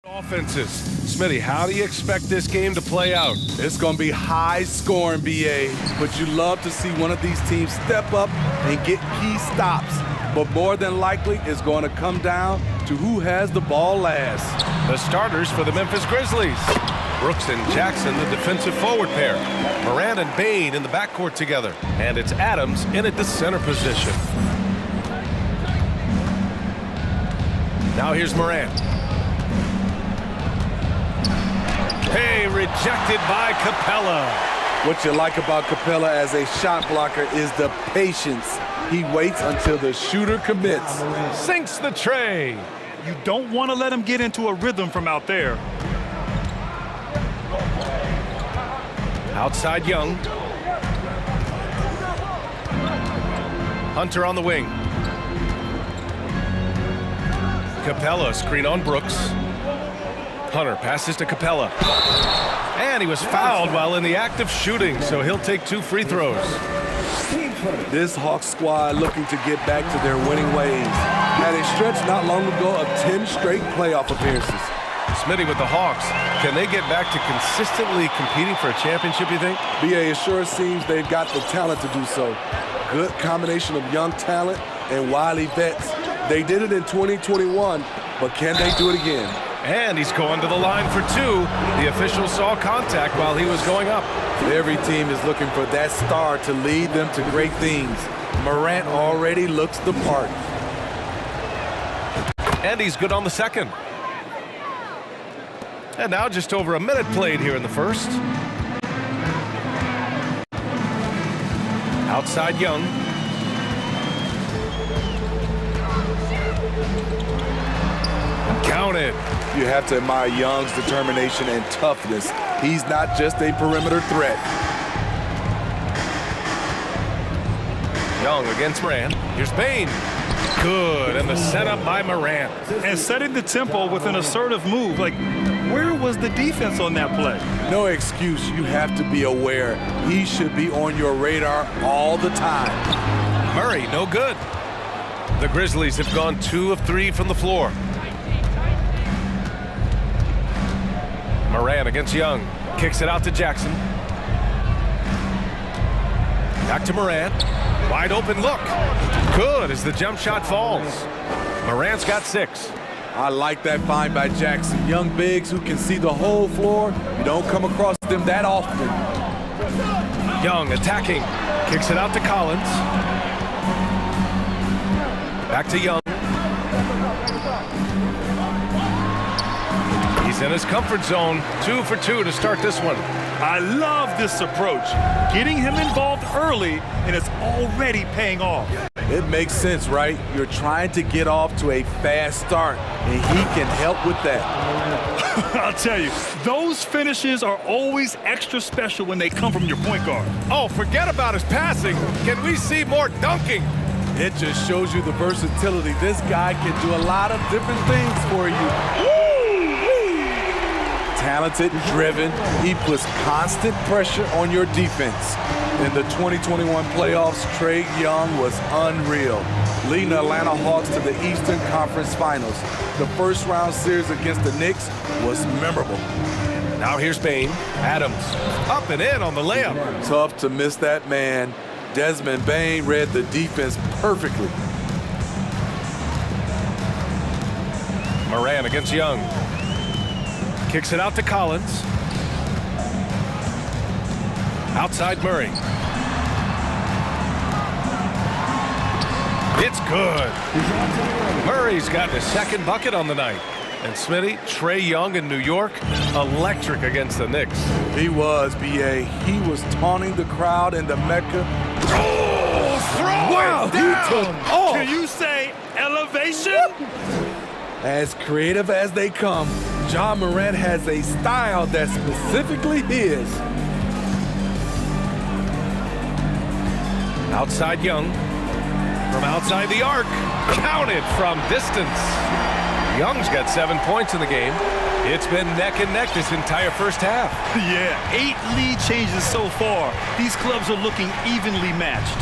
Offenses. Smitty, how do you expect this game to play out? It's going to be high scoring, BA, but you love to see one of these teams step up and get key stops. But more than likely, it's going to come down to who has the ball last. The starters for the Memphis Grizzlies. Brooks and Jackson, the defensive forward pair. Moran and Bain in the backcourt together. And it's Adams in at the center position. Now here's Moran. Hey, rejected by Capella. What you like about Capella as a shot blocker is the patience. He waits until the shooter commits. Sinks the tray. You don't want to let him get into a rhythm from out there. Outside Young. Hunter on the wing. Capella screen on Brooks. Hunter passes to Capella. And he was fouled while in the act of shooting, so he'll take 2 free throws. This Hawks squad looking to get back to their winning ways. Had a stretch not long ago of 10 straight playoff appearances. Smitty with the Hawks. Can they get back to consistently competing for a championship, you think? BA, it sure seems they've got the talent to do so. Good combination of young talent and wily vets. They did it in 2021, but can they do it again? And he's going to the line for 2. The official saw contact while he was going up. Every team is looking for that star to lead them to great things. Morant already looks the part. And he's good on the second. And now just over a minute played here in the first. Outside Young. Counted. You have to admire Young's determination and toughness. He's not just a perimeter threat. Young against Moran. Here's Bain. Good, and the setup by Moran. And setting the tempo with an assertive move. Like, where was the defense on that play? No excuse. You have to be aware. He should be on your radar all the time. Murray, no good. The Grizzlies have gone 2 of 3 from the floor. Moran against Young. Kicks it out to Jackson. Back to Moran. Wide open look. Good as the jump shot falls. Moran's got 6. I like that find by Jackson. Young bigs who can see the whole floor. You don't come across them that often. Young attacking. Kicks it out to Collins. Back to Young. He's in his comfort zone. 2 for 2 to start this one. I love this approach. Getting him involved early, and it's already paying off. It makes sense, right? You're trying to get off to a fast start, and he can help with that. I'll tell you, those finishes are always extra special when they come from your point guard. Oh, forget about his passing. Can we see more dunking? It just shows you the versatility. This guy can do a lot of different things for you. Talented, driven, he puts constant pressure on your defense. In the 2021 playoffs, Trae Young was unreal, leading the Atlanta Hawks to the Eastern Conference Finals. The first round series against the Knicks was memorable. Now here's Bain. Adams up and in on the layup. Tough to miss that man. Desmond Bain read the defense perfectly. Moran against Young. Kicks it out to Collins. Outside Murray. It's good. Murray's got his second bucket on the night. And Smitty, Trae Young in New York, electric against the Knicks. He was, BA. He was taunting the crowd in the Mecca. Oh, throw it down! Can you say elevation? As creative as they come, Ja Morant has a style that's specifically his. Outside Young. From outside the arc. Counted from distance. Young's got 7 points in the game. It's been neck and neck this entire first half. Yeah, 8 lead changes so far. These clubs are looking evenly matched.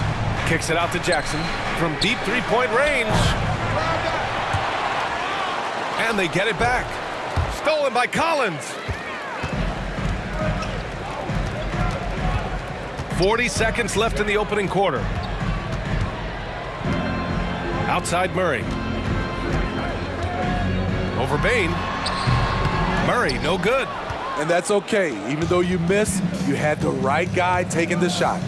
Kicks it out to Jackson from deep three-point range. And they get it back. stolen by Collins. 40 seconds left in the opening quarter. Outside Murray. Over Bain. Murray, no good. And that's okay. Even though you missed, you had the right guy taking the shot.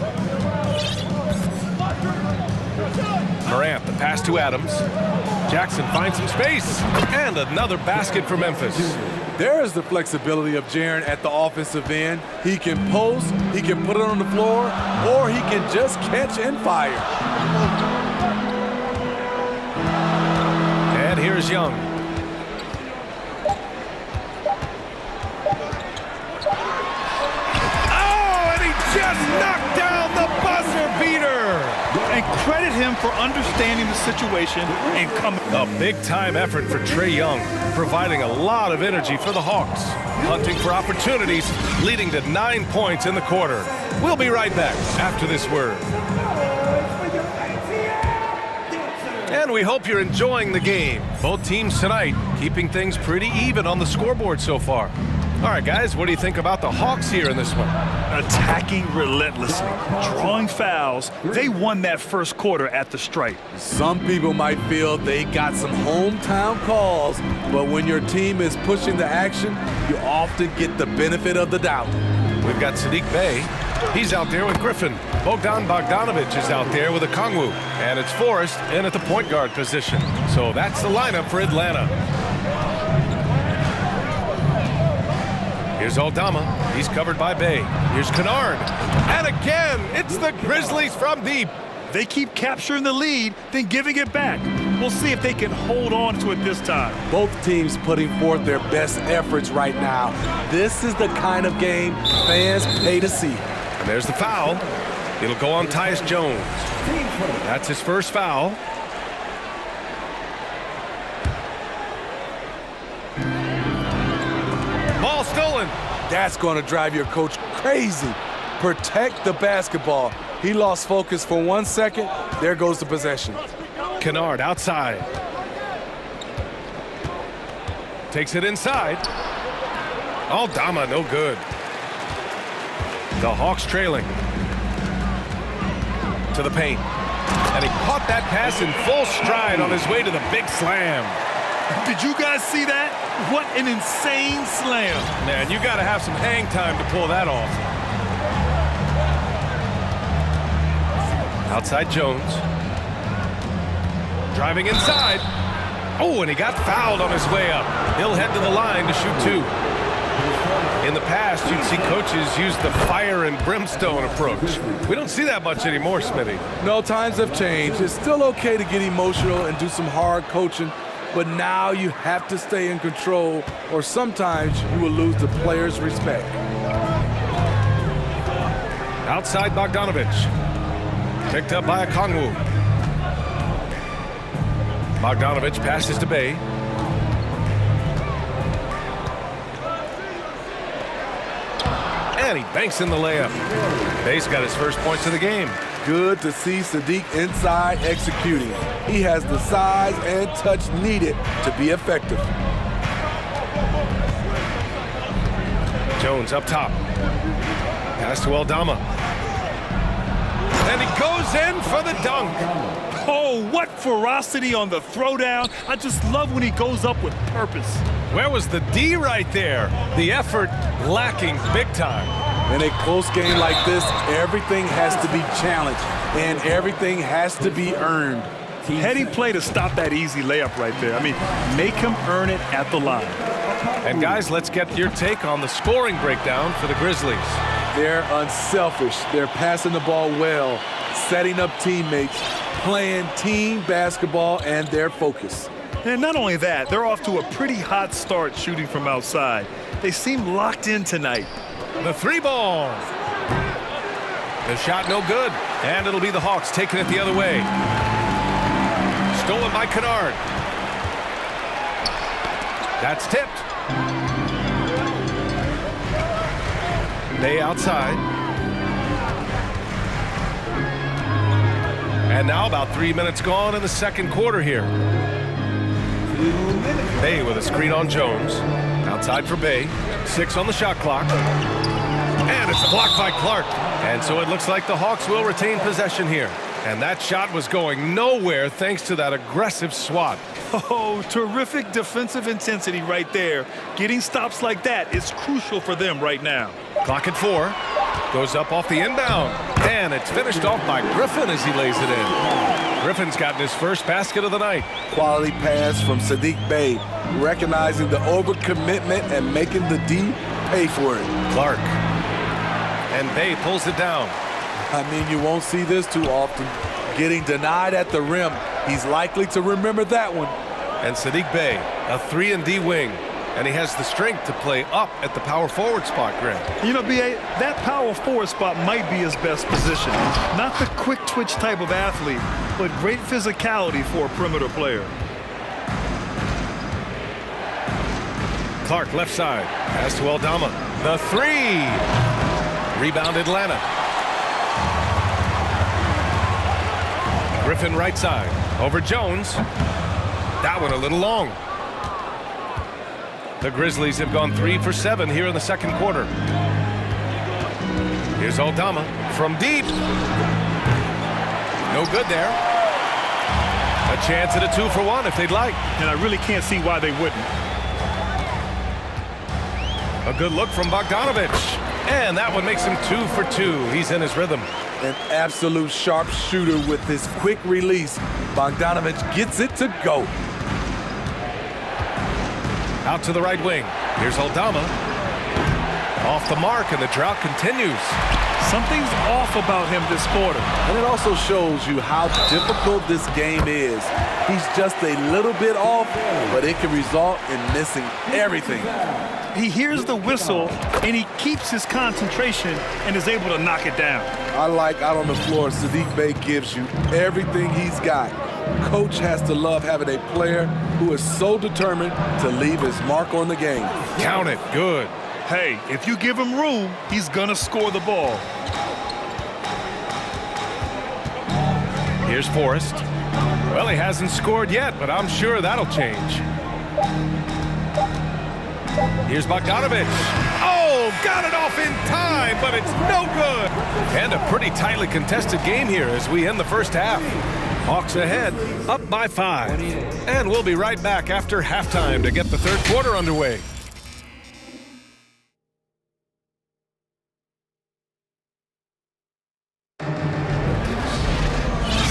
Morant, the pass to Adams. Jackson finds some space. And another basket for Memphis. There is the flexibility of Jaren at the offensive end. He can post, he can put it on the floor, or he can just catch and fire. And here's Young. Oh, and he just knocked down the buzzer beater. And credit him for understanding the situation and coming. A big-time effort for Trae Young, providing a lot of energy for the Hawks. Hunting for opportunities, leading to 9 points in the quarter. We'll be right back after this word. And we hope you're enjoying the game. Both teams tonight keeping things pretty even on the scoreboard so far. All right, guys, what do you think about the Hawks here in this one? Attacking relentlessly, drawing fouls. They won that first quarter at the stripe. Some people might feel they got some hometown calls, but when your team is pushing the action, you often get the benefit of the doubt. We've got Sadiq Bey. He's out there with Griffin. Bogdan Bogdanovic is out there with Okongwu. And it's Forrest in at the point guard position. So that's the lineup for Atlanta. Here's Aldama. He's covered by Bey. Here's Kennard. And again, it's the Grizzlies from deep. They keep capturing the lead, then giving it back. We'll see if they can hold on to it this time. Both teams putting forth their best efforts right now. This is the kind of game fans pay to see. And there's the foul. It'll go on Tyus Jones. That's his first foul. Ball stolen. That's going to drive your coach crazy. Protect the basketball. He lost focus for 1 second. There goes the possession. Kennard outside. Takes it inside. Aldama, no good. The Hawks trailing. To the paint. And he caught that pass in full stride on his way to the big slam. Did you guys see that? What an insane slam. Man, you got to have some hang time to pull that off. Outside Jones. Driving inside. Oh, and he got fouled on his way up. He'll head to the line to shoot two. In the past, you'd see coaches use the fire and brimstone approach. We don't see that much anymore, Smitty. No, times have changed. It's still okay to get emotional and do some hard coaching, but now you have to stay in control, or sometimes you will lose the players' respect. Outside Bogdanovic. Picked up by Okongwu. Bogdanovic passes to Bey. And he banks in the layup. Bey's got his first points of the game. Good to see Sadiq inside executing. He has the size and touch needed to be effective. Jones up top. Pass to Aldama. And he goes in for the dunk. Oh, what ferocity on the throwdown. I just love when he goes up with purpose. Where was the D right there? The effort lacking big time. In a close game like this, everything has to be challenged, and everything has to be earned. Heady play to stop that easy layup right there. I mean, make him earn it at the line. And guys, let's get your take on the scoring breakdown for the Grizzlies. They're unselfish. They're passing the ball well, setting up teammates, playing team basketball, and their focus. And not only that, they're off to a pretty hot start shooting from outside. They seem locked in tonight. The three ball. The shot no good. And it'll be the Hawks taking it the other way. Stolen by Kennard. That's tipped. Bey outside. And now about 3 minutes gone in the second quarter here. Bey with a screen on Jones. Outside for Bay. 6 on the shot clock. And it's blocked by Clark. And so it looks like the Hawks will retain possession here. And that shot was going nowhere thanks to that aggressive swat. Oh, terrific defensive intensity right there. Getting stops like that is crucial for them right now. Clock at 4. Goes up off the inbound. And it's finished off by Griffin as he lays it in. Griffin's gotten his first basket of the night. Quality pass from Sadiq Bey, recognizing the overcommitment and making the D pay for it. Clark. And Bay pulls it down. I mean, you won't see this too often. Getting denied at the rim. He's likely to remember that one. And Sadiq Bey, a 3-and-D wing. And he has the strength to play up at the power forward spot, Grant. You know, B.A., that power forward spot might be his best position. Not the quick twitch type of athlete, but great physicality for a perimeter player. Clark left side. Pass to Aldama. The 3. Rebound Atlanta. Griffin right side. Over Jones. That one a little long. The Grizzlies have gone 3 for 7 here in the second quarter. Here's Aldama from deep. No good there. A chance at a 2 for 1 if they'd like. And I really can't see why they wouldn't. A good look from Bogdanovich. And that one makes him 2 for 2. He's in his rhythm. An absolute sharp shooter with his quick release. Bogdanovich gets it to go. Out to the right wing. Here's Aldama. Off the mark, and the drought continues. Something's off about him this quarter. And it also shows you how difficult this game is. He's just a little bit off, but it can result in missing everything. He hears the whistle, and he keeps his concentration and is able to knock it down. I like out on the floor, Sadiq Bey gives you everything he's got. Coach has to love having a player who is so determined to leave his mark on the game. Count it. Good. Hey, if you give him room, he's going to score the ball. Here's Forrest. Well, he hasn't scored yet, but I'm sure that'll change. Here's Bogdanovich. Oh, got it off in time, but it's no good. And a pretty tightly contested game here as we end the first half. Hawks ahead, up by 5. And we'll be right back after halftime to get the third quarter underway.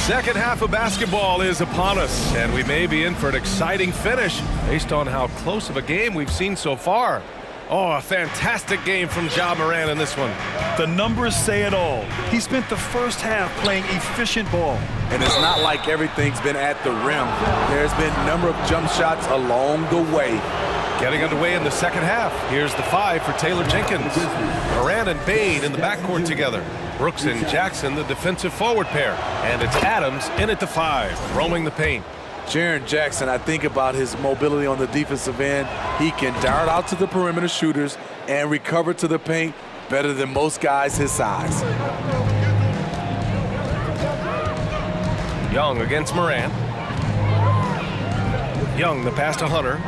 Second half of basketball is upon us, and we may be in for an exciting finish based on how close of a game we've seen so far. Oh, a fantastic game from Ja Morant in this one. The numbers say it all. He spent the first half playing efficient ball. And it's not like everything's been at the rim. There's been a number of jump shots along the way. Getting underway in the second half. Here's the 5 for Taylor Jenkins. Morant and Bane in the backcourt together. Brooks and Jackson, the defensive forward pair. And it's Adams in at the 5, roaming the paint. Jaren Jackson, I think about his mobility on the defensive end. He can dart out to the perimeter shooters and recover to the paint better than most guys his size. Young against Morant. Young, the pass to Hunter.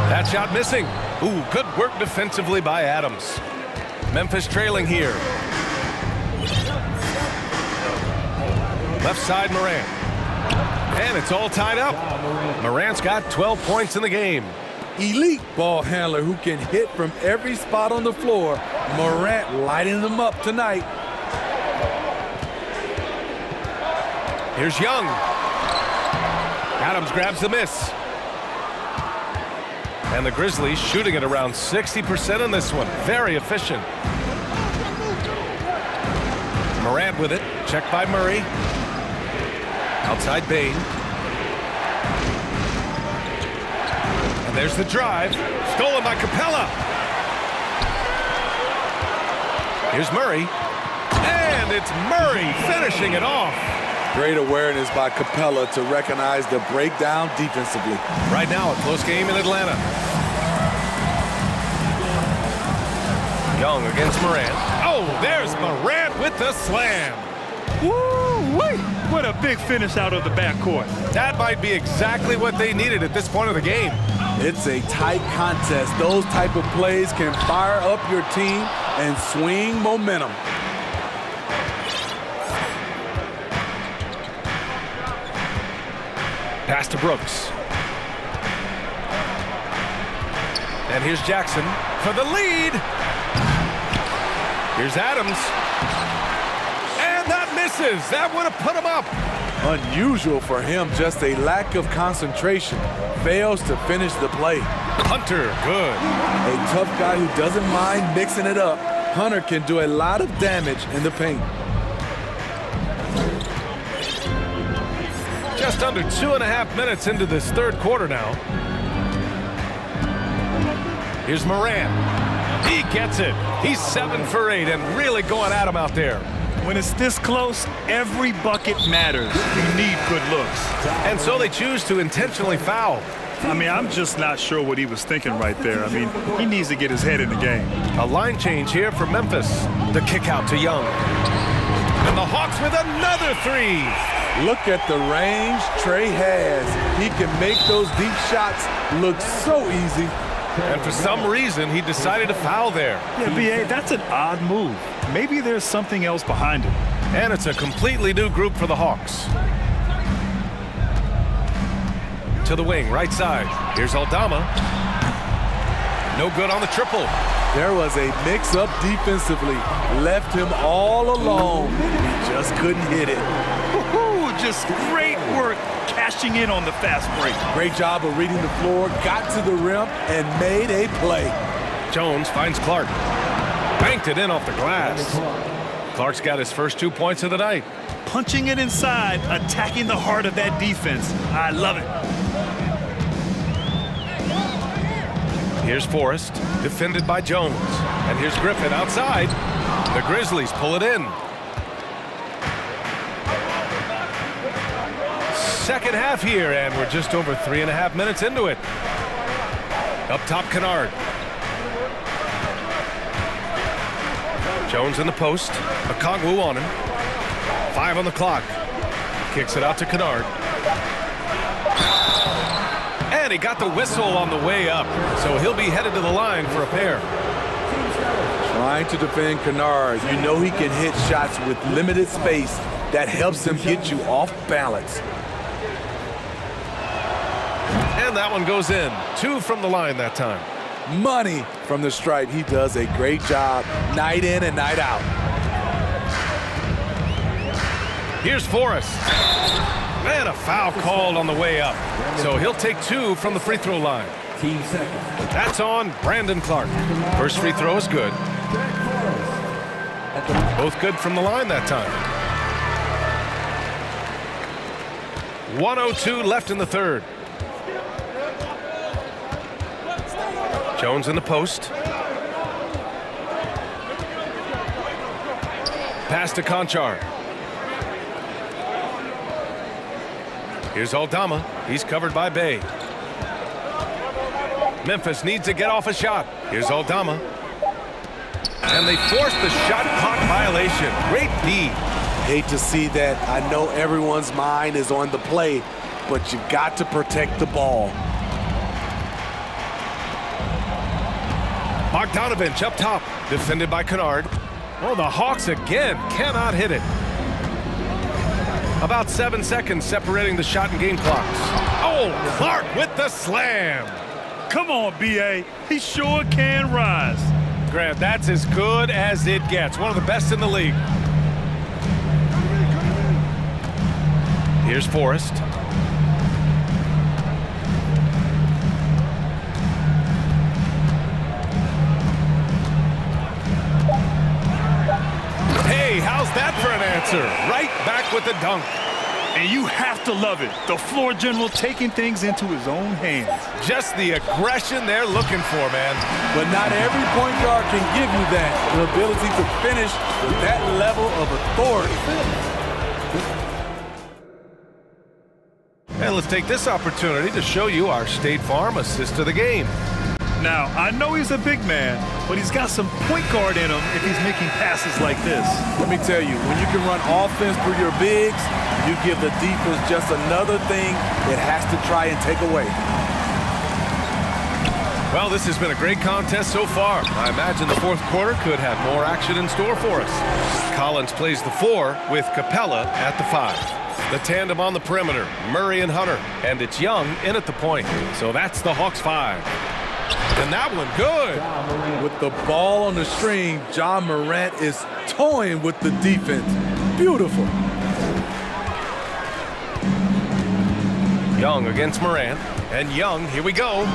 That shot missing. Ooh, good work defensively by Adams. Memphis trailing here. Left side, Morant. And it's all tied up. Morant's got 12 points in the game. Elite ball handler who can hit from every spot on the floor. Morant lighting them up tonight. Here's Young. Adams grabs the miss. And the Grizzlies shooting at around 60% in this one. Very efficient. Morant with it. Checked by Murray. Outside Bane. And there's the drive. Stolen by Capella. Here's Murray. And it's Murray finishing it off. Great awareness by Capella to recognize the breakdown defensively. Right now, a close game in Atlanta. Young against Morant. Oh, there's Morant with the slam. Woo-wee! What a big finish out of the backcourt. That might be exactly what they needed at this point of the game. It's a tight contest. Those type of plays can fire up your team and swing momentum. Pass to Brooks. And here's Jackson for the lead. Here's Adams. And that misses. That would have put him up. Unusual for him, just a lack of concentration. Fails to finish the play. Hunter, good. A tough guy who doesn't mind mixing it up. Hunter can do a lot of damage in the paint. Just under 2.5 minutes into this third quarter now. Here's Moran. He gets it. He's 7 for 8 and really going at him out there. When it's this close, every bucket matters. You need good looks. And so they choose to intentionally foul. I mean, I'm just not sure what he was thinking right there. I mean, he needs to get his head in the game. A line change here for Memphis. The kick out to Young. And the Hawks with another 3. Look at the range Trey has. He can make those deep shots look so easy. And for some reason, he decided to foul there. Yeah, B.A., that's an odd move. Maybe there's something else behind it. And it's a completely new group for the Hawks. To the wing, right side. Here's Aldama. No good on the triple. There was a mix-up defensively. Left him all alone. He just couldn't hit it. Woo-hoo, just great work cashing in on the fast break. Great job of reading the floor, got to the rim, and made a play. Jones finds Clark. Banked it in off the glass. Clark's got his first 2 points of the night. Punching it inside, attacking the heart of that defense. I love it. Here's Forrest, defended by Jones. And here's Griffin outside. The Grizzlies pull it in. Second half here, and we're just over 3.5 minutes into it. Up top, Kennard. Jones in the post. Okongwu on him. 5 on the clock. Kicks it out to Kennard. And he got the whistle on the way up, so he'll be headed to the line for a pair. Trying to defend Kennard. You know he can hit shots with limited space. That helps him get you off balance. And that one goes in. 2 from the line that time. Money from the stripe. He does a great job night in and night out. Here's Forrest. And a foul called on the way up. So he'll take 2 from the free throw line. That's on Brandon Clark. First free throw is good. Both good from the line that time. 1:02 left in the third. Jones in the post. Pass to Conchar. Here's Aldama. He's covered by Bay. Memphis needs to get off a shot. Here's Aldama. And they forced the shot clock violation. Great D. Hate to see that. I know everyone's mind is on the play, but you got to protect the ball. Bogdanovich up top, defended by Kennard. Oh, the Hawks again cannot hit it. About 7 seconds separating the shot and game clocks. Oh, Clark with the slam. Come on, B.A. He sure can rise. Grant, that's as good as it gets. One of the best in the league. Here's Forrest. Hey, how's that for an answer? Right back with the dunk. And you have to love it. The floor general taking things into his own hands. Just the aggression they're looking for, man. But not every point guard can give you that. The ability to finish with that level of authority. And let's take this opportunity to show you our State Farm assist of the game. Now, I know he's a big man, but he's got some point guard in him if he's making passes like this. Let me tell you, when you can run offense through your bigs, you give the defense just another thing it has to try and take away. Well, this has been a great contest so far. I imagine the fourth quarter could have more action in store for us. Collins plays the 4 with Capella at the 5. The tandem on the perimeter, Murray and Hunter. And it's Young in at the point. So that's the Hawks 5. And that one good. With the ball on the string, John Morant is toying with the defense. Beautiful. Young against Morant. And Young, here we go.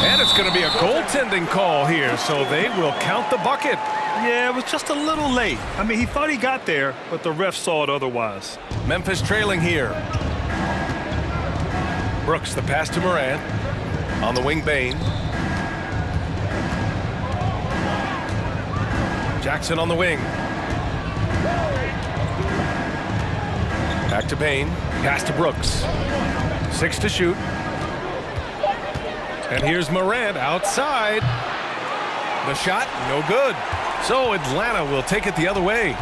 And it's going to be a goaltending call here, so they will count the bucket. Yeah, it was just a little late. I mean, he thought he got there, but the ref saw it otherwise. Memphis trailing here. Brooks, the pass to Morant. On the wing, Bain. Jackson on the wing. Back to Bain. Pass to Brooks. 6 to shoot. And here's Morant outside. The shot, no good. So Atlanta will take it the other way.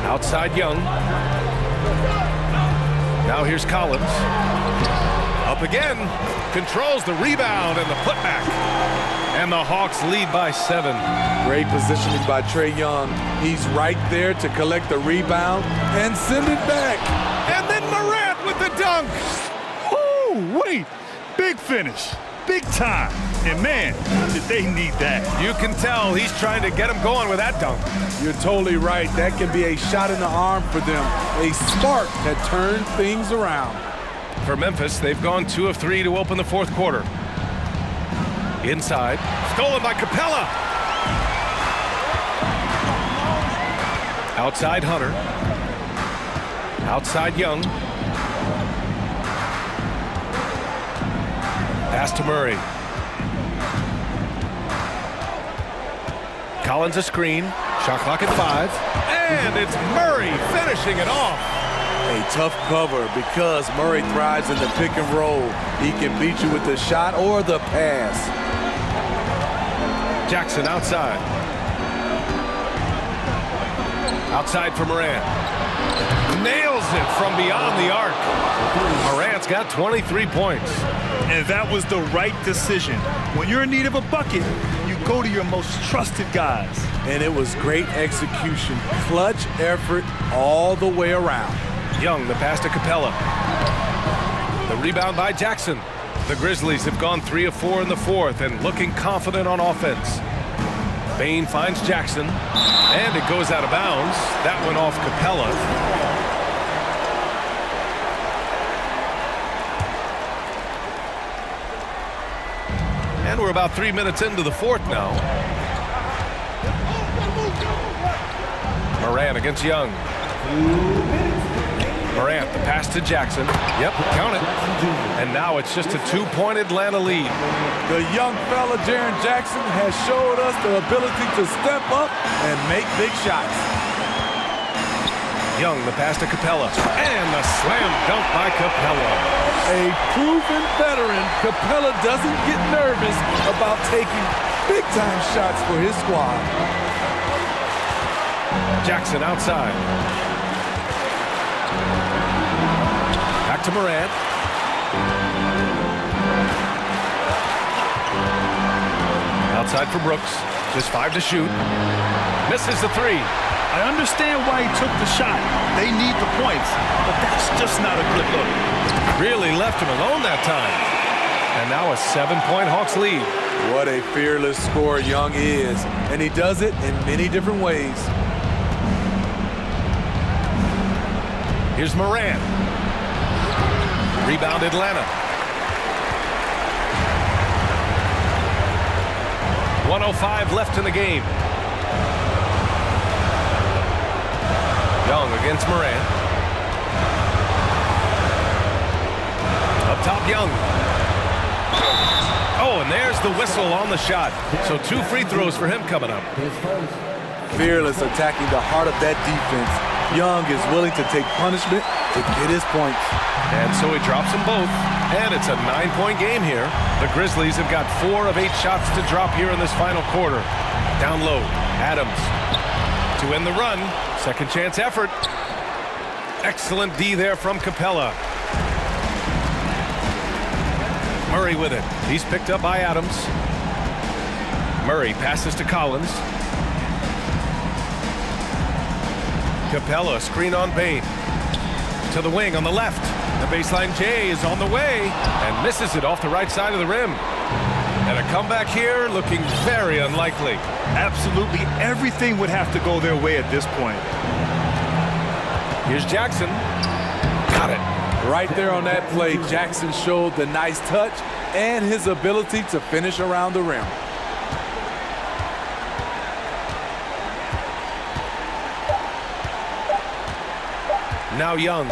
Outside Young. Now here's Collins. Up again. Controls the rebound and the putback. And the Hawks lead by 7. Great positioning by Trae Young. He's right there to collect the rebound and send it back. And then Morant with the dunk. Oh, wait. Big finish. Big time. And man, did they need that. You can tell he's trying to get him going with that dunk. You're totally right. That can be a shot in the arm for them. A spark that turned things around. For Memphis, they've gone 2 of 3 to open the fourth quarter. Inside. Stolen by Capella. Outside Hunter. Outside Young. Pass to Murray. Collins a screen. Shot clock at 5. And it's Murray finishing it off. A tough cover because Murray thrives in the pick and roll. He can beat you with the shot or the pass. Jackson outside. Outside for Morant. Nails it from beyond the arc. Morant's got 23 points. And that was the right decision. When you're in need of a bucket, you go to your most trusted guys. And it was great execution. Clutch effort all the way around. Young, the pass to Capella. The rebound by Jackson. The Grizzlies have gone 3 of 4 in the fourth and looking confident on offense. Bain finds Jackson, and it goes out of bounds. That went off Capella. And we're about 3 minutes into the fourth now. Morant against Young. Morant, the pass to Jackson. Yep, count it. And now it's just a 2-point Atlanta lead. The young fella, Jaren Jackson, has showed us the ability to step up and make big shots. Young, the pass to Capella. And the slam dunk by Capella. A proven veteran, Capella doesn't get nervous about taking big-time shots for his squad. Jackson outside. Back to Morant. Outside for Brooks. Just 5 to shoot. Misses the 3. I understand why he took the shot. They need the points, but that's just not a good look. Really left him alone that time. And now a 7-point Hawks lead. What a fearless scorer Young is, and he does it in many different ways. Here's Morant. Rebound Atlanta. 1:05 left in the game. Young against Morant. Up top, Young. Oh, and there's the whistle on the shot. So 2 free throws for him coming up. Fearless attacking the heart of that defense. Young is willing to take punishment to get his points. And so he drops them both, and it's a 9-point game here. The Grizzlies have got 4 of 8 shots to drop here in this final quarter. Down low, Adams to end the run. Second chance effort. Excellent D there from Capella. Murray with it. He's picked up by Adams. Murray passes to Collins. Capella, screen on Bain. To the wing on the left. The baseline J is on the way and misses it off the right side of the rim. And a comeback here looking very unlikely. Absolutely everything would have to go their way at this point. Here's Jackson. Got it. Right there on that play, Jackson showed the nice touch and his ability to finish around the rim. Now Young.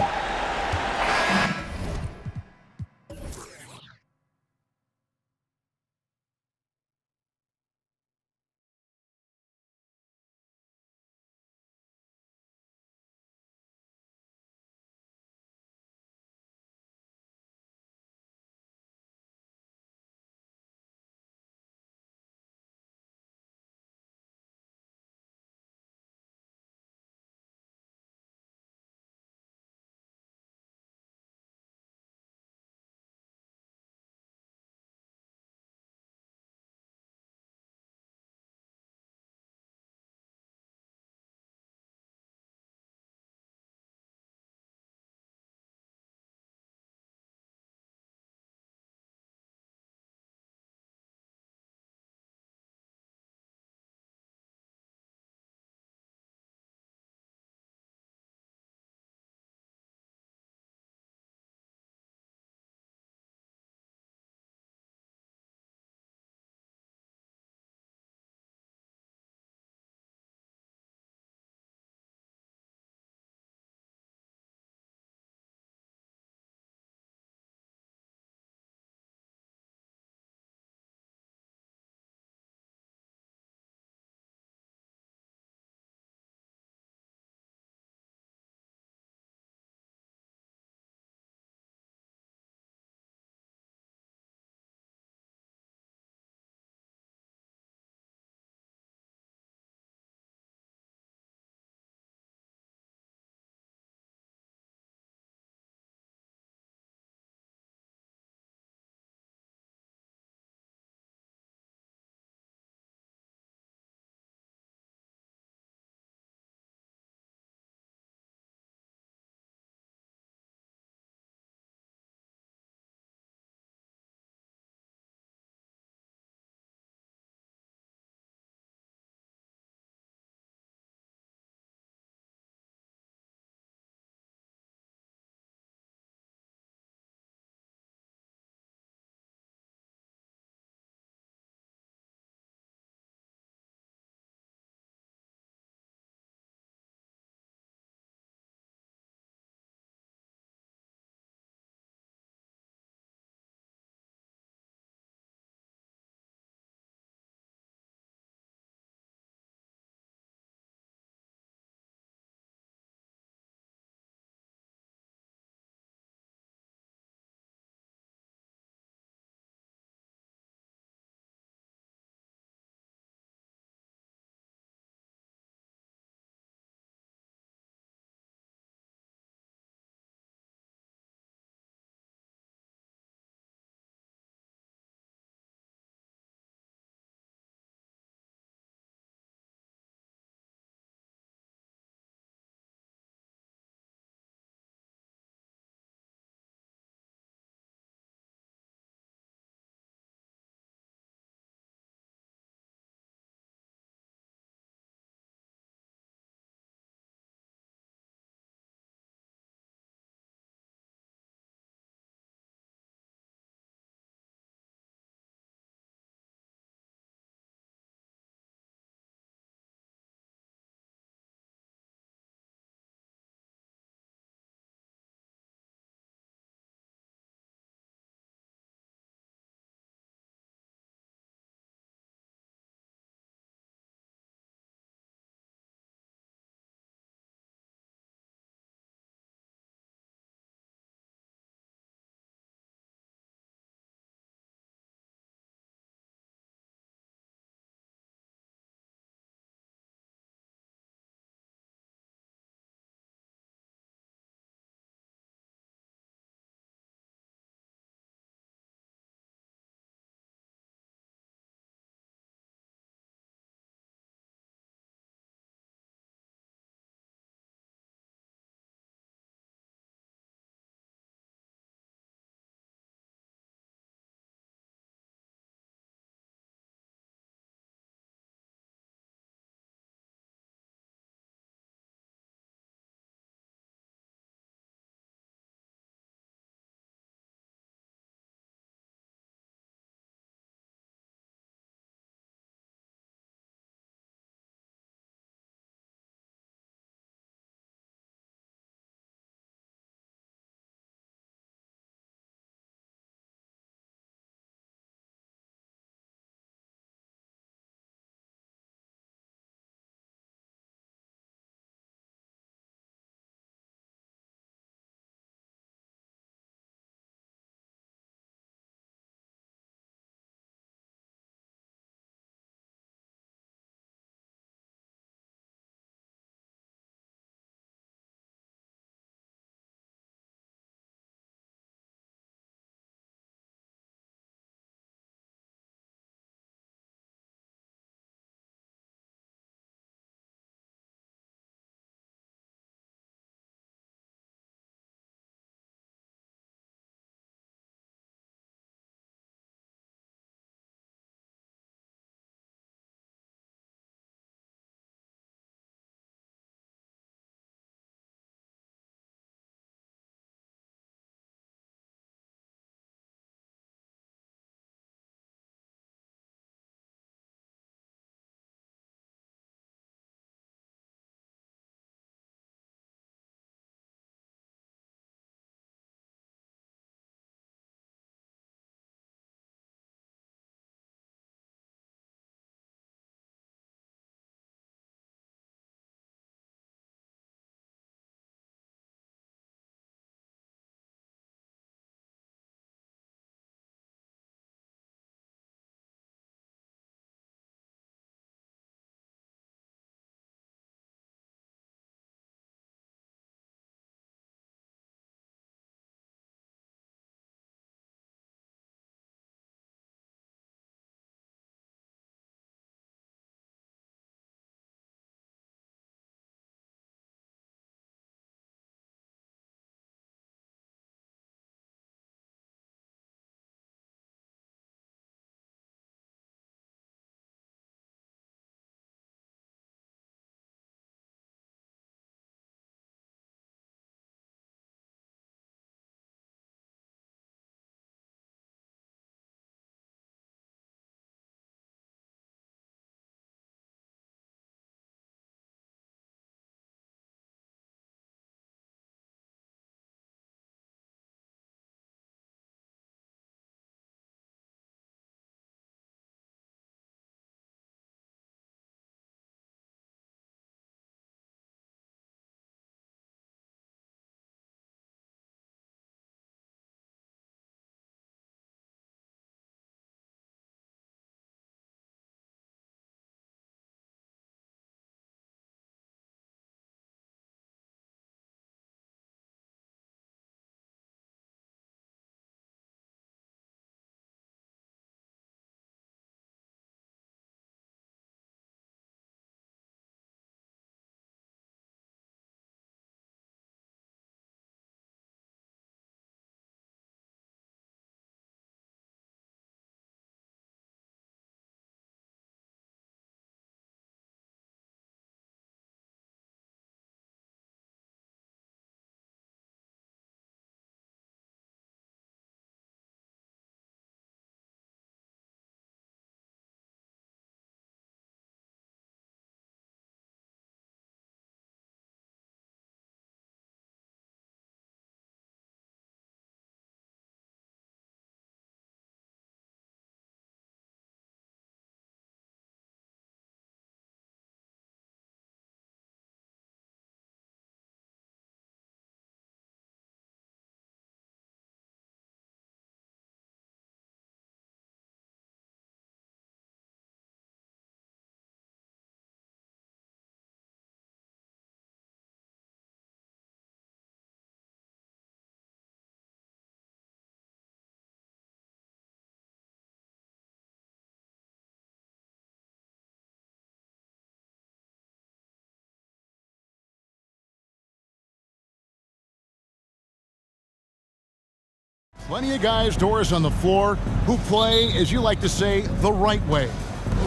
Plenty of guys, Doris, on the floor who play, as you like to say, the right way.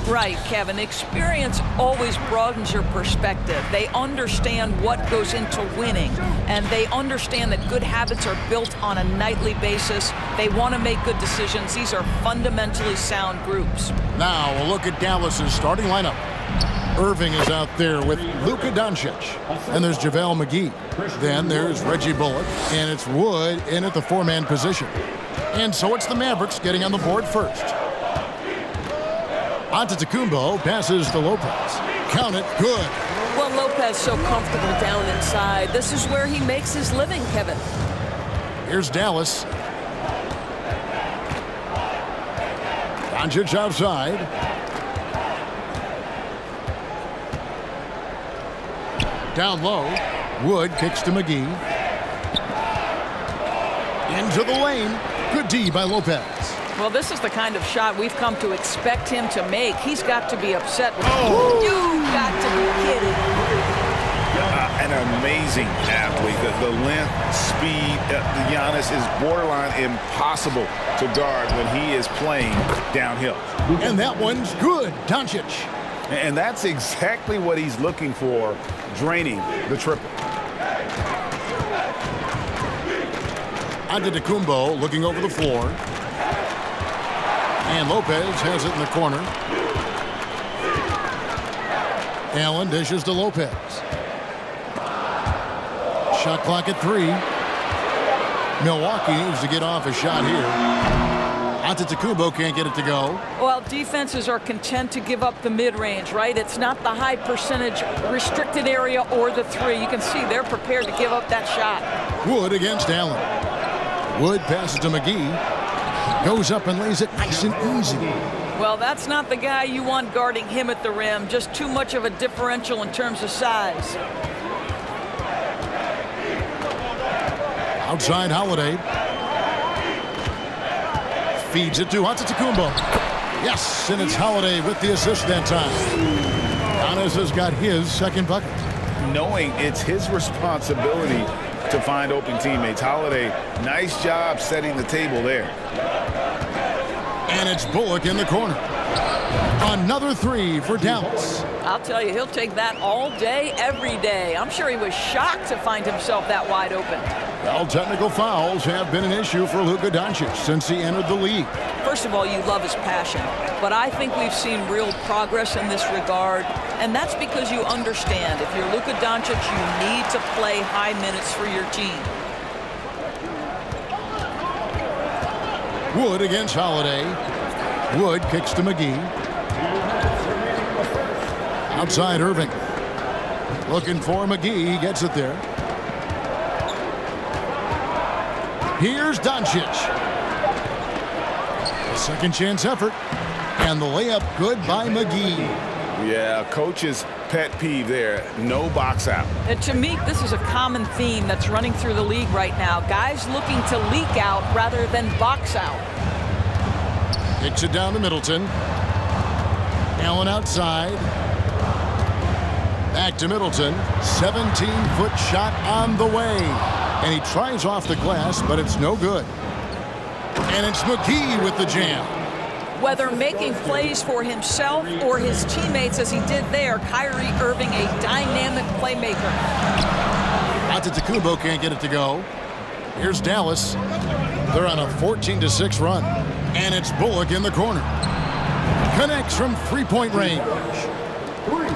Right, Kevin. Experience always broadens your perspective. They understand what goes into winning, and they understand that good habits are built on a nightly basis. They want to make good decisions. These are fundamentally sound groups. Now, a look at Dallas's starting lineup. Irving is out there with Luka Doncic, and there's JaVale McGee. Then there's Reggie Bullock, and it's Wood in at the four-man position. And so it's the Mavericks getting on the board first. Antetokounmpo passes to Lopez. Count it, good. Well, Lopez so comfortable down inside. This is where he makes his living, Kevin. Here's Dallas. Doncic outside. Down low. Wood kicks to McGee. Into the lane. Good D by Lopez. Well, this is the kind of shot we've come to expect him to make. He's got to be upset with You've got to be kidding. An amazing athlete. The length, speed, Giannis is borderline impossible to guard when he is playing downhill. And that one's good. Doncic. And that's exactly what he's looking for, draining the triple. Antetokounmpo looking over the floor. And Lopez has it in the corner. Allen dishes to Lopez. Shot clock at 3. Milwaukee needs to get off a shot here. Antetokounmpo can't get it to go. Well, defenses are content to give up the mid-range, right? It's not the high percentage restricted area or the 3. You can see they're prepared to give up that shot. Wood against Allen. Wood passes to McGee. Goes up and lays it nice and easy. Well, that's not the guy you want guarding him at the rim. Just too much of a differential in terms of size. Outside Holiday. Feeds it to Antetokounmpo. Yes, and it's Holiday with the assist that time. Giannis has got his second bucket. Knowing it's his responsibility to find open teammates. Holiday, nice job setting the table there. And it's Bullock in the corner. Another 3 for Dallas. I'll tell you, he'll take that all day, every day. I'm sure he was shocked to find himself that wide open. Well, technical fouls have been an issue for Luka Doncic since he entered the league. First of all, you love his passion, but I think we've seen real progress in this regard, and that's because you understand if you're Luka Doncic, you need to play high minutes for your team. Wood against Holiday. Wood kicks to McGee. Outside Irving. Looking for McGee. He gets it there. Here's Doncic. A second chance effort. And the layup good by McGee. Yeah, coach's pet peeve there. No box out. And to me, this is a common theme that's running through the league right now. Guys looking to leak out rather than box out. Kicks it down to Middleton. Allen outside. Back to Middleton. 17-foot shot on the way. And he tries off the glass, but it's no good. And it's McGee with the jam. Whether making plays for himself or his teammates as he did there, Kyrie Irving, a dynamic playmaker. Antetokounmpo can't get it to go. Here's Dallas. They're on a 14-6 run. And it's Bullock in the corner. Connects from three-point range.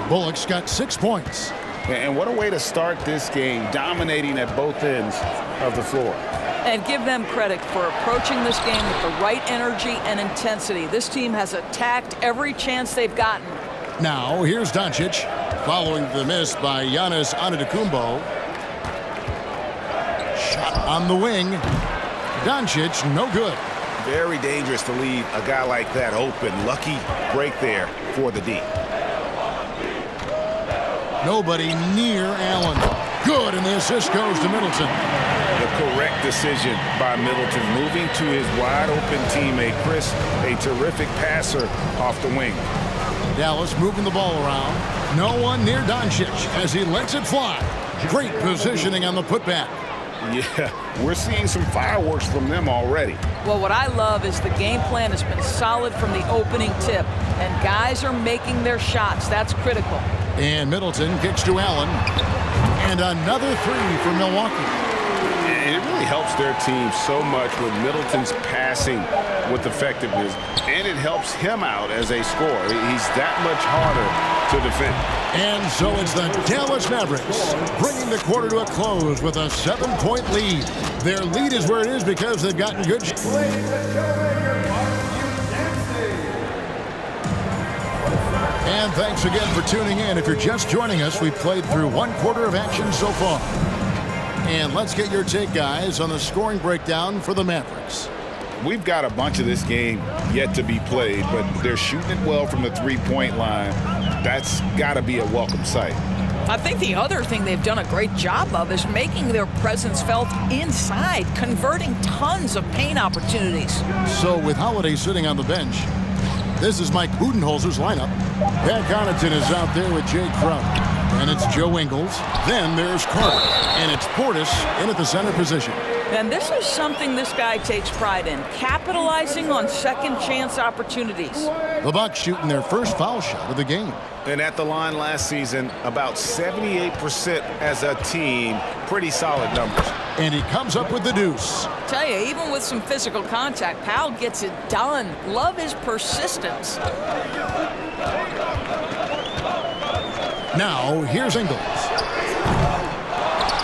Bullock's got 6 points. And what a way to start this game, dominating at both ends of the floor. And give them credit for approaching this game with the right energy and intensity. This team has attacked every chance they've gotten. Now, here's Doncic, following the miss by Giannis Antetokounmpo. Shot on the wing. Doncic, no good. Very dangerous to leave a guy like that open. Lucky break there for the D. Nobody near Allen. Good, and the assist goes to Middleton. The correct decision by Middleton, moving to his wide-open teammate, Chris, a terrific passer off the wing. Dallas moving the ball around. No one near Doncic as he lets it fly. Great positioning on the putback. Yeah, we're seeing some fireworks from them already. Well, what I love is the game plan has been solid from the opening tip, and guys are making their shots. That's critical. And Middleton kicks to Allen. And another three for Milwaukee. It really helps their team so much with Middleton's passing with effectiveness, and it helps him out as a scorer. He's that much harder to defend. And so it's the Dallas Mavericks bringing the quarter to a close with a 7-point lead. Their lead is where it is because they've gotten good. And thanks again for tuning in. If you're just joining us, we've played through one quarter of action so far. And let's get your take, guys, on the scoring breakdown for the Mavericks. We've got a bunch of this game yet to be played, but they're shooting it well from the three-point line. That's got to be a welcome sight. I think the other thing they've done a great job of is making their presence felt inside, converting tons of paint opportunities. So with Holiday sitting on the bench, this is Mike Budenholzer's lineup. Pat Connaughton is out there with Jay Crowder. And it's Joe Ingles. Then there's Carter. And it's Portis in at the center position. And this is something this guy takes pride in, capitalizing on second chance opportunities. The Bucks shooting their first foul shot of the game. And at the line last season, about 78% as a team. Pretty solid numbers. And he comes up with the deuce. Tell you, even with some physical contact, Powell gets it done. Love his persistence. Now, here's Ingles.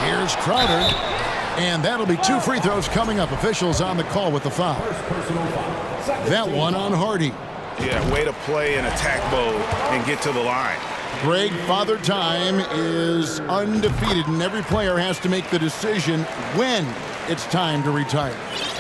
Here's Crowder. And that'll be two free throws coming up. Officials on the call with the foul. That one on Hardy. Yeah, way to play in attack mode and get to the line. Greg, Father Time is undefeated, and every player has to make the decision when it's time to retire.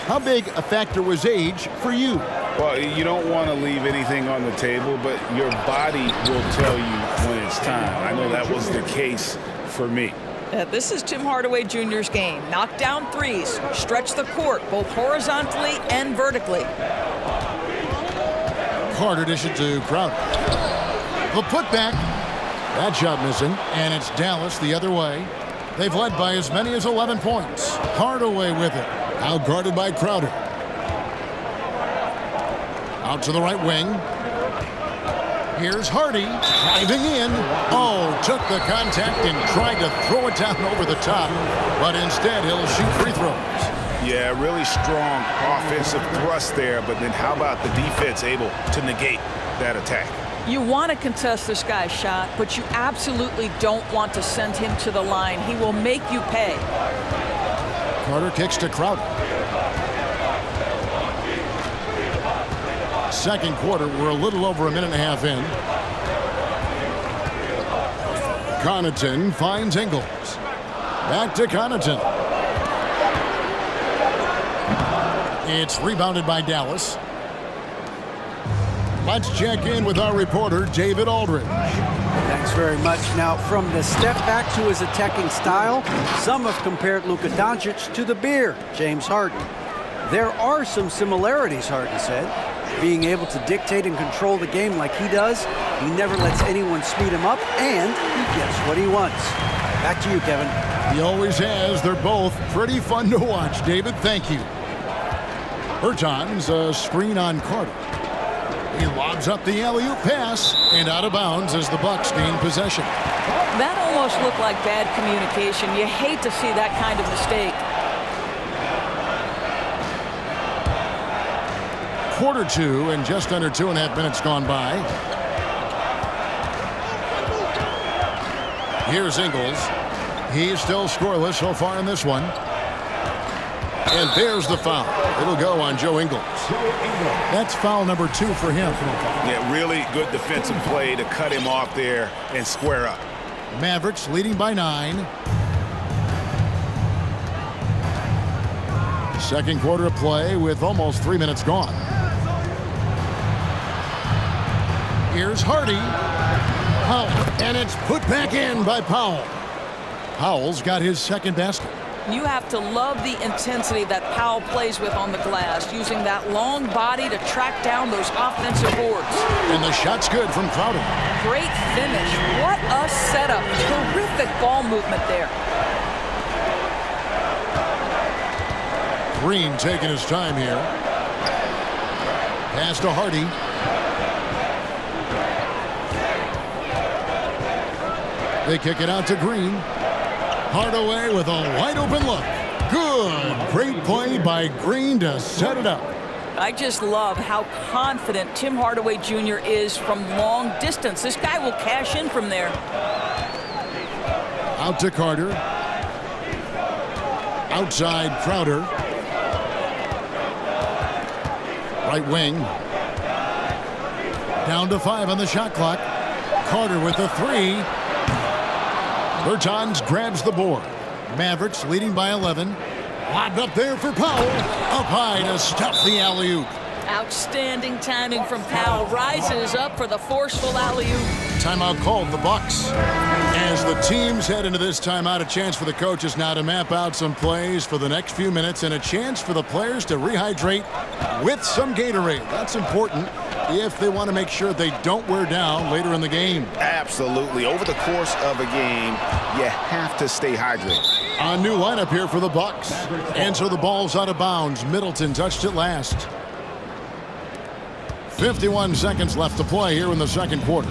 How big a factor was age for you? Well, you don't want to leave anything on the table, but your body will tell you when it's time. I know that was the case for me. This is Tim Hardaway Jr.'s game. Knock down threes, stretch the court, both horizontally and vertically. Carter dishes to Crowder. The putback. That shot missing, and it's Dallas the other way. They've led by as many as 11 points. Hardaway with it. Out guarded by Crowder. Out to the right wing. Here's Hardy driving in. Oh, took the contact and tried to throw it down over the top. But instead, he'll shoot free throws. Yeah, really strong offensive thrust there. But then how about the defense able to negate that attack? You want to contest this guy's shot, but you absolutely don't want to send him to the line. He will make you pay. Carter kicks to Crowder. Second quarter, we're a little over a minute and a half in. Connaughton finds Ingles. Back to Connaughton. It's rebounded by Dallas. Let's check in with our reporter, David Aldridge. Thanks very much. Now, from the step back to his attacking style, some have compared Luka Doncic to the bear, James Harden. There are some similarities, Harden said. Being able to dictate and control the game like he does, he never lets anyone speed him up, and he gets what he wants. Back to you, Kevin. He always has. They're both pretty fun to watch. David, thank you. Bertans, a screen on Carter. He lobs up the alley-oop pass and out of bounds as the Bucks gain possession. That almost looked like bad communication. You hate to see that kind of mistake. Quarter two and just under 2.5 minutes gone by. Here's Ingles. He's still scoreless so far in this one. And there's the foul. It'll go on Joe Ingles. That's foul number 2 for him. Yeah, really good defensive play to cut him off there and square up. Mavericks leading by 9. Second quarter of play with almost 3 minutes gone. Here's Hardy. Powell. And it's put back in by Powell. Powell's got his second basket. You have to love the intensity that Powell plays with on the glass, using that long body to track down those offensive boards. And the shot's good from Crowder. Great finish. What a setup. Terrific ball movement there. Green taking his time here. Pass to Hardy. They kick it out to Green. Hardaway with a wide open look. Good. Great play by Green to set it up. I just love how confident Tim Hardaway Jr. is from long distance. This guy will cash in from there. Out to Carter. Outside Crowder. Right wing. Down to 5 on the shot clock. Carter with the 3. Bertans grabs the board. Mavericks leading by 11. Lobbed up there for Powell. Up high to stuff the alley-oop. Outstanding timing from Powell. Rises up for the forceful alley-oop. Timeout called, the Bucks. As the teams head into this timeout, a chance for the coaches now to map out some plays for the next few minutes and a chance for the players to rehydrate with some Gatorade. That's important if they want to make sure they don't wear down later in the game. Absolutely. Over the course of a game, you have to stay hydrated. A new lineup here for the Bucks. And so the ball's out of bounds. Middleton touched it last. 51 seconds left to play here in the second quarter.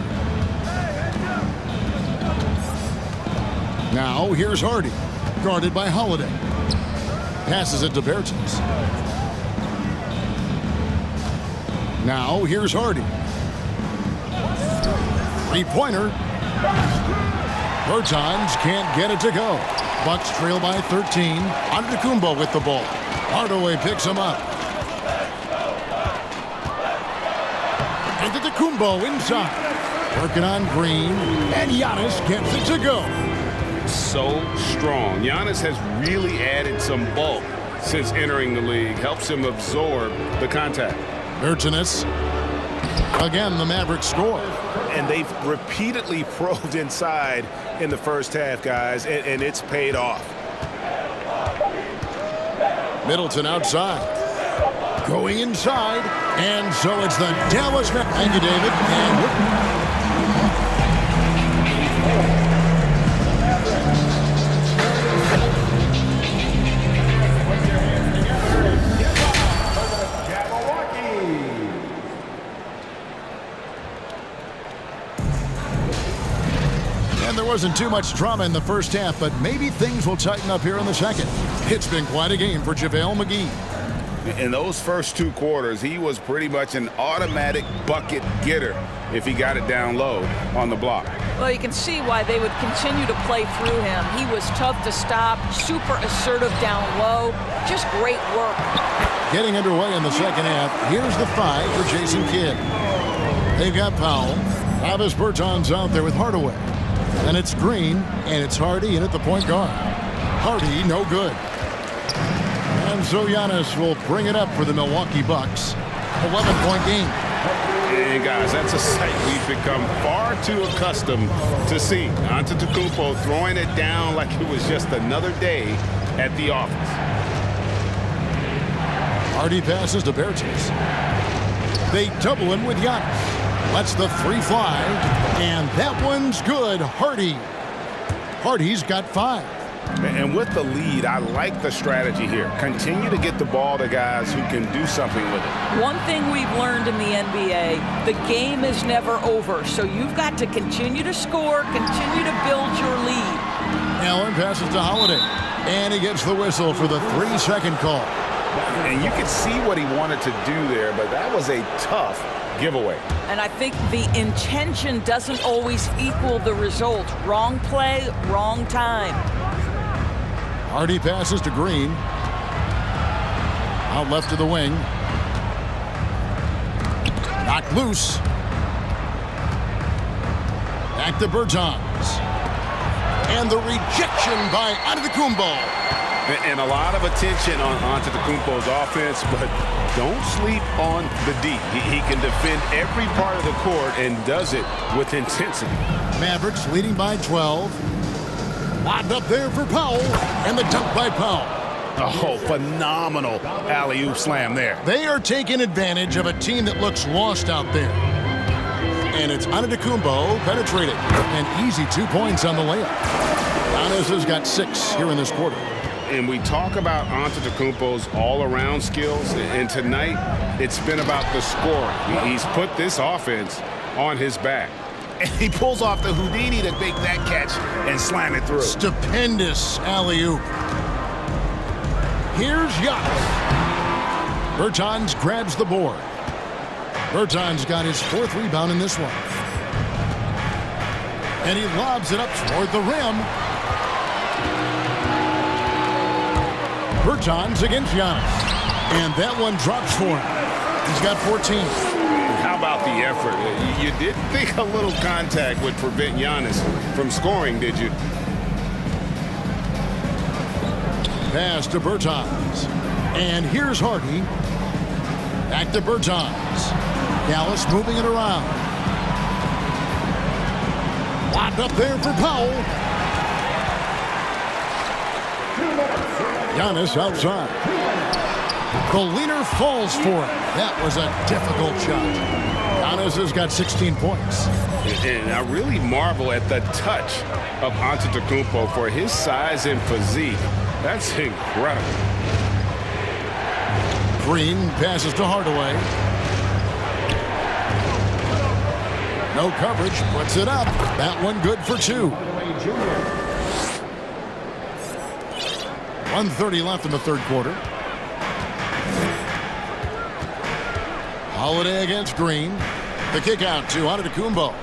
Now here's Hardy, guarded by Holiday. Passes it to Bertans. Now here's Hardy. Three-pointer. Bertans can't get it to go. Bucks trail by 13. Antetokounmpo with the ball. Hardaway picks him up. Antetokounmpo inside. Working on Green. And Giannis gets it to go. So strong. Giannis has really added some bulk since entering the league. Helps him absorb the contact. Bertans. Again, the Mavericks score. And they've repeatedly probed inside in the first half, guys, and it's paid off. Middleton outside. Going inside. And so it's the Dallas Mavericks. Thank you, David. And there wasn't too much drama in the first half, but maybe things will tighten up here in the second. It's been quite a game for JaVale McGee. In those first 2 quarters, he was pretty much an automatic bucket getter if he got it down low on the block. Well, you can see why they would continue to play through him. He was tough to stop, super assertive down low. Just great work. Getting underway in the second half. Here's the 5 for Jason Kidd. They've got Powell. Travis Bertans out there with Hardaway. And it's Green, and it's Hardy in at the point guard. Hardy, no good. And so Giannis will bring it up for the Milwaukee Bucks. 11-point game. And guys, that's a sight we've become far too accustomed to seeing. Antetokounmpo throwing it down like it was just another day at the office. Hardy passes to Bertans. They double him with Giannis. Lets the 3 fly, and that one's good. Hardy's got 5. And with the lead, I like the strategy here. Continue to get the ball to guys who can do something with it. One thing we've learned in the NBA, the game is never over. So you've got to continue to score, continue to build your lead. Allen passes to Holiday, and he gets the whistle for the 3-second call. And you could see what he wanted to do there, but that was a tough giveaway. And I think the intention doesn't always equal the result. Wrong play, wrong time. Hardy passes to Green. Out left to the wing. Knocked loose. Back to Bertans. And the rejection by Antetokounmpo. And a lot of attention on Antetokounmpo's offense, but don't sleep on the D. He can defend every part of the court and does it with intensity. Mavericks leading by 12. Lobbed up there for Powell, and the dunk by Powell. Oh, phenomenal alley-oop slam there. They are taking advantage of a team that looks lost out there. And it's Antetokounmpo penetrating. An easy 2 points on the layup. Giannis has got 6 here in this quarter. And we talk about Antetokounmpo's all-around skills, and tonight it's been about the scoring. He's put this offense on his back. And he pulls off the Houdini to make that catch and slam it through. Stupendous alley-oop. Here's Giannis. Bertans grabs the board. Bertans got his 4th rebound in this one. And he lobs it up toward the rim. Bertans against Giannis. And that one drops for him. He's got 14. How about the effort? You didn't think a little contact would prevent Giannis from scoring, did you? Pass to Bertans. And here's Hardy. Back to Bertans. Dallas moving it around. Locked up there for Powell. Giannis outside. The leaner falls for it. That was a difficult shot. Giannis has got 16 points. And I really marvel at the touch of Antetokounmpo for his size and physique. That's incredible. Green passes to Hardaway. No coverage, puts it up. That one good for 2. 1:30 left in the 3rd quarter. Holiday against Green. The kick out to Antetokounmpo.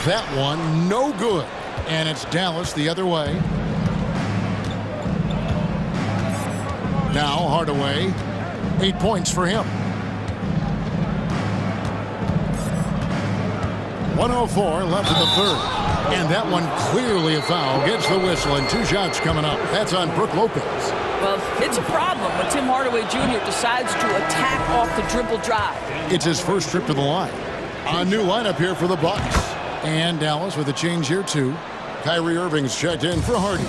That one no good. And it's Dallas the other way. Now Hardaway. 8 points for him. 1:04 left in the 3rd. And that one clearly a foul. Gets the whistle and 2 shots coming up. That's on Brook Lopez. Well, it's a problem when Tim Hardaway Jr. decides to attack off the dribble drive. It's his first trip to the line. A new lineup here for the Bucks. And Dallas with a change here too. Kyrie Irving's checked in for Hardy.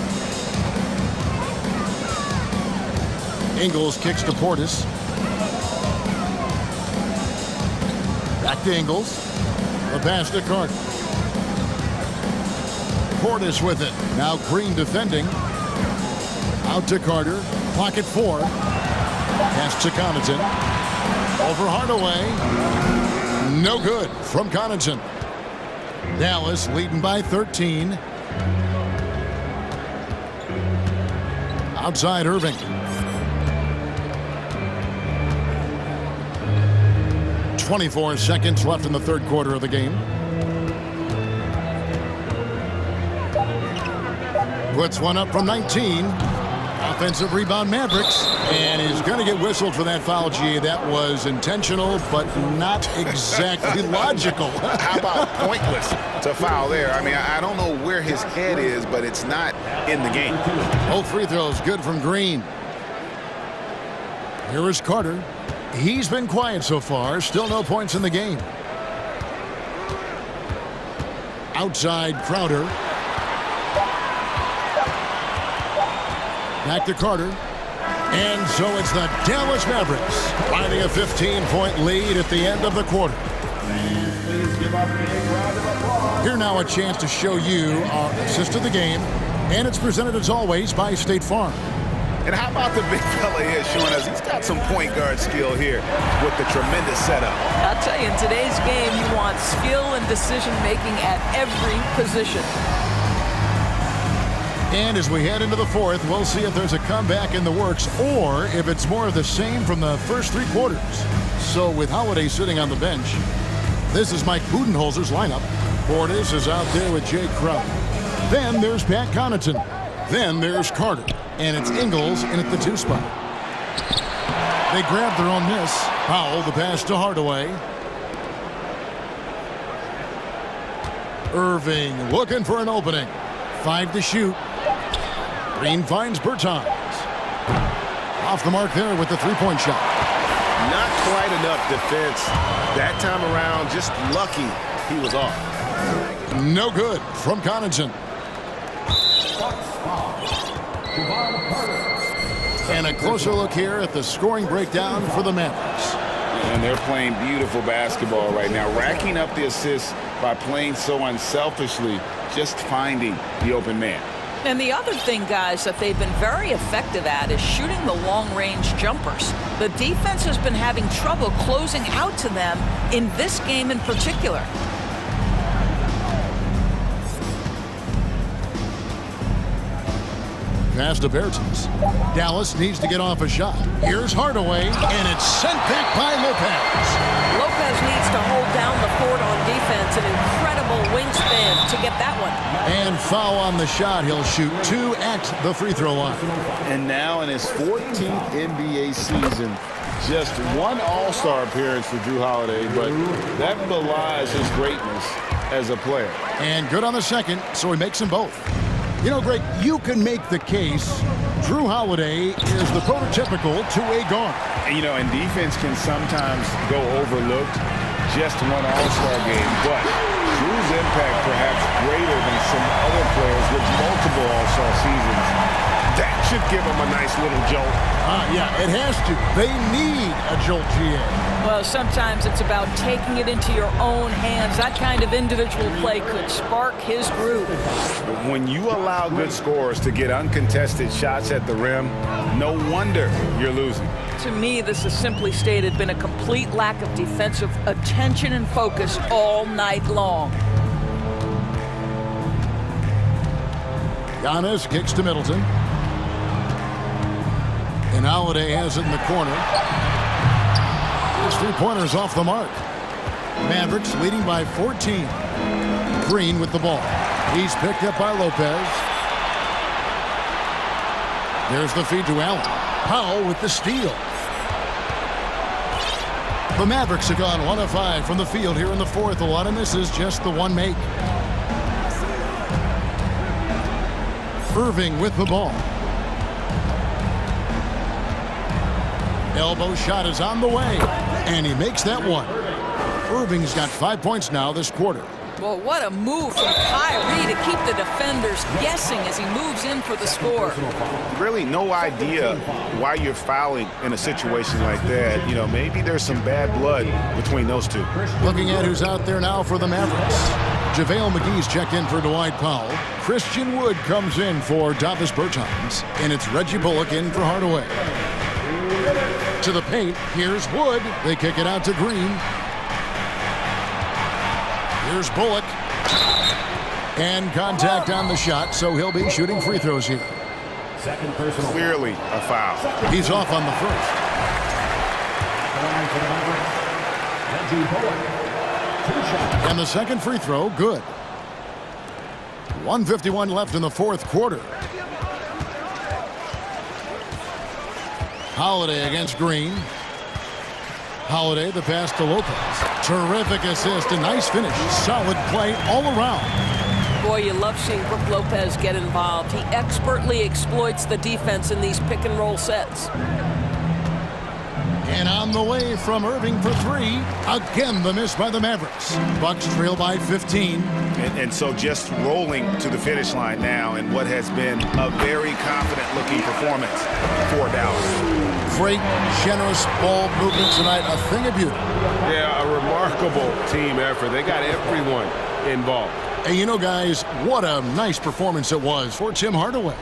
Ingles kicks to Portis. Back to Ingles. The pass to Carter. Portis with it. Now Green defending. Out to Carter. Clock at 4. Pass to Connaughton. Over Hardaway. No good from Connaughton. Dallas leading by 13. Outside Irving. .24 seconds left in the 3rd quarter of the game. Puts one up from 19. Offensive rebound Mavericks. And he's going to get whistled for that foul, G. That was intentional, but not exactly logical. How about pointless to foul there? I mean, I don't know where his head is, but it's not in the game. Both free throws good from Green. Here is Carter. He's been quiet so far. Still no points in the game. Outside Crowder. Back to Carter. And so it's the Dallas Mavericks finding a 15-point lead at the end of the quarter. Here now a chance to show you our assist of the game. And it's presented as always by State Farm. And how about the big fella here showing us he's got some point guard skill here with the tremendous setup. I'll tell you, in today's game, you want skill and decision-making at every position. And as we head into the 4th, we'll see if there's a comeback in the works or if it's more of the same from the first 3 quarters. So with Holiday sitting on the bench, this is Mike Budenholzer's lineup. Portis is out there with Jay Crowder. Then there's Pat Connaughton. Then there's Carter. And it's Ingles in at the 2 spot. They grab their own miss. Powell, the pass to Hardaway. Irving looking for an opening. 5 to shoot. Green finds Bertans. Off the mark there with the 3-point shot. Not quite enough defense. That time around, just lucky he was off. No good from Connaughton. And a closer look here at the scoring breakdown for the Mavericks. And they're playing beautiful basketball right now, racking up the assists by playing so unselfishly, just finding the open man. And the other thing, guys, that they've been very effective at is shooting the long-range jumpers. The defense has been having trouble closing out to them in this game in particular. Pass to Bertens. Dallas needs to get off a shot. Here's Hardaway, and it's sent back by Lopez. Lopez needs to hold down the fort on defense. An incredible wingspan to get that one. And foul on the shot. He'll shoot 2 at the free throw line. And now in his 14th NBA season, just one All-Star appearance for Drew Holiday, but that belies his greatness as a player. And good on the second, so he makes them both. You know, Greg, you can make the case Drew Holiday is the prototypical two-way guard. And, you know, and defense can sometimes go overlooked, just one All-Star game, but Drew's impact perhaps greater than some other players with multiple All-Star seasons. That should give them a nice little jolt. Yeah, it has to. They need a jolt, GA. Well, sometimes it's about taking it into your own hands. That kind of individual play could spark his groove. When you allow good scorers to get uncontested shots at the rim, no wonder you're losing. To me, this has simply stated been a complete lack of defensive attention and focus all night long. Giannis kicks to Middleton. And Holiday has it in the corner. His three-pointer's off the mark. Mavericks leading by 14. Green with the ball. He's picked up by Lopez. There's the feed to Allen. Powell with the steal. The Mavericks have gone 1 of 5 from the field here in the fourth. A lot of misses, just the one make. Irving with the ball. Elbow shot is on the way, and he makes that one. Irving's got 5 points now this quarter. Well, what a move from Kyrie to keep the defenders guessing as he moves in for the score. Really no idea why you're fouling in a situation like that. You know, maybe there's some bad blood between those two. Looking at who's out there now for the Mavericks. JaVale McGee's checked in for Dwight Powell. Christian Wood comes in for Davis Bertans. And it's Reggie Bullock in for Hardaway. To the paint, here's Wood. They kick it out to Green. Here's Bullock. And contact on the shot, so he'll be shooting free throws here. Second personal. Clearly a foul. He's off on the first. And the second free throw, good. 1:51 left in the fourth quarter. Holiday against Green. Holiday, the pass to Lopez. Terrific assist, a nice finish. Solid play all around. Boy, you love seeing Brook Lopez get involved. He expertly exploits the defense in these pick-and-roll sets. And on the way from Irving for three. Again, the miss by the Mavericks. Bucks trail by 15. And so just rolling to the finish line now in what has been a very confident-looking performance for Dallas. Great, generous ball movement tonight. A thing of beauty. Yeah, a remarkable team effort. They got everyone involved. And you know, guys, what a nice performance it was for Tim Hardaway.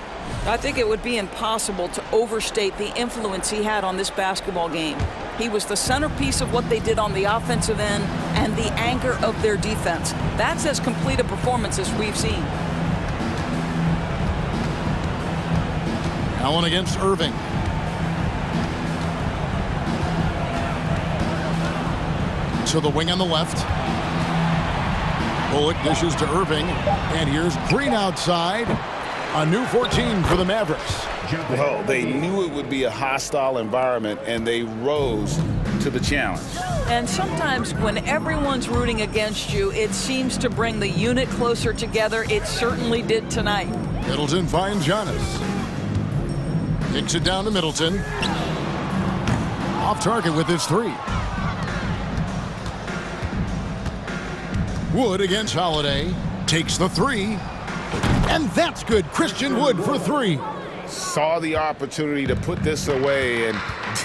I think it would be impossible to overstate the influence he had on this basketball game. He was the centerpiece of what they did on the offensive end and the anchor of their defense. That's as complete a performance as we've seen. Allen against Irving. To the wing on the left. Bullock dishes to Irving. And here's Green outside. A new 14 for the Mavericks. Well, they knew it would be a hostile environment, and they rose to the challenge. And sometimes when everyone's rooting against you, it seems to bring the unit closer together. It certainly did tonight. Middleton finds Giannis. Kicks it down to Middleton. Off target with his three. Wood against Holiday. Takes the three. And that's good. Christian Wood for three. Saw the opportunity to put this away and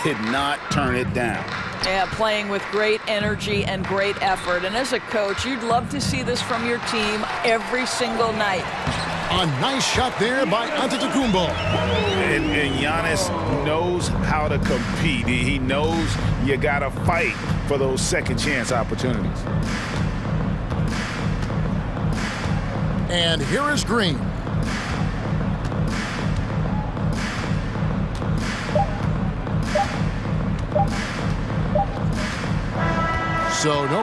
did not turn it down. Yeah, playing with great energy and great effort. And as a coach, you'd love to see this from your team every single night. A nice shot there by Antetokounmpo. And Giannis knows how to compete. He knows you got to fight for those second chance opportunities. And here is Green. So no.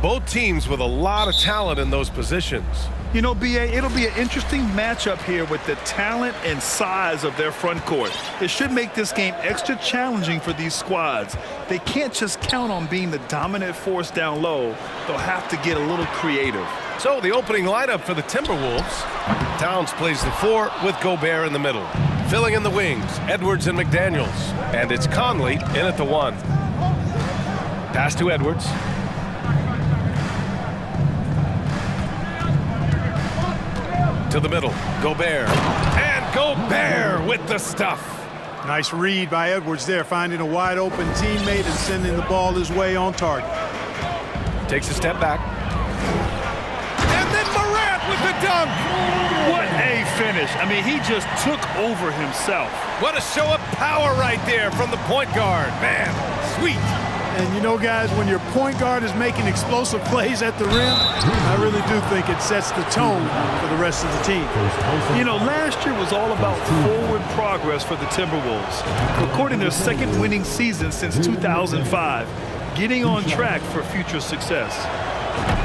Both teams with a lot of talent in those positions. You know, B.A., it'll be an interesting matchup here with the talent and size of their front court. It should make this game extra challenging for these squads. They can't just count on being the dominant force down low. They'll have to get a little creative. So the opening lineup for the Timberwolves. Towns plays the 4 with Gobert in the middle. Filling in the wings, Edwards and McDaniels. And it's Conley in at the 1. Pass to Edwards. To the middle, Gobert. And Gobert with the stuff. Nice read by Edwards there, finding a wide open teammate and sending the ball his way on target. Takes a step back. And then Morant with the dunk. What a finish. I mean, he just took over himself. What a show of power right there from the point guard. Man, sweet. And you know, guys, when your point guard is making explosive plays at the rim, I really do think it sets the tone for the rest of the team. You know, last year was all about forward progress for the Timberwolves, recording their second winning season since 2005, getting on track for future success.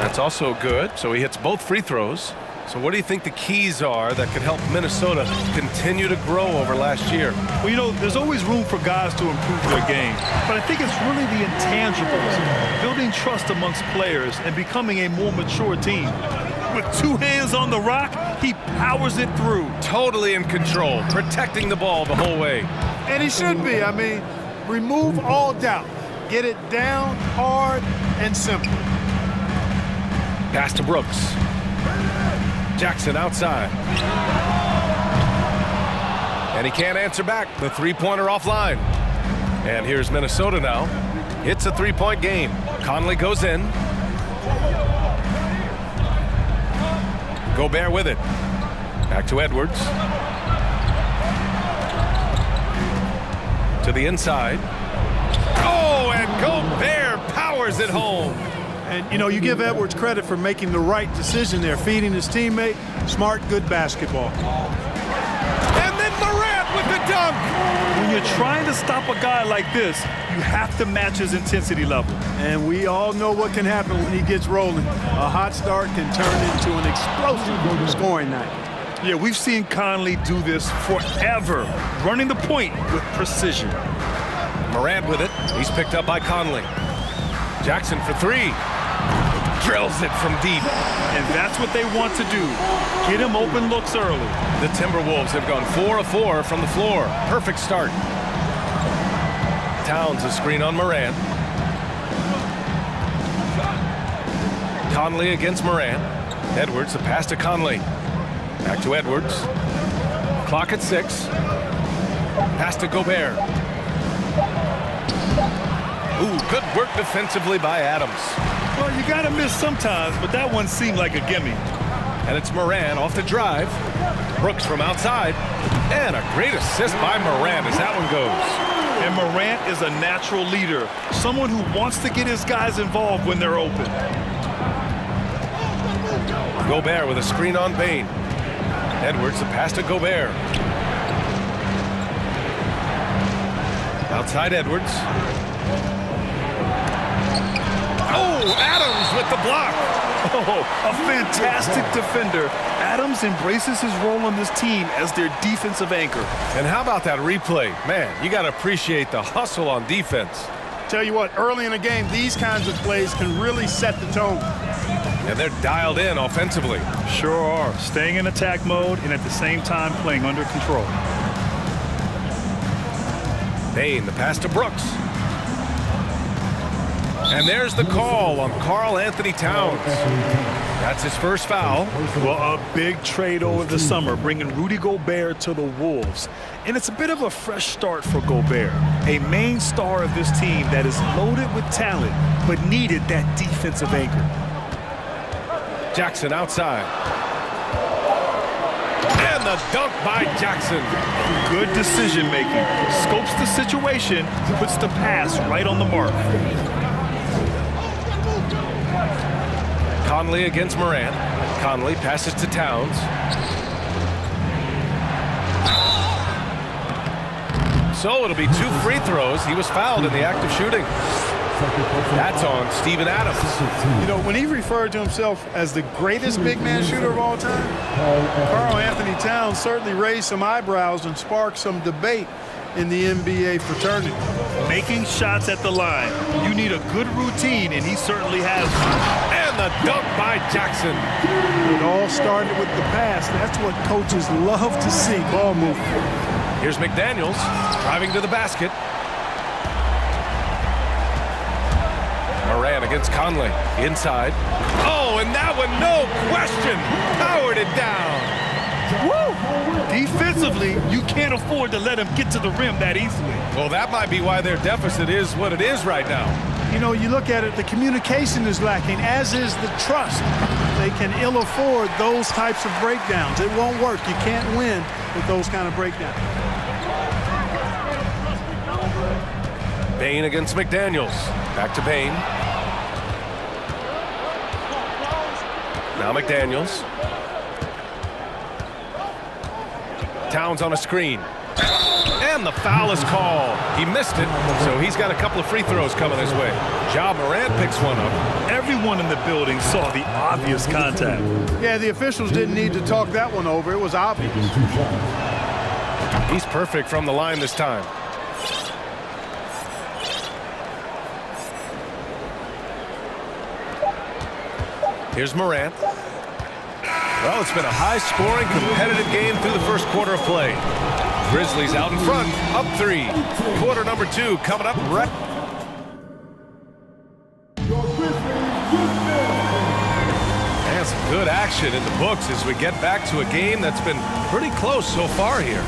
That's also good. So he hits both free throws. So what do you think the keys are that could help Minnesota continue to grow over last year? Well, you know, there's always room for guys to improve their game. But I think it's really the intangibles, building trust amongst players and becoming a more mature team. With 2 hands on the rock, he powers it through. Totally in control, protecting the ball the whole way. And he should be. I mean, remove all doubt. Get it down, hard, and simple. Pass to Brooks. Jackson outside. And he can't answer back. The three-pointer offline. And here's Minnesota now. It's a three-point game. Conley goes in. Gobert with it. Back to Edwards. To the inside. Oh, and Gobert powers it home. And, you know, you give Edwards credit for making the right decision there, feeding his teammate. Smart, good basketball. And then Morant with the dunk. When you're trying to stop a guy like this, you have to match his intensity level. And we all know what can happen when he gets rolling. A hot start can turn into an explosive scoring night. Yeah, we've seen Conley do this forever, running the point with precision. Morant with it. He's picked up by Conley. Jackson for 3. Drills it from deep. And that's what they want to do. Get him open looks early. The Timberwolves have gone 4 of 4 from the floor. Perfect start. Towns a screen on Morant. Conley against Morant. Edwards, a pass to Conley. Back to Edwards. Clock at 6. Pass to Gobert. Ooh, good work defensively by Adams. Well, you got to miss sometimes, but that one seemed like a gimme. And it's Morant off the drive. Brooks from outside. And a great assist by Morant as that one goes. And Morant is a natural leader, someone who wants to get his guys involved when they're open. Gobert with a screen on Bain. Edwards, the pass to Gobert. Outside Edwards. Oh, Adams with the block. Oh, a fantastic defender. Adams embraces his role on this team as their defensive anchor. And how about that replay? Man, you got to appreciate the hustle on defense. Tell you what, early in the game, these kinds of plays can really set the tone. And they're dialed in offensively. Sure are. Staying in attack mode and at the same time playing under control. Bain, the pass to Brooks. And there's the call on Karl Anthony Towns. That's his first foul. Well, a big trade over the summer, bringing Rudy Gobert to the Wolves. And it's a bit of a fresh start for Gobert, a main star of this team that is loaded with talent, but needed that defensive anchor. Jackson outside. And the dunk by Jackson. Good decision making. Scopes the situation, puts the pass right on the mark. Conley against Morant. Conley passes to Towns. So it'll be 2 free throws. He was fouled in the act of shooting. That's on Steven Adams. You know, when he referred to himself as the greatest big man shooter of all time, Karl Anthony Towns certainly raised some eyebrows and sparked some debate in the NBA fraternity. Making shots at the line. You need a good routine, and he certainly has one. And the dunk by Jackson. It all started with the pass. That's what coaches love to see, ball movement. Here's McDaniels driving to the basket. Moran against Conley. Inside. Oh, and that one, no question, powered it down. Woo! Defensively, you can't afford to let him get to the rim that easily. Well, that might be why their deficit is what it is right now. You know, you look at it, the communication is lacking, as is the trust. They can ill afford those types of breakdowns. It won't work. You can't win with those kind of breakdowns. Bain against McDaniels. Back to Bain. Now McDaniels. Towns on a screen. And the foul is called. He missed it, so he's got a couple of free throws coming his way. Ja Morant picks one up. Everyone in the building saw the obvious contact. Yeah, the officials didn't need to talk that one over. It was obvious. He's perfect from the line this time. Here's Morant. Well, it's been a high-scoring, competitive game through the first quarter of play. Grizzlies out in front, up 3. Quarter number 2 coming up right. And some good action in the books as we get back to a game that's been pretty close so far here.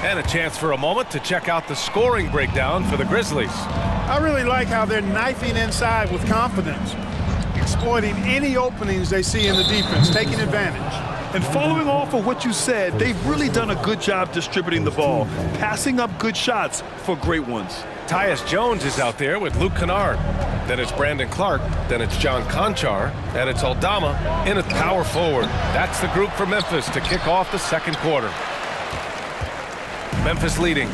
And a chance for a moment to check out the scoring breakdown for the Grizzlies. I really like how they're knifing inside with confidence, exploiting any openings they see in the defense, taking advantage. And following off of what you said, they've really done a good job distributing the ball, passing up good shots for great ones. Tyus Jones is out there with Luke Kennard. Then it's Brandon Clark. Then it's John Conchar. And it's Aldama in a power forward. That's the group for Memphis to kick off the second quarter. Memphis leading.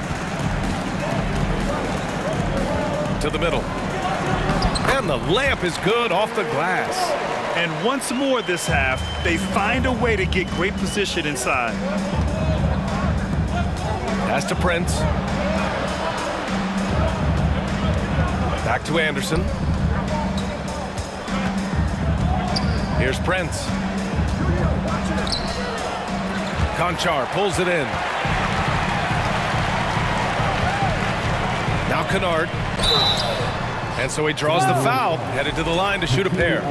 To the middle. And the layup is good off the glass. And once more this half, they find a way to get great position inside. Pass to Prince. Back to Anderson. Here's Prince. Conchar pulls it in. Now Kennard. And so he draws the foul, headed to the line to shoot a pair.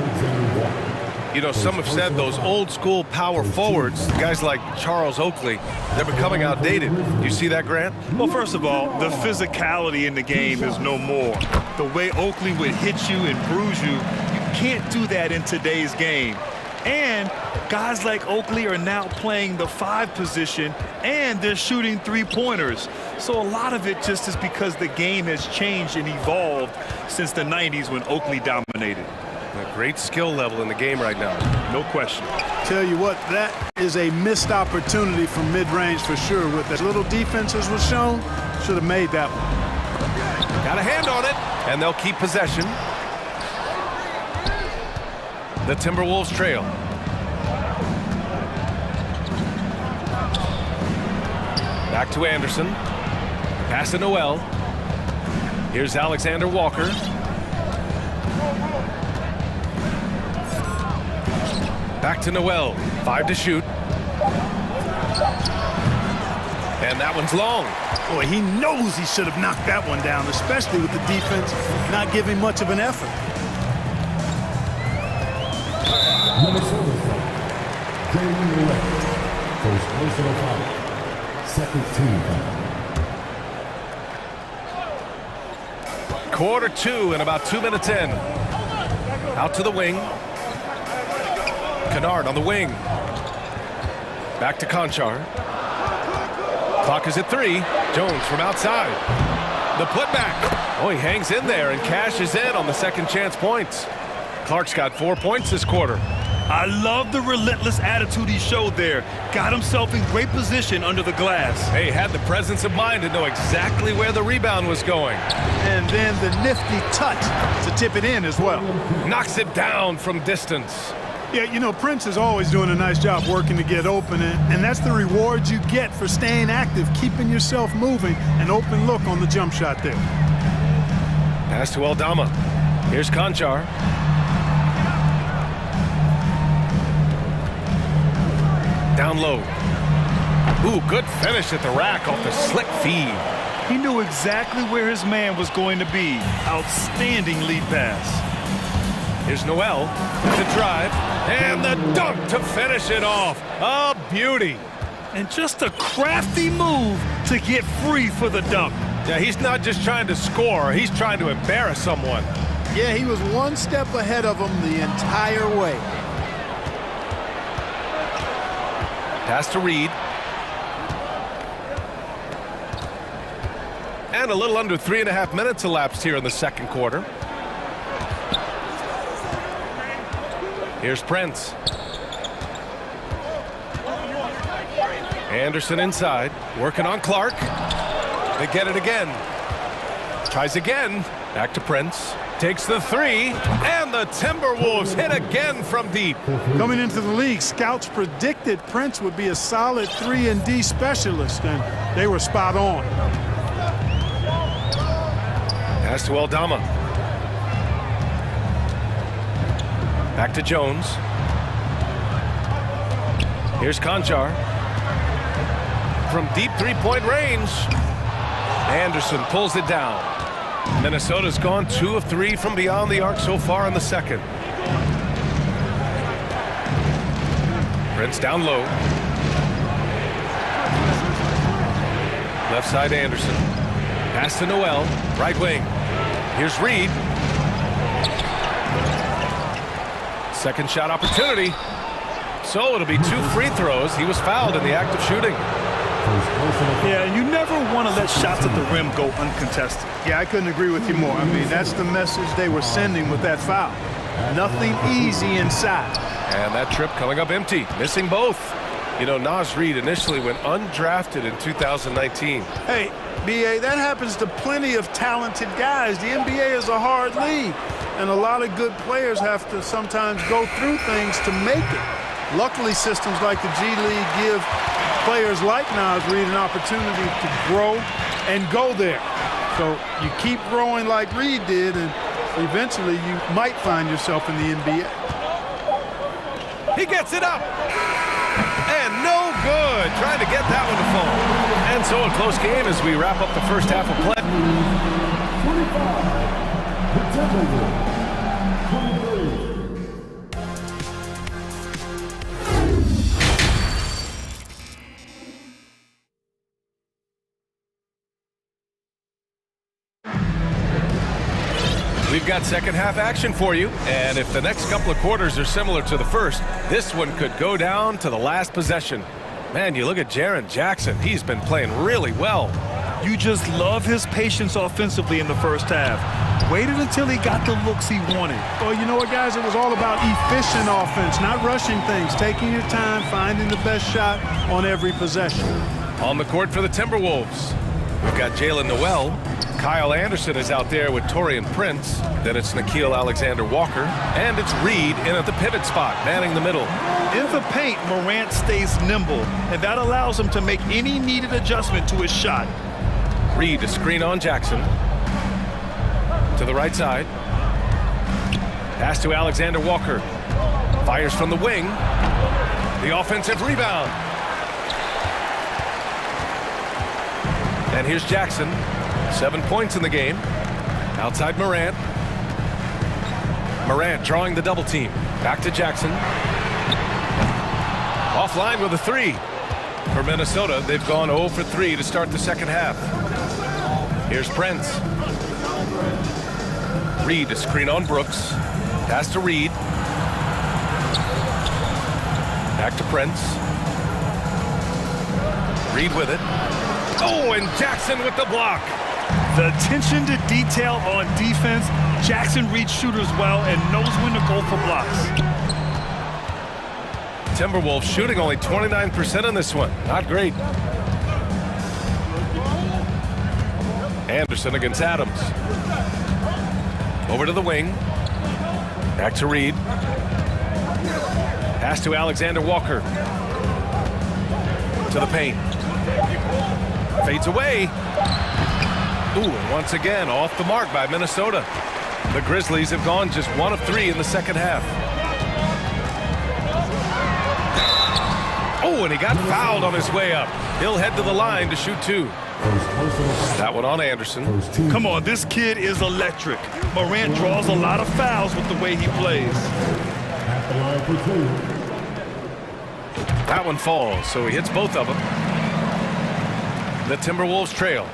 You know, some have said those old school power forwards, guys like Charles Oakley, they're becoming outdated. You see that, Grant? Well, first of all, the physicality in the game is no more. The way Oakley would hit you and bruise you, you can't do that in today's game. And guys like Oakley are now playing the 5 position, and they're shooting 3-pointers. So a lot of it just is because the game has changed and evolved since the 90s when Oakley dominated. A great skill level in the game right now. No question. Tell you what, that is a missed opportunity from mid-range for sure. With as little defense as was shown, should have made that one. Got a hand on it, and they'll keep possession. The Timberwolves trail. Back to Anderson. Pass to Noel. Here's Alexander Walker. Back to Noel. 5 to shoot. And that one's long. Boy, he knows he should have knocked that one down, especially with the defense not giving much of an effort. Quarter 2 and about 2 minutes in. Out to the wing. Kennard on the wing. Back to Conchar. Clock is at 3. Jones from outside. The putback. Oh, he hangs in there and cashes in on the second chance points. Clark's got 4 points this quarter. I love the relentless attitude he showed there. Got himself in great position under the glass. He had the presence of mind to know exactly where the rebound was going. And then the nifty touch to tip it in as well. Knocks it down from distance. Yeah, you know, Prince is always doing a nice job working to get open, and that's the reward you get for staying active, keeping yourself moving, an open look on the jump shot there. Pass to Aldama. Here's Conchar. Down low. Ooh, good finish at the rack off the slick feed. He knew exactly where his man was going to be. Outstanding lead pass. Here's Noel to drive, and the dunk to finish it off. A beauty. And just a crafty move to get free for the dunk. Yeah, he's not just trying to score, he's trying to embarrass someone. Yeah, he was one step ahead of him the entire way. Pass to Reed. And a little under 3.5 minutes elapsed here in the second quarter. Here's Prince. Anderson inside, working on Clark. They get it again. Tries again. Back to Prince. Takes the three, and the Timberwolves hit again from deep. Coming into the league, scouts predicted Prince would be a solid 3-and-D specialist, and they were spot on. Pass to Aldama. Back to Jones. Here's Conchar. From deep three-point range. Anderson pulls it down. Minnesota's gone 2 of 3 from beyond the arc so far in the second. Prince down low. Left side Anderson. Pass to Noel. Right wing. Here's Reed. Second shot opportunity. So it'll be 2 free throws. He was fouled in the act of shooting. Yeah, you never want to let shots at the rim go uncontested. Yeah, I couldn't agree with you more. I mean, that's the message they were sending with that foul. Nothing easy inside. And that trip coming up empty, missing both. You know, Naz Reid initially went undrafted in 2019. Hey, B.A., that happens to plenty of talented guys. The NBA is a hard league, and a lot of good players have to sometimes go through things to make it. Luckily, systems like the G League give players like Naz Reid an opportunity to grow and go there. So you keep growing like Reid did, and eventually you might find yourself in the NBA. He gets it up. And no good. Trying to get that one to fall. And so a close game as we wrap up the first half of play. 25, We've got second half action for you, and if the next couple of quarters are similar to the first, this one could go down to the last possession. Man, you look at Jaren Jackson. He's been playing really well. You just love his patience offensively in the first half. Waited until he got the looks he wanted. Well, you know what, guys? It was all about efficient offense, not rushing things, taking your time, finding the best shot on every possession. On the court for the Timberwolves, we've got Jalen Noel. Kyle Anderson is out there with Taurean Prince. Then it's Nickeil Alexander-Walker. And it's Reed in at the pivot spot, manning the middle. In the paint, Morant stays nimble, and that allows him to make any needed adjustment to his shot. Reed to screen on Jackson. To the right side. Pass to Alexander-Walker. Fires from the wing. The offensive rebound. And here's Jackson. 7 points in the game. Outside Morant. Morant drawing the double team. Back to Jackson. Offline with a three. For Minnesota, they've gone 0 for 3 to start the second half. Here's Prince. Reed to screen on Brooks. Pass to Reed. Back to Prince. Reed with it. Oh, and Jackson with the block. The attention to detail on defense. Jackson reads shooters well and knows when to go for blocks. Timberwolves shooting only 29% in this one. Not great. Anderson against Adams. Over to the wing. Back to Reed. Pass to Alexander Walker. To the paint. Fades away. Ooh, and once again off the mark by Minnesota. The Grizzlies have gone just 1 of 3 in the second half. Oh, and he got fouled on his way up. He'll head to the line to shoot 2. That one on Anderson. Come on, this kid is electric. Morant draws a lot of fouls with the way he plays. That one falls, so he hits both of them. The Timberwolves trail.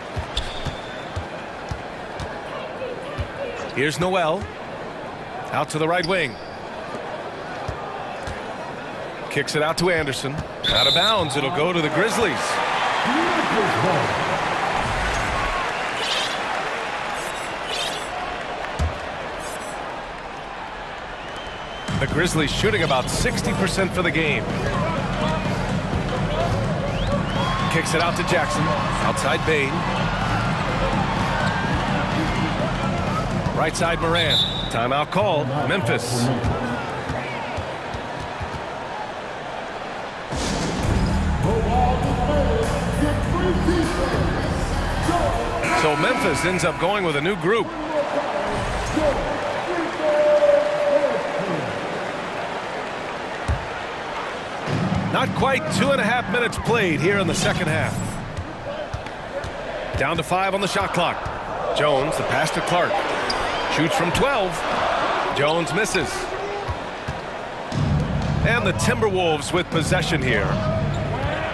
Here's Noel. Out to the right wing. Kicks it out to Anderson. Out of bounds. It'll go to the Grizzlies. The Grizzlies shooting about 60% for the game. Kicks it out to Jackson. Outside Bain. Right side Moran. Timeout called. Memphis. So Memphis ends up going with a new group. Not quite 2.5 minutes played here in the second half. Down to 5 on the shot clock. Jones, the pass to Clark. Shoots from 12. Jones misses. And the Timberwolves with possession here.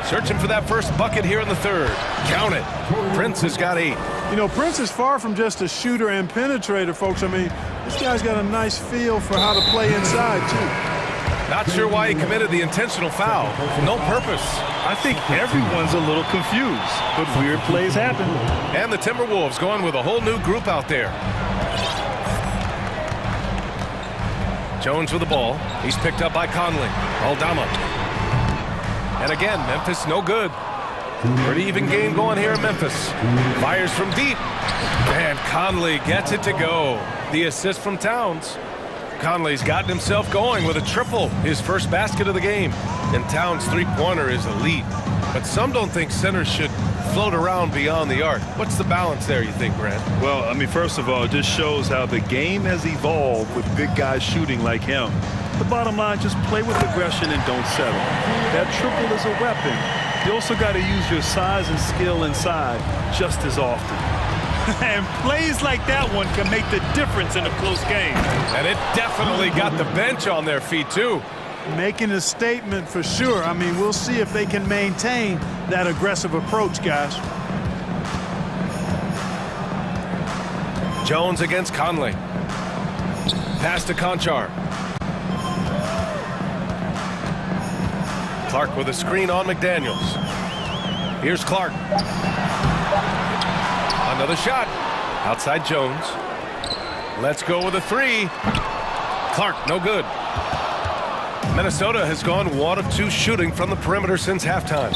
Searching for that first bucket here in the third. Count it. Prince has got 8. You know, Prince is far from just a shooter and penetrator, folks. I mean, this guy's got a nice feel for how to play inside, too. Not sure why he committed the intentional foul. No purpose. I think everyone's a little confused, but weird plays happen. And the Timberwolves going with a whole new group out there. Jones with the ball. He's picked up by Conley. Aldama. And again, Memphis no good. Pretty even game going here in Memphis. Fires from deep. And Conley gets it to go. The assist from Towns. Conley's gotten himself going with a triple, his first basket of the game. And Towns' three-pointer is elite. But some don't think centers should float around beyond the arc. What's the balance there, you think, Brad? Well, I mean, first of all, it just shows how the game has evolved with big guys shooting like him. The bottom line, just play with aggression and don't settle. That triple is a weapon. You also got to use your size and skill inside just as often. And plays like that one can make the difference in a close game. And it definitely got the bench on their feet, too. Making a statement for sure. I mean, we'll see if they can maintain that aggressive approach, guys. Jones against Conley. Pass to Conchar. Clark with a screen on McDaniels. Here's Clark. Another shot. Outside Jones. Let's go with a 3. Clark, no good. Minnesota has gone 1 of 2 shooting from the perimeter since halftime.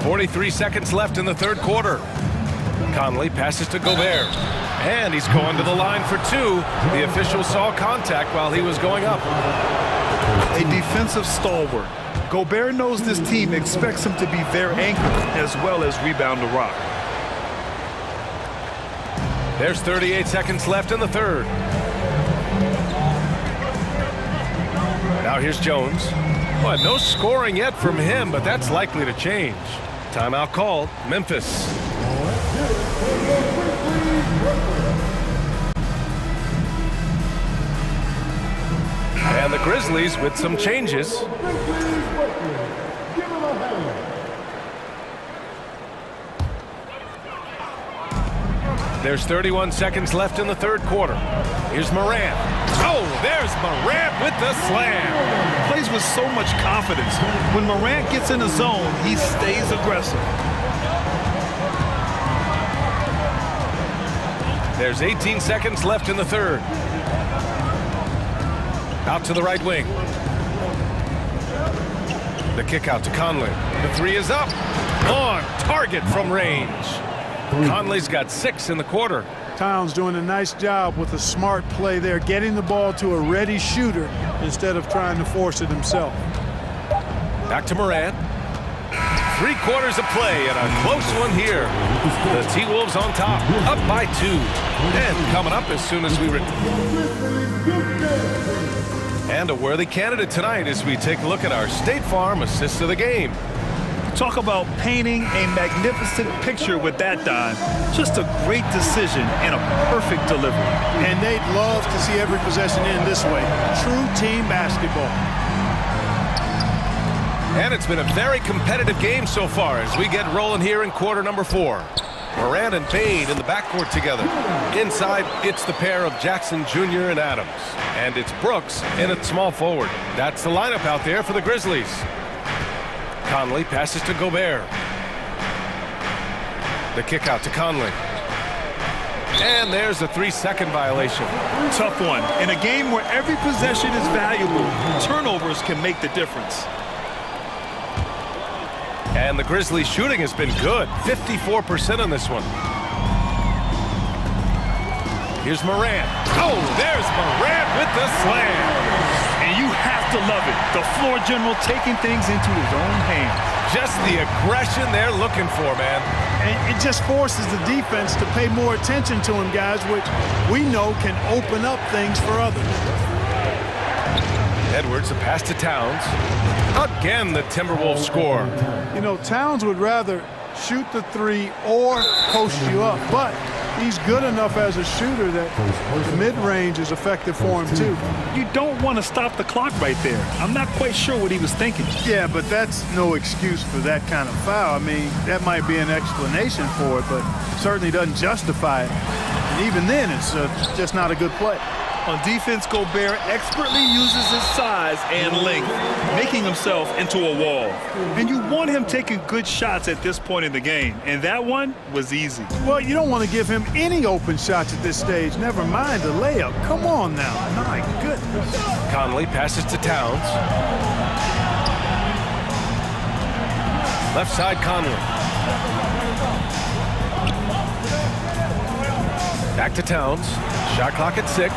43 seconds left in the third quarter. Conley passes to Gobert. And he's going to the line for 2. The official saw contact while he was going up. A defensive stalwart. Gobert knows this team expects him to be their anchor as well as rebound the rock. There's 38 seconds left in the third. Now here's Jones. Well, no scoring yet from him, but that's likely to change. Timeout called. Memphis. And the Grizzlies with some changes. There's 31 seconds left in the third quarter. Here's Morant. Oh, there's Morant with the slam. Plays with so much confidence. When Morant gets in the zone, he stays aggressive. There's 18 seconds left in the third. Out to the right wing. The kick out to Conley. The three is up. On target from range. Conley's got 6 in the quarter. Towns doing a nice job with a smart play there, getting the ball to a ready shooter instead of trying to force it himself. Back to Morant. 3 quarters of play and a close one here. The T-Wolves on top, up by 2. And coming up as soon as we and a worthy candidate tonight as we take a look at our State Farm assist of the game. Talk about painting a magnificent picture with that dime. Just a great decision and a perfect delivery. And they'd love to see every possession end this way. True team basketball. And it's been a very competitive game so far as we get rolling here in quarter number 4. Morant and Payne in the backcourt together. Inside, it's the pair of Jackson Jr. and Adams. And it's Brooks in at small forward. That's the lineup out there for the Grizzlies. Conley passes to Gobert. The kick out to Conley. And there's a 3-second violation. Tough one. In a game where every possession is valuable, turnovers can make the difference. And the Grizzlies shooting has been good. 54% on this one. Here's Morant. Oh, there's Morant with the slam. And you have to love it. The floor general taking things into his own hands. Just the aggression they're looking for, man. And it just forces the defense to pay more attention to him, guys, which we know can open up things for others. Edwards, a pass to Towns. Again, the Timberwolves score. You know, Towns would rather shoot the 3 or post you up, but he's good enough as a shooter that mid-range is effective for him, too. You don't want to stop the clock right there. I'm not quite sure what he was thinking. Yeah, but that's no excuse for that kind of foul. I mean, that might be an explanation for it, but certainly doesn't justify it. And even then, it's just not a good play. On defense, Gobert expertly uses his size and length, making himself into a wall. And you want him taking good shots at this point in the game, and that one was easy. Well, you don't want to give him any open shots at this stage, never mind a layup. Come on now, my goodness. Conley passes to Towns. Left side, Conley. Back to Towns. Shot clock at 6.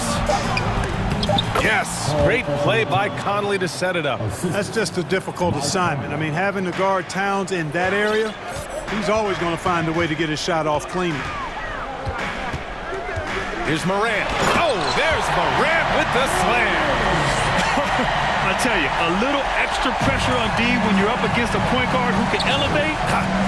Yes, great play by Conley to set it up. That's just a difficult assignment. I mean, having to guard Towns in that area, he's always going to find a way to get his shot off cleanly. Here's Morant. Oh, there's Morant with the slam. I tell you, a little extra pressure on D when you're up against a point guard who can elevate.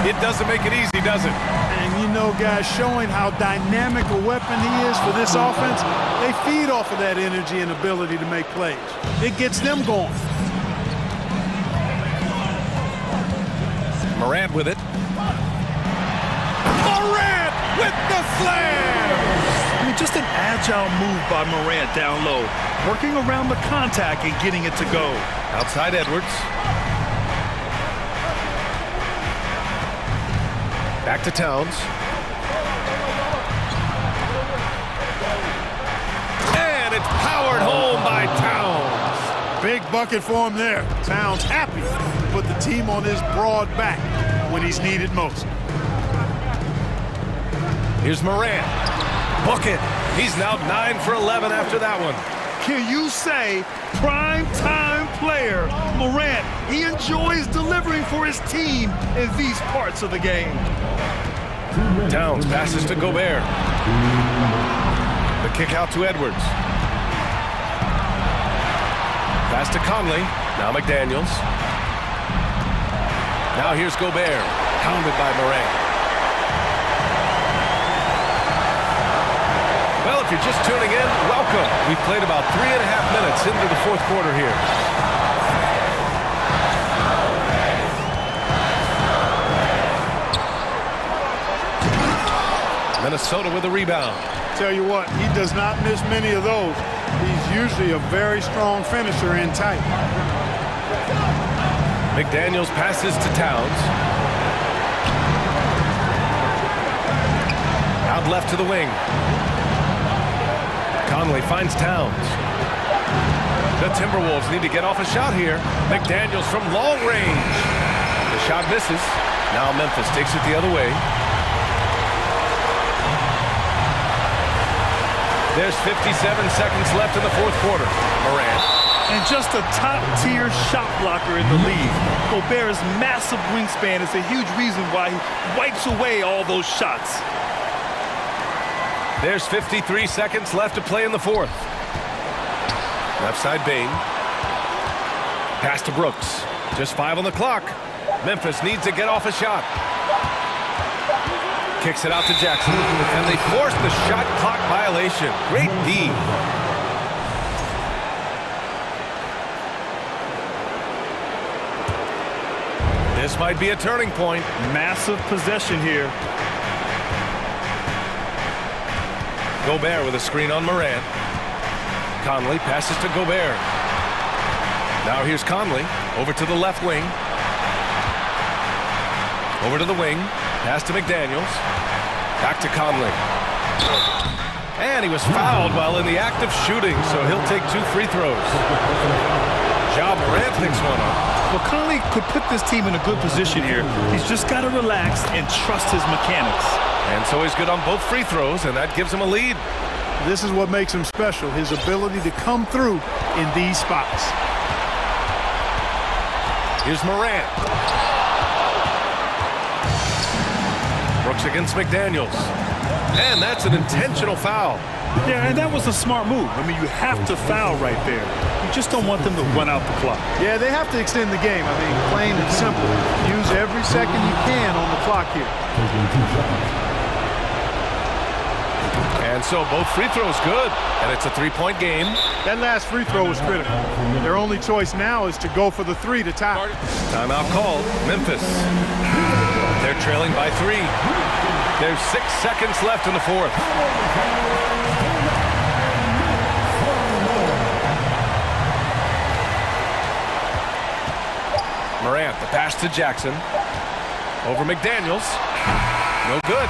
It doesn't make it easy, does it? And you know, guys, showing how dynamic a weapon he is for this offense, they feed off of that energy and ability to make plays. It gets them going. Morant with it. Morant with the slam! I mean, just an agile move by Morant down low, working around the contact and getting it to go. Outside Edwards. Back to Towns. And it's powered home by Towns. Big bucket for him there. Towns happy to put the team on his broad back when he's needed most. Here's Morant. Bucket. He's now 9 for 11 after that one. Can you say prime time player Morant? He enjoys delivering for his team in these parts of the game. Towns passes to Gobert. The kick out to Edwards. Pass to Conley. Now McDaniels. Now here's Gobert. Pounded by Morant. Well, if you're just tuning in, welcome. We've played about 3.5 minutes into the fourth quarter here. Minnesota with a rebound. Tell you what, he does not miss many of those. He's usually a very strong finisher in tight. McDaniels passes to Towns. Out left to the wing. Conley finds Towns. The Timberwolves need to get off a shot here. McDaniels from long range. The shot misses. Now Memphis takes it the other way. There's 57 seconds left in the fourth quarter. Morant. And just a top-tier shot blocker in the league. Gobert's massive wingspan is a huge reason why he wipes away all those shots. There's 53 seconds left to play in the fourth. Left side Bain. Pass to Brooks. Just 5 on the clock. Memphis needs to get off a shot. Kicks it out to Jackson. And they force the shot clock violation. Great D. This might be a turning point. Massive possession here. Gobert with a screen on Morant. Conley passes to Gobert. Now here's Conley. Over to the left wing. Over to the wing. Pass to McDaniels. Back to Conley. And he was fouled while in the act of shooting, so he'll take 2 free throws. Ja Morant picks one up. Well, Conley could put this team in a good position here. He's just got to relax and trust his mechanics. And so he's good on both free throws, and that gives him a lead. This is what makes him special, his ability to come through in these spots. Here's Morant. Brooks against McDaniels. And that's an intentional foul. Yeah, and that was a smart move. I mean, you have to foul right there. You just don't want them to run out the clock. Yeah, they have to extend the game. I mean, plain and simple. Use every second you can on the clock here. And so both free throws good. And it's a 3-point game. That last free throw was critical. Their only choice now is to go for the 3 to tie. Timeout called. Memphis. They're trailing by 3. There's 6 seconds left in the fourth. Morant, the pass to Jackson. Over McDaniels. No good.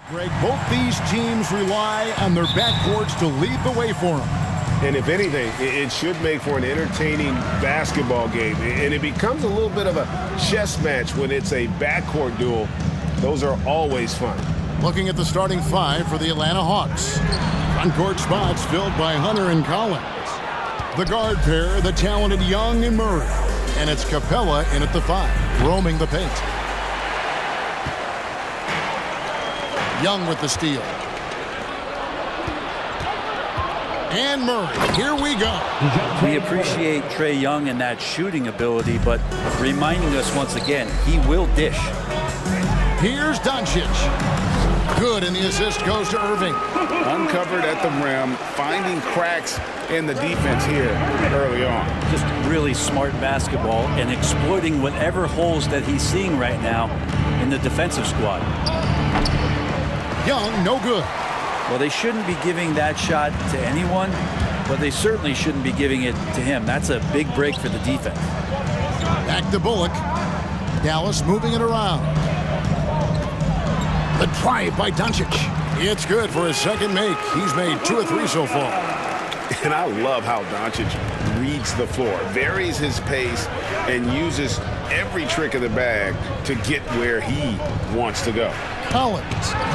Greg, both these teams rely on their backcourts to lead the way for them. And if anything, it should make for an entertaining basketball game. And it becomes a little bit of a chess match when it's a backcourt duel. Those are always fun. Looking at the starting five for the Atlanta Hawks. Front-court spots filled by Hunter and Collins. The guard pair, the talented Young and Murray. And it's Capella in at the 5, roaming the paint. Young with the steal. And Murray, here we go. We appreciate Trae Young and that shooting ability, but reminding us once again, he will dish. Here's Doncic. Good, and the assist goes to Irving. Uncovered at the rim, finding cracks in the defense here early on. Just really smart basketball and exploiting whatever holes that he's seeing right now in the defensive squad. Young, no good. Well, they shouldn't be giving that shot to anyone, but they certainly shouldn't be giving it to him. That's a big break for the defense. Back to Bullock. Dallas moving it around. The drive by Doncic. It's good for his second make. He's made 2 or 3 so far. And I love how Doncic reads the floor, varies his pace, and uses every trick of the bag to get where he wants to go. Collins,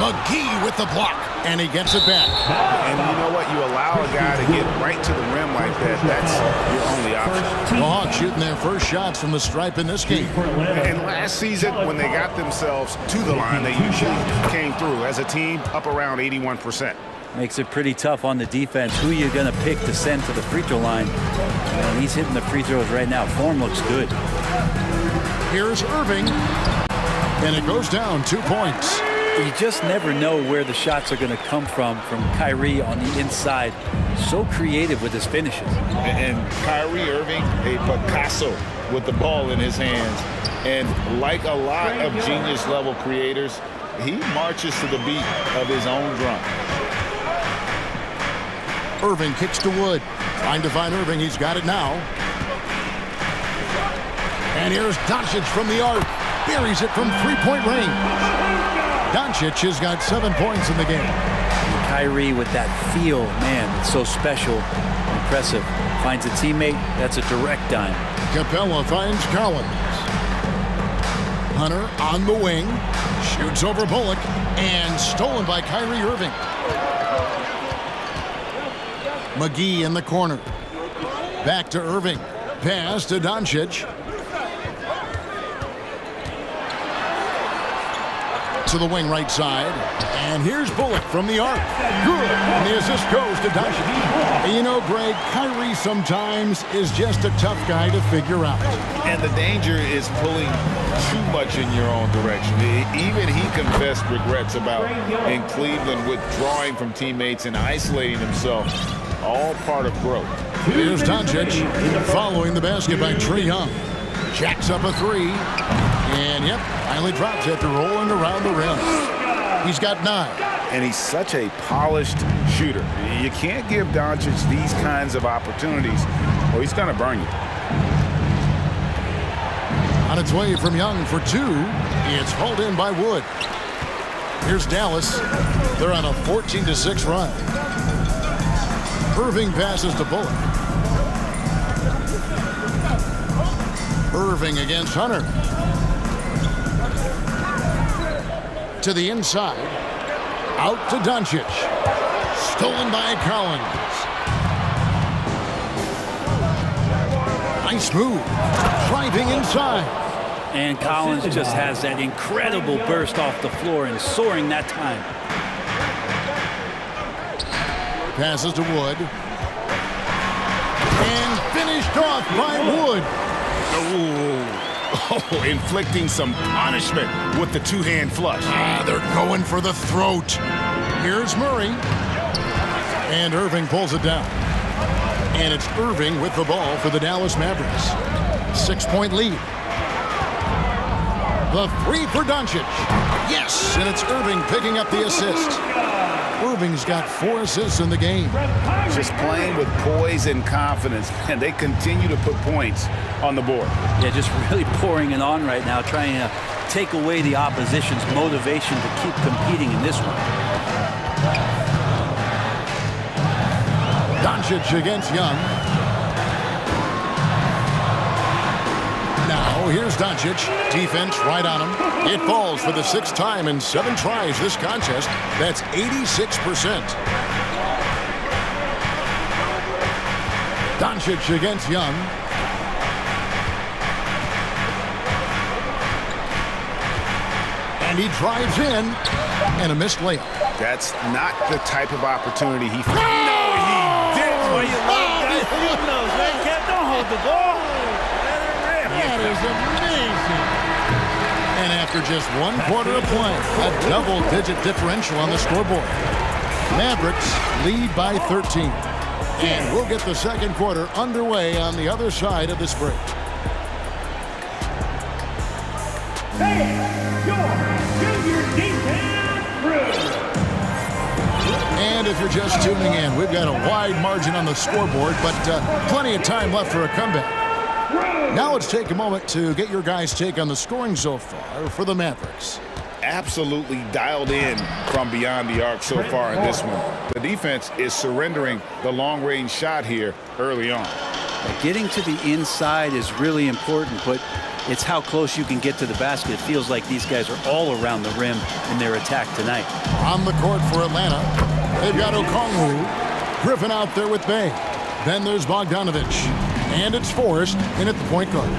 McGee with the block, and he gets it back. And you know what? You allow a guy to get right to the rim like that, that's your only option. The Hawks shooting their first shots from the stripe in this game. And last season, when they got themselves to the line, they usually came through as a team up around 81%. Makes it pretty tough on the defense. Who you're going to pick to send to the free throw line. And he's hitting the free throws right now. Form looks good. Here's Irving. And it goes down 2 points. You just never know where the shots are going to come from Kyrie on the inside. So creative with his finishes. And Kyrie Irving, a Picasso with the ball in his hands. And like a lot of genius-level creators, he marches to the beat of his own drum. Irving kicks to Wood. Trying to find Irving. He's got it now. And here's Doncic from the arc. Buries it from 3-point range. Doncic has got 7 points in the game. Kyrie with that feel, man, it's so special, impressive. Finds a teammate, that's a direct dime. Capella finds Collins. Hunter on the wing. Shoots over Bullock. And stolen by Kyrie Irving. McGee in the corner. Back to Irving. Pass to Doncic. To the wing right side. And here's Bullock from the arc. Good. And the assist goes to Doncic. And you know, Greg, Kyrie sometimes is just a tough guy to figure out. And the danger is pulling too much in your own direction. Even he confessed regrets about in Cleveland withdrawing from teammates and isolating himself. All part of growth. Here's Doncic following the basket by Trae Young. Jacks up a 3. And, yep, finally drops after rolling around the rim. He's got 9. And he's such a polished shooter. You can't give Doncic these kinds of opportunities or he's going to burn you. On its way from Young for 2. It's hauled in by Wood. Here's Dallas. They're on a 14-6 run. Irving passes to Bullock. Irving against Hunter. To the inside. Out to Doncic. Stolen by Collins. Nice move. Driving inside. And Collins just has that incredible burst off the floor and soaring that time. Passes to Wood. And finished off by Wood. Oh, inflicting some punishment with the two-hand flush. They're going for the throat. Here's Murray. And Irving pulls it down. And it's Irving with the ball for the Dallas Mavericks. 6-point lead. The 3 for Doncic. Yes, and it's Irving picking up the assist. Irving's got 4 assists in the game. Just playing with poise and confidence, and they continue to put points on the board. Yeah, just really pouring it on right now, trying to take away the opposition's motivation to keep competing in this one. Doncic against Young. Now, here's Doncic. Defense right on him. It falls for the 6th time in 7 tries this contest. That's 86%. Doncic against Young. And he drives in. And a missed layup. That's not the type of opportunity he... No, he didn't. Well, you love guys free throws, man. Don't hold the ball. That is amazing. And after just 1 quarter of play, a double-digit differential on the scoreboard. Mavericks lead by 13. And we'll get the second quarter underway on the other side of this break. Hey, your defense crew. And if you're just tuning in, we've got a wide margin on the scoreboard, but plenty of time left for a comeback. Now let's take a moment to get your guys' take on the scoring so far for the Mavericks. Absolutely dialed in from beyond the arc so far in this one. The defense is surrendering the long-range shot here early on. Getting to the inside is really important, but it's how close you can get to the basket. It feels like these guys are all around the rim in their attack tonight. On the court for Atlanta, they've got Okongwu. Griffin out there with Bay. Then there's Bogdanovich. And it's Forrest in at the point guard.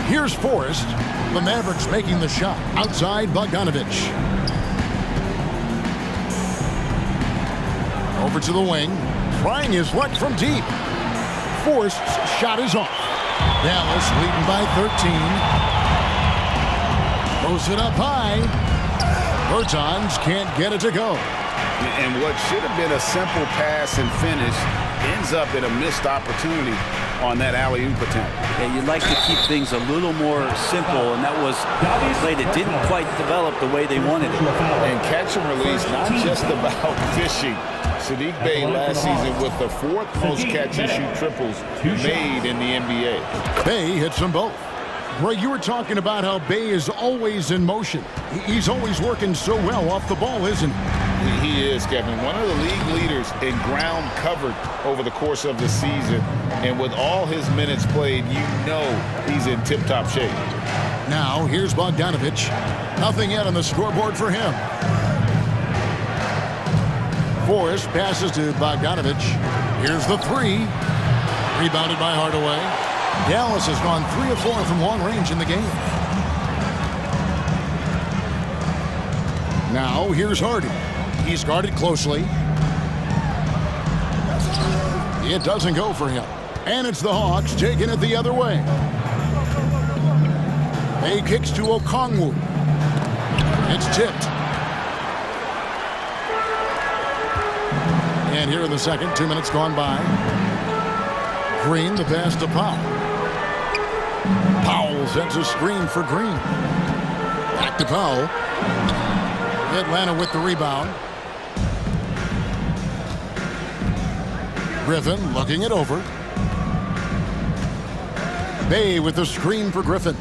Here's Forrest. The Mavericks making the shot. Outside Bogdanovich. Over to the wing. Trying his luck from deep. Forrest's shot is off. Dallas leading by 13. Throws it up high. Bertans can't get it to go. And what should have been a simple pass and finish ends up in a missed opportunity on that alley-oop attempt. Yeah, you'd like to keep things a little more simple, and that was a play that didn't quite develop the way they wanted it. And catch and release, not just about fishing. Sadiq Bey last season with the 4th most catch-and-shoot triples made in the NBA. Bey hits them both. Greg, you were talking about how Bey is always in motion. He's always working so well off the ball, isn't he? He is, Kevin. One of the league leaders in ground covered over the course of the season. And with all his minutes played, you know he's in tip-top shape. Now, here's Bogdanovich. Nothing yet on the scoreboard for him. Forrest passes to Bogdanovich. Here's the 3. Rebounded by Hardaway. Dallas has gone 3 of 4 from long range in the game. Now, here's Hardy. He's guarded closely. It doesn't go for him. And it's the Hawks taking it the other way. He kicks to Okongwu. It's tipped. And here in the second, 2 minutes gone by. Green, the pass to Powell. Powell sends a screen for Green. Back to Powell. Atlanta with the rebound. Griffin looking it over. Bey with the screen for Griffin.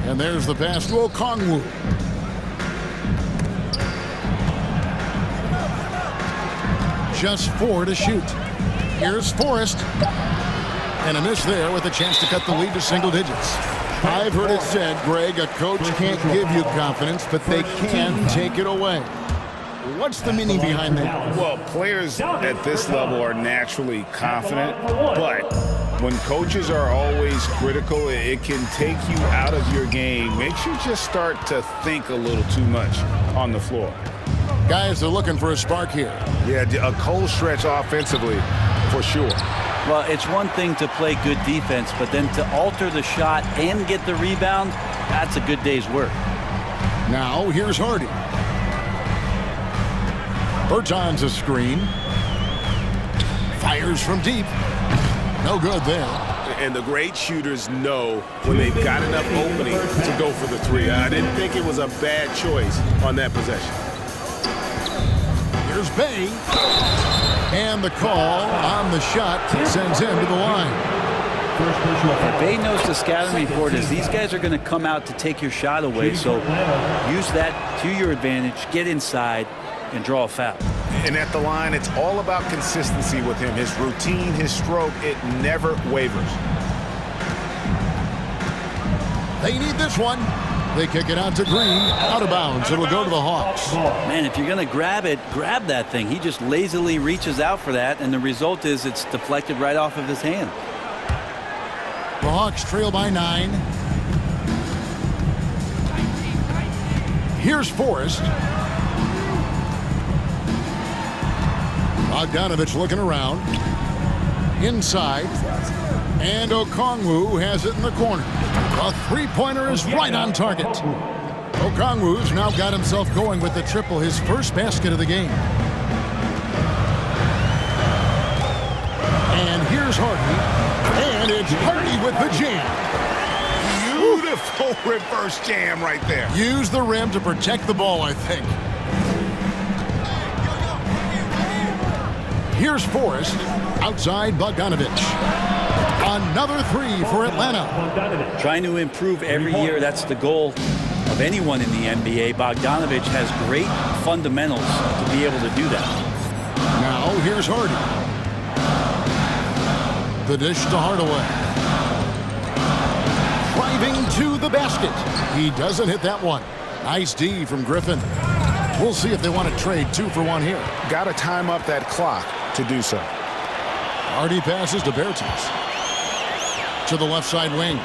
And there's the pass to Okongwu. Just 4 to shoot. Here's Forrest. And a miss there with a chance to cut the lead to single digits. I've heard it said, Greg, a coach can't give you confidence, but they can take it away. What's the meaning behind that? Well, players at this level are naturally confident, but when coaches are always critical, it can take you out of your game. Makes you just start to think a little too much on the floor. Guys are looking for a spark here. Yeah, a cold stretch offensively, for sure. Well, it's one thing to play good defense, but then to alter the shot and get the rebound, that's a good day's work. Now, here's Hardy. Bertans a screen. Fires from deep. No good there. And the great shooters know when they've got enough opening to go for the 3. I didn't think it was a bad choice on that possession. Here's Bay. And the call on the shot sends him to the line. What Bay knows the scouting report is these guys are going to come out to take your shot away, so use that to your advantage, get inside, and draw a foul. And at the line, it's all about consistency with him. His routine, his stroke, it never wavers. They need this one. They kick it out to Green, out of bounds. It'll go to the Hawks. Man, if you're going to grab it, grab that thing. He just lazily reaches out for that, and the result is it's deflected right off of his hand. The Hawks trail by 9. Here's Forrest. Bogdanovich looking around. Inside. And Okongwu has it in the corner. A three-pointer is right on target. Okongwu's now got himself going with the triple, his first basket of the game. And here's Hardy. And it's Hardy with the jam. Beautiful reverse jam right there. Use the rim to protect the ball, I think. Here's Forrest. Outside Bogdanovich. Another three for Atlanta. Trying to improve every year. That's the goal of anyone in the NBA. Bogdanovich has great fundamentals to be able to do that. Now here's Hardy. The dish to Hardaway. Driving to the basket. He doesn't hit that one. Nice D from Griffin. We'll see if they want to trade 2 for 1 here. Got to time up that clock to do so. Hardy passes to Bertens. To the left side wing.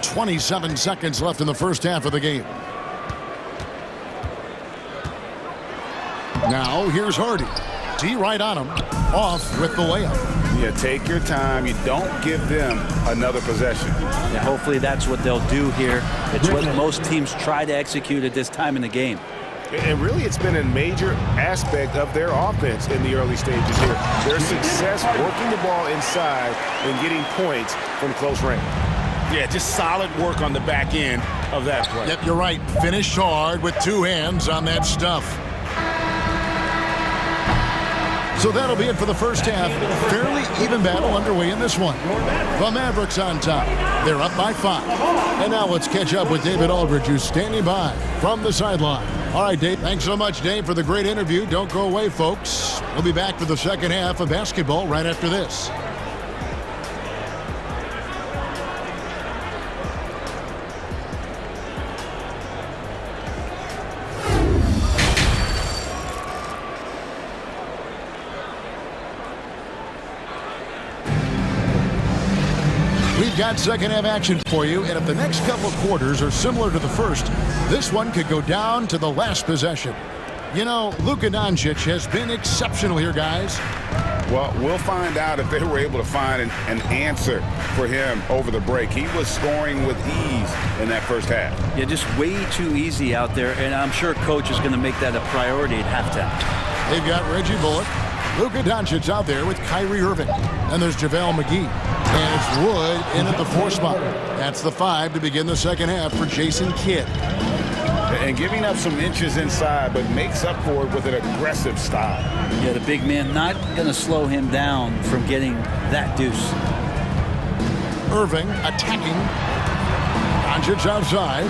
27 seconds left in the first half of the game. Now here's Hardy. D right on him. Off with the layup. Yeah, take your time. You don't give them another possession. Yeah, hopefully that's what they'll do here. It's what most teams try to execute at this time in the game. And really, it's been a major aspect of their offense in the early stages here. Their success working the ball inside and getting points from close range. Yeah, just solid work on the back end of that play. Yep, you're right. Finished hard with 2 hands on that stuff. So that'll be it for the first half. Fairly even battle underway in this one. The Mavericks on top. They're up by 5. And now let's catch up with David Aldridge, who's standing by from the sideline. All right, Dave. Thanks so much, Dave, for the great interview. Don't go away, folks. We'll be back for the second half of basketball right after this. We've got second half action for you, and if the next couple of quarters are similar to the first, this one could go down to the last possession. You know, Luka Doncic has been exceptional here, guys. Well, we'll find out if they were able to find an answer for him over the break. He was scoring with ease in that first half. Yeah, just way too easy out there, and I'm sure coach is going to make that a priority at halftime. They've got Reggie Bullock. Luka Doncic out there with Kyrie Irving. And there's JaVale McGee. And it's Wood in at the 4 spot. That's the 5 to begin the second half for Jason Kidd. And giving up some inches inside, but makes up for it with an aggressive style. Yeah, the big man not going to slow him down from getting that deuce. Irving attacking. Doncic outside.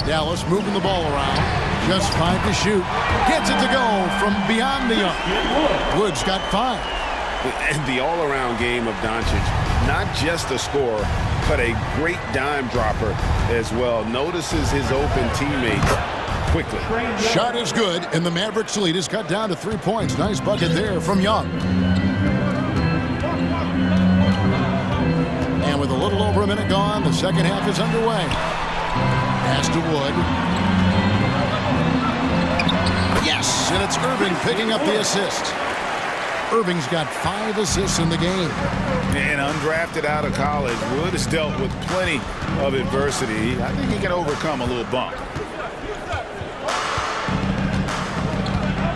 Dallas moving the ball around. Just 5 to shoot. Gets it to go from beyond the arc. Wood's got 5. And the all-around game of Doncic, not just a scorer, but a great dime dropper as well. Notices his open teammates quickly. Shot is good, and the Mavericks lead is cut down to 3 points. Nice bucket there from Young. And with a little over a minute gone, the second half is underway. Pass to Wood. Yes, and it's Irving picking up the assist. Irving's got 5 assists in the game. And undrafted out of college, Wood has dealt with plenty of adversity. I think he can overcome a little bump.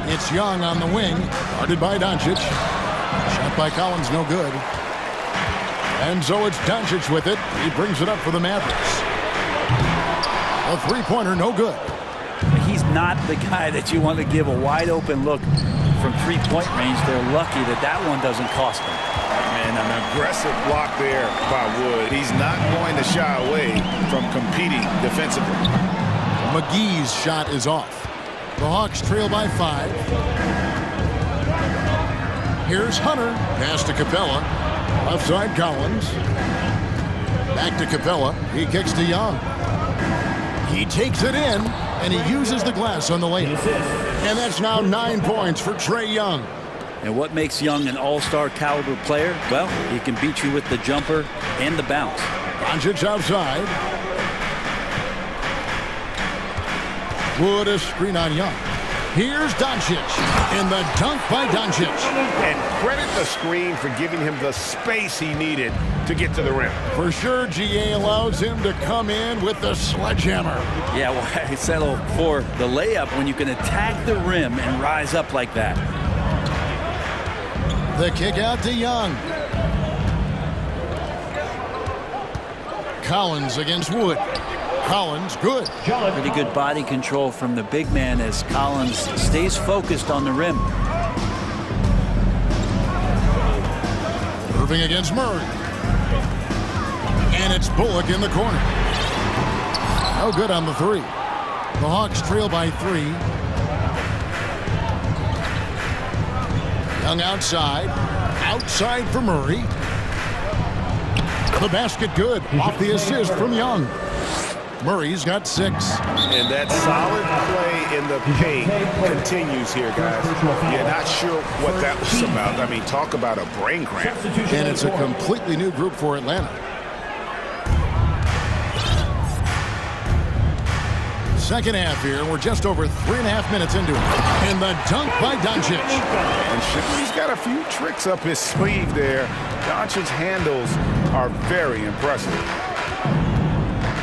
It's Young on the wing, guarded by Doncic. Shot by Collins, no good. And so it's Doncic with it. He brings it up for the Mavericks. A three-pointer, no good. He's not the guy that you want to give a wide-open look from three-point range. They're lucky that that one doesn't cost them. And an aggressive block there by Wood. He's not going to shy away from competing defensively. McGee's shot is off. The Hawks trail by 5. Here's Hunter. Pass to Capella. Left side Collins. Back to Capella. He kicks to Young. He takes it in, and he uses the glass on the layup. And that's now 9 points for Trae Young. And what makes Young an all-star caliber player? Well, he can beat you with the jumper and the bounce. Doncic outside. Wood a screen on Young. Here's Doncic, and the dunk by Doncic. And credit the screen for giving him the space he needed to get to the rim. For sure, GA allows him to come in with the sledgehammer. Yeah, well, I settle for the layup when you can attack the rim and rise up like that. The kick out to Young. Collins against Wood. Collins, good. Pretty good body control from the big man as Collins stays focused on the rim. Irving against Murray. And it's Bullock in the corner. No good on the three. The Hawks trail by 3. Young outside. Outside for Murray. The basket good. Off the assist from Young. Murray's got 6. And that solid play in the paint continues here, guys. You're not sure what that was about. I mean, talk about a brain cramp. And it's a completely new group for Atlanta. Second half here. We're just over 3.5 minutes into it. And the dunk by Doncic. And he's got a few tricks up his sleeve there. Doncic's handles are very impressive.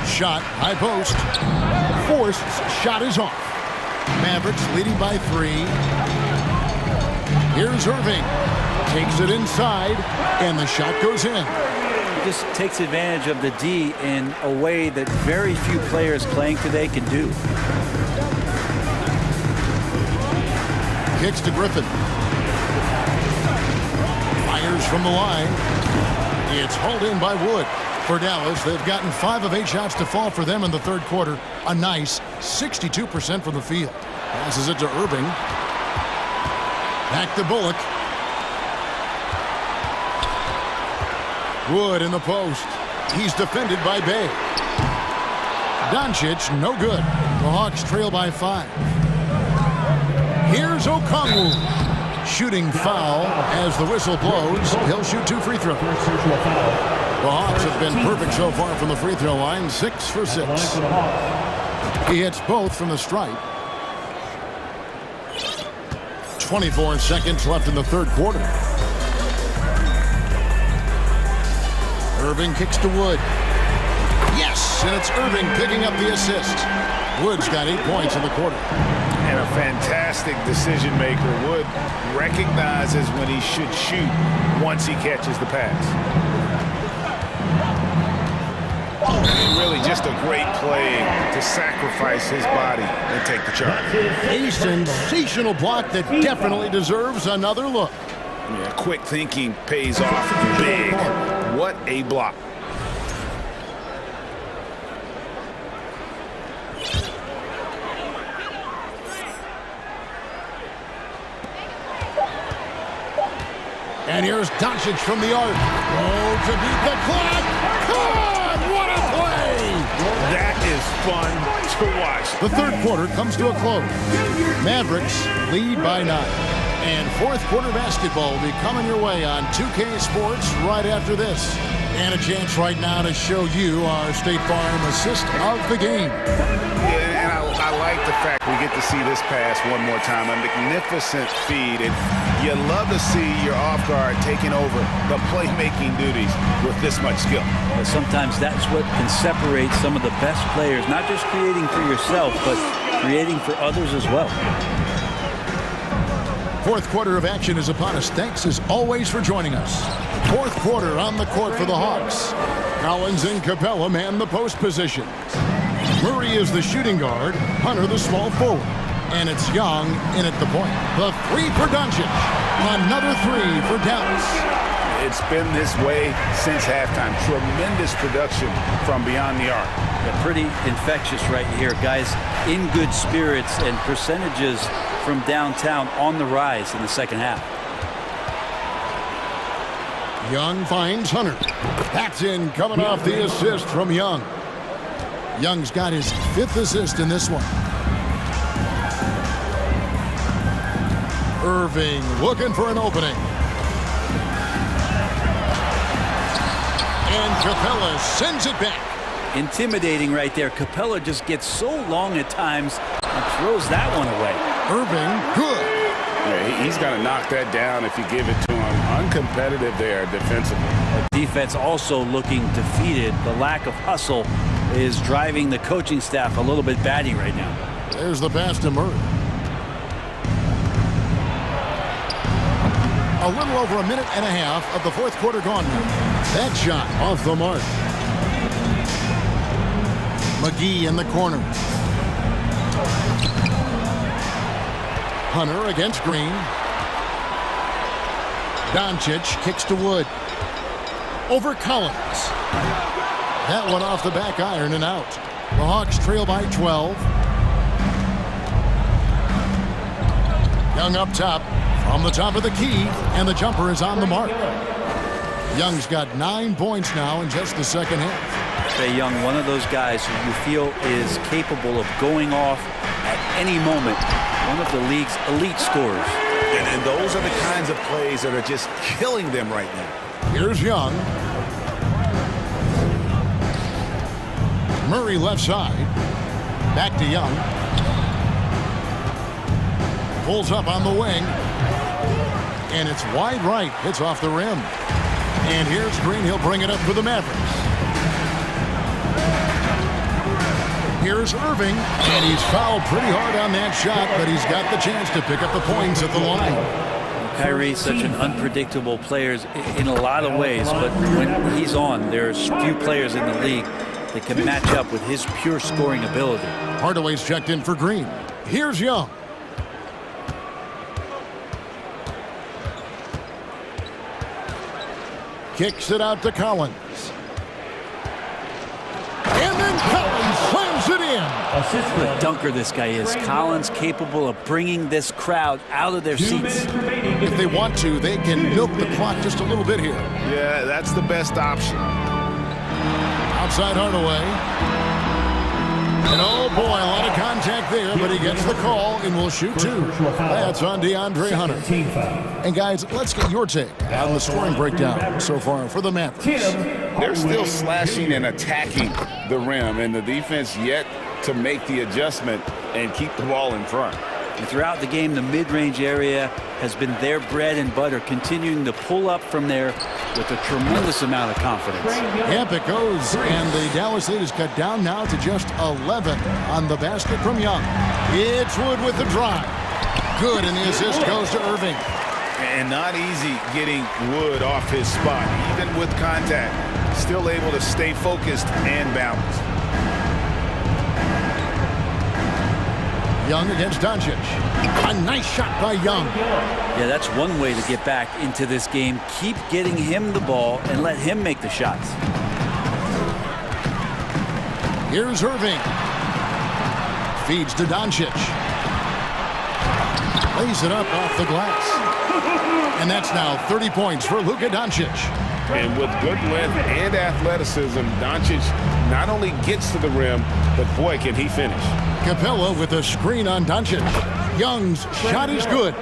Shot, high post. Forced, shot is off. Mavericks leading by 3. Here's Irving. Takes it inside, and the shot goes in. He just takes advantage of the D in a way that very few players playing today can do. Kicks to Griffin. Fires from the line. It's hauled in by Wood. For Dallas, they've gotten 5 of 8 shots to fall for them in the third quarter. A nice 62% from the field. Passes it to Irving. Back to Bullock. Wood in the post. He's defended by Bay. Doncic, no good. The Hawks trail by 5. Here's Okongwu. Shooting foul as the whistle blows. He'll shoot 2 free throws. The Hawks have been perfect so far from the free throw line, 6 for 6. He hits both from the stripe. 24 seconds left in the third quarter. Irving kicks to Wood. Yes, and it's Irving picking up the assist. Wood's got 8 points in the quarter. And a fantastic decision maker. Wood recognizes when he should shoot once he catches the pass. And really just a great play to sacrifice his body and take the charge. A sensational block that definitely deserves another look. Yeah, quick thinking pays off big. What a block. And here's Doncic from the arc. Oh, to beat the clock. God, what a play! That is fun to watch. The third quarter comes to a close. Mavericks lead by 9. And fourth quarter basketball will be coming your way on 2K Sports right after this. And a chance right now to show you our State Farm assist of the game. Yeah, and I like the fact we get to see this pass one more time. A magnificent feed. And you love to see your off guard taking over the playmaking duties with this much skill. But sometimes that's what can separate some of the best players, not just creating for yourself, but creating for others as well. Fourth quarter of action is upon us. Thanks as always for joining us. Fourth quarter on the court for the Hawks. Collins and Capella man the post position. Murray is the shooting guard, Hunter the small forward. And it's Young in at the point. The three for Doncic. Another three for Dallas. It's been this way since halftime. Tremendous production from beyond the arc. Yeah, pretty infectious right here. Guys in good spirits and percentages from downtown on the rise in the second half. Young finds Hunter. That's in coming off the assist from Young. Young's got his 5th assist in this one. Irving looking for an opening. And Capella sends it back. Intimidating right there. Capella just gets so long at times and throws that one away. Irving, good. Yeah, he's got to knock that down if you give it to him. Uncompetitive there defensively. Defense also looking defeated. The lack of hustle is driving the coaching staff a little bit batty right now. There's the pass to Murray. A little over a minute and a half of the fourth quarter gone now. That shot off the mark. McGee in the corner. Hunter against Green. Doncic kicks to Wood. Over Collins. That one off the back iron and out. The Hawks trail by 12. Young up top. From the top of the key, and the jumper is on the mark. Young's got 9 points now in just the second half. Trae Young, one of those guys who you feel is capable of going off at any moment. One of the league's elite scorers. And those are the kinds of plays that are just killing them right now. Here's Young. Murray left side. Back to Young. Pulls up on the wing. And it's wide right. It's off the rim. And here's Green. He'll bring it up for the Mavericks. Here's Irving. And he's fouled pretty hard on that shot, but he's got the chance to pick up the points at the line. Kyrie's such an unpredictable player in a lot of ways, but when he's on, there's few players in the league that can match up with his pure scoring ability. Hardaway's checked in for Green. Here's Young. Kicks it out to Collins. And then Collins slams it in. What a dunker this guy is. Collins capable of bringing this crowd out of their seats. If they want to, they can milk the clock just a little bit here. Yeah, that's the best option. Outside Hardaway. And oh boy, a lot of contact there, but he gets the call and will shoot 2. That's on DeAndre Hunter. And guys, let's get your take on the scoring breakdown so far for the Mavericks. They're still slashing and attacking the rim, and the defense yet to make the adjustment and keep the ball in front. And throughout the game, the mid-range area has been their bread and butter, continuing to pull up from there with a tremendous amount of confidence. Yep, it goes, and the Dallas lead is cut down now to just 11 on the basket from Young. It's Wood with the drive. Good, and the assist goes to Irving. And not easy getting Wood off his spot, even with contact. Still able to stay focused and balanced. Young against Doncic. A nice shot by Young. Yeah, that's one way to get back into this game. Keep getting him the ball and let him make the shots. Here's Irving. Feeds to Doncic. Lays it up off the glass. And that's now 30 points for Luka Doncic. And with good length and athleticism, Doncic not only gets to the rim, but boy, can he finish. Capella with a screen on Doncic. Young's shot is good.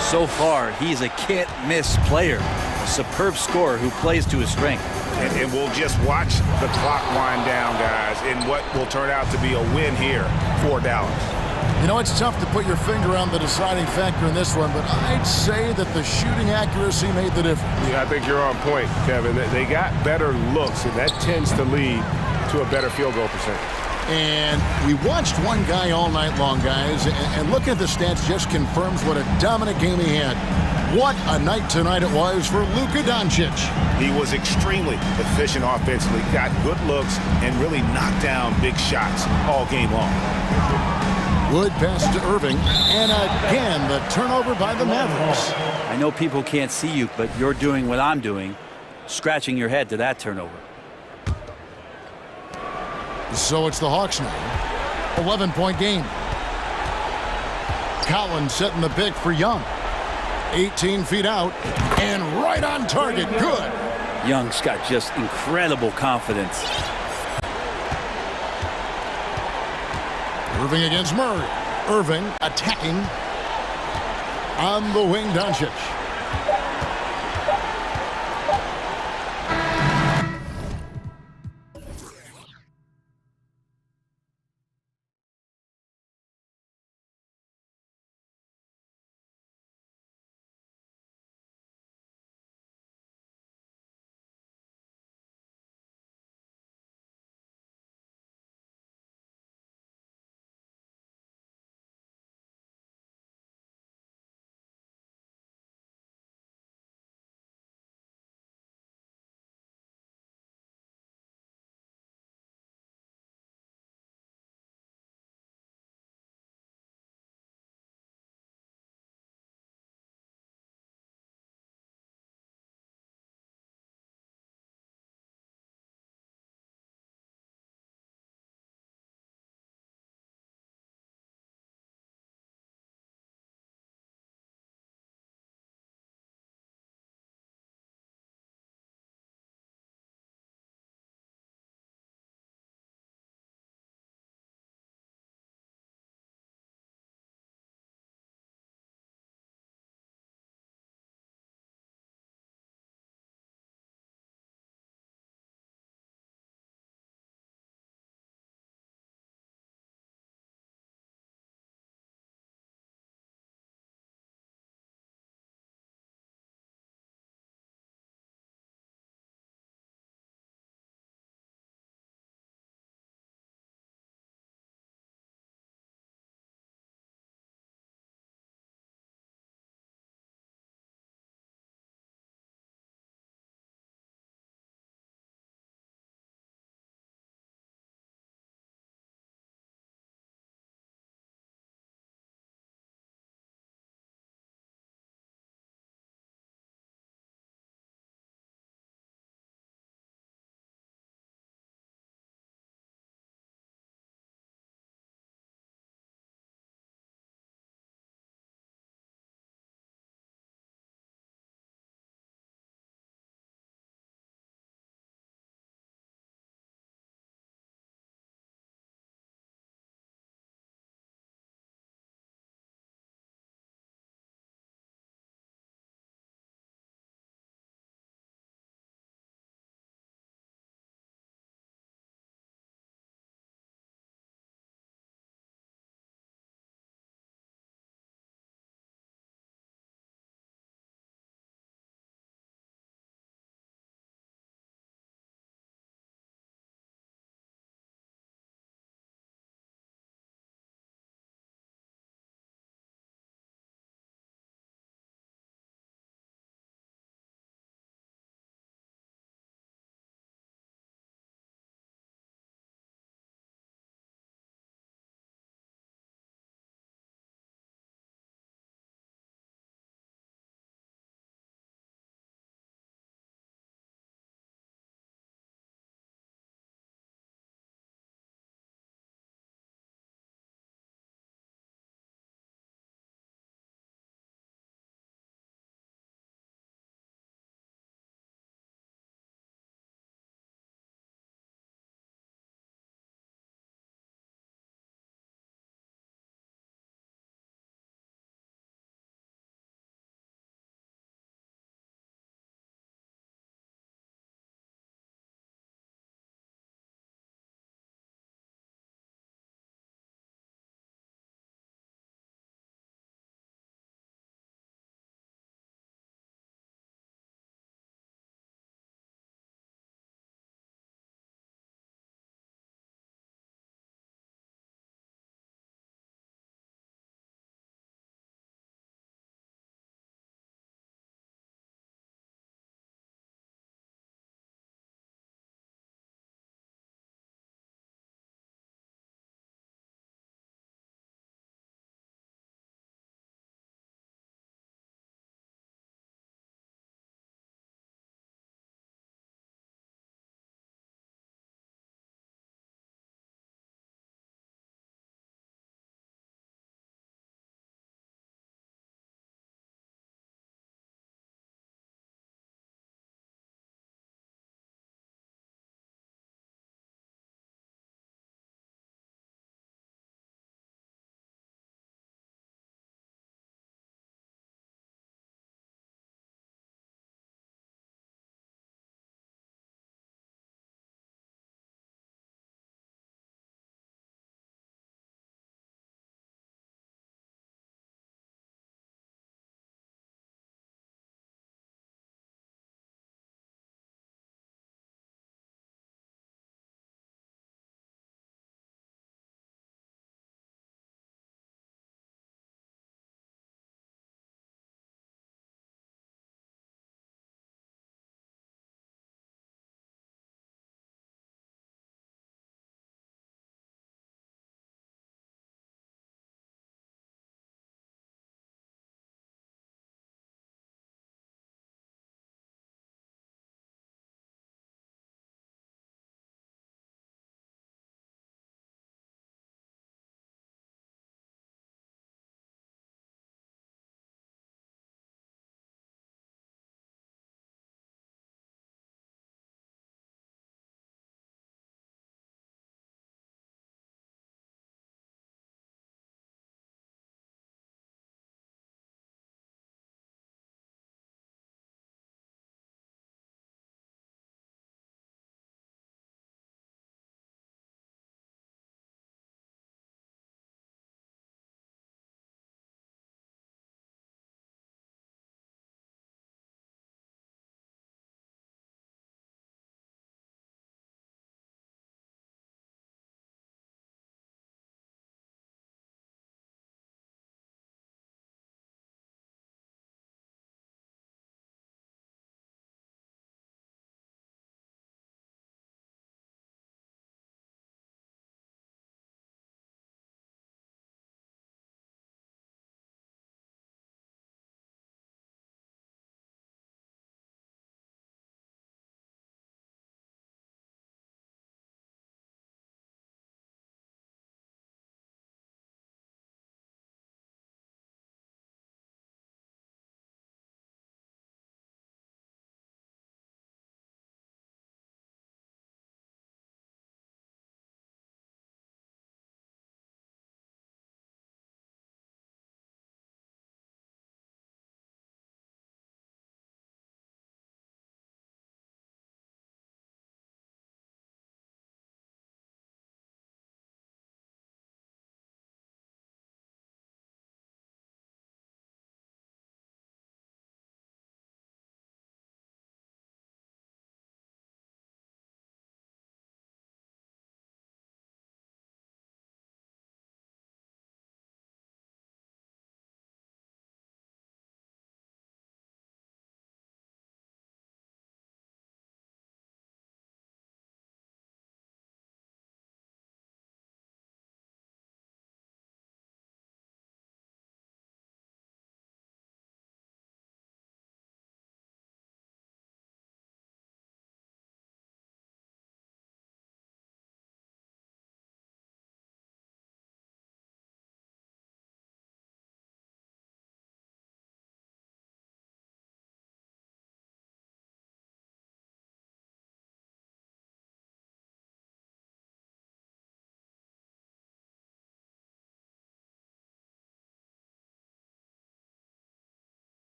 So far, he's a can't-miss player. A superb scorer who plays to his strength. And we'll just watch the clock wind down, guys, in what will turn out to be a win here for Dallas. You know, it's tough to put your finger on the deciding factor in this one, but I'd say that the shooting accuracy made the difference. Yeah, I think you're on point, Kevin. They got better looks, and that tends to lead to a better field goal percentage. And we watched one guy all night long, guys, and looking at the stats just confirms what a dominant game he had. What a night tonight it was for Luka Doncic. He was extremely efficient offensively, got good looks, and really knocked down big shots all game long. Wood pass to Irving, and again the turnover by the Mavericks. I know people can't see you, but you're doing what I'm doing, scratching your head to that turnover. So it's the Hawks now. 11-point game. Collins setting the pick for Young. 18 feet out, and right on target. Good. Young's got just incredible confidence. Irving against Murray. Irving attacking on the wing, Doncic.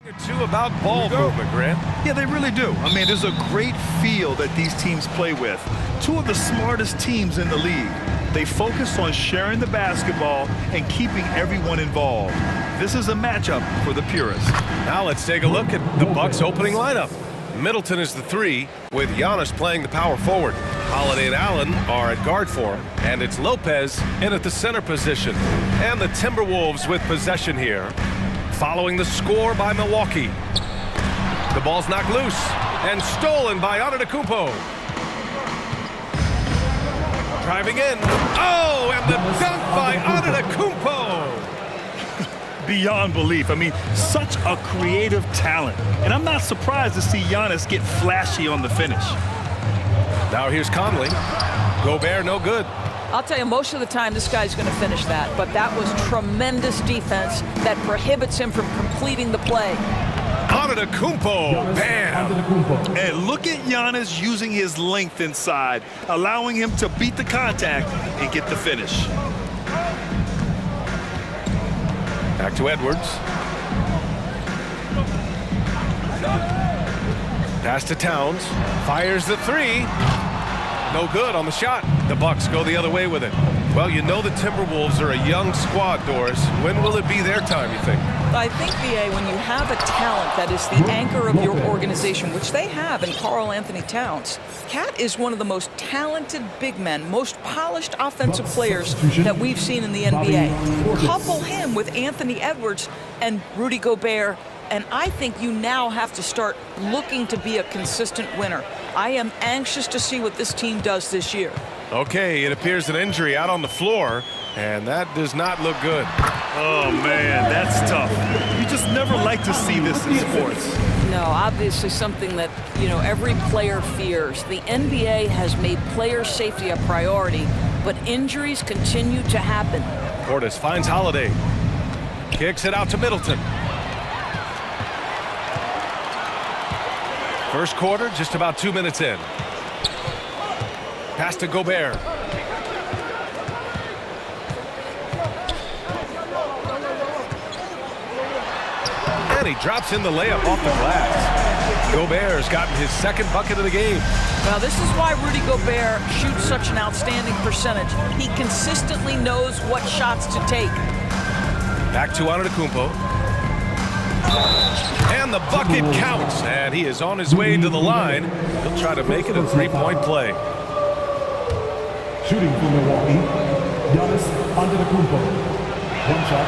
Two about ball movement, Grant. Yeah, they really do. I mean, there's a great feel that these teams play with. Two of the smartest teams in the league. They focus on sharing the basketball and keeping everyone involved. This is a matchup for the purists. Now let's take a look at the Bucks' opening lineup. Middleton is the 3, with Giannis playing the power forward. Holiday and Allen are at guard for him, and it's Lopez in at the center position. And the Timberwolves with possession here, following the score by Milwaukee. The ball's knocked loose and stolen by Antetokounmpo. Driving in. Oh, and the dunk by Antetokounmpo. Beyond belief. I mean, such a creative talent. And I'm not surprised to see Giannis get flashy on the finish. Now here's Conley. Gobert, no good. I'll tell you, most of the time this guy's going to finish that, but that was tremendous defense that prohibits him from completing the play. Antetokounmpo, bam! And look at Giannis using his length inside, allowing him to beat the contact and get the finish. Back to Edwards. Pass to Towns. Fires the 3. No good on the shot. The Bucks go the other way with it. Well, you know the Timberwolves are a young squad, Doris. When will it be their time, you think? I think, B.A., when you have a talent that is the anchor of your organization, which they have in Karl Anthony Towns, Cat is one of the most talented big men, most polished offensive players that we've seen in the NBA. Couple him with Anthony Edwards and Rudy Gobert, and I think you now have to start looking to be a consistent winner. I am anxious to see what this team does this year. Okay, it appears an injury out on the floor, and that does not look good. Oh, man, that's tough. You just never like to see this in sports. No, obviously something that, you know, every player fears. The NBA has made player safety a priority, but injuries continue to happen. Portis finds Holiday. Kicks it out to Middleton. First quarter, just about 2 minutes in. Pass to Gobert. And he drops in the layup off the glass. Gobert's gotten his second bucket of the game. Well, this is why Rudy Gobert shoots such an outstanding percentage. He consistently knows what shots to take. Back to Antetokounmpo. And the bucket counts, and he is on his way to the line. He'll try to make it a three-point play. Shooting for Milwaukee, Giannis Antetokounmpo. One shot.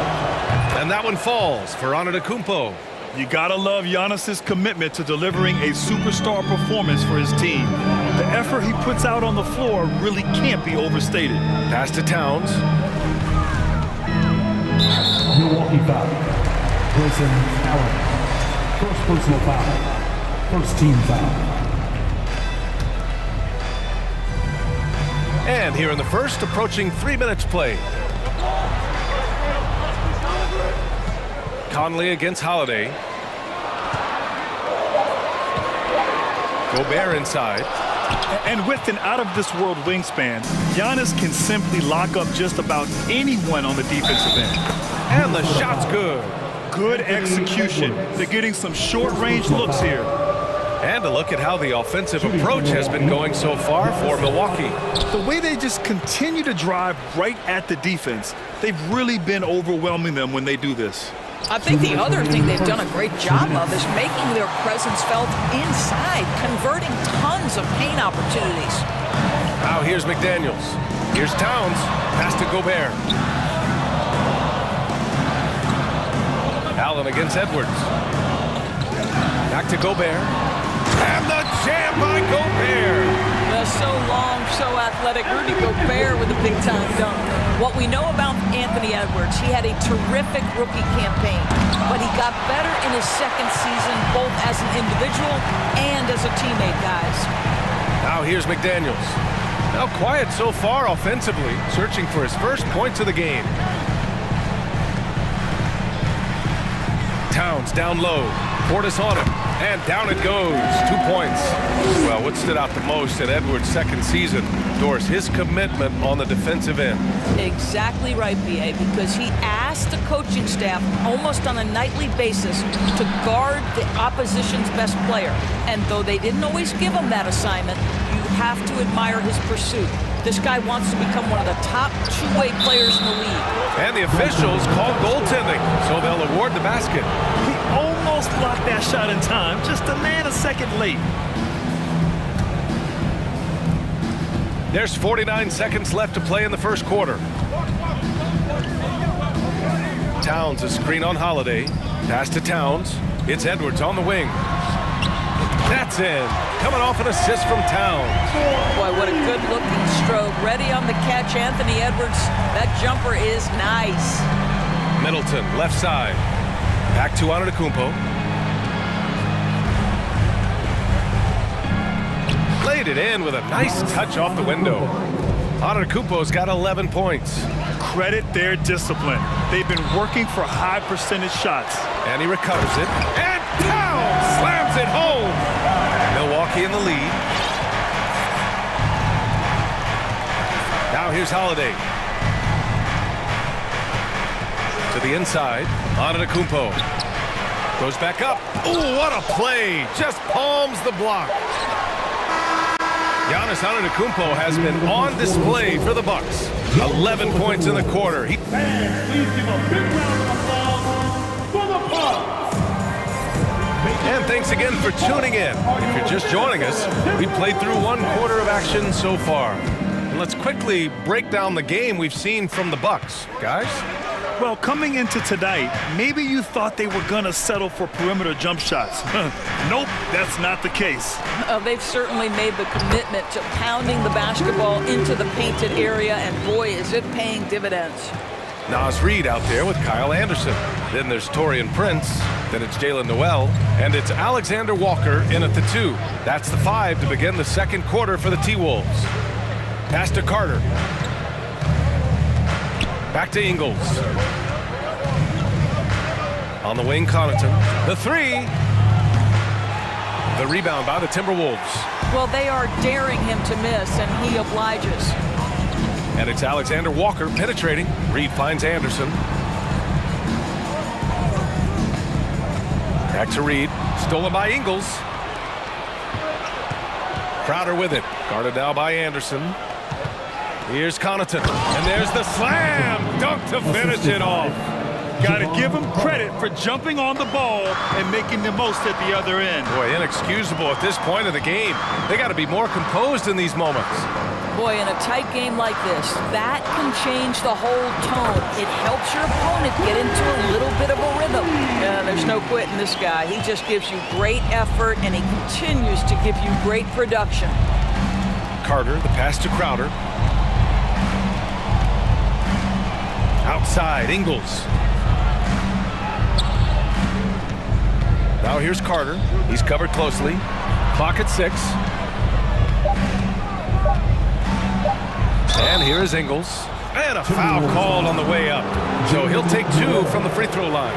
And that one falls for Antetokounmpo. You gotta love Giannis's commitment to delivering a superstar performance for his team. The effort he puts out on the floor really can't be overstated. Pass to Towns. Milwaukee foul. Grayson Allen. First personal foul. First team foul. And here in the first, approaching 3 minutes played. Conley against Holiday. Gobert inside. And with an out-of-this-world wingspan, Giannis can simply lock up just about anyone on the defensive end. And the shot's good. Good execution. They're getting some short-range looks here. And a look at how the offensive approach has been going so far for Milwaukee. The way they just continue to drive right at the defense, they've really been overwhelming them when they do this. I think the other thing they've done a great job of is making their presence felt inside, converting tons of paint opportunities. Now here's McDaniels. Here's Towns. Pass to Gobert. Allen against Edwards. Back to Gobert. And the jam by Gobert. So long, so athletic. Rudy Gobert with a big-time dunk. What we know about Anthony Edwards, he had a terrific rookie campaign, but he got better in his second season, both as an individual and as a teammate, guys. Now here's McDaniels. Now quiet so far offensively, searching for his first points of the game. Towns down low. Portis on him. And down it goes. 2 points. Well, what stood out the most in Edwards' second season, Doris, his commitment on the defensive end. Exactly right, B.A., because he asked the coaching staff almost on a nightly basis to guard the opposition's best player. And though they didn't always give him that assignment, you have to admire his pursuit. This guy wants to become one of the top two-way players in the league. And the officials called goaltending, so they'll award the basket. He almost blocked that shot in time, just a nanosecond late. There's 49 seconds left to play in the first quarter. Towns a screen on Holiday. Pass to Towns. It's Edwards on the wing. That's in. Coming off an assist from Towns. Boy, what a good-looking stroke. Ready on the catch, Anthony Edwards. That jumper is nice. Middleton, left side. Back to Antetokounmpo. Played it in with a nice touch off the window. Antetokounmpo's got 11 points. Credit their discipline. They've been working for high percentage shots. And he recovers it. And Towns slams it home. Milwaukee in the lead. Now here's Holiday. To the inside. Antetokounmpo. Goes back up. Ooh, what a play. Just palms the block. Giannis Antetokounmpo has been on display for the Bucks. 11 points in the quarter. Please give a big round of applause for the Bucks. And thanks again for tuning in. If you're just joining us, we played through 1 quarter of action so far. And let's quickly break down the game we've seen from the Bucks. Guys? Well, coming into tonight, maybe you thought they were going to settle for perimeter jump shots. Nope, that's not the case. They've certainly made the commitment to pounding the basketball into the painted area, and boy, is it paying dividends. Naz Reid out there with Kyle Anderson. Then there's Taurean Prince. Then it's Jalen Noel. And it's Alexander Walker in at the 2. That's the 5 to begin the second quarter for the T-Wolves. Pass to Carter. Back to Ingles. On the wing, Connaughton. The 3. The rebound by the Timberwolves. Well, they are daring him to miss, and he obliges. And it's Alexander Walker penetrating. Reid finds Anderson. Back to Reid. Stolen by Ingles. Crowder with it. Guarded now by Anderson. Here's Connaughton. And there's the slam. Dunk to finish it off. Got to give him credit for jumping on the ball and making the most at the other end. Boy, inexcusable at this point of the game. They got to be more composed in these moments. Boy, in a tight game like this, that can change the whole tone. It helps your opponent get into a little bit of a rhythm. There's no quitting this guy. He just gives you great effort, and he continues to give you great production. Carter, the pass to Crowder. Outside, Ingles. Now here's Carter. He's covered closely. Clock at 6. And here is Ingles. And a foul called on the way up. So he'll take 2 from the free throw line.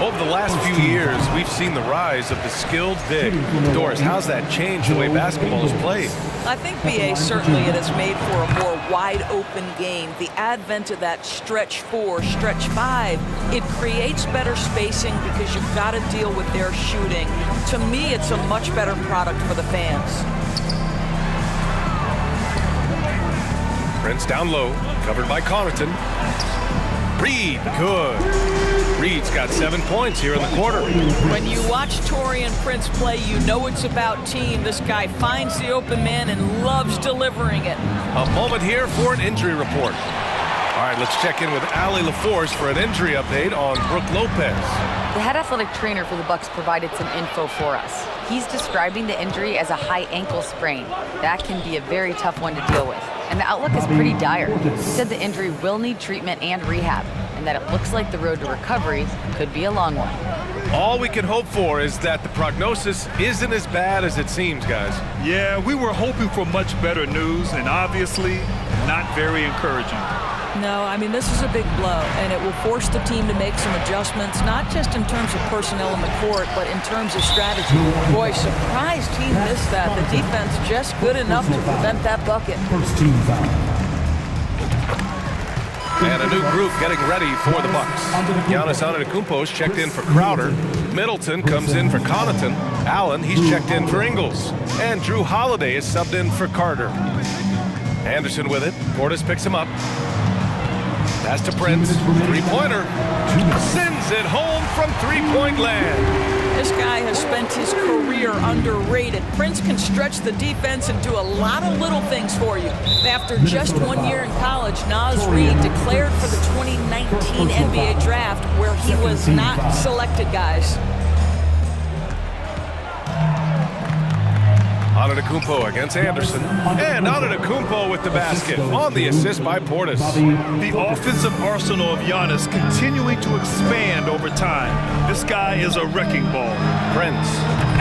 Over the last few years, we've seen the rise of the skilled big. Doris, how's that changed the way basketball is played? I think, B.A., certainly it has made for a more wide-open game. The advent of that stretch 4, stretch 5, it creates better spacing because you've got to deal with their shooting. To me, it's a much better product for the fans. Prince down low, covered by Connaughton. Reid, good. Reid's got 7 points here in the quarter. When you watch Taurean Prince play, you know it's about team. This guy finds the open man and loves delivering it. A moment here for an injury report. All right, let's check in with Ali LaForce for an injury update on Brooke Lopez. The head athletic trainer for the Bucks provided some info for us. He's describing the injury as a high ankle sprain. That can be a very tough one to deal with. And the outlook is pretty dire. He said the injury will need treatment and rehab, and that it looks like the road to recovery could be a long one. All we can hope for is that the prognosis isn't as bad as it seems, guys. Yeah, we were hoping for much better news, and obviously not very encouraging. No, I mean, this is a big blow, and it will force the team to make some adjustments, not just in terms of personnel in the court, but in terms of strategy. Boy, surprised he missed that. The defense just good enough to prevent that bucket. First team foul. And a new group getting ready for the Bucks. Giannis Antetokounmpo's checked in for Crowder. Middleton comes in for Connaughton. Allen, he's checked in for Ingles. And Drew Holiday is subbed in for Carter. Anderson with it. Portis picks him up. Pass to Prince. Three-pointer. Sends it home from three-point land. This guy has spent his career underrated. Prince can stretch the defense and do a lot of little things for you. After just 1 year in college, Naz Reid declared for the 2019 NBA draft, where he was not selected, guys. Antetokounmpo against Anderson. And Antetokounmpo with the basket on the assist by Portis. The offensive arsenal of Giannis continuing to expand over time. This guy is a wrecking ball. Prince.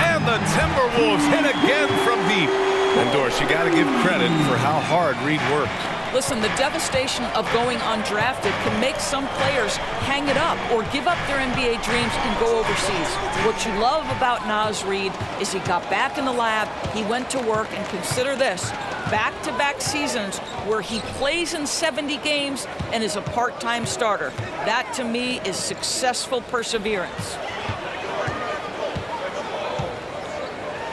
And the Timberwolves hit again from deep. And Doris, you got to give credit for how hard Reid worked. Listen, the devastation of going undrafted can make some players hang it up or give up their NBA dreams and go overseas. What you love about Naz Reid is he got back in the lab, he went to work, and consider this, back-to-back seasons where he plays in 70 games and is a part-time starter. That, to me, is successful perseverance.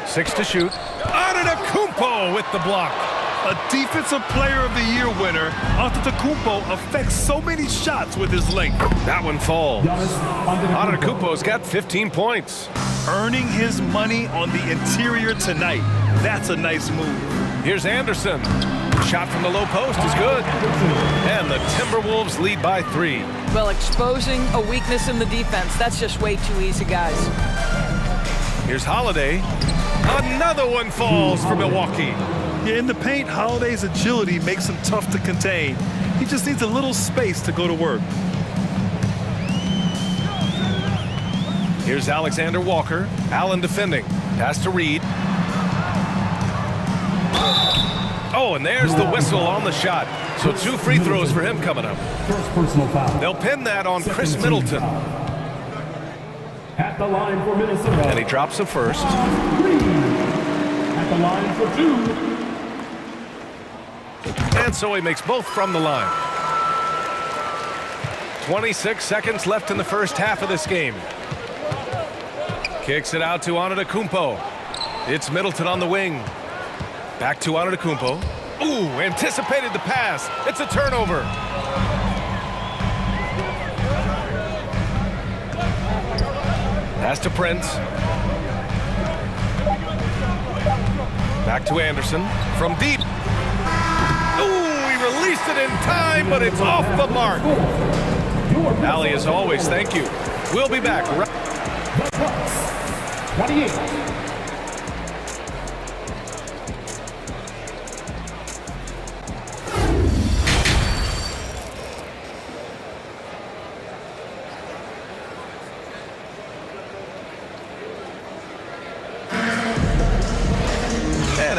6 to shoot. Antetokounmpo with the block. A Defensive Player of the Year winner, Antetokounmpo affects so many shots with his length. That one falls. Antetokounmpo's got 15 points. Earning his money on the interior tonight. That's a nice move. Here's Anderson. Shot from the low post is good. And the Timberwolves lead by 3. Well, exposing a weakness in the defense, that's just way too easy, guys. Here's Holiday. Another one falls for Milwaukee. Yeah, in the paint, Holiday's agility makes him tough to contain. He just needs a little space to go to work. Here's Alexander Walker. Allen defending. Pass to Reid. Oh, and there's the whistle on the shot. So 2 free throws for him coming up. First personal foul. They'll pin that on Chris Middleton. At the line for Minnesota. And he drops the first. At the line for 2. And so he makes both from the line. 26 seconds left in the first half of this game. Kicks it out to Antetokounmpo. It's Middleton on the wing. Back to Antetokounmpo. Ooh, anticipated the pass. It's a turnover. Pass to Prince. Back to Anderson. From deep. Ooh, he released it in time, but it's off the mark. Allie, as always, thank you. We'll be back. 28.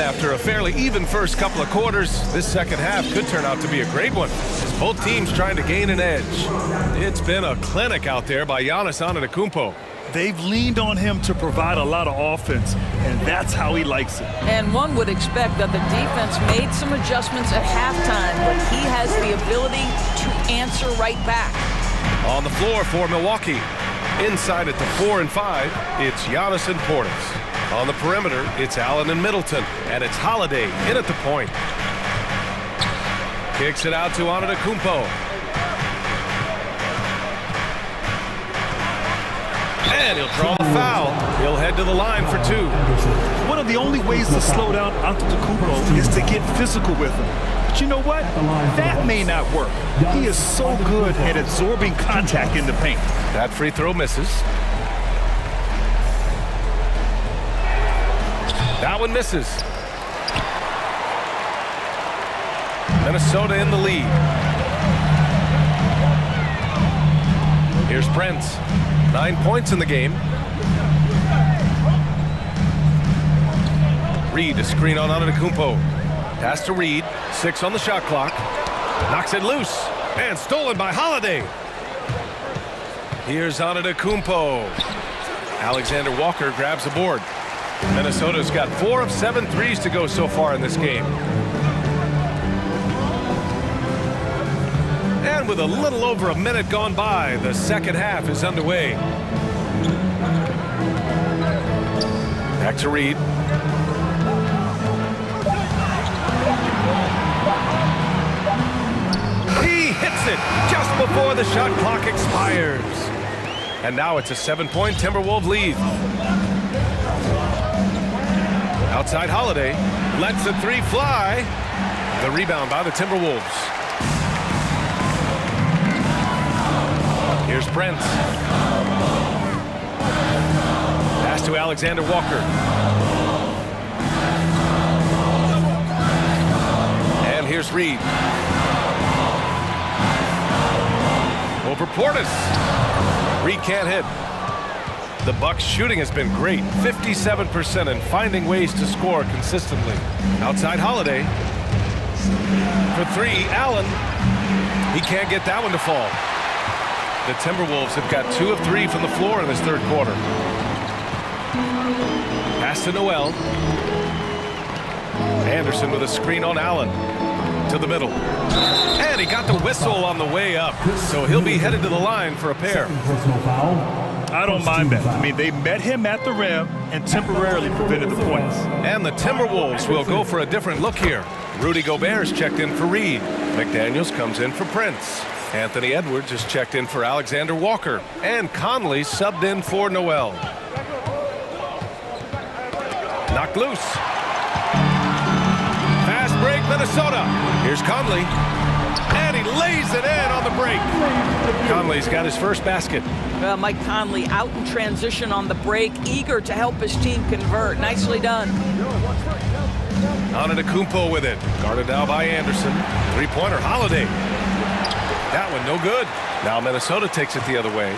After a fairly even first couple of quarters, this second half could turn out to be a great one, as both teams trying to gain an edge. It's been a clinic out there by Giannis Antetokounmpo. They've leaned on him to provide a lot of offense, and that's how he likes it. And one would expect that the defense made some adjustments at halftime, but he has the ability to answer right back. On the floor for Milwaukee. Inside at the 4 and 5, it's Giannis and Portis. On the perimeter, it's Allen and Middleton, and it's Holiday in at the point. Kicks it out to Antetokounmpo. And he'll draw the foul. He'll head to the line for 2. One of the only ways to slow down Antetokounmpo is to get physical with him. But you know what? That may not work. He is so good at absorbing contact in the paint. That free throw misses. That one misses. Minnesota in the lead. Here's Prince. 9 points in the game. Reid, a screen on Antetokounmpo. Pass to Reid. 6 on the shot clock. Knocks it loose. And stolen by Holiday. Here's Antetokounmpo. Alexander Walker grabs the board. Minnesota's got 4 of 7 threes to go so far in this game. And with a little over a minute gone by, the second half is underway. Back to Reed. He hits it just before the shot clock expires. And now it's a 7-point Timberwolves lead. Outside Holiday, lets the three fly. The rebound by the Timberwolves. Here's Prince. Pass to Alexander Walker. And here's Reed. Over Portis. Reed can't hit. The Bucks' shooting has been great, 57%, and finding ways to score consistently. Outside Holiday. For three, Allen. He can't get that one to fall. The Timberwolves have got 2 of 3 from the floor in this third quarter. Pass to Noel. Anderson with a screen on Allen. To the middle. And he got the whistle on the way up. So he'll be headed to the line for a pair. I don't mind that. I mean, they met him at the rim and temporarily prevented the points. And the Timberwolves will go for a different look here. Rudy Gobert's checked in for Reed. McDaniels comes in for Prince. Anthony Edwards is checked in for Alexander Walker. And Conley subbed in for Noel. Knocked loose. Fast break, Minnesota. Here's Conley. And he lays it in on the break. Conley's got his first basket. Well, Mike Conley out in transition on the break, eager to help his team convert. Nicely done. Antetokounmpo with it. Guarded now by Anderson. Three-pointer, Holiday. That one no good. Now Minnesota takes it the other way.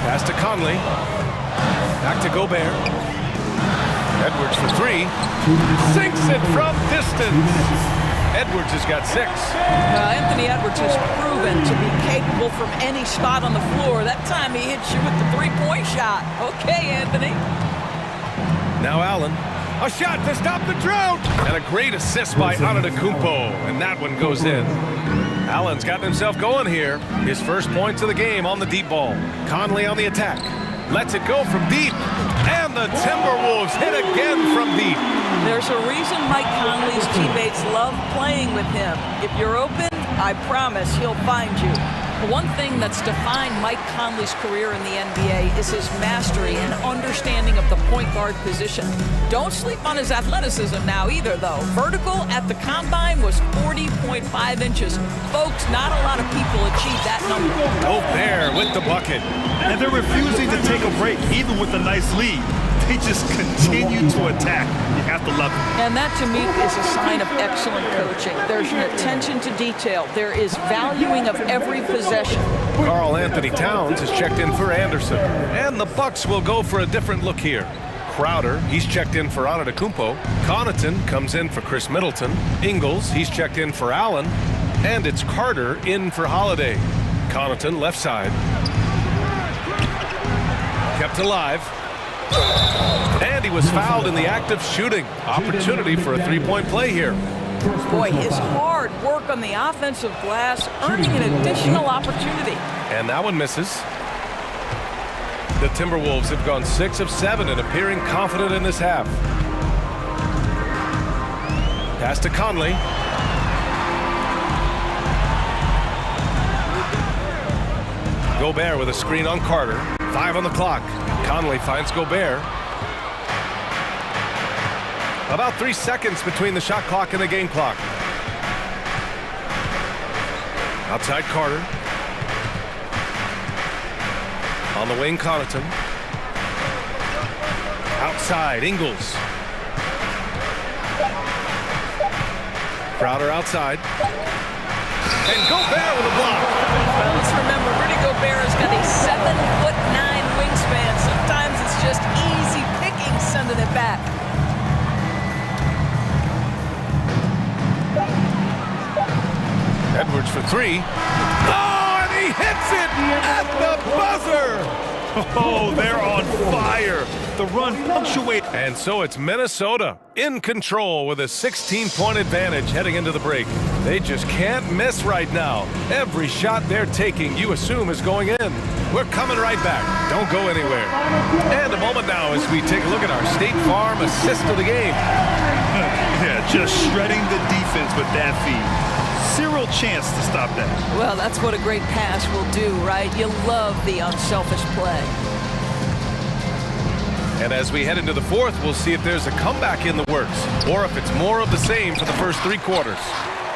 Pass to Conley. Back to Gobert. Edwards for three. Sinks it from distance. Edwards has got 6. Anthony Edwards has proven to be capable from any spot on the floor. That time he hits you with the three-point shot. Okay, Anthony. Now Allen. A shot to stop the drought. And a great assist by Antetokounmpo. And that one goes in. Allen's gotten himself going here. His first points of the game on the deep ball. Conley on the attack. Lets it go from deep. And the Timberwolves hit again from deep. There's a reason Mike Conley's teammates love playing with him. If you're open, I promise he'll find you. One thing that's defined Mike Conley's career in the NBA is his mastery and understanding of the point guard position. Don't sleep on his athleticism now either, though. Vertical at the combine was 40.5 inches. Folks, not a lot of people achieve that number. Gobert with the bucket. And they're refusing to take a break, even with a nice lead. They just continue to attack. You have to love it. And that, to me, is a sign of excellent coaching. There's an attention to detail. There is valuing of every possession. Karl Anthony Towns is checked in for Anderson. And the Bucks will go for a different look here. Crowder, he's checked in for Antetokounmpo. Connaughton comes in for Chris Middleton. Ingles, he's checked in for Allen. And it's Carter in for Holiday. Connaughton, left side. Kept alive. And he was fouled in the act of shooting. Opportunity for a three-point play here. Boy, his hard work on the offensive glass, earning an additional opportunity. And that one misses. The Timberwolves have gone 6 of 7 and appearing confident in this half. Pass to Conley. Gobert with a screen on Carter. 5 on the clock. Conley finds Gobert. About 3 seconds between the shot clock and the game clock. Outside Carter. On the wing, Connaughton. Outside, Ingles. Crowder outside. And Gobert with a block. Well, let's remember, Rudy Gobert has got a 7'9" wingspan. Sometimes it's just easy picking sending it back. Edwards for three. Oh, and he hits it at the buzzer! Oh, they're on fire. The run punctuated. And so it's Minnesota in control with a 16-point advantage heading into the break. They just can't miss right now. Every shot they're taking, you assume, is going in. We're coming right back. Don't go anywhere. And a moment now as we take a look at our State Farm assist of the game. Yeah, just shredding the defense with that feed. Zero chance to stop that. Well, that's what a great pass will do, right? You love the unselfish play. And as we head into the fourth, we'll see if there's a comeback in the works or if it's more of the same for the first three quarters.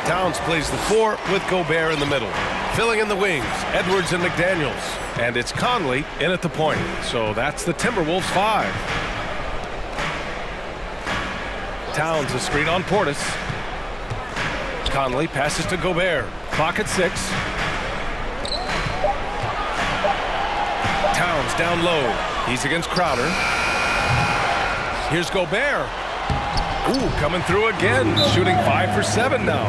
Towns plays the four with Gobert in the middle. Filling in the wings, Edwards and McDaniels. And it's Conley in at the point. So that's the Timberwolves 5. Towns a screen on Portis. Conley passes to Gobert. Clock at 6. Towns down low. He's against Crowder. Here's Gobert. Ooh, coming through again. Shooting 5 for 7 now.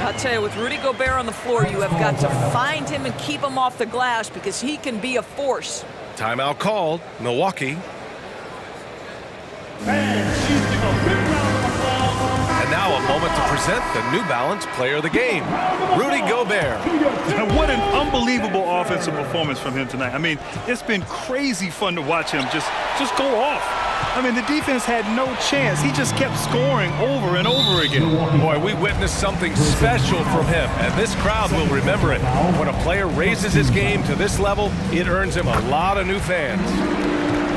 I'll tell you, with Rudy Gobert on the floor, you have got to find him and keep him off the glass because he can be a force. Timeout called. Milwaukee. And now a moment to present the New Balance Player of the Game, Rudy Gobert. And what an unbelievable offensive performance from him tonight. I mean, it's been crazy fun to watch him just go off. I mean, the defense had no chance. He just kept scoring over and over again. Boy, we witnessed something special from him, and this crowd will remember it. When a player raises his game to this level, it earns him a lot of new fans.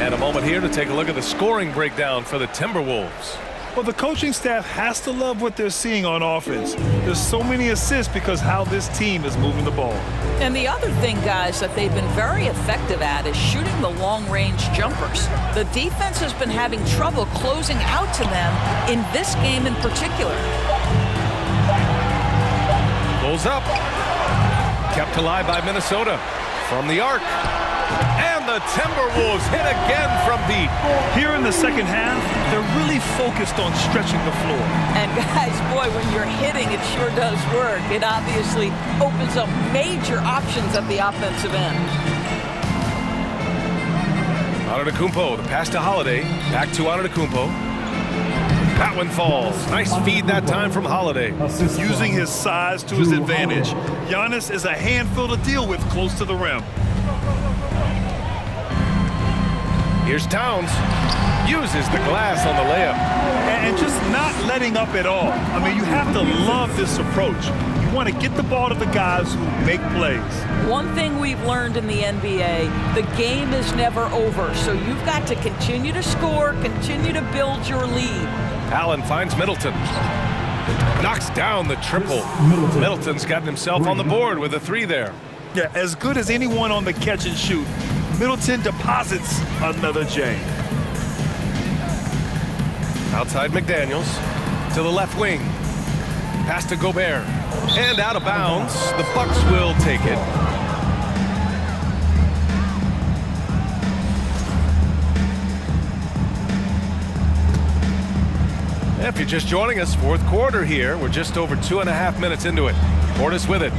And a moment here to take a look at the scoring breakdown for the Timberwolves. Well, the coaching staff has to love what they're seeing on offense. There's so many assists because how this team is moving the ball. And the other thing, guys, that they've been very effective at is shooting the long-range jumpers. The defense has been having trouble closing out to them in this game in particular. Pulls up. Kept alive by Minnesota from the arc. And the Timberwolves hit again from deep. Here in the second half, they're really focused on stretching the floor. And guys, boy, when you're hitting, it sure does work. It obviously opens up major options at the offensive end. Antetokounmpo, the pass to Holiday. Back to Antetokounmpo. That one falls. Nice feed that time from Holiday. Using his size to his advantage. Giannis is a handful to deal with close to the rim. Here's Towns. Uses the glass on the layup. And just not letting up at all. I mean, you have to love this approach. You want to get the ball to the guys who make plays. One thing we've learned in the NBA, the game is never over. So you've got to continue to score, continue to build your lead. Allen finds Middleton. Knocks down the triple. Middleton's gotten himself on the board with a 3 there. Yeah, as good as anyone on the catch and shoot. Middleton deposits another J. Outside McDaniels to the left wing. Pass to Gobert. And out of bounds. The Bucks will take it. If you're just joining us, fourth quarter here. We're just over 2.5 minutes into it. Portis with it.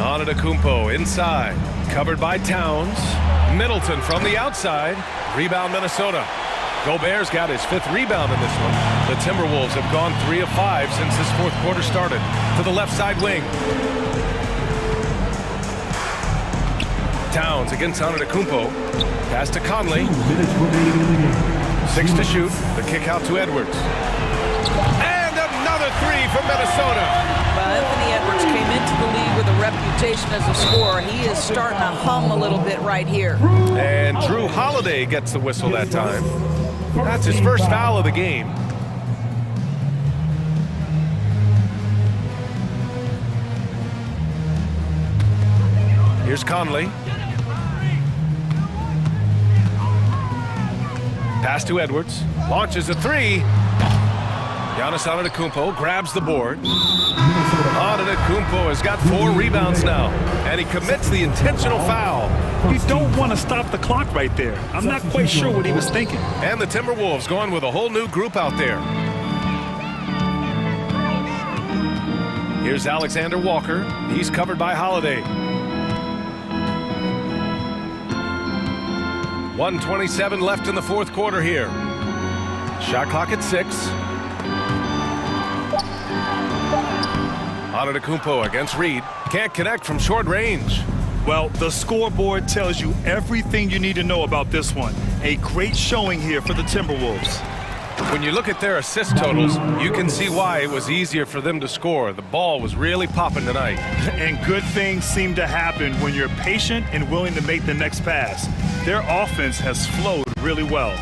Antetokounmpo inside, covered by Towns. Middleton from the outside. Rebound Minnesota. Gobert's got his 5th rebound in this one. The Timberwolves have gone 3 of 5 since this fourth quarter started. To the left side wing. Towns against Antetokounmpo. Pass to Conley. 6 to shoot. The kick out to Edwards. And another 3 for Minnesota. Anthony Edwards came into the league with a reputation as a scorer. He is starting to hum a little bit right here. And Drew Holiday gets the whistle that time. That's his first foul of the game. Here's Conley. Pass to Edwards. Launches a 3. Giannis Antetokounmpo grabs the board. Antetokounmpo has got 4 rebounds now, and he commits the intentional foul. You don't want to stop the clock right there. I'm not quite sure what he was thinking. And the Timberwolves going with a whole new group out there. Here's Alexander Walker. He's covered by Holiday. 1:27 left in the fourth quarter here. Shot clock at 6. Antetokounmpo against Reed. Can't connect from short range. Well, the scoreboard tells you everything you need to know about this one. A great showing here for the Timberwolves. When you look at their assist totals, you can see why it was easier for them to score. The ball was really popping tonight. And good things seem to happen when you're patient and willing to make the next pass. Their offense has flowed really well.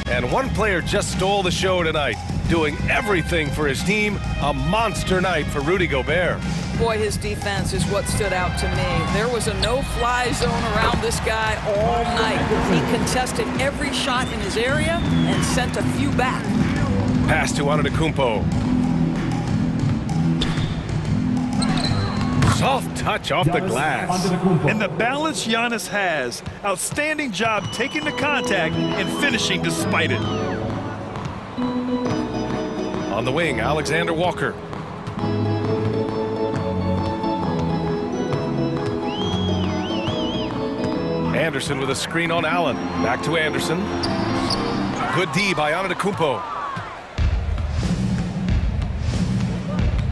And one player just stole the show tonight, doing everything for his team. A monster night for Rudy Gobert. Boy, his defense is what stood out to me. There was a no-fly zone around this guy all night. He contested every shot in his area and sent a few back. Pass to Antetokounmpo. Soft touch off the glass. And the balance Giannis has. Outstanding job taking the contact and finishing despite it. On the wing, Alexander Walker. Anderson with a screen on Allen. Back to Anderson. Good D by Antetokounmpo.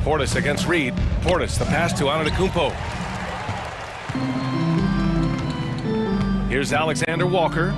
Portis against Reed. Portis, the pass to Antetokounmpo. Here's Alexander Walker.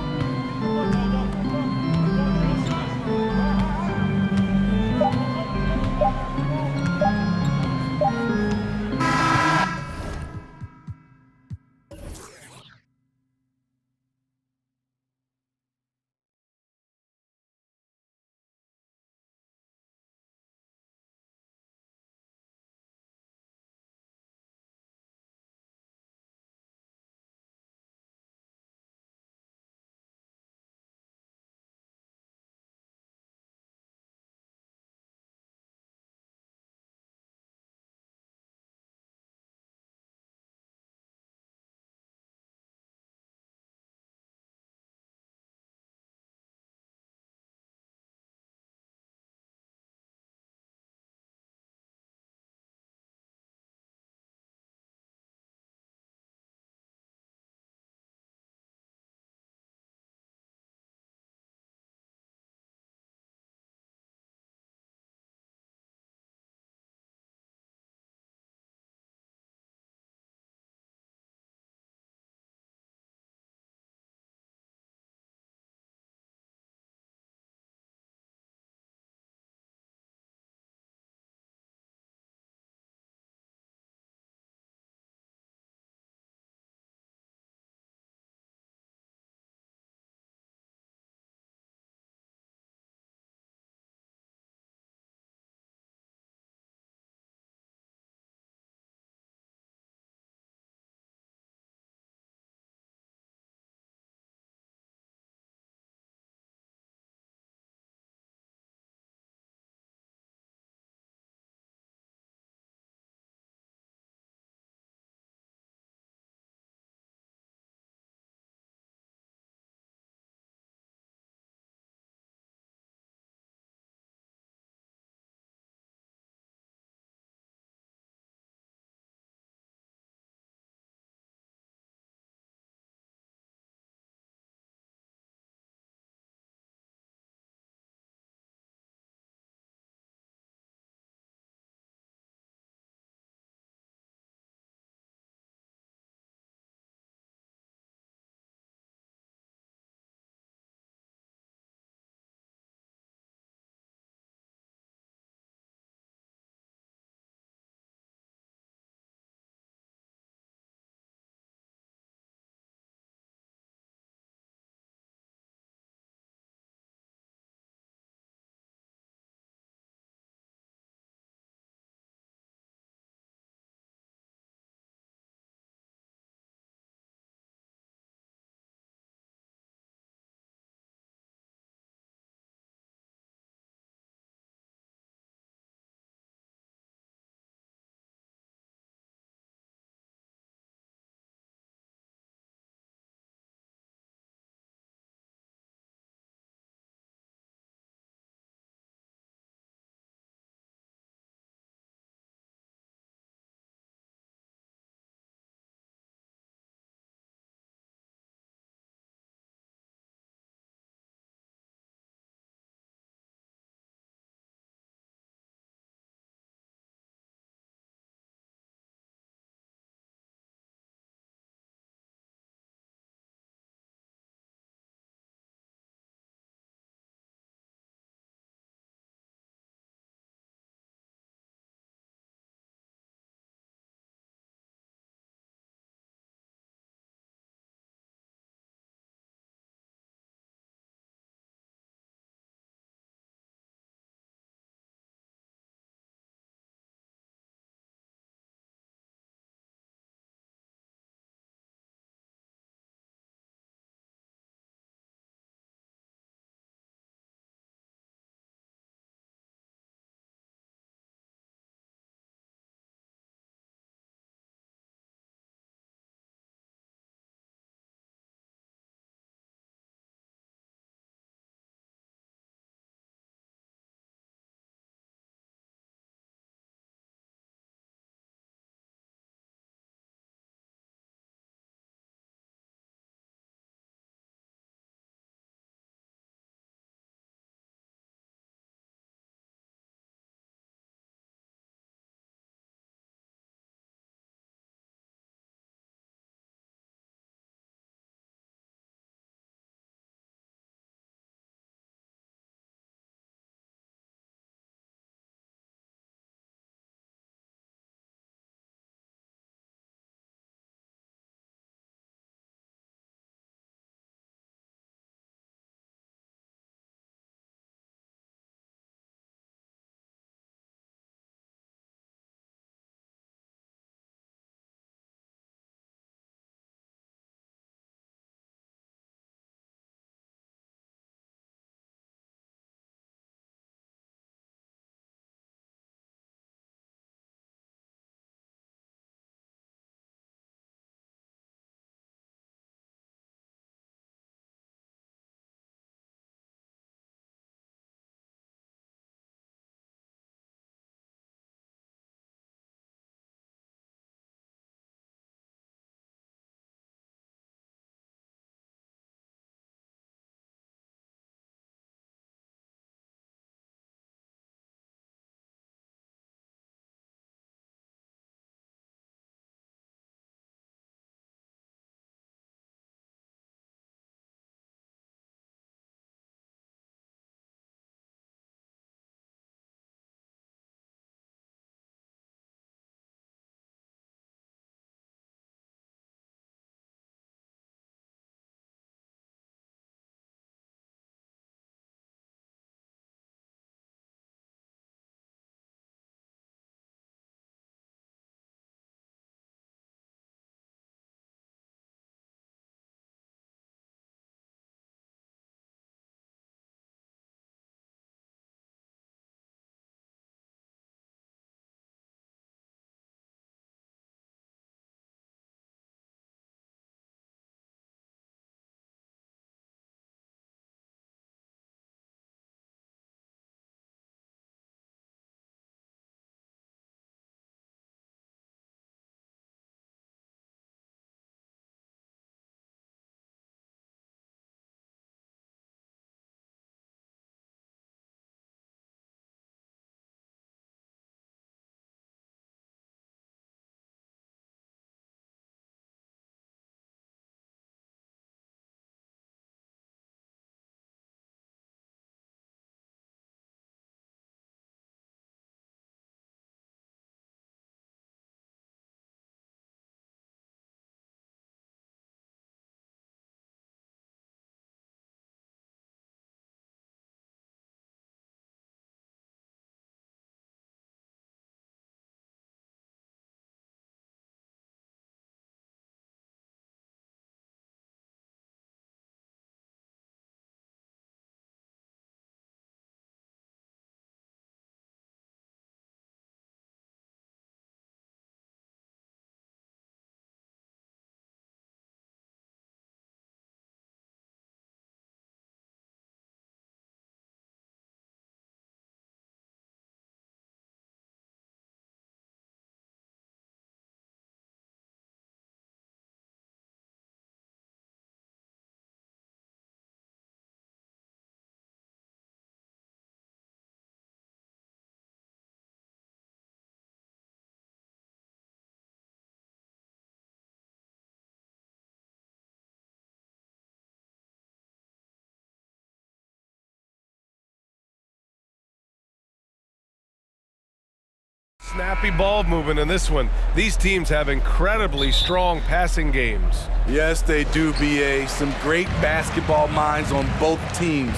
Snappy ball movement in this one. These teams have incredibly strong passing games. Yes, they do, BA. Some great basketball minds on both teams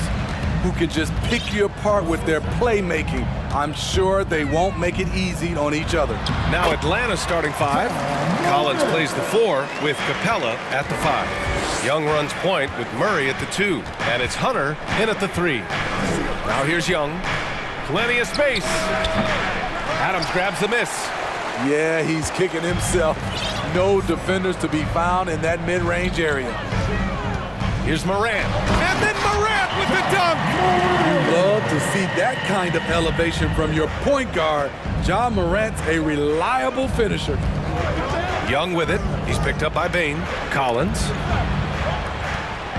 who can just pick you apart with their playmaking. I'm sure they won't make it easy on each other. Now Atlanta starting 5. Collins plays the 4 with Capella at the 5. Young runs point with Murray at the 2. And it's Hunter in at the 3. Now here's Young. Plenty of space. Adams grabs the miss. Yeah, he's kicking himself. No defenders to be found in that mid-range area. Here's Morant. And then Morant with the dunk. You love to see that kind of elevation from your point guard. John Morant's a reliable finisher. Young with it. He's picked up by Bain. Collins.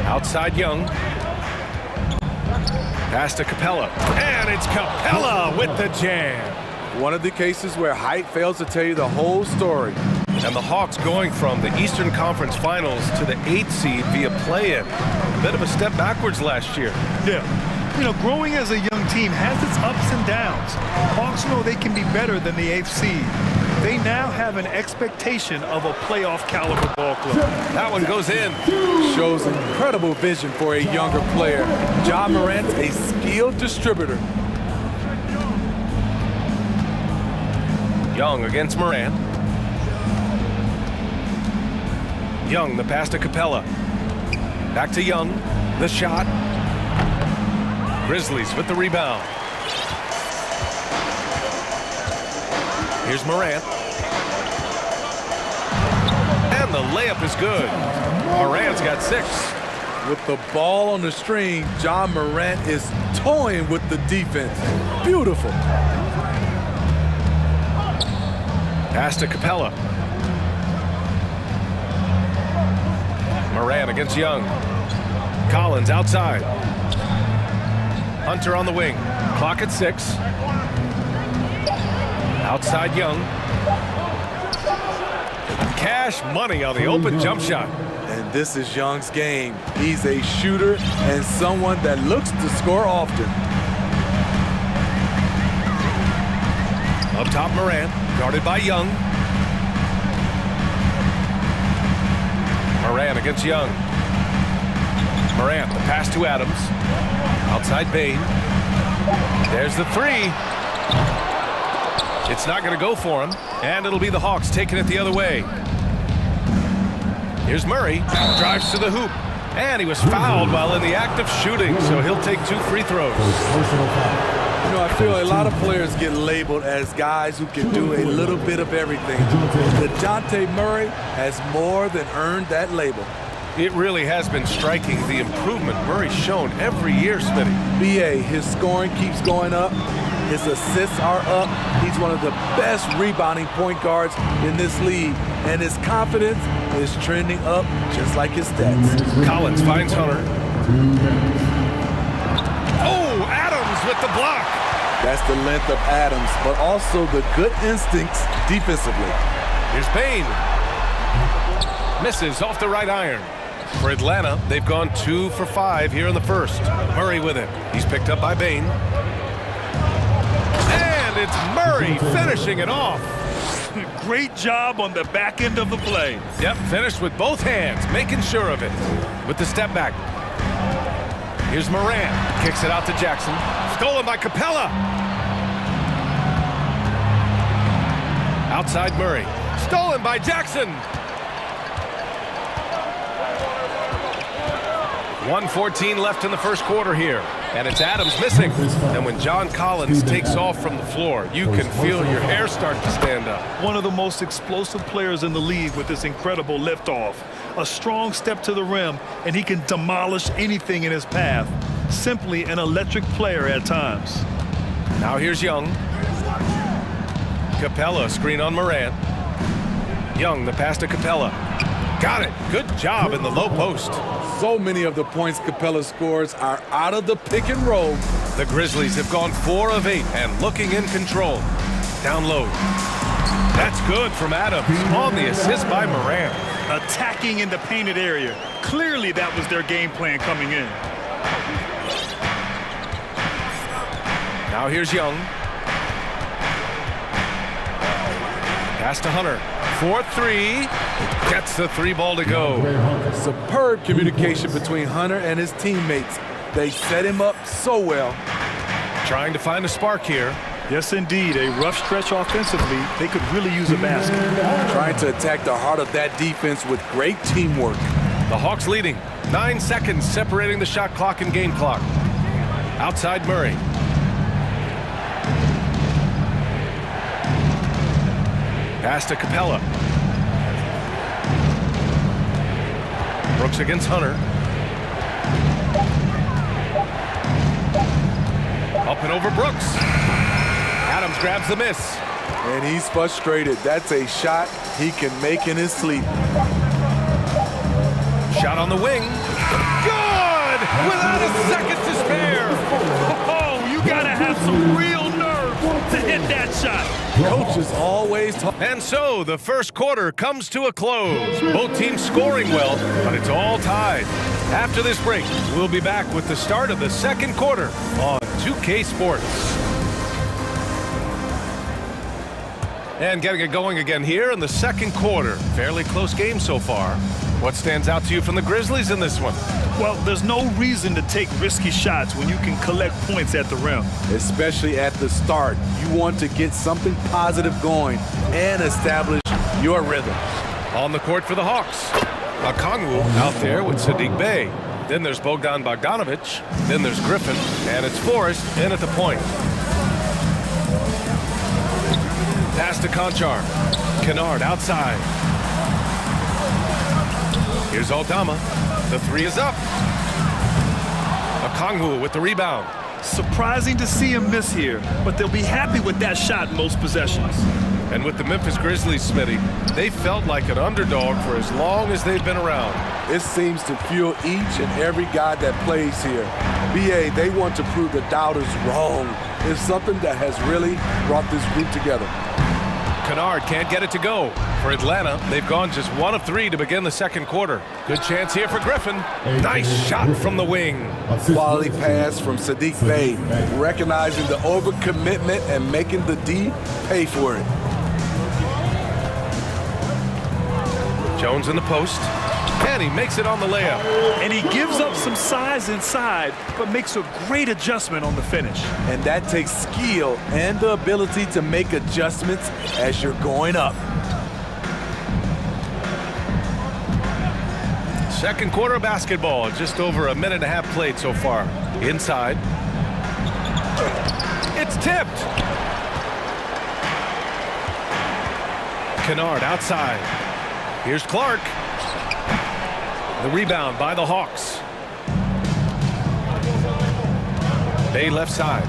Outside Young. Pass to Capella. And it's Capella with the jam. One of the cases where height fails to tell you the whole story. And the Hawks going from the Eastern Conference Finals to the 8th seed via play-in. A bit of a step backwards last year. Yeah. You know, growing as a young team has its ups and downs. Hawks know they can be better than the 8th seed. They now have an expectation of a playoff caliber ball club. That one goes in. Shows incredible vision for a younger player. John Morant's a skilled distributor. Young against Morant. Young, the pass to Capella. Back to Young. The shot. Grizzlies with the rebound. Here's Morant. And the layup is good. Morant's got 6. With the ball on the string, John Morant is toying with the defense. Beautiful. Pass to Capella. Morant against Young. Collins outside. Hunter on the wing. Clock at 6. Outside Young. Cash money on the open jump shot. And this is Young's game. He's a shooter and someone that looks to score often. Up top Morant, guarded by Young. Morant against Young. Morant, the pass to Adams. Outside Bain. There's the 3. It's not going to go for him, and it'll be the Hawks taking it the other way. Here's Murray, drives to the hoop, and he was fouled while in the act of shooting, so he'll take 2 free throws. You know, I feel a lot of players get labeled as guys who can do a little bit of everything. DeJounte Murray has more than earned that label. It really has been striking, the improvement Murray's shown every year, Smitty. BA, his scoring keeps going up. His assists are up. He's one of the best rebounding point guards in this league. And his confidence is trending up just like his stats. Collins finds Hunter. Oh, Adams with the block. That's the length of Adams, but also the good instincts defensively. Here's Bain. Misses off the right iron. For Atlanta, they've gone 2 for 5 here in the first. Murray with it. He's picked up by Bain. And it's Murray finishing it off. Great job on the back end of the play. Yep, finished with both hands, making sure of it. With the step back. Here's Morant. Kicks it out to Jackson. Stolen by Capella. Outside Murray. Stolen by Jackson. 1:14 left in the first quarter here. And it's Adams missing. And when John Collins takes off from the floor, you can feel your hair start to stand up. One of the most explosive players in the league with this incredible liftoff. A strong step to the rim, and he can demolish anything in his path. Simply an electric player at times. Now here's Young. Capella, screen on Morant. Young, the pass to Capella. Got it. Good job in the low post. So many of the points Capella scores are out of the pick and roll. The Grizzlies have gone 4 of 8 and looking in control. Down low. That's good from Adams on the assist by Morant. Attacking in the painted area. Clearly that was their game plan coming in. Now here's Young. Pass to Hunter. 4-3. Gets the 3 ball to go. Superb communication between Hunter and his teammates. They set him up so well. Trying to find a spark here. Yes, indeed. A rough stretch offensively. They could really use a basket. Trying to attack the heart of that defense with great teamwork. The Hawks leading. 9 seconds separating the shot clock and game clock. Outside Murray. Pass to Capella. Brooks against Hunter. Up and over Brooks. Adams grabs the miss. And he's frustrated. That's a shot he can make in his sleep. Shot on the wing. Good! Without a second to spare. Oh, you gotta have some real nerve to hit that shot. Coaches always talk. And so the first quarter comes to a close. Both teams scoring well, but it's all tied. After this break, we'll be back with the start of the second quarter on 2K Sports. And getting it going again here in the second quarter. Fairly close game so far. What stands out to you from the Grizzlies in this one? Well, there's no reason to take risky shots when you can collect points at the rim. Especially at the start. You want to get something positive going and establish your rhythm. On the court for the Hawks. Okongwu out there with Sadiq Bey. Then there's Bogdan Bogdanovic. Then there's Griffin. And it's Forrest in at the point. Pass to Conchar. Kennard outside. Here's Aldama. The 3 is up. Okongwu with the rebound. Surprising to see him miss here, but they'll be happy with that shot most possessions. And with the Memphis Grizzlies, Smitty, they felt like an underdog for as long as they've been around. It seems to fuel each and every guy that plays here. BA, they want to prove the doubters wrong. It's something that has really brought this group together. Kennard can't get it to go. For Atlanta, they've gone just 1 of 3 to begin the second quarter. Good chance here for Griffin. Nice shot from the wing. Quality pass from Sadiq Bey, recognizing the overcommitment and making the D pay for it. Jones in the post. And he makes it on the layup. And he gives up some size inside, but makes a great adjustment on the finish. And that takes skill and the ability to make adjustments as you're going up. Second quarter of basketball, just over a minute and a half played so far. Inside. It's tipped. Kennard outside. Here's Clark. The rebound by the Hawks. Bey left side.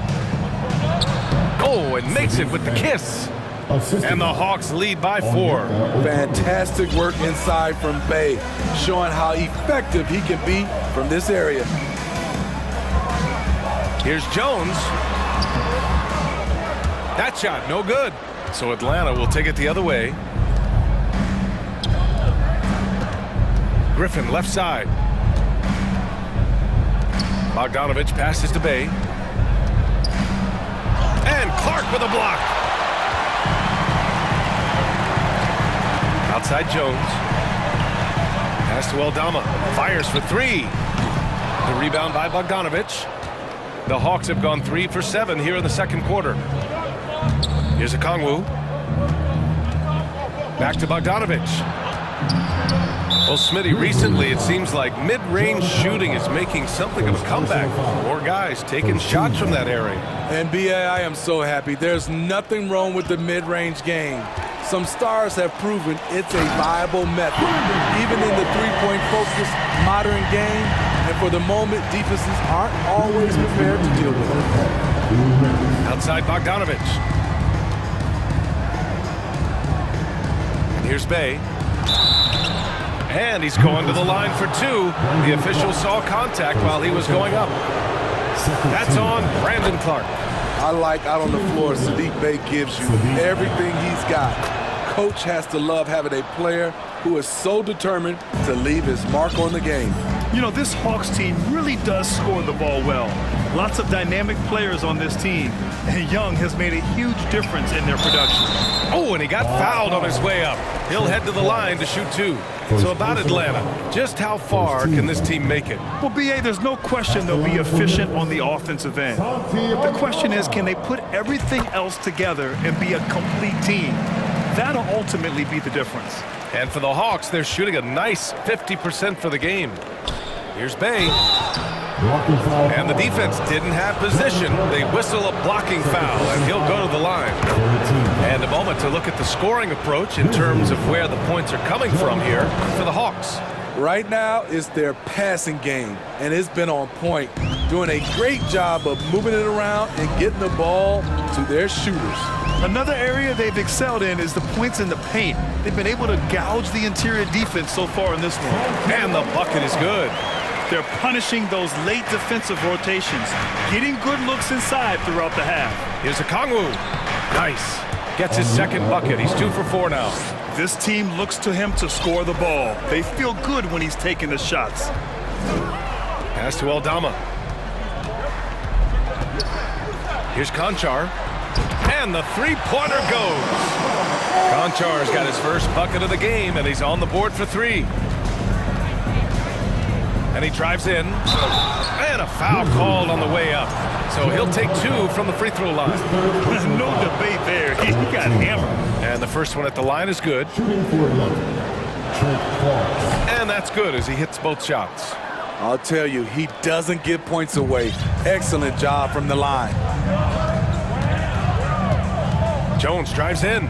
Oh, and makes it with the kiss. And the Hawks lead by 4. Fantastic work inside from Bey, showing how effective he can be from this area. Here's Jones. That shot, no good. So Atlanta will take it the other way. Griffin left side. Bogdanovic passes to Bey. And Clark with a block. Outside Jones. Pass to Aldama. Fires for 3. The rebound by Bogdanovic. The Hawks have gone 3 for 7 here in the second quarter. Here's Okongwu. Back to Bogdanovic. Well, Smitty, recently it seems like mid-range shooting is making something of a comeback. More guys taking shots from that area. And BA, I am so happy. There's nothing wrong with the mid-range game. Some stars have proven it's a viable method, even in the three-point focused modern game. And for the moment, defenses aren't always prepared to deal with it. Outside Bogdanovic. And here's Bey. And he's going to the line for 2. The official saw contact while he was going up. That's on Brandon Clark. I like out on the floor, Sadiq Bey gives you everything he's got. Coach has to love having a player who is so determined to leave his mark on the game. You know, this Hawks team really does score the ball well. Lots of dynamic players on this team, and Young has made a huge difference in their production. Oh, and he got fouled on his way up. He'll head to the line to shoot 2. So about Atlanta, just how far can this team make it? Well, B.A., there's no question they'll be efficient on the offensive end. But the question is, can they put everything else together and be a complete team? That'll ultimately be the difference. And for the Hawks, they're shooting a nice 50% for the game. Here's Bay. And the defense didn't have position. They whistle a blocking foul, and he'll go to the line. And a moment to look at the scoring approach in terms of where the points are coming from here for the Hawks. Right now, it's their passing game, and it's been on point, doing a great job of moving it around and getting the ball to their shooters. Another area they've excelled in is the points in the paint. They've been able to gouge the interior defense so far in this one. And the bucket is good. They're punishing those late defensive rotations, getting good looks inside throughout the half. Here's Okongwu. Nice. Gets his second bucket. He's 2 for 4 now. This team looks to him to score the ball. They feel good when he's taking the shots. Pass to Aldama. Here's Konchar. And the three-pointer goes. Konchar's got his first bucket of the game, and he's on the board for 3. And he drives in. And a foul called on the way up. So he'll take 2 from the free throw line. No debate there. He got hammered. And the first one at the line is good. And that's good as he hits both shots. I'll tell you, he doesn't give points away. Excellent job from the line. Jones drives in.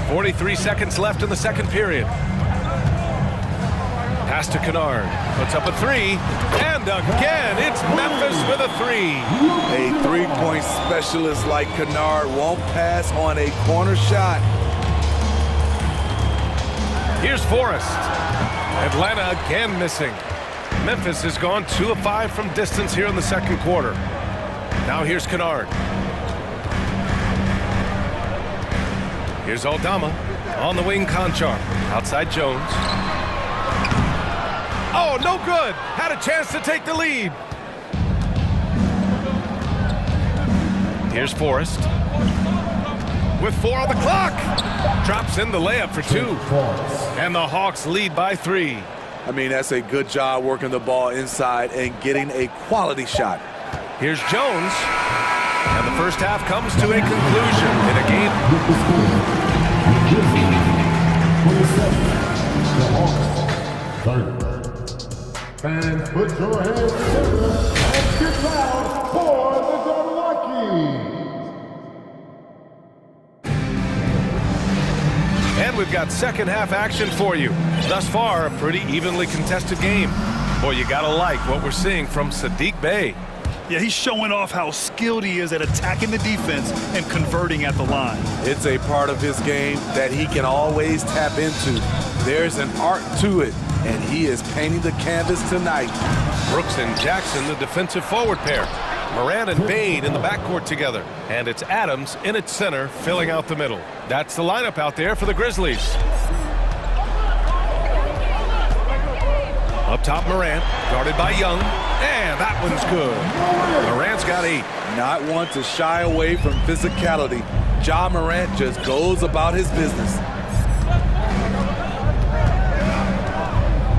43 seconds left in the second period. Pass to Kennard. Puts up a 3. And again, it's Memphis with a 3. A three-point specialist like Kennard won't pass on a corner shot. Here's Forrest. Atlanta again missing. Memphis has gone 2 of 5 from distance here in the second quarter. Now here's Kennard. Here's Aldama. On the wing, Konchar. Outside Jones. Oh, no good. Had a chance to take the lead. Here's Forrest. With 4 on the clock. Drops in the layup for 2. And the Hawks lead by 3. I mean, that's a good job working the ball inside and getting a quality shot. Here's Jones. And the first half comes to a conclusion in a game. Fans, put your hands together and get loud for the Jabberwockies. And we've got second half action for you. Thus far, a pretty evenly contested game. Boy, you gotta like what we're seeing from Saddiq Bey. Yeah, he's showing off how skilled he is at attacking the defense and converting at the line. It's a part of his game that he can always tap into. There's an art to it, and he is painting the canvas tonight. Brooks and Jackson, the defensive forward pair. Moran and Bade in the backcourt together. And it's Adams in its center, filling out the middle. That's the lineup out there for the Grizzlies. Up top, Morant, guarded by Young. And that one's good. Morant's got 8. Not one to shy away from physicality. Ja Morant just goes about his business.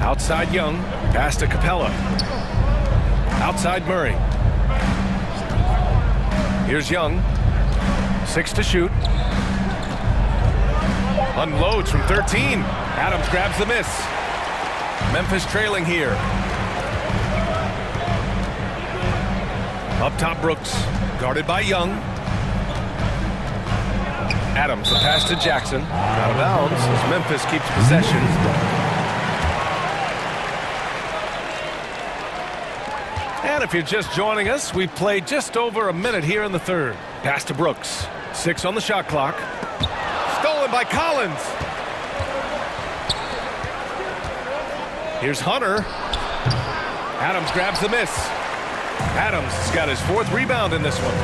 Outside Young, pass to Capella. Outside Murray. Here's Young. 6 to shoot. Unloads from 13. Adams grabs the miss. Memphis trailing here. Up top, Brooks, guarded by Young. Adams, the pass to Jackson. Out of bounds as Memphis keeps possession. And if you're just joining us, we've played just over a minute here in the third. Pass to Brooks. 6 on the shot clock. Stolen by Collins. Here's Hunter. Adams grabs the miss. Adams has got his 4th rebound in this one.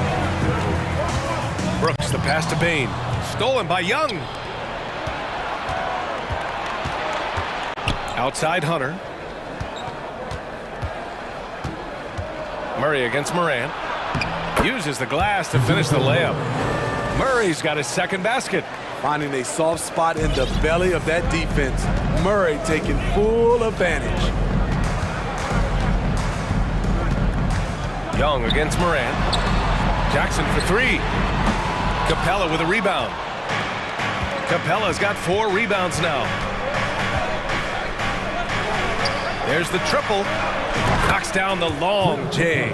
Brooks, the pass to Bane. Stolen by Young. Outside Hunter. Murray against Morant. Uses the glass to finish the layup. Murray's got his second basket. Finding a soft spot in the belly of that defense. Murray taking full advantage. Young against Morant. Jackson for three. Capella with a rebound. Capella's got 4 rebounds now. There's the triple. Knocks down the long J.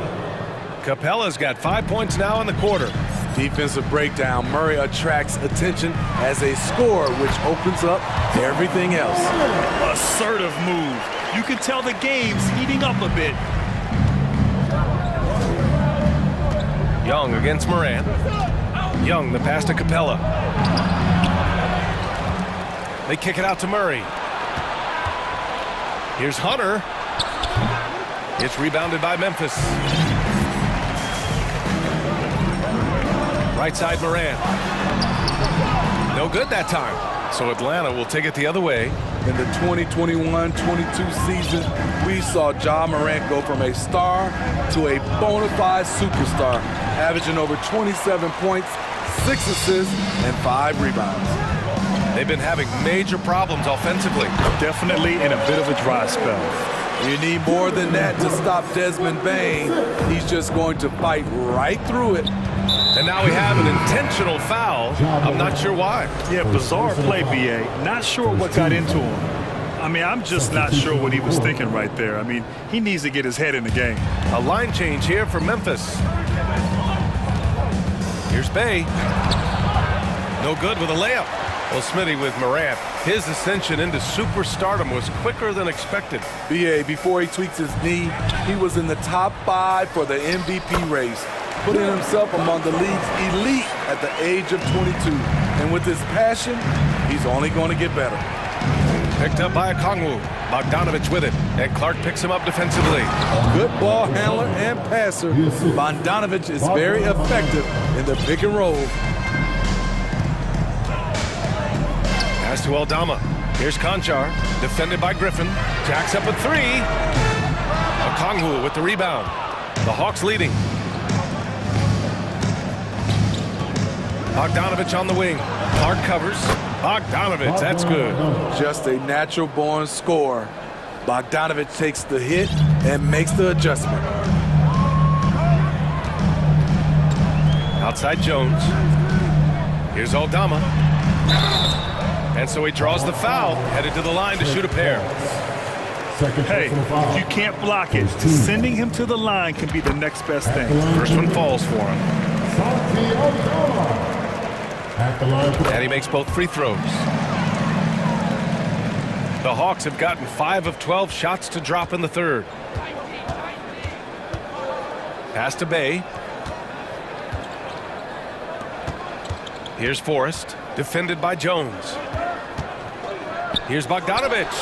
Capella's got 5 points now in the quarter. Defensive breakdown. Murray attracts attention as a scorer, which opens up everything else. Assertive move. You can tell the game's heating up a bit. Young against Morant. Young, the pass to Capella. They kick it out to Murray. Here's Hunter. It's rebounded by Memphis. Right side Morant. No good that time. So Atlanta will take it the other way. In the 2021-22 season, we saw Ja Morant go from a star to a bona fide superstar, averaging over 27 points, 6 assists, and 5 rebounds. They've been having major problems offensively. Definitely in a bit of a dry spell. You need more than that to stop Desmond Bane. He's just going to fight right through it. And now we have an intentional foul. I'm not sure why. Yeah, bizarre play, BA. Not sure what got into him. I mean, I'm just not sure what he was thinking right there. I mean, he needs to get his head in the game. A line change here for Memphis. Here's Bay. No good with a layup. Well, Smitty with Morant. His ascension into superstardom was quicker than expected. BA, before he tweaks his knee, he was in the top 5 for the MVP race, putting himself among the league's elite at the age of 22. And with his passion, he's only going to get better. Picked up by Okongwu. Bogdanovich with it. And Clark picks him up defensively. Good ball handler and passer. Bogdanovich is very effective in the pick and roll. Pass to Aldama. Here's Conchar. Defended by Griffin. Jacks up a 3. Okongwu with the rebound. The Hawks leading. Bogdanovich on the wing. Clark covers. Bogdanovich, that's good. Just a natural-born scorer. Bogdanovich takes the hit and makes the adjustment. Outside Jones. Here's Aldama. And so he draws the foul, headed to the line to shoot a pair. Hey, if you can't block it, sending him to the line can be the next best thing. First one falls for him. And he makes both free throws. The Hawks have gotten 5 of 12 shots to drop in the third. Pass to Bay. Here's Forrest, defended by Jones. Here's Bogdanovich.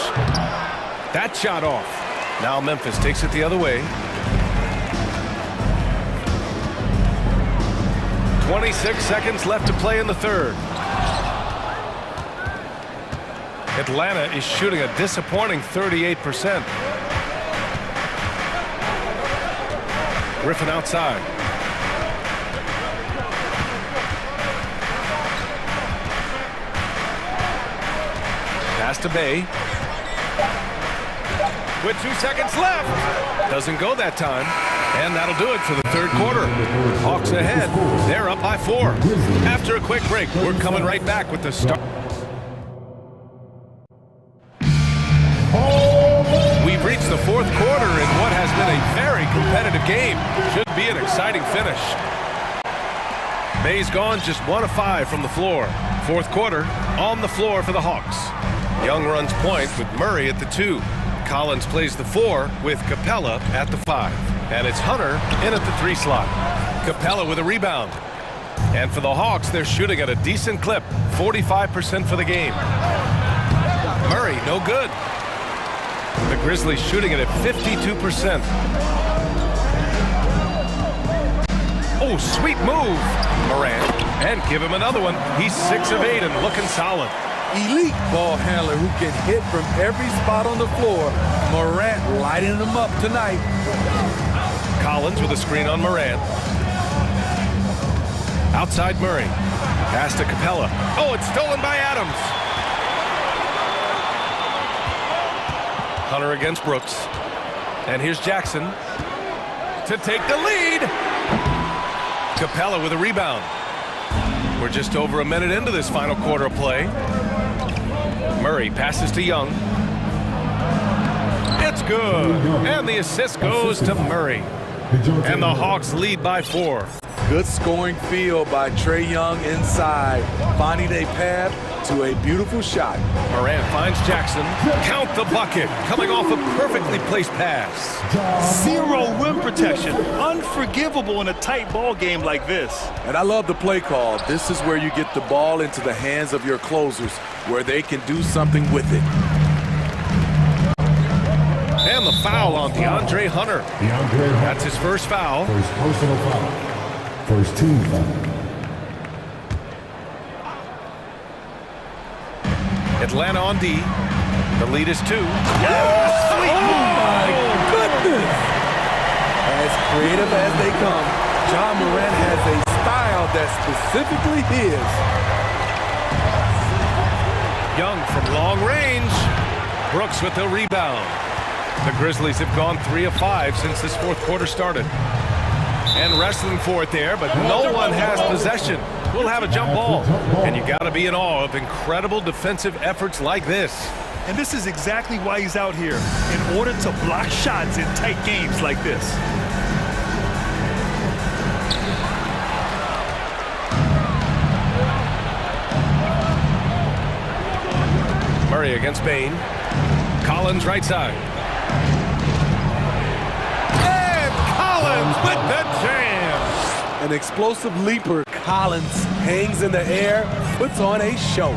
That shot off. Now Memphis takes it the other way. 26 seconds left to play in the third. Atlanta is shooting a disappointing 38%. Griffin outside. Pass to Bay. With 2 seconds left. Doesn't go that time. And that'll do it for the third quarter. Hawks ahead. They're up by 4. After a quick break, we're coming right back with the start. We've reached the fourth quarter in what has been a very competitive game. Should be an exciting finish. Bay's gone just 1 of 5 from the floor. Fourth quarter on the floor for the Hawks. Young runs point with Murray at the 2. Collins plays the 4 with Capella at the 5. And it's Hunter in at the 3 slot. Capella with a rebound. And for the Hawks, they're shooting at a decent clip. 45% for the game. Murray, no good. The Grizzlies shooting it at 52%. Oh, sweet move. Morant. And give him another one. He's 6 of 8 and looking solid. elite ball handler who can hit from every spot on the floor. Morant lighting them up tonight. Collins with a screen on Morant. Outside Murray. Pass to Capella. Oh, it's stolen by Adams. Hunter against Brooks. And here's Jackson to take the lead. Capella with a rebound. We're just over a minute into this final quarter of play. Murray passes to Young. It's good. And the assist goes to Murray. And the Hawks lead by 4. Good scoring field by Trae Young inside, finding a path to a beautiful shot. Morant finds Jackson. Count the bucket. Coming off a perfectly placed pass. Zero rim protection. Unforgivable in a tight ball game like this. And I love the play call. This is where you get the ball into the hands of your closers, where they can do something with it. And the foul on DeAndre Hunter. That's his first foul. First personal foul. First team foul. Atlanta on D. The lead is 2. Oh my goodness! As creative as they come, John Morant has a style that's specifically his. Young from long range. Brooks with the rebound. The Grizzlies have gone 3 of 5 since this fourth quarter started. And wrestling for it there, but no one has possession. We'll have a jump ball. And you got to be in awe of incredible defensive efforts like this. And this is exactly why he's out here, in order to block shots in tight games like this. Murray against Bain. Collins right side. And Collins with the jam. An explosive leaper, Collins hangs in the air, puts on a show.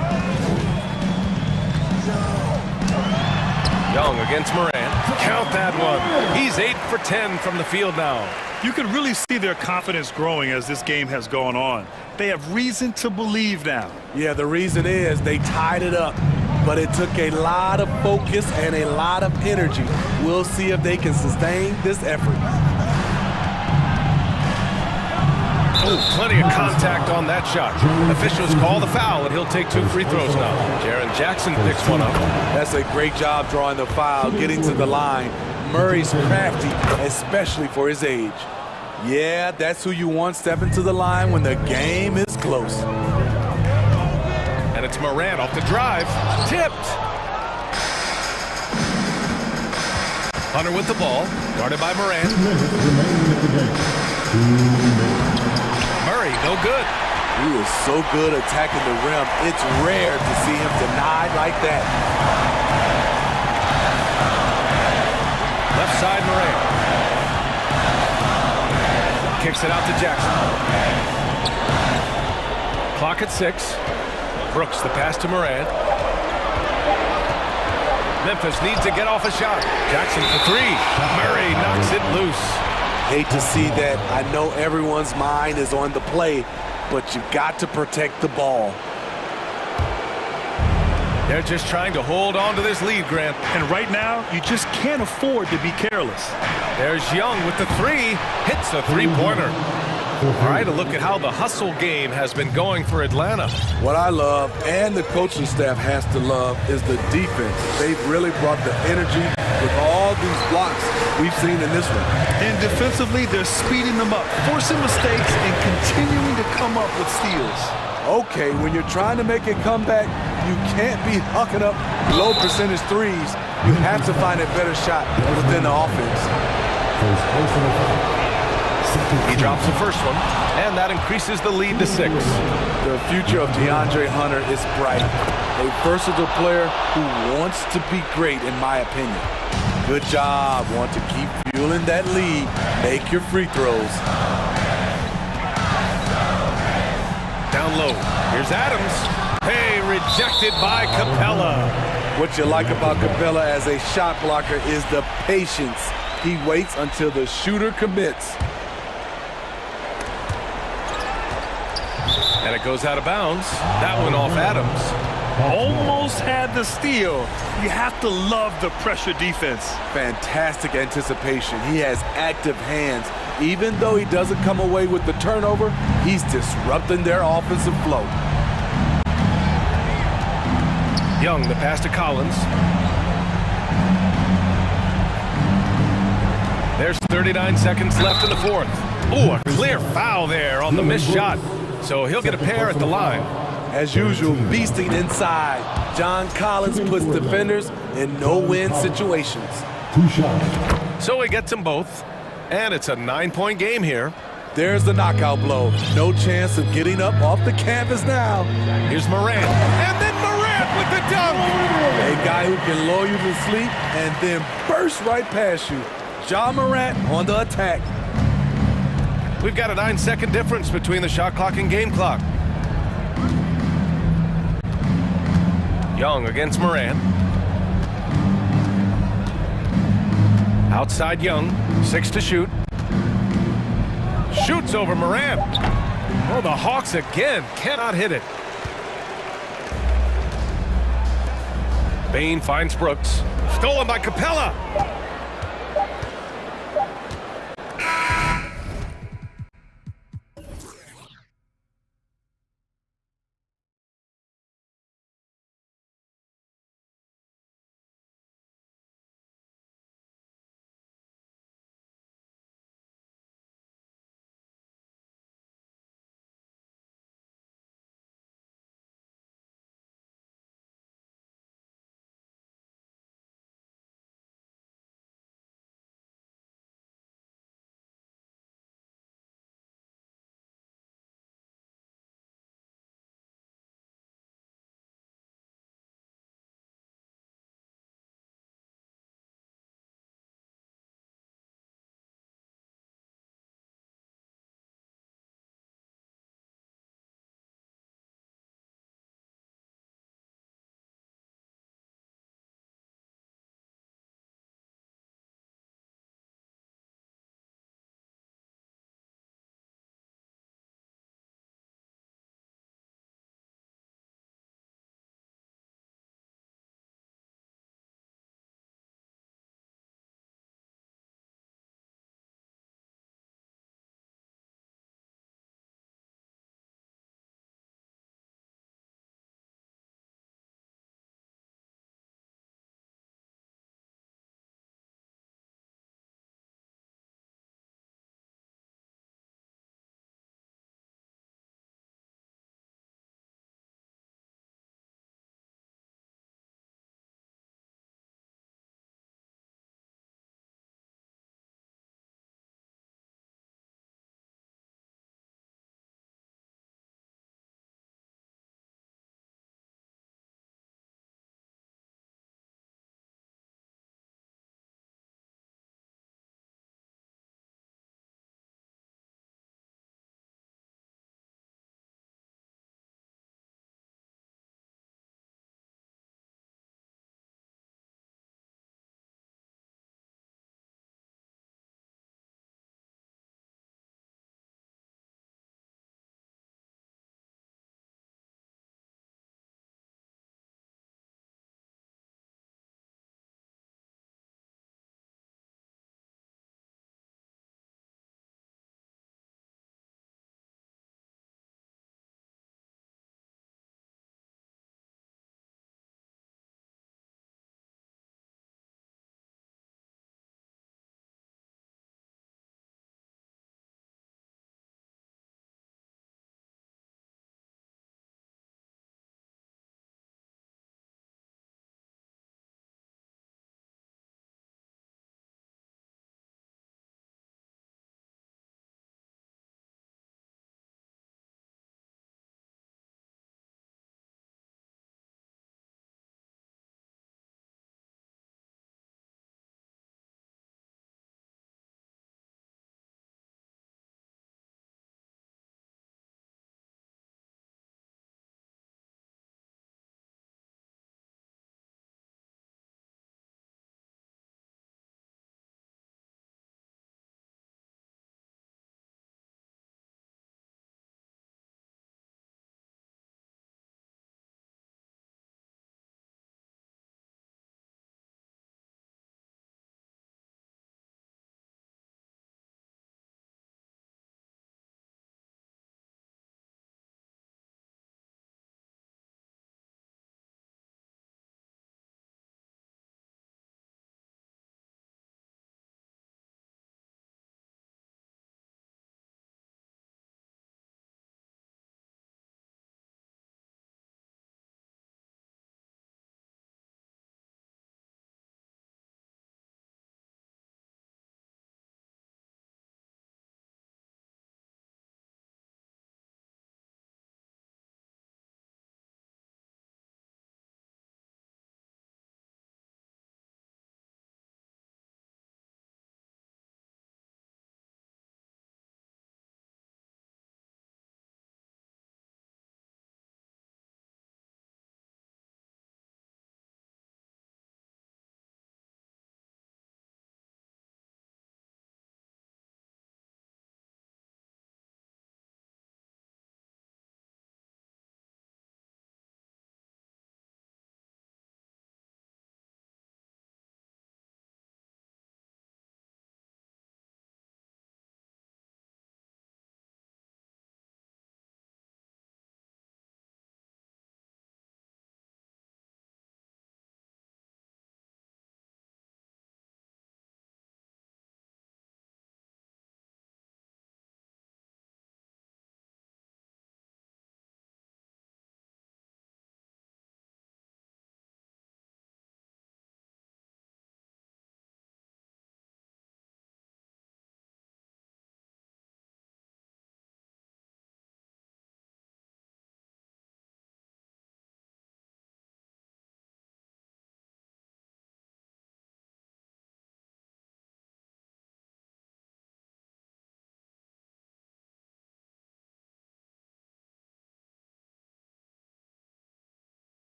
Young against Morant. Count that one. He's 8 for 10 from the field now. You can really see their confidence growing as this game has gone on. They have reason to believe now. Yeah, the reason is they tied it up, but it took a lot of focus and a lot of energy. We'll see if they can sustain this effort. Oh, plenty of contact on that shot. Officials call the foul, and he'll take 2 free throws now. Jaren Jackson picks one up. That's a great job drawing the foul, getting to the line. Murray's crafty, especially for his age. Yeah, that's who you want stepping to the line when the game is close. And it's Morant off the drive. Tipped. Hunter with the ball, guarded by Morant. 2 minutes remaining in the game. 2 minutes. Murray, no good. He is so good attacking the rim. It's rare to see him denied like that. Left side, Morant. Kicks it out to Jackson. Clock at 6. Brooks, the pass to Morant. Memphis needs to get off a shot. Jackson for 3. Murray knocks it loose. Hate to see that. I know everyone's mind is on the play, but you've got to protect the ball. They're just trying to hold on to this lead, Grant. And right now, you just can't afford to be careless. There's Young with the 3. Hits the three-pointer. All right, a look at how the hustle game has been going for Atlanta. What I love, and the coaching staff has to love, is the defense. They've really brought the energy with all these blocks we've seen in this one. And defensively, they're speeding them up, forcing mistakes, and continuing to come up with steals. Okay, when you're trying to make a comeback, you can't be hucking up low percentage threes. You have to find a better shot within the offense. First personal foul. He drops the first one, and that increases the lead to 6. The future of DeAndre Hunter is bright. A versatile player who wants to be great, in my opinion. Good job. Want to keep fueling that lead. Make your free throws. Down low. Here's Adams. Hey, rejected by Capella. What you like about Capella as a shot blocker is the patience. He waits until the shooter commits. And it goes out of bounds. That one off Adams. Almost had the steal. You have to love the pressure defense. Fantastic anticipation. He has active hands. Even though he doesn't come away with the turnover, he's disrupting their offensive flow. Young, the pass to Collins. There's 39 seconds left in the fourth. Oh, a clear foul there on the missed shot. So he'll get a pair at the line. As usual, beasting inside. John Collins puts defenders in no-win situations. So he gets them both. And it's a 9-point game here. There's the knockout blow. No chance of getting up off the canvas now. Here's Morant. And then Morant with the dunk. A guy who can lull you to sleep and then burst right past you. Ja Morant on the attack. We've got a 9-second difference between the shot clock and game clock. Young against Morant. Outside Young, 6 to shoot. Shoots over Morant. Oh, the Hawks again cannot hit it. Bain finds Brooks. Stolen by Capella.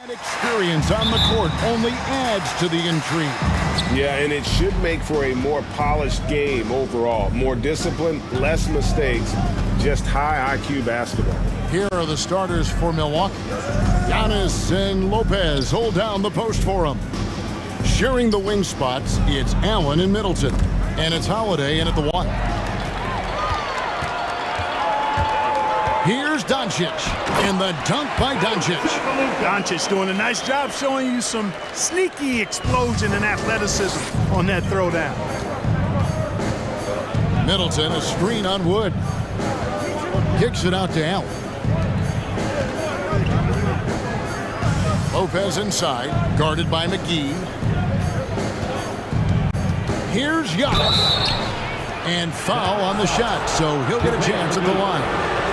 And experience on the court only adds to the intrigue. Yeah, and it should make for a more polished game overall. More discipline, less mistakes, just high IQ basketball. Here are the starters for Milwaukee. Giannis and Lopez hold down the post for him. Sharing the wing spots, it's Allen and Middleton. And it's Holiday in at the 1. Here's Doncic, and the dunk by Doncic. Doncic doing a nice job showing you some sneaky explosion and athleticism on that throwdown. Middleton, a screen on Wood. Kicks it out to Allen. Lopez inside, guarded by McGee. Here's Giannis. And foul on the shot, so he'll get a chance at the line.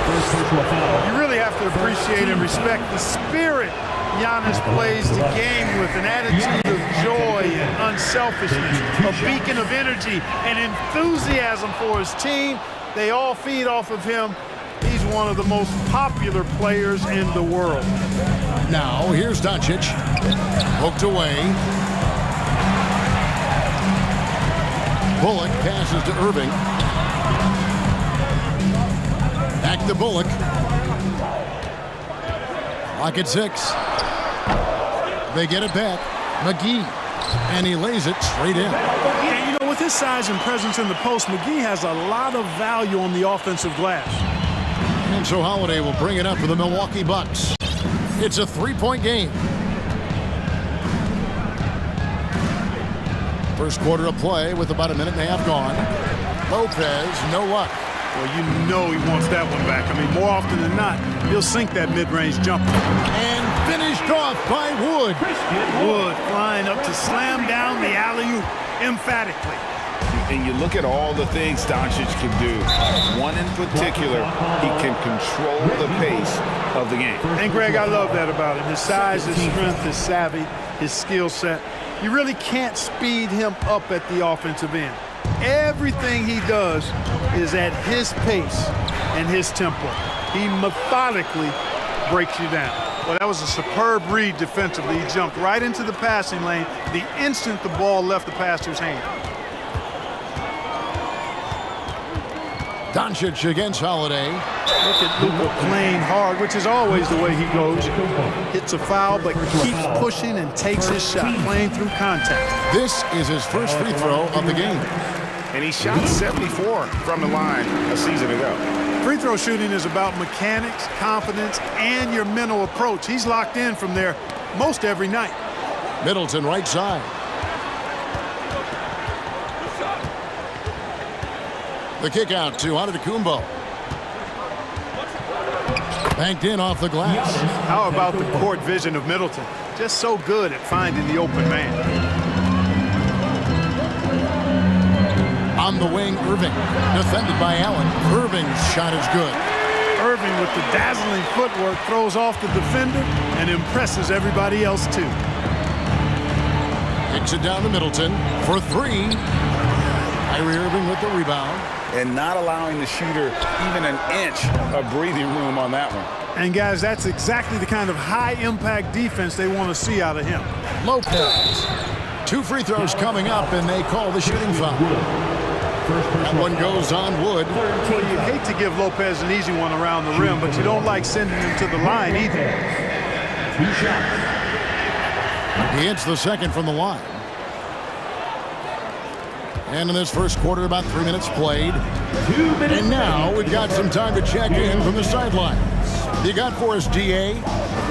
You really have to appreciate and respect the spirit Giannis plays the game with, an attitude of joy and unselfishness, a beacon of energy and enthusiasm for his team. They all feed off of him. He's one of the most popular players in the world. Now, here's Doncic. Poked away. Bullock passes to Irving. Back to Bullock. Lock at 6. They get it back. McGee. And he lays it straight in. And you know, with his size and presence in the post, McGee has a lot of value on the offensive glass. And so Holiday will bring it up for the Milwaukee Bucks. It's a 3-point game. First quarter of play with about a minute and a half gone. Lopez, no luck. Well, you know he wants that one back. I mean, more often than not, he'll sink that mid-range jumper. And finished off by Wood. Wood flying up to slam down the alley-oop emphatically. And you look at all the things Doncic can do. One in particular, he can control the pace of the game. And, Greg, I love that about him. His size, his strength, his savvy, his skill set. You really can't speed him up at the offensive end. Everything he does is at his pace and his tempo. He methodically breaks you down. Well, that was a superb read defensively. He jumped right into the passing lane the instant the ball left the passer's hand. Doncic against Holiday. Look at Luka playing hard, which is always the way he goes. Hits a foul, but keeps pushing and takes his shot, playing through contact. This is his first free throw of the game. And he shot 74 from the line a season ago. Free throw shooting is about mechanics, confidence, and your mental approach. He's locked in from there most every night. Middleton right side. The kick out to Antetokounmpo. Banked in off the glass. How about the court vision of Middleton? Just so good at finding the open man. On the wing, Irving. Defended by Allen. Irving's shot is good. Irving with the dazzling footwork throws off the defender and impresses everybody else too. Kicks it down to Middleton for 3. Kyrie Irving with the rebound. And not allowing the shooter even an inch of breathing room on that one. And guys, that's exactly the kind of high-impact defense they want to see out of him. Lopez. 2 free throws coming up, and they call the shooting foul. That one goes on Wood. Well, you hate to give Lopez an easy one around the rim, but you don't like sending him to the line either. 2 shots. He hits the second from the line. And in this first quarter, about 3 minutes played. 2 minutes. And now we've got some time to check in from the sidelines. You got for us, DA?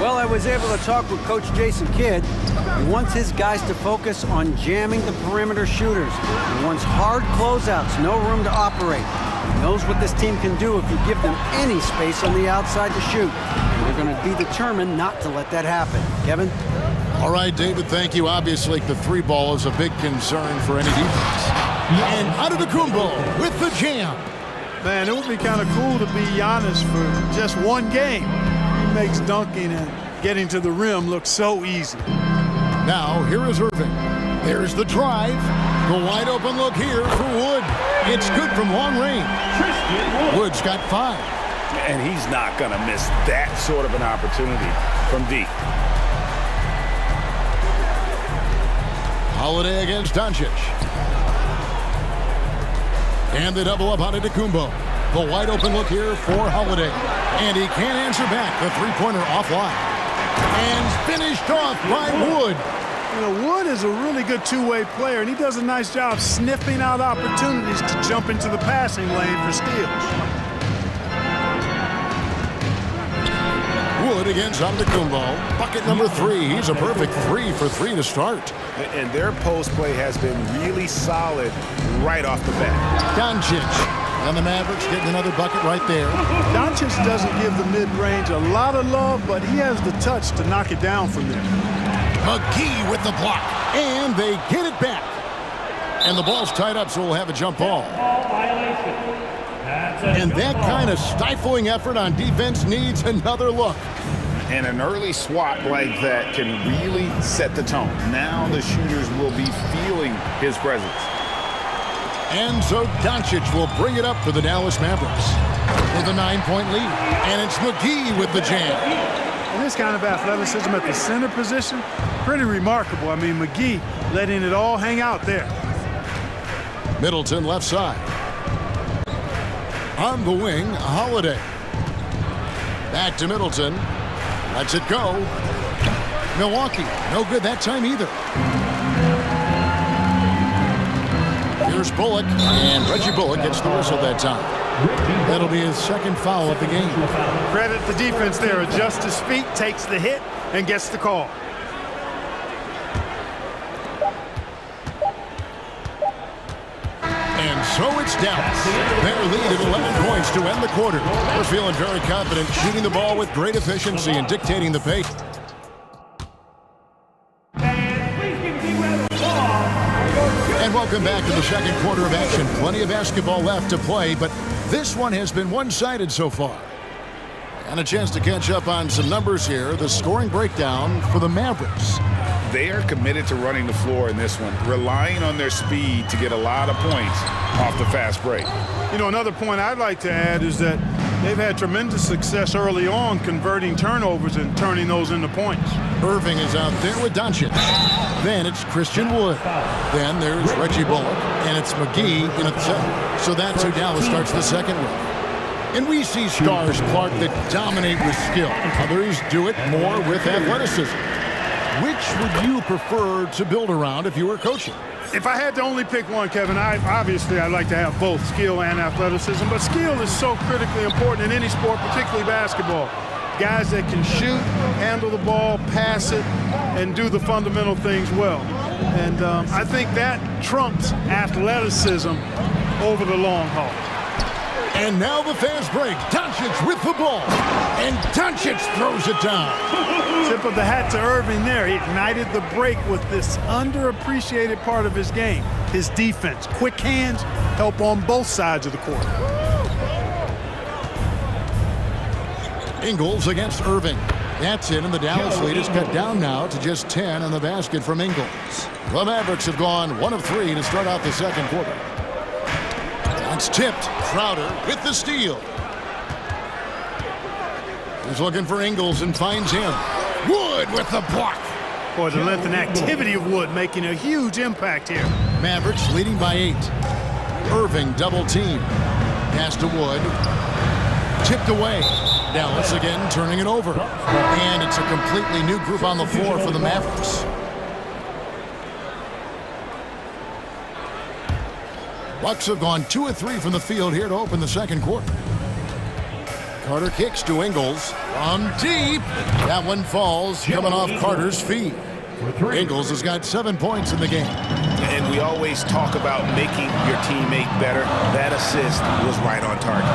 Well, I was able to talk with Coach Jason Kidd. He wants his guys to focus on jamming the perimeter shooters. He wants hard closeouts, no room to operate. He knows what this team can do if you give them any space on the outside to shoot. And they're going to be determined not to let that happen. Kevin? All right, David, thank you. Obviously, the 3 ball is a big concern for any defense. And Antetokounmpo with the jam. Man, it would be kind of cool to be Giannis for just one game. He makes dunking and getting to the rim look so easy. Now, here is Irving. There's the drive. The wide open look here for Wood. It's good from long range. Wood's got 5. And he's not going to miss that sort of an opportunity from deep. Holiday against Doncic. And the double up on Antetokounmpo. The wide open look here for Holiday. And he can't answer back. The three-pointer offline. And finished off by Wood. You know, Wood is a really good two-way player, and he does a nice job sniffing out opportunities to jump into the passing lane for steals. Wood against Antetokounmpo. Bucket number 3. He's a perfect 3 for 3 to start. And their post play has been really solid right off the bat. Doncic. And the Mavericks getting another bucket right there. Doncic doesn't give the mid-range a lot of love, but he has the touch to knock it down from there. McGee with the block. And they get it back. And the ball's tied up, so we'll have a jump ball. And that kind of stifling effort on defense needs another look. And an early swat like that can really set the tone. Now the shooters will be feeling his presence. And so Doncic will bring it up for the Dallas Mavericks with a 9-point lead. And it's McGee with the jam. And this kind of athleticism at the center position, pretty remarkable. I mean, McGee letting it all hang out there. Middleton left side. On the wing, Holiday. Back to Middleton. Lets it go. Milwaukee, no good that time either. Here's Bullock, and Reggie Bullock gets the whistle that time. That'll be his second foul of the game. Credit the defense there. Adjusts his feet, takes the hit, and gets the call. And so it's Dallas. Their lead at 11 points to end the quarter. We're feeling very confident, shooting the ball with great efficiency and dictating the pace. And welcome back to the second quarter of action. Plenty of basketball left to play, but this one has been one-sided so far. And a chance to catch up on some numbers here. The scoring breakdown for the Mavericks. They are committed to running the floor in this one, relying on their speed to get a lot of points off the fast break. You know, another point I'd like to add is that they've had tremendous success early on converting turnovers and turning those into points. Irving is out there with Doncic. Then it's Christian Wood. Then there's Reggie Bullock. And it's McGee in at the center. So that's who Dallas starts the second with. And we see stars, Clark, that dominate with skill. Others do it more with athleticism. Which would you prefer to build around if you were coaching? If I had to only pick one, Kevin, I'd like to have both skill and athleticism. But skill is so critically important in any sport, particularly basketball. Guys that can shoot, handle the ball, pass it, and do the fundamental things well. And I think that trumps athleticism over the long haul. And now the fast break. Doncic with the ball. And Doncic throws it down. Tip of the hat to Irving there. He ignited the break with this underappreciated part of his game. His defense. Quick hands help on both sides of the court. Ingles against Irving. That's it, and the Dallas lead is cut down now to just 10 in the basket from Ingles. The Mavericks have gone 1 of 3 to start out the second quarter. That's tipped. Crowder with the steal. He's looking for Ingles and finds him. Wood with the block. Boy, the length and activity of Wood making a huge impact here. Mavericks leading by 8. Irving double team. Pass to Wood. Tipped away. Dallas again turning it over. And it's a completely new group on the floor for the Mavericks. Bucks have gone 2 of 3 from the field here to open the second quarter. Carter kicks to Ingles from deep. That one falls, coming off Carter's feet. Ingles has got 7 points in the game. And we always talk about making your teammate better. That assist was right on target.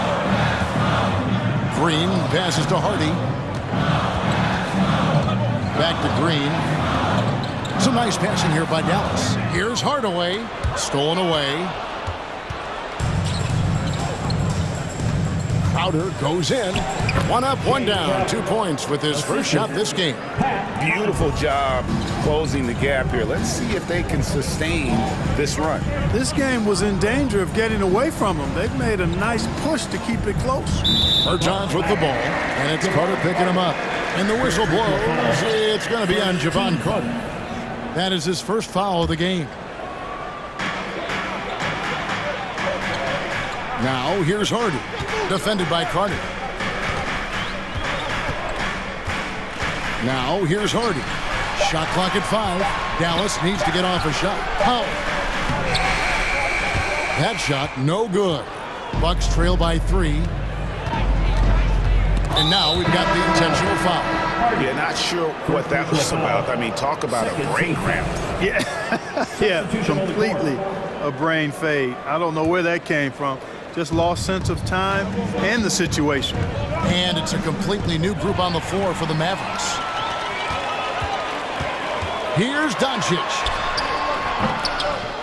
Green passes to Hardy. Back to Green. Some nice passing here by Dallas. Here's Hardaway. Stolen away. Crowder goes in. 1 up, 1 down. 2 points with his first shot this game. Beautiful job closing the gap here. Let's see if they can sustain this run. This game was in danger of getting away from them. They've made a nice push to keep it close. Bertans with the ball, and it's Carter picking him up. And the whistle blows. It's going to be on Javon Carter. That is his first foul of the game. Now here's Hardy, defended by Carter. Now here's Hardy. Shot clock at 5. Dallas needs to get off a shot. Powell. That shot no good. Bucks trail by 3. And now we've got the intentional foul. Yeah, not sure what that was about. I mean, talk about a brain cramp. Yeah, completely a brain fade. I don't know where that came from. Just lost sense of time and the situation. And it's a completely new group on the floor for the Mavericks. Here's Doncic.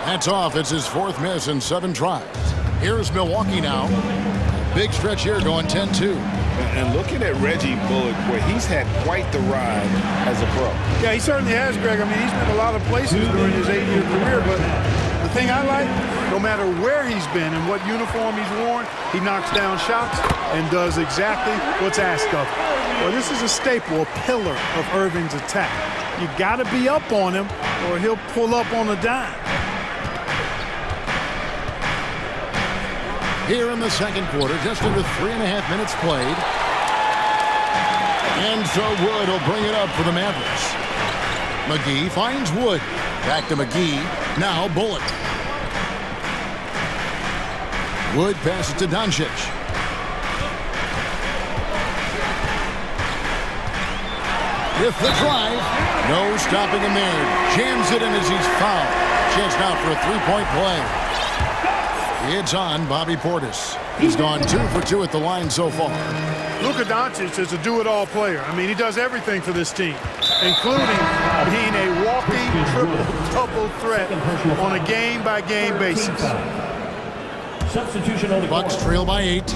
That's off. It's his 4th miss in 7 tries. Here's Milwaukee now. Big stretch here going 10-2. And looking at Reggie Bullock, where he's had quite the ride as a pro. Yeah, he certainly has, Greg. I mean, he's been a lot of places during his 8-year career, but the thing I like, no matter where he's been and what uniform he's worn, he knocks down shots and does exactly what's asked of him. Well, this is a staple, a pillar of Irving's attack. You got to be up on him or he'll pull up on a dime. Here in the second quarter, just under 3.5 minutes played. And so Wood will bring it up for the Mavericks. McGee finds Wood. Back to McGee. Now Bullock. Wood passes to Doncic. With the drive. No stopping him there. Jams it in as he's fouled. Chance now for a 3-point play. It's on Bobby Portis. He's gone 2 for 2 at the line so far. Luka Doncic is a do-it-all player. I mean, he does everything for this team, including being a walking triple-double threat on a game-by-game basis. Bucks trail by 8.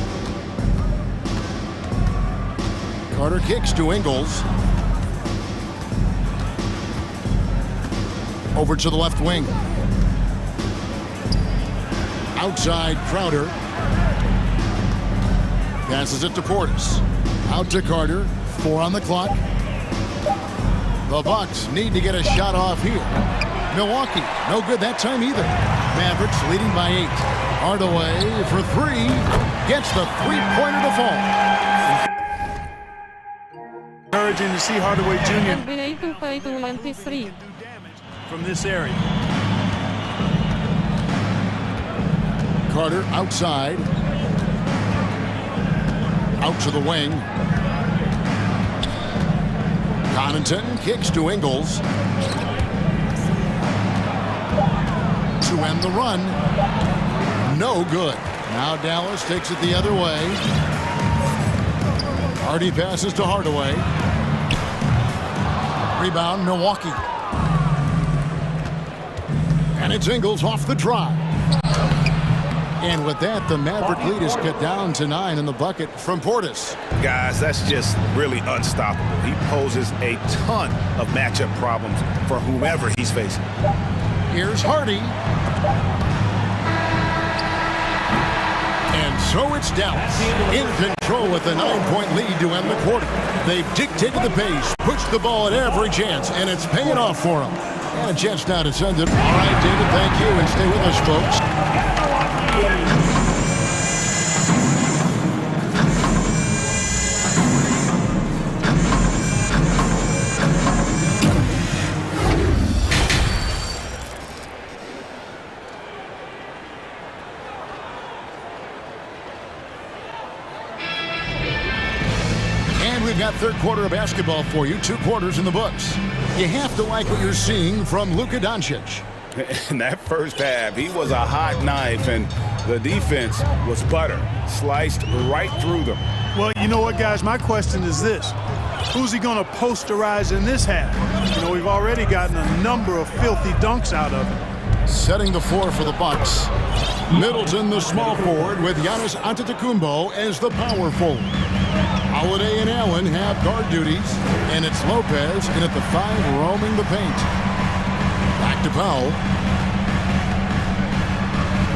Carter kicks to Ingles. Over to the left wing. Outside Crowder. Passes it to Portis. Out to Carter. 4 on the clock. The Bucks need to get a shot off here. Milwaukee, no good that time either. Mavericks leading by 8. Hardaway for 3. Gets the 3-pointer to fall. Encouraging to see Hardaway Jr. from this area. Carter outside. Out to the wing. Connaughton kicks to Ingles. To end the run. No good. Now Dallas takes it the other way. Hardy passes to Hardaway. Rebound Milwaukee. And it's Ingles off the drive. And with that, the Maverick lead is cut down to 9 in the bucket from Portis. Guys, that's just really unstoppable. He poses a ton of matchup problems for whomever he's facing. Here's Hardy. And so it's Dallas in control with a 9-point lead to end the quarter. They've dictated the pace, pushed the ball at every chance, and it's paying off for them. And a chance now to send it. All right, David, thank you, and stay with us, folks. We've got third quarter of basketball for you. 2 quarters in the books. You have to like what you're seeing from Luka Doncic. In that first half, he was a hot knife, and the defense was butter. Sliced right through them. Well, you know what, guys? My question is this. Who's he going to posterize in this half? You know, we've already gotten a number of filthy dunks out of him. Setting the floor for the Bucks. Middleton, the small forward, with Giannis Antetokounmpo as the power forward. Holiday and Allen have guard duties, and it's Lopez in at the 5 roaming the paint. Back to Powell.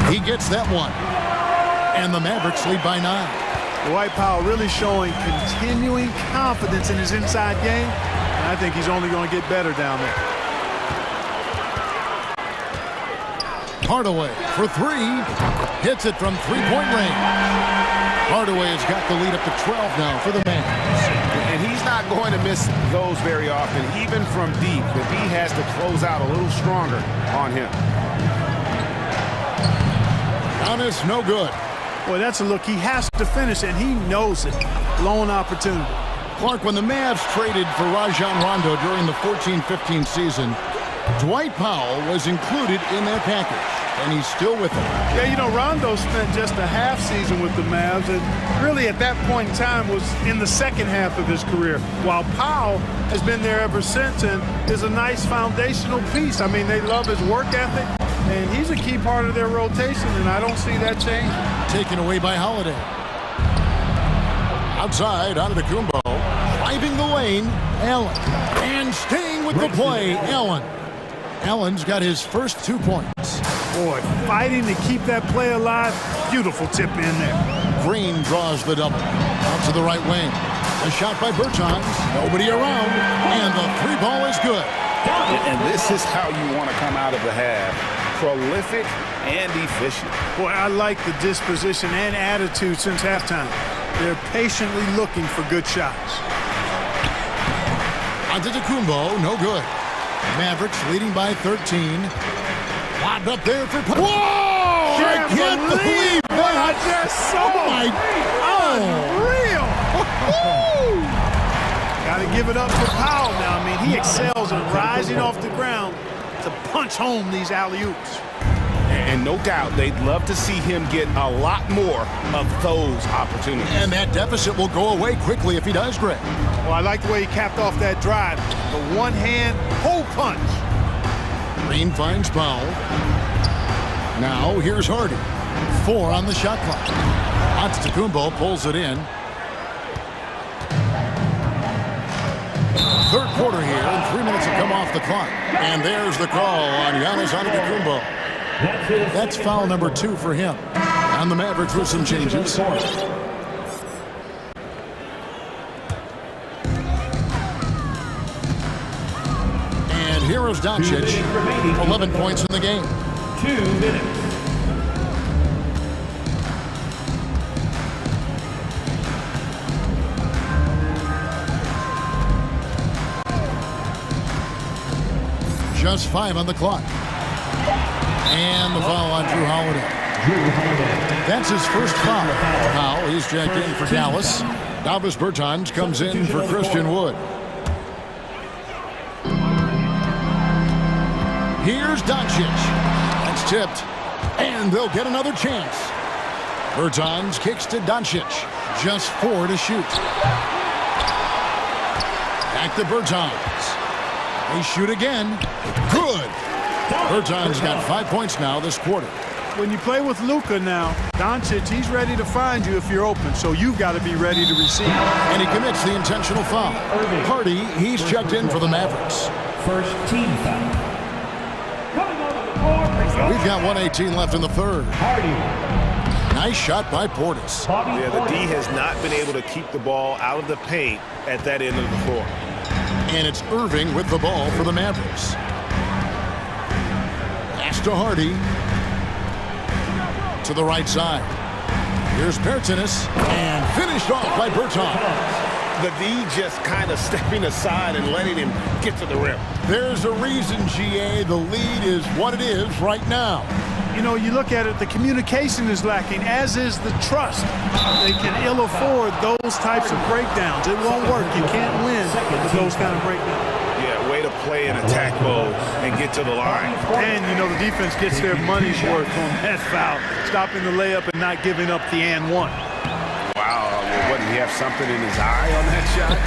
He gets that one. And the Mavericks lead by 9. Dwight Powell really showing continuing confidence in his inside game, and I think he's only going to get better down there. Hardaway for three. Hits it from three-point range. Hardaway has got the lead up to 12 now for the Mavs. And he's not going to miss those very often, even from deep. The D has to close out a little stronger on him. Giannis, no good. Boy, that's a look he has to finish, and he knows it. Lone opportunity. Clark, when the Mavs traded for Rajon Rondo during the 14-15 season, Dwight Powell was included in their package, and he's still with them. Yeah, you know, Rondo spent just a half season with the Mavs, and really at that point in time was in the second half of his career, while Powell has been there ever since and is a nice foundational piece. I mean, they love his work ethic, and he's a key part of their rotation, and I don't see that changing. Taken away by Holiday. Outside, Antetokounmpo, driving the lane, Allen. And staying with the play, Allen. Allen's got his first 2 points. Boy, fighting to keep that play alive. Beautiful tip in there. Green draws the double. Out to the right wing. A shot by Bertans. Nobody around. And the three ball is good. And this is how you want to come out of the half. Prolific and efficient. Boy, I like the disposition and attitude since halftime. They're patiently looking for good shots. Antetokounmpo, no good. Mavericks leading by 13. Lobbed up there for... Whoa! I can't believe what I just saw. Oh, my... Unreal. Got to give it up for Powell now. I mean, he excels at rising off the ground to punch home these alley-oops. And no doubt they'd love to see him get a lot more of those opportunities. And that deficit will go away quickly if he does, Greg. Well, I like the way he capped off that drive. The one-hand hole punch. Green finds Powell. Now here's Hardy. 4 on the shot clock. Antetokounmpo pulls it in. Third quarter here, and 3 minutes have come off the clock. And there's the call on Giannis Antetokounmpo. That's foul number 2 for him. And the Mavericks with some changes. And here is Doncic. 11 points in the game. 2 minutes. Just 5 on the clock. And the foul on Drew Holiday. That's his first foul. Now he's checked in for Dallas. Davis Bertans comes in for Christian Wood. Here's Doncic. That's tipped. And they'll get another chance. Bertans kicks to Doncic. Just 4 to shoot. Back to Bertans. They shoot again. Good. Bertans got 5 points now this quarter. When you play with Luka now, Doncic, he's ready to find you if you're open, so you've got to be ready to receive. And he commits the intentional foul. Hardy, he's checked in for the Mavericks. First team foul. We've got 1:18 left in the third. Hardy. Nice shot by Portis. Yeah, the D has not been able to keep the ball out of the paint at that end of the floor. And it's Irving with the ball for the Mavericks. Pass to Hardy. To the right side. Here's Bertans. And finished off by Bertans. The D just kind of stepping aside and letting him get to the rim. There's a reason, GA, the lead is what it is right now. You know, you look at it, the communication is lacking, as is the trust. They can ill afford those types of breakdowns. It won't work. You can't win with those kind of breakdowns. Yeah, way to play in attack mode and get to the line. And, you know, the defense gets their money's worth on that foul, stopping the layup and not giving up the and one. Wow, what, did he have something in his eye on that shot?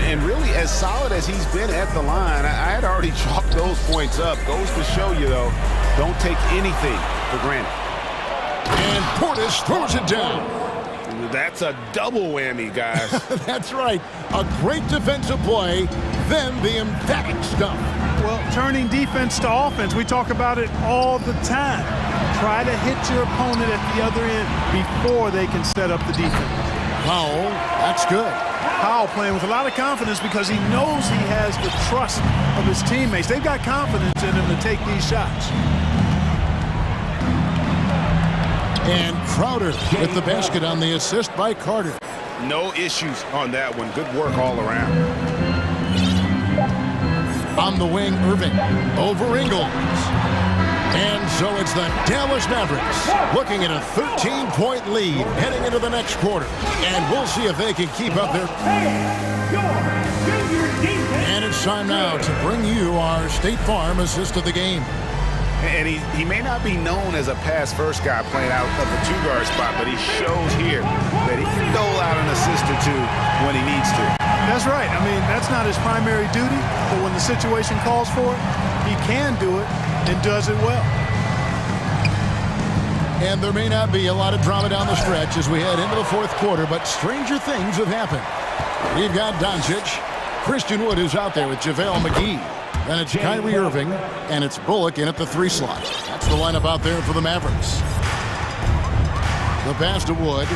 And really, as solid as he's been at the line, I had already chalked those points up. Goes to show you, though, don't take anything for granted. And Portis throws it down. That's a double whammy, guys. That's right. A great defensive play, then the emphatic stuff. Well, turning defense to offense, we talk about it all the time. Try to hit your opponent at the other end before they can set up the defense. Powell, that's good. Powell playing with a lot of confidence because he knows he has the trust of his teammates. They've got confidence in him to take these shots. And Crowder with the basket on the assist by Carter. No issues on that one. Good work all around. On the wing, Irving over Ingles. And so it's the Dallas Mavericks looking at a 13-point lead heading into the next quarter. And we'll see if they can keep up their... And it's time now to bring you our State Farm assist of the game. And he may not be known as a pass-first guy playing out of the two-guard spot, but he shows here that he can dole out an assist or two when he needs to. That's right. I mean, that's not his primary duty, but when the situation calls for it, he can do it and does it well. And there may not be a lot of drama down the stretch as we head into the fourth quarter, but stranger things have happened. We've got Doncic. Christian Wood is out there with JaVale McGee. Then it's Kyrie Irving, and it's Bullock in at the 3 slot. That's the lineup out there for the Mavericks. The pass to Wood.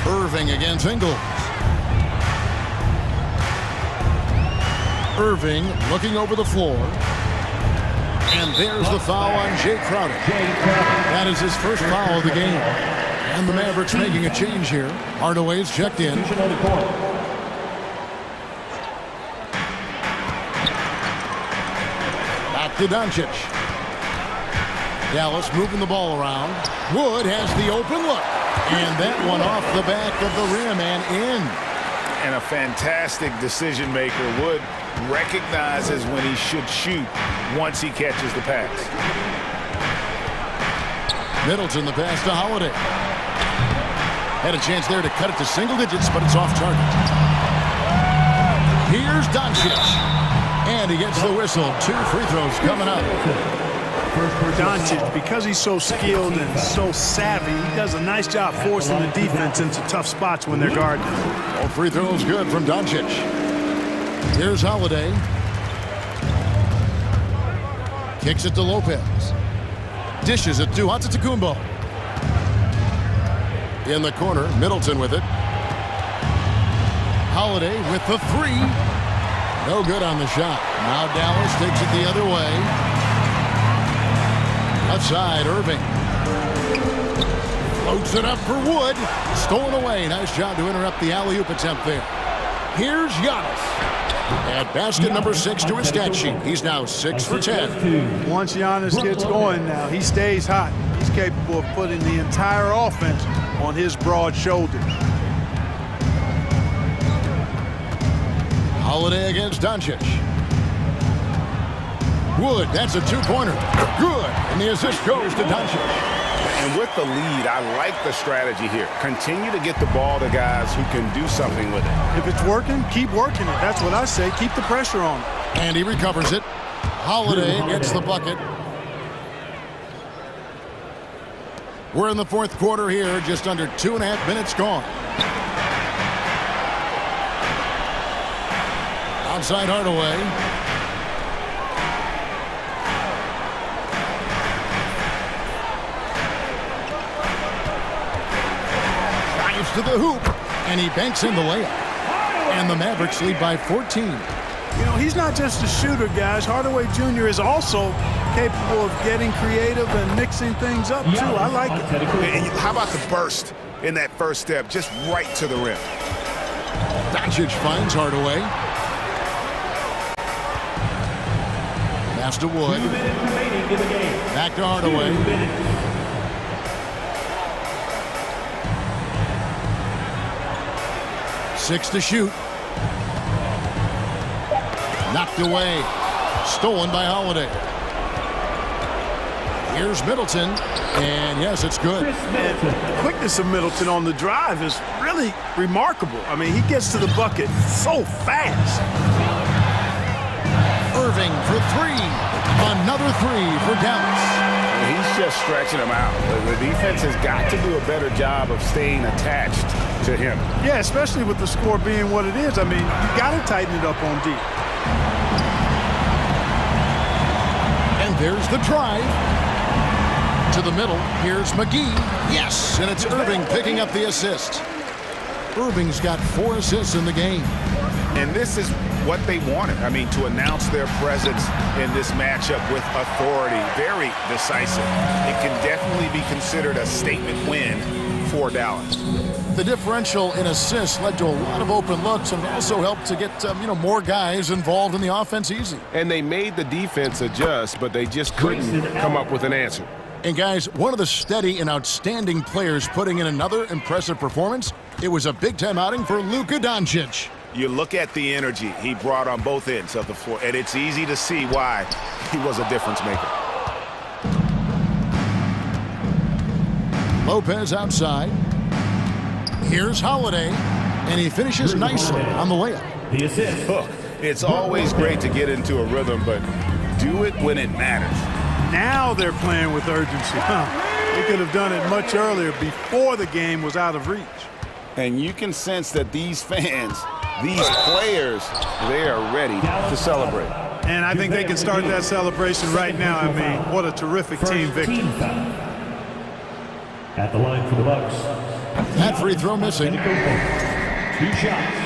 Irving against Ingles. Irving looking over the floor. And there's the foul on Jay Crowder. That is his first foul of the game. And the Mavericks making a change here. Hardaway's checked in. Back to Doncic. Dallas moving the ball around. Wood has the open look. And that one off the back of the rim and in. And a fantastic decision maker. Wood recognizes when he should shoot once he catches the pass. Middleton the pass to Holiday. Had a chance there to cut it to single digits, but it's off target. Here's Doncic. And he gets the whistle. 2 free throws coming up. Doncic, because he's so skilled and so savvy, he does a nice job forcing the defense into tough spots when they're guarding. All free throws good from Doncic. Here's Holiday. Kicks it to Lopez. Dishes it to Antetokounmpo. In the corner, Middleton with it. Holiday with the 3. No good on the shot. Now Dallas takes it the other way. Outside, Irving. Floats it up for Wood. Stolen away. Nice job to interrupt the alley-oop attempt there. Here's Giannis. And basket number 6 to his stat sheet. He's now 6 for 10. Once Giannis gets going now, he stays hot. He's capable of putting the entire offense on his broad shoulders. Holiday against Doncic. Wood, that's a 2-pointer. Good. And the assist goes to Doncic. And with the lead, I like the strategy here. Continue to get the ball to guys who can do something with it. If it's working, keep working it. That's what I say. Keep the pressure on it. And he recovers it. Holiday gets the bucket. We're in the fourth quarter here. Just under 2.5 minutes gone. Outside Hardaway. To the hoop, and he banks in the layup. And the Mavericks lead by 14. You know, he's not just a shooter, guys. Hardaway Jr. is also capable of getting creative and mixing things up, too. I like it. And how about the burst in that first step, just right to the rim? Doncic finds Hardaway. Pass to Wood. Back to Hardaway. 6 to shoot. Knocked away. Stolen by Holiday. Here's Middleton. And yes, it's good. And the quickness of Middleton on the drive is really remarkable. I mean, he gets to the bucket so fast. Irving for 3. Another 3 for Dallas. He's just stretching him out. The defense has got to do a better job of staying attached to him. Yeah, especially with the score being what it is. I mean, you got to tighten it up on D. And there's the drive. To the middle. Here's McGee. Yes, and it's Irving picking up the assist. Irving's got 4 assists in the game. And this is what they wanted. I mean, to announce their presence in this matchup with authority. Very decisive. It can definitely be considered a statement win for Dallas. The differential in assists led to a lot of open looks and also helped to get, more guys involved in the offense easy. And they made the defense adjust, but they just couldn't come up with an answer. And guys, one of the steady and outstanding players putting in another impressive performance, it was a big-time outing for Luka Doncic. You look at the energy he brought on both ends of the floor, and it's easy to see why he was a difference maker. Lopez outside. Here's Holiday, and he finishes nicely on the layup. The assist. Look, it's always great to get into a rhythm, but do it when it matters. Now they're playing with urgency. They could have done it much earlier before the game was out of reach. And you can sense that these fans, these players, they are ready to celebrate. And I think they can start that celebration right now. I mean, what a terrific team victory. At the line for the Bucks. That free throw missing. 2 shots.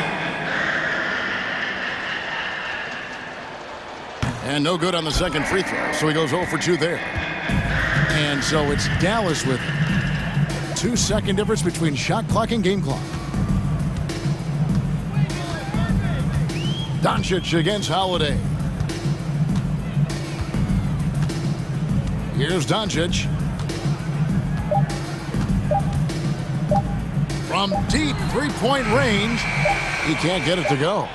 And no good on the second free throw, so he goes 0 for 2 there. And so it's Dallas with it. 2-second difference between shot clock and game clock. Doncic against Holiday. Here's Doncic. From deep three-point range, he can't get it to go.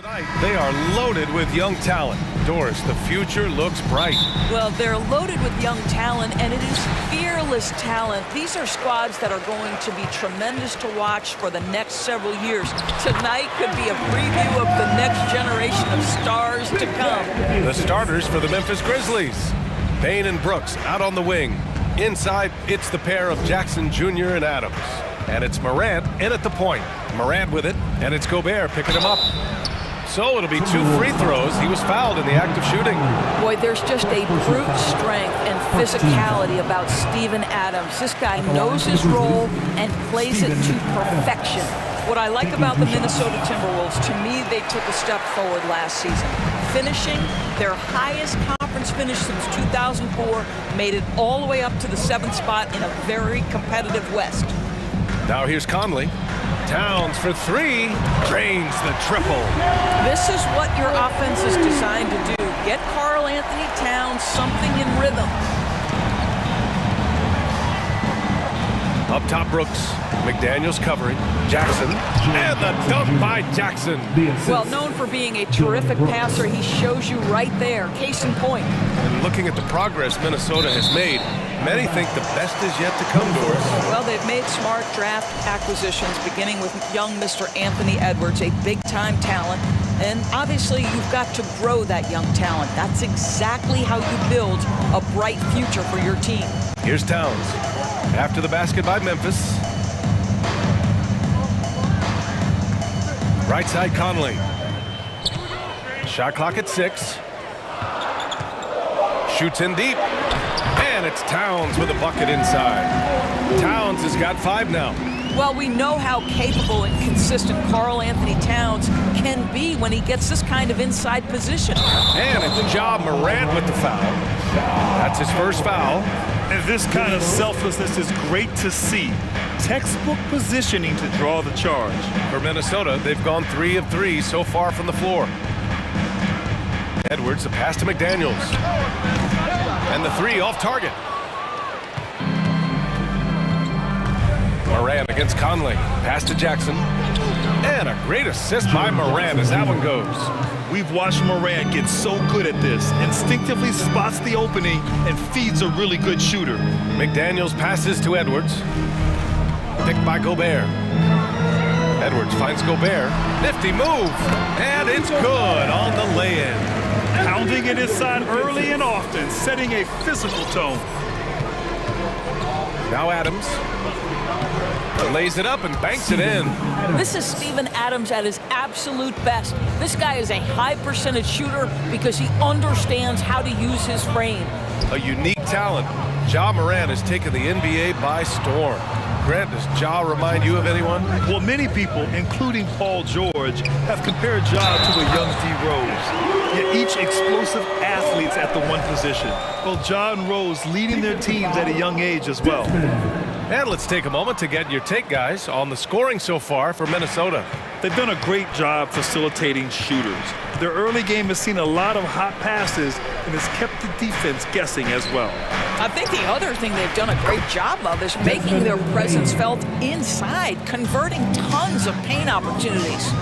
Tonight, they are loaded with young talent. Doris, the future looks bright. Well, they're loaded with young talent, and it is fearless talent. These are squads that are going to be tremendous to watch for the next several years. Tonight could be a preview of the next generation of stars to come. The starters for the Memphis Grizzlies. Bain and Brooks out on the wing. Inside, it's the pair of Jackson Jr. and Adams. And it's Morant in at the point. Morant with it, and it's Gobert picking him up. So it'll be 2 free throws. He was fouled in the act of shooting. Boy, there's just a brute strength and physicality about Steven Adams. This guy knows his role and plays it to perfection. What I like about the Minnesota Timberwolves, to me, they took a step forward last season. Finishing their highest conference finish since 2004, made it all the way up to the 7th spot in a very competitive West. Now here's Conley. Towns for 3, drains the triple. This is what your offense is designed to do. Get Karl Anthony Towns something in rhythm. Up top, Brooks. McDaniels covering. Jackson. And the dunk by Jackson. Well, known for being a terrific passer, he shows you right there. Case in point. And looking at the progress Minnesota has made, many think the best is yet to come, Doris. Well, they've made smart draft acquisitions, beginning with young Mr. Anthony Edwards, a big-time talent. And obviously, you've got to grow that young talent. That's exactly how you build a bright future for your team. Here's Towns. After the basket by Memphis. Right side, Conley. Shot clock at 6. Shoots in deep. And it's Towns with a bucket inside. Towns has got 5 now. Well, we know how capable and consistent Karl Anthony Towns can be when he gets this kind of inside position. And it's Ja Morant with the foul. That's his first foul. And this kind of selflessness is great to see. Textbook positioning to draw the charge. For Minnesota, they've gone 3 of 3 so far from the floor. Edwards, the pass to McDaniels. And the 3 off target. Morant against Conley. Pass to Jackson. And a great assist by Morant as that one goes. We've watched Morant get so good at this. Instinctively spots the opening and feeds a really good shooter. McDaniels passes to Edwards. Picked by Gobert. Edwards finds Gobert. Nifty move. And it's good on the lay-in. Pounding it inside early and often, setting a physical tone. Now Adams. Lays it up and banks it in. This is Steven Adams at his absolute best. This guy is a high percentage shooter because he understands how to use his frame. A unique talent. Ja Morant has taken the NBA by storm. Grant, does Ja remind you of anyone? Well, many people, including Paul George, have compared Ja to a young D. Rose. Yet each explosive athletes at the one position. Both Ja and Rose leading their teams at a young age as well. And let's take a moment to get your take, guys, on the scoring so far for Minnesota. They've done a great job facilitating shooters. Their early game has seen a lot of hot passes and has kept the defense guessing as well. I think the other thing they've done a great job of is making their presence felt inside, converting tons of paint opportunities.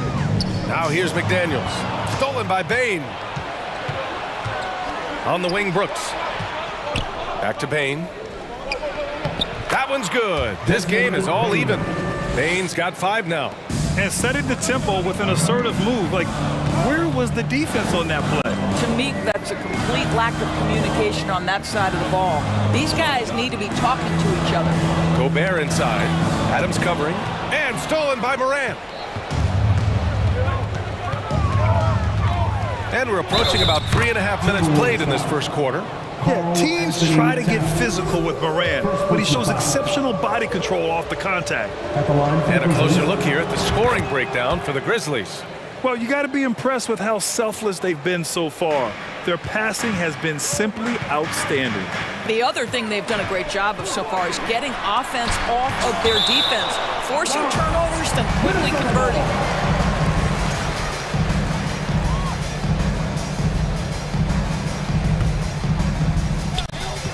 Now here's McDaniels. Stolen by Bain. On the wing, Brooks. Back to Bain. That one's good. This game is all even. Bain's got 5 now. And setting the tempo with an assertive move. Like, where was the defense on that play? To me, that's a complete lack of communication on that side of the ball. These guys need to be talking to each other. Gobert inside. Adams covering. And stolen by Morant. And we're approaching about 3.5 minutes played in this first quarter. Yeah, teams try to get physical with Morant, but he shows exceptional body control off the contact. And a closer look here at the scoring breakdown for the Grizzlies. Well, you got to be impressed with how selfless they've been so far. Their passing has been simply outstanding. The other thing they've done a great job of so far is getting offense off of their defense, forcing turnovers, then quickly converting.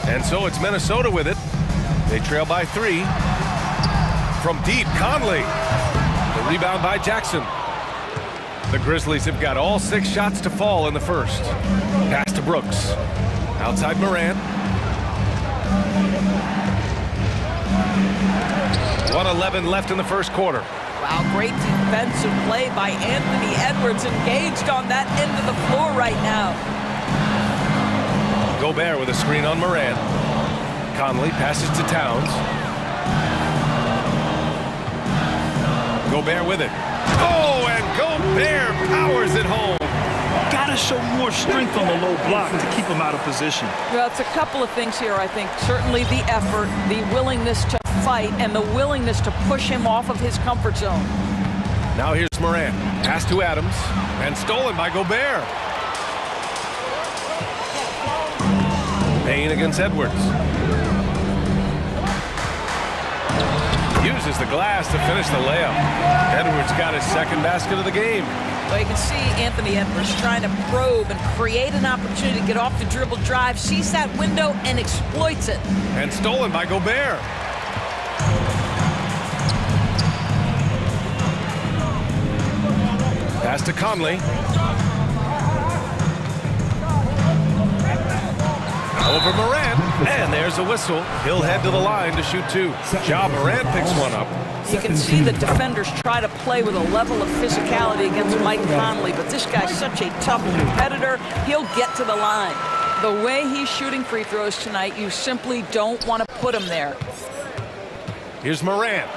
And so it's Minnesota with it. They trail by 3. From deep, Conley. The rebound by Jackson. The Grizzlies have got all 6 shots to fall in the first. Pass to Brooks. Outside Morant. 1:11 left in the first quarter. Wow, great defensive play by Anthony Edwards, engaged on that end of the floor right now. Gobert with a screen on Morant. Conley passes to Towns. Gobert with it. Oh, and Gobert powers it home. Gotta show more strength on the low block to keep him out of position. Well, it's a couple of things here, I think. Certainly the effort, the willingness to fight, and the willingness to push him off of his comfort zone. Now here's Morant. Pass to Adams. And stolen by Gobert. Payne against Edwards. Uses the glass to finish the layup. Edwards got his second basket of the game. Well, you can see Anthony Edwards trying to probe and create an opportunity to get off the dribble drive, sees that window and exploits it. And stolen by Gobert. Pass to Conley. Over Morant, and there's a whistle. He'll head to the line to shoot 2. Ja Morant picks one up. You can see the defenders try to play with a level of physicality against Mike Conley, but this guy's such a tough competitor, he'll get to the line. The way he's shooting free throws tonight, you simply don't want to put him there. Here's Morant.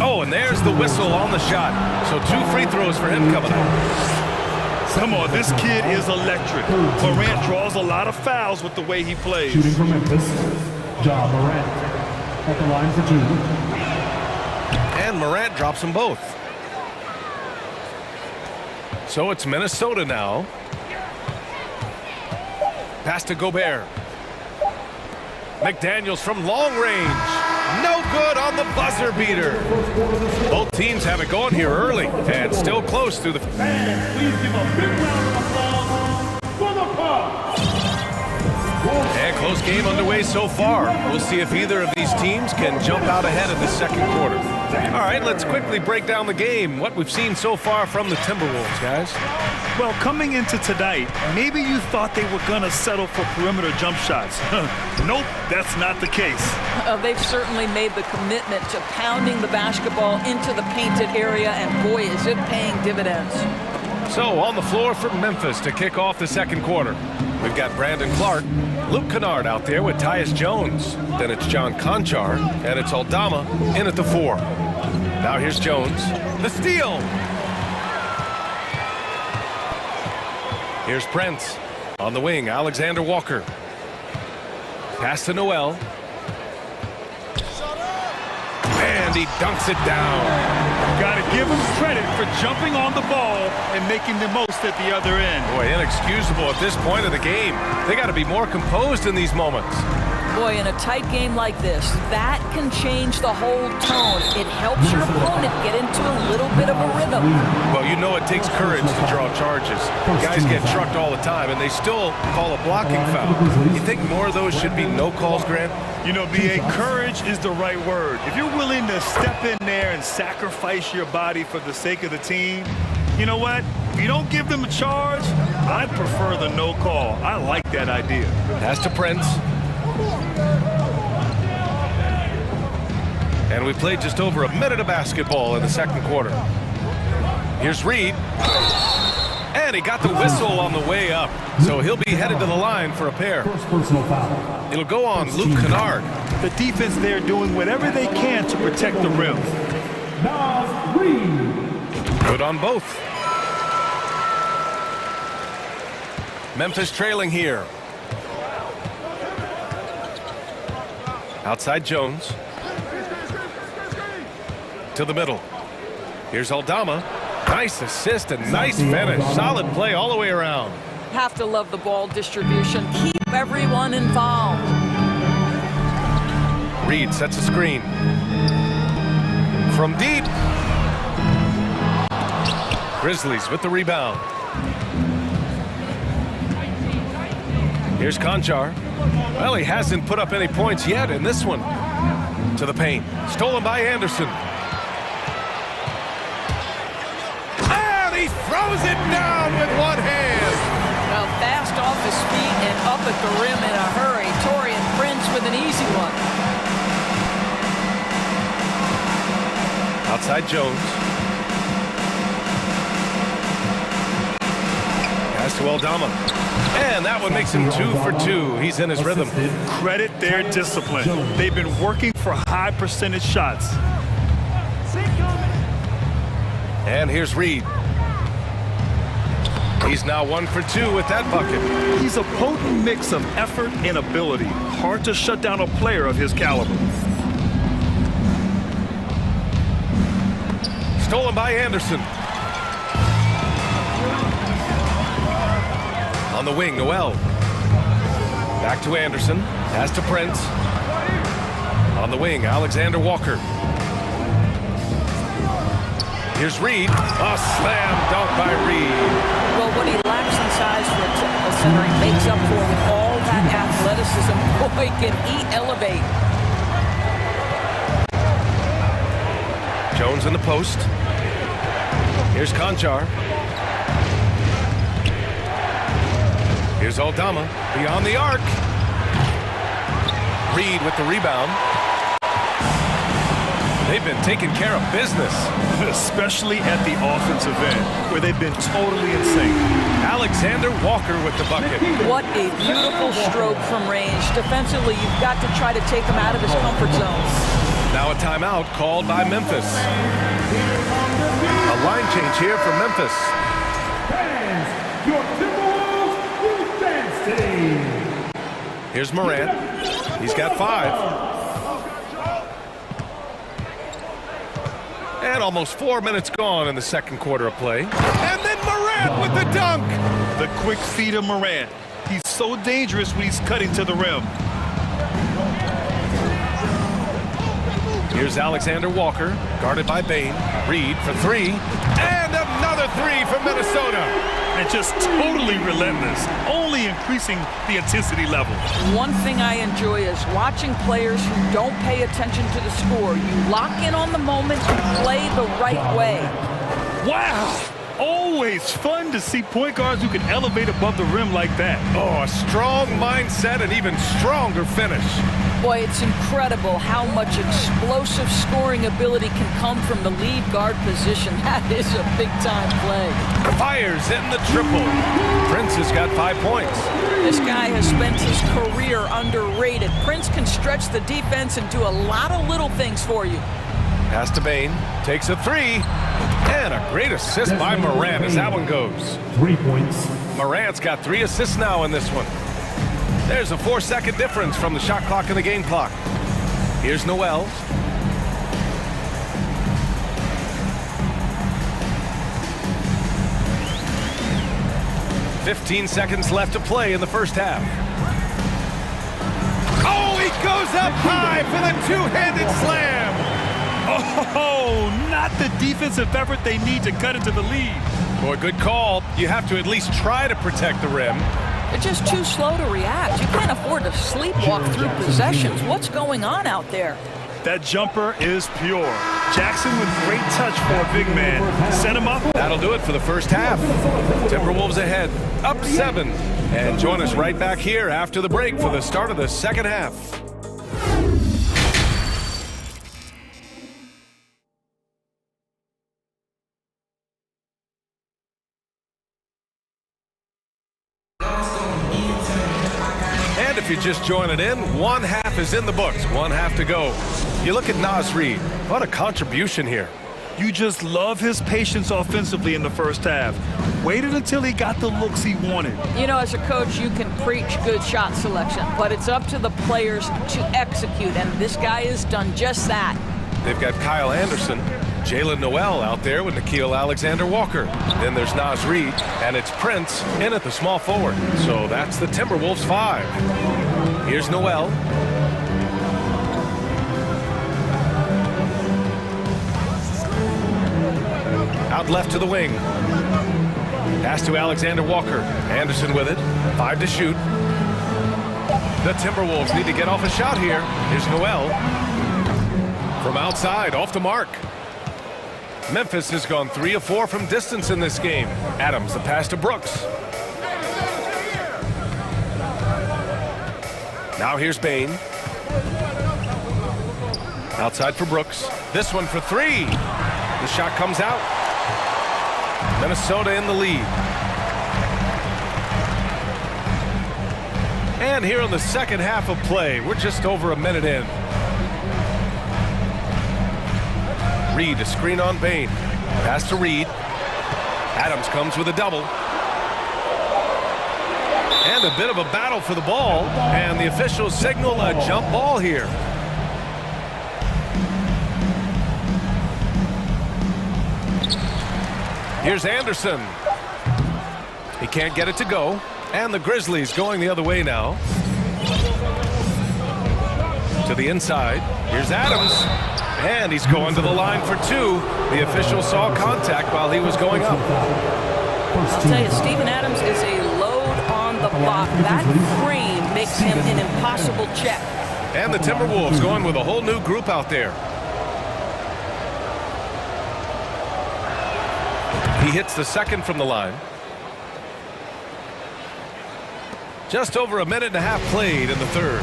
Oh, and there's the whistle on the shot. So 2 free throws for him coming up. Come on, this kid is electric. Morant draws a lot of fouls with the way he plays. Shooting from Memphis, Ja Morant at the line for 2. And Morant drops them both. So it's Minnesota now. Pass to Gobert. McDaniels from long range. No good on the buzzer beater. Both teams have it going here early and still close through the... And please give a big round of applause for the Bucks. And close game underway so far. We'll see if either of these teams can jump out ahead in the second quarter. All right, let's quickly break down the game. What we've seen so far from the Timberwolves, guys. Well, coming into tonight, maybe you thought they were going to settle for perimeter jump shots. Nope, that's not the case. They've certainly made the commitment to pounding the basketball into the painted area, and boy, is it paying dividends. So on the floor for Memphis to kick off the second quarter. We've got Brandon Clark, Luke Kennard out there with Tyus Jones. Then it's John Conchar, and it's Aldama in at the 4. Now here's Jones. The steal. Here's Prince. On the wing, Alexander Walker. Pass to Noel. And he dunks it down. Got to give him credit for jumping on the ball and making the most at the other end. Boy, inexcusable at this point of the game. They got to be more composed in these moments. Boy, in a tight game like this, that can change the whole tone. It helps your opponent get into a little bit of a rhythm. Well, you know it takes courage to draw charges. Guys get trucked all the time, and they still call a blocking foul. You think more of those should be no calls, Grant? You know, B.A., courage is the right word. If you're willing to step in there and sacrifice your body for the sake of the team, you know what? If you don't give them a charge, I prefer the no call. I like that idea. Pass to Prince. And we played just over a minute of basketball in the second quarter. Here's Reed. And he got the whistle on the way up. So he'll be headed to the line for a pair. First personal foul. It'll go on Luke Kennard. The defense there doing whatever they can to protect the rim. Now Reed. Good on both. Memphis trailing here. Outside Jones. To the middle. Here's Aldama. Nice assist and nice finish. Solid play all the way around. Have to love the ball distribution. Keep everyone involved. Reed sets a screen. From deep. Grizzlies with the rebound. Here's Conchar. Well, he hasn't put up any points yet in this one. To the paint. Stolen by Anderson. And he throws it down with one hand. Well, fast off his feet and up at the rim in a hurry. Torian Prince with an easy one. Outside Jones. Pass to Aldama. And that one makes him 2 for 2. He's in his rhythm. Credit their discipline. They've been working for high percentage shots. And here's Reed. He's now 1 for 2 with that bucket. He's a potent mix of effort and ability. Hard to shut down a player of his caliber. Stolen by Anderson. On the wing, Noel. Back to Anderson. Pass to Prince. On the wing, Alexander Walker. Here's Reed. A slam dunk by Reed. Well, what he lacks in size for a center, he makes up for with all that athleticism. Boy, can he elevate. Jones in the post. Here's Conchar. Here's Aldama beyond the arc. Reed with the rebound. They've been taking care of business. Especially at the offensive end, where they've been totally in sync. Alexander Walker with the bucket. What a beautiful stroke from range. Defensively, you've got to try to take him out of his comfort zone. Now a timeout called by Memphis. A line change here for Memphis. Your Timberwolves defense team. Here's Morant. He's got 5. And almost 4 minutes gone in the second quarter of play. And then Morant with the dunk. The quick feed of Morant. He's so dangerous when he's cutting to the rim. Here's Alexander Walker, guarded by Bain. Reed for 3. And another 3 from Minnesota. And just totally relentless, only increasing the intensity level. One thing I enjoy is watching players who don't pay attention to the score. You lock in on the moment and play the right way. Wow! Always fun to see point guards who can elevate above the rim like that. Oh, a strong mindset and even stronger finish. Boy, it's incredible how much explosive scoring ability can come from the lead guard position. That is a big-time play. Fires in the triple. Prince has got 5 points. This guy has spent his career underrated. Prince can stretch the defense and do a lot of little things for you. Pass to Bain. Takes a 3. And a great assist by Morant as that one goes. 3 points. Morant's got 3 assists now in this one. There's a 4-second difference from the shot clock and the game clock. Here's Noel. "15 seconds left to play in the first half. Oh, he goes up high for the two-handed slam. Oh, not the defensive effort they need to cut into the lead. Boy, good call. You have to at least try to protect the rim. They're just too slow to react. You can't afford to sleepwalk through possessions. What's going on out there? That jumper is pure. Jackson with great touch for a big man. Set him up. That'll do it for the first half. Timberwolves ahead, up 7. And join us right back here after the break for the start of the second half. And if you're just joining in, one half is in the books, one half to go. You look at Naz Reid. What a contribution here. You just love his patience offensively in the first half. Waited until he got the looks he wanted. You know, as a coach, you can preach good shot selection, but it's up to the players to execute, and this guy has done just that. They've got Kyle Anderson, Jalen Noel out there with Nickeil Alexander-Walker. Then there's Naz Reid, and it's Prince in at the small forward. So that's the Timberwolves 5. Here's Noel. Out left to the wing. Pass to Alexander Walker. Anderson with it. 5 to shoot. The Timberwolves need to get off a shot here. Here's Noel. From outside, off the mark. Memphis has gone 3 of 4 from distance in this game. Adams, the pass to Brooks. Now here's Bain. Outside for Brooks. This one for 3. The shot comes out. Minnesota in the lead. And here in the second half of play, we're just over a minute in. Reed, a screen on Bain. Pass to Reed. Adams comes with a double. And a bit of a battle for the ball. And the officials signal a jump ball here. Here's Anderson. He can't get it to go. And the Grizzlies going the other way now. To the inside. Here's Adams. And he's going to the line for 2. The official saw contact while he was going up. I'll tell you, Steven Adams is a load on the block. That frame makes him an impossible check. And the Timberwolves going with a whole new group out there. He hits the second from the line. Just over a minute and a half played in the third.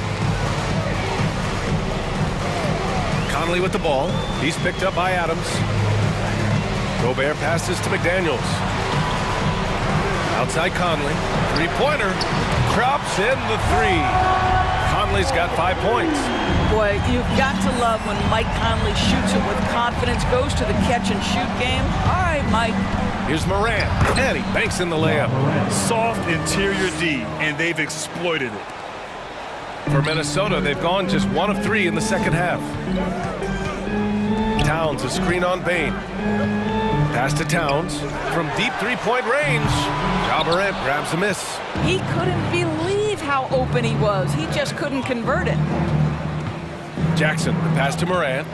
Conley with the ball. He's picked up by Adams. Gobert passes to McDaniels. Outside Conley. Three-pointer. Drops in the 3. Conley's got 5 points. Boy, you've got to love when Mike Conley shoots it with confidence, goes to the catch-and-shoot game. All right, Mike. Here's Morant, and he banks in the layup. Soft interior D, and they've exploited it. For Minnesota, they've gone just 1 of 3 in the second half. Towns, a screen on Bain. Pass to Towns from deep three-point range. Ja Morant grabs a miss. He couldn't believe how open he was. He just couldn't convert it. Jackson, the pass to Morant.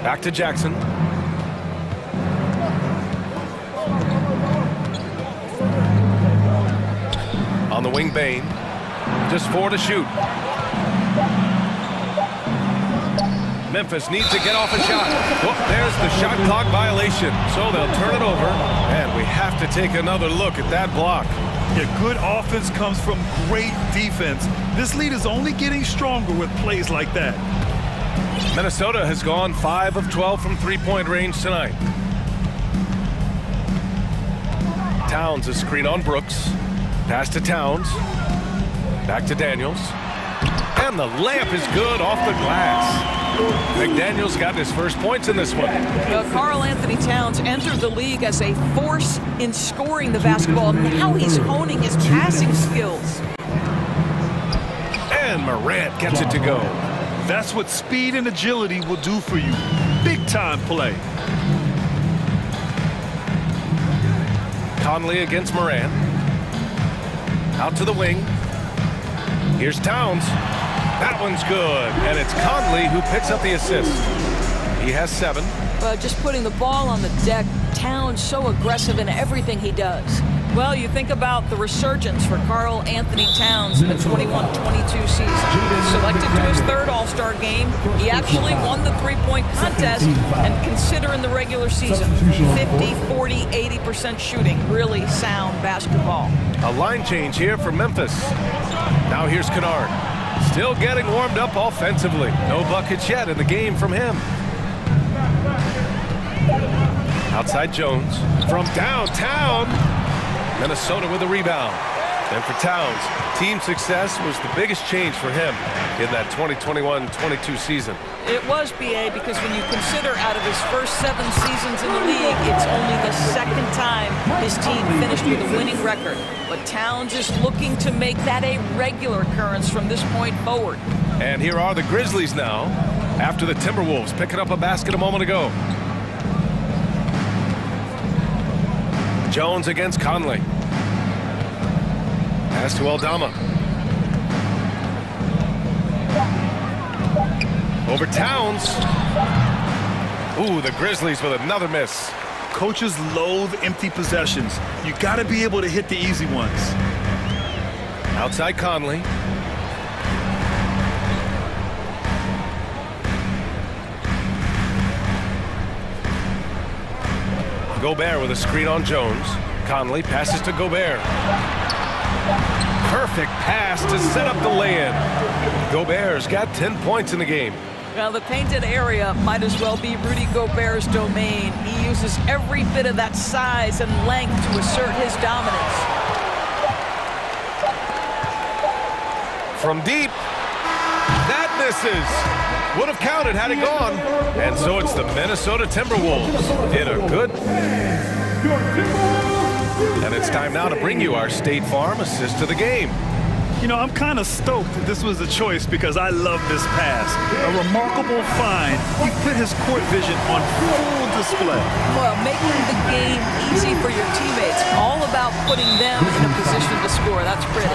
Back to Jackson. On the wing, Bain. Just 4 to shoot. Memphis needs to get off a shot. Oh, there's the shot clock violation. So they'll turn it over. And we have to take another look at that block. Yeah, good offense comes from great defense. This lead is only getting stronger with plays like that. Minnesota has gone 5 of 12 from three-point range tonight. Towns, a screen on Brooks. Pass to Towns. Back to Daniels. And the layup is good off the glass. McDaniels got his first points in this one. Karl Anthony Towns entered the league as a force in scoring the basketball. Now he's honing his passing skills. And Morant gets it to go. That's what speed and agility will do for you. Big-time play. Conley against Morant. Out to the wing. Here's Towns. That one's good. And it's Conley who picks up the assist. He has 7. Just putting the ball on the deck. Towns so aggressive in everything he does. Well, you think about the resurgence for Karl Anthony Towns in the 21-22 season. Selected to his 3rd All-Star game. He actually won the three-point contest, and consider in the regular season, 50, 40, 80% shooting. Really sound basketball. A line change here for Memphis. Now here's Kennard. Still getting warmed up offensively. No buckets yet in the game from him. Outside Jones. From downtown. Minnesota with a rebound. And for Towns, team success was the biggest change for him in that 2021-22 season. It was, B.A., because when you consider out of his first 7 seasons in the league, it's only the 2nd time his team finished with a winning record. But Towns is looking to make that a regular occurrence from this point forward. And here are the Grizzlies now, after the Timberwolves picking up a basket a moment ago. Jones against Conley. Pass to Aldama. Over Towns. Ooh, the Grizzlies with another miss. Coaches loathe empty possessions. You got to be able to hit the easy ones. Outside Conley. Gobert with a screen on Jones. Conley passes to Gobert. Perfect pass to set up the lay-in. Gobert's got 10 points in the game. Well, the painted area might as well be Rudy Gobert's domain. He uses every bit of that size and length to assert his dominance. From deep, that misses. Would have counted had it gone. And so it's the Minnesota Timberwolves. Did a good. And it's time now to bring you our State Farm assist of the game. You know, I'm kind of stoked that this was a choice because I love this pass. A remarkable find. He put his court vision on full display. Well, making the game easy for your teammates. All about putting them in a position to score. That's pretty.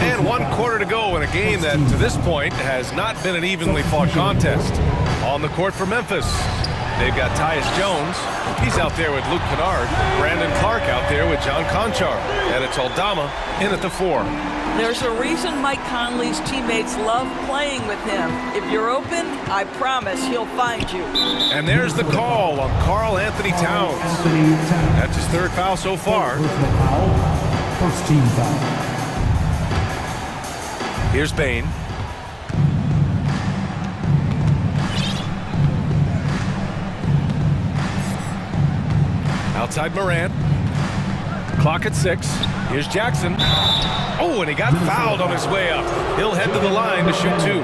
And 1 quarter to go in a game that, to this point, has not been an evenly fought contest. On the court for Memphis, they've got Tyus Jones. He's out there with Luke Kennard. Brandon Clark out there with John Conchar. And it's Aldama in at the 4. There's a reason Mike Conley's teammates love playing with him. If you're open, I promise he'll find you. And there's the call on Karl Anthony Towns. That's his 3rd foul so far. First team foul. Here's Bain. Outside Morant. Clock at 6. Here's Jackson. Oh, and he got fouled on his way up. He'll head to the line to shoot 2.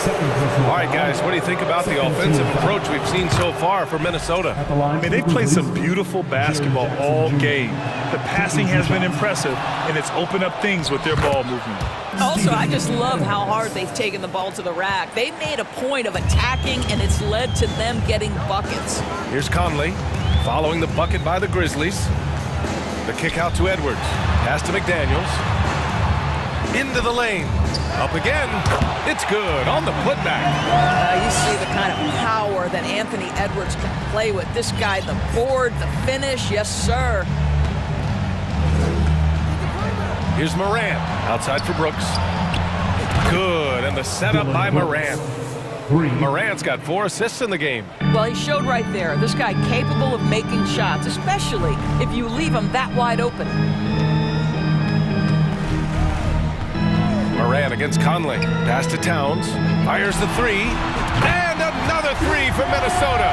All right, guys, what do you think about the offensive approach we've seen so far for Minnesota? I mean, they've played some beautiful basketball all game. The passing has been impressive, and it's opened up things with their ball movement. Also, I just love how hard they've taken the ball to the rack. They've made a point of attacking, and it's led to them getting buckets. Here's Conley, following the bucket by the Grizzlies. The kick out to Edwards. Pass to McDaniels. Into the lane. Up again. It's good on the putback. You see the kind of power that Anthony Edwards can play with. This guy, the board, the finish, yes, sir. Here's Morant. Outside for Brooks. Good, and the setup by Morant. Morant's got 4 assists in the game. Well, he showed right there. This guy capable of making shots, especially if you leave him that wide open. Morant against Conley. Pass to Towns. Fires the 3. And another 3 for Minnesota.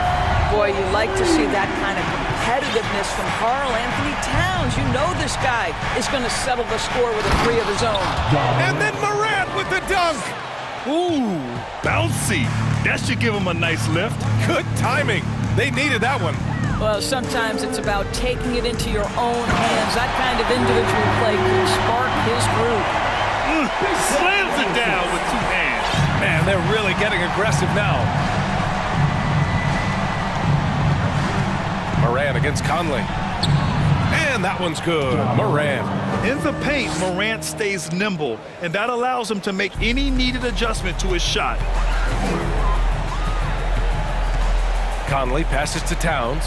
Boy, you like to see that kind of competitiveness from Karl Anthony Towns. You know this guy is going to settle the score with a 3 of his own. And then Morant with the dunk. Ooh, bouncy. That should give him a nice lift. Good timing. They needed that one. Well, sometimes it's about taking it into your own hands. That kind of individual play can spark his groove. Slams it down with 2 hands. Man, they're really getting aggressive now. Morant against Conley. And that one's good. Morant. In the paint, Morant stays nimble, and that allows him to make any needed adjustment to his shot. Conley passes to Towns.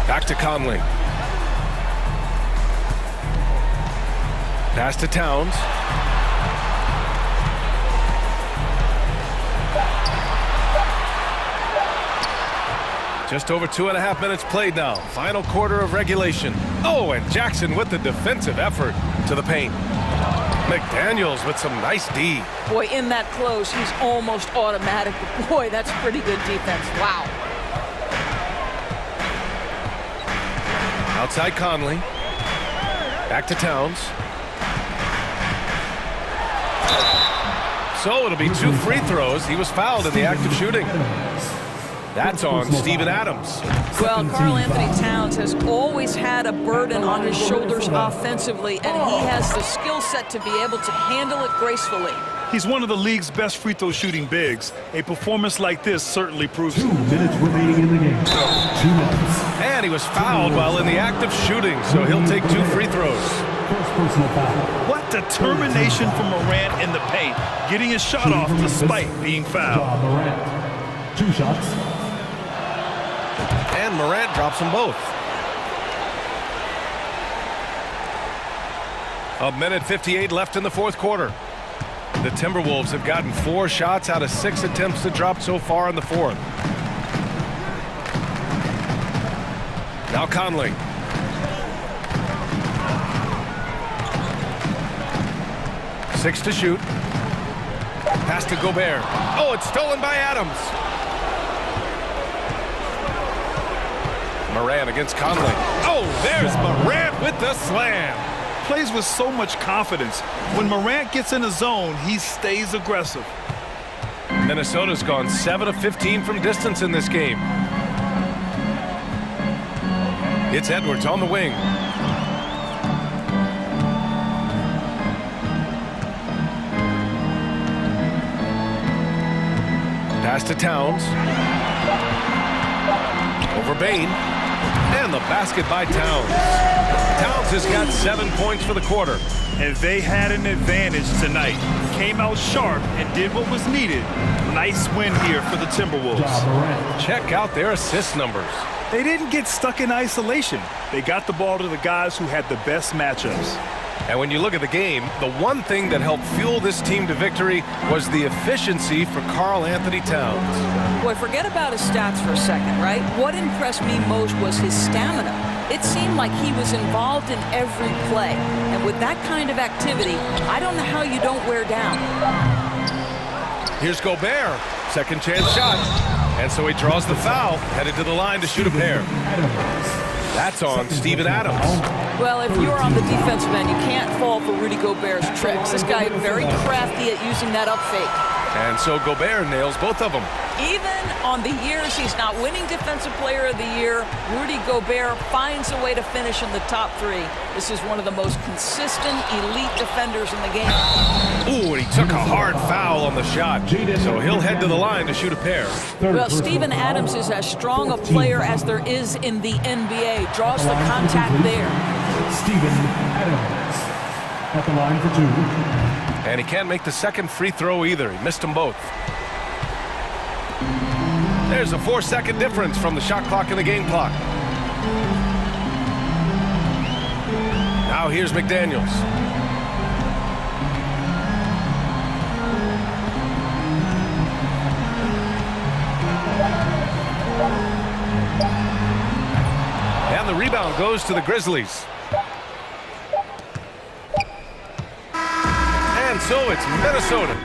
Back to Conley. Pass to Towns. Just over 2.5 minutes played now. Final quarter of regulation. Oh, and Jackson with the defensive effort to the paint. McDaniels with some nice D. Boy, in that close, he's almost automatic. Boy, that's pretty good defense. Wow. Outside Conley. Back to Towns. So it'll be 2 free throws. He was fouled in the act of shooting. That's on Steven Adams. Well, Karl Anthony Towns has always had a burden on his shoulders offensively, and he has the skill set to be able to handle it gracefully. He's one of the league's best free throw shooting bigs. A performance like this certainly proves it. 2 minutes remaining in the game. 2 minutes. And he was fouled while in the act of shooting, so he'll take 2 free throws. First personal foul. What determination from Morant in the paint, getting his shot off despite being fouled. Morant. 2 shots. And Morant drops them both. 1:58 left in the 4th quarter. The Timberwolves have gotten 4 shots out of 6 attempts to drop so far in the fourth. Now Conley. Six to shoot. Pass to Gobert. Oh, it's stolen by Adams. Morant against Conley. Oh, there's Morant with the slam. Plays with so much confidence. When Morant gets in the zone, he stays aggressive. Minnesota's gone 7 of 15 from distance in this game. It's Edwards on the wing. Pass to Towns. Over Bain. And the basket by Towns. Towns has got 7 points for the quarter. And they had an advantage tonight. Came out sharp and did what was needed. Nice win here for the Timberwolves. Check out their assist numbers. They didn't get stuck in isolation. They got the ball to the guys who had the best matchups. And when you look at the game, the one thing that helped fuel this team to victory was the efficiency for Karl Anthony Towns. Boy, forget about his stats for a second, right? What impressed me most was his stamina. It seemed like he was involved in every play. And with that kind of activity, I don't know how you don't wear down. Here's Gobert. Second chance shot. And so he draws the foul, headed to the line to shoot a pair. That's on Steven Adams. Well, if you're on the defensive end, you can't fall for Rudy Gobert's tricks. This guy is very crafty at using that up fake. And so Gobert nails both of them. Even on the years he's not winning Defensive Player of the Year, Rudy Gobert finds a way to finish in the top 3. This is one of the most consistent, elite defenders in the game. Ooh, and he took a hard foul on the shot. So he'll head to the line to shoot a pair. Well, Steven Adams is as strong a player as there is in the NBA. Draws the contact there. Steven Adams at the line for 2. And he can't make the second free throw either. He missed them both. There's a 4-second difference from the shot clock and the game clock. Now here's McDaniels. And the rebound goes to the Grizzlies. And so it's Minnesota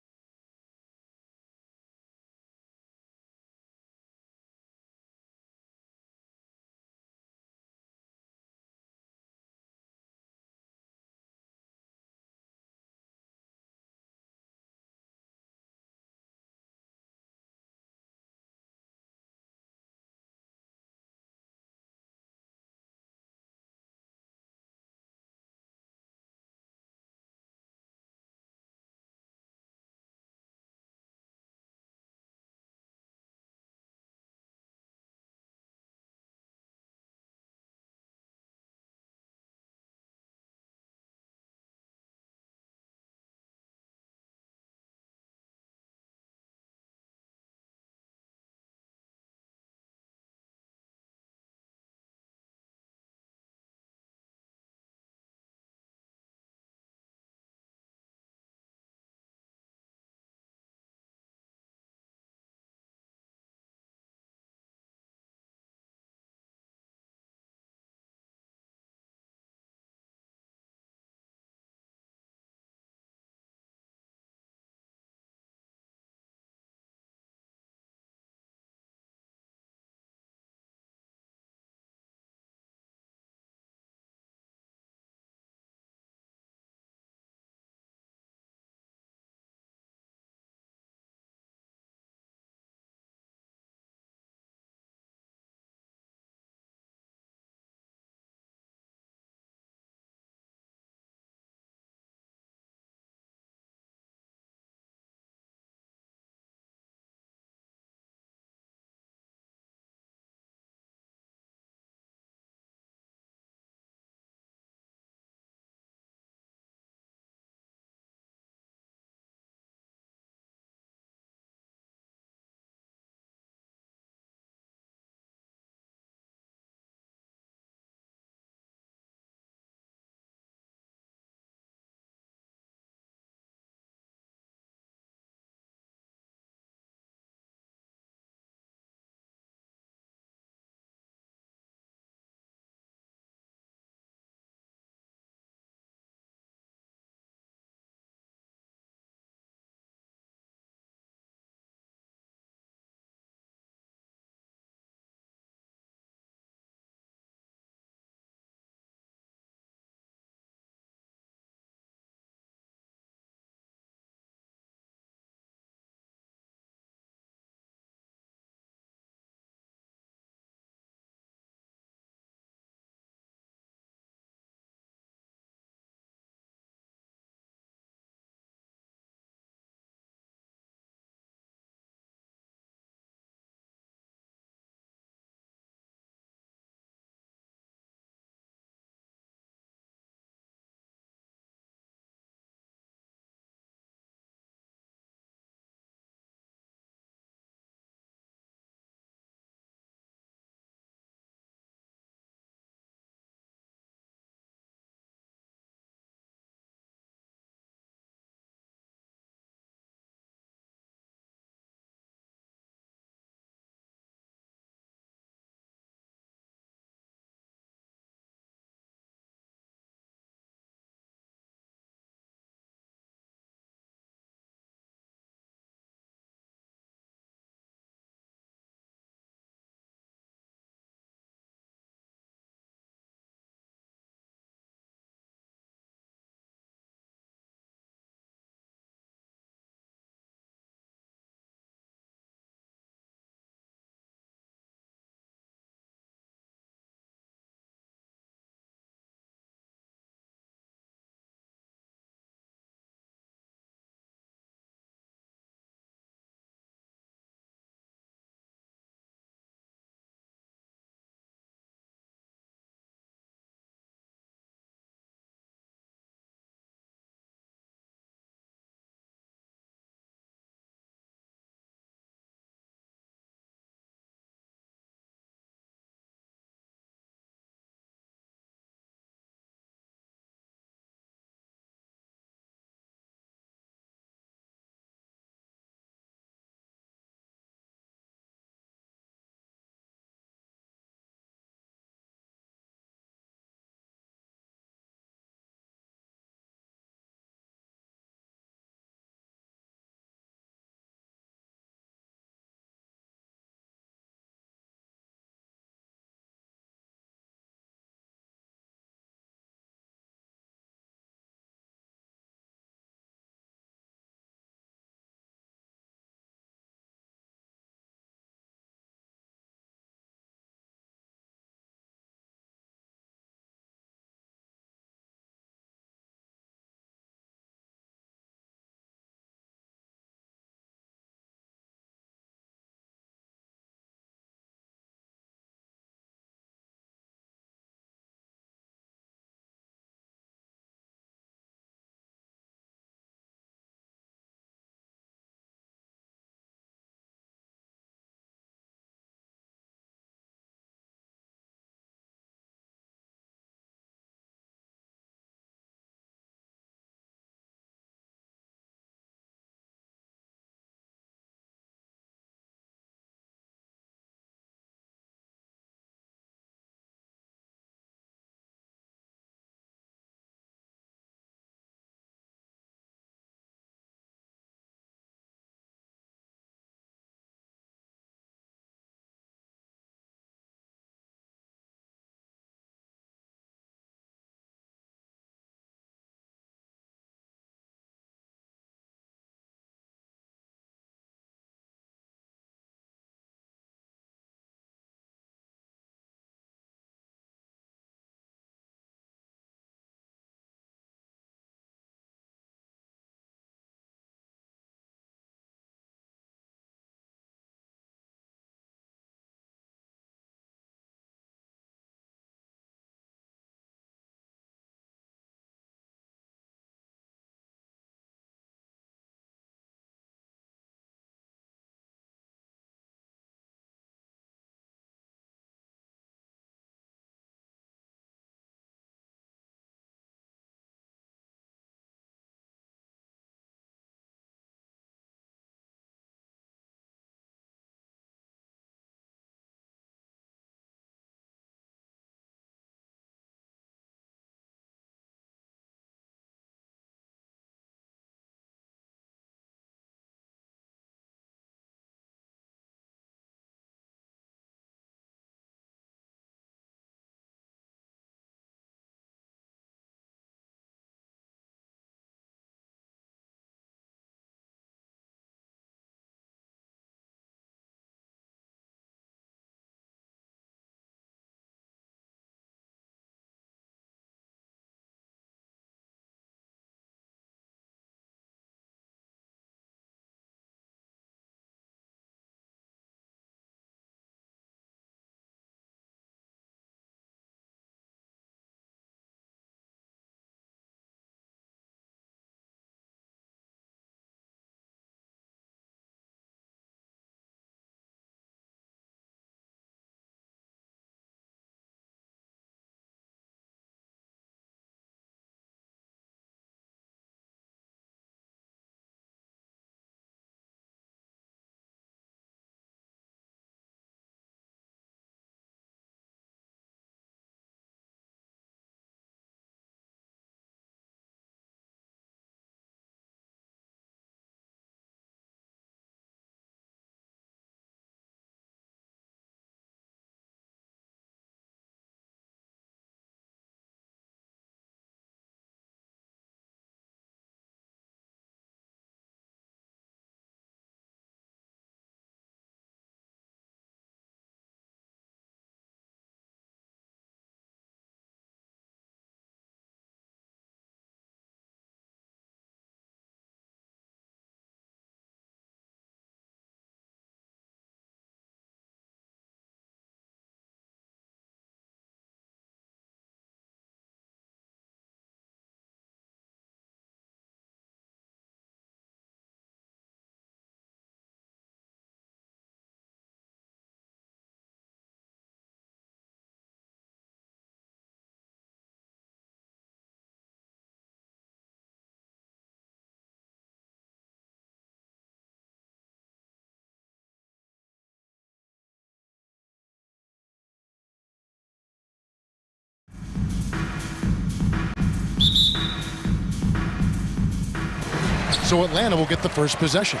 So Atlanta will get the first possession.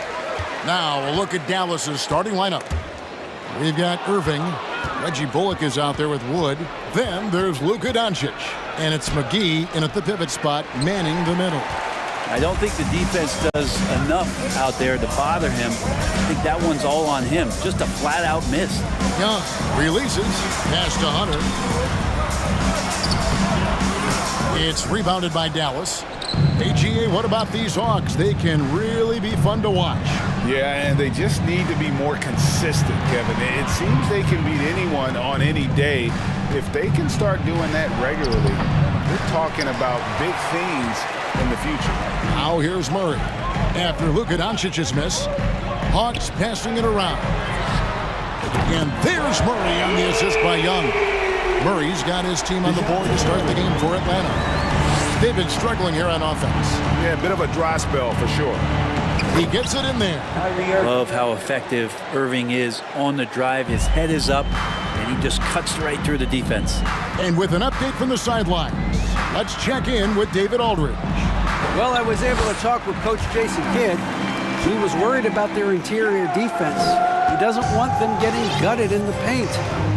Now a look at Dallas's starting lineup. We've got Irving. Reggie Bullock is out there with Wood. Then there's Luka Doncic. And it's McGee in at the pivot spot, manning the middle. I don't think the defense does enough out there to bother him. I think that one's all on him. Just a flat-out miss. Young releases. Pass to Hunter. It's rebounded by Dallas. Hey, GA, what about these Hawks? They can really be fun to watch. Yeah, and they just need to be more consistent, Kevin. It seems they can beat anyone on any day. If they can start doing that regularly, we're talking about big things in the future. Now here's Murray. After Luka Doncic's miss, Hawks passing it around. And there's Murray on the assist by Young. Murray's got his team on the board to start the game for Atlanta. They've been struggling here on offense. Yeah, a bit of a dry spell for sure. He gets it in there. Love how effective Irving is on the drive. His head is up, and he just cuts right through the defense. And with an update from the sidelines, let's check in with David Aldridge. Well, I was able to talk with Coach Jason Kidd. He was worried about their interior defense. He doesn't want them getting gutted in the paint.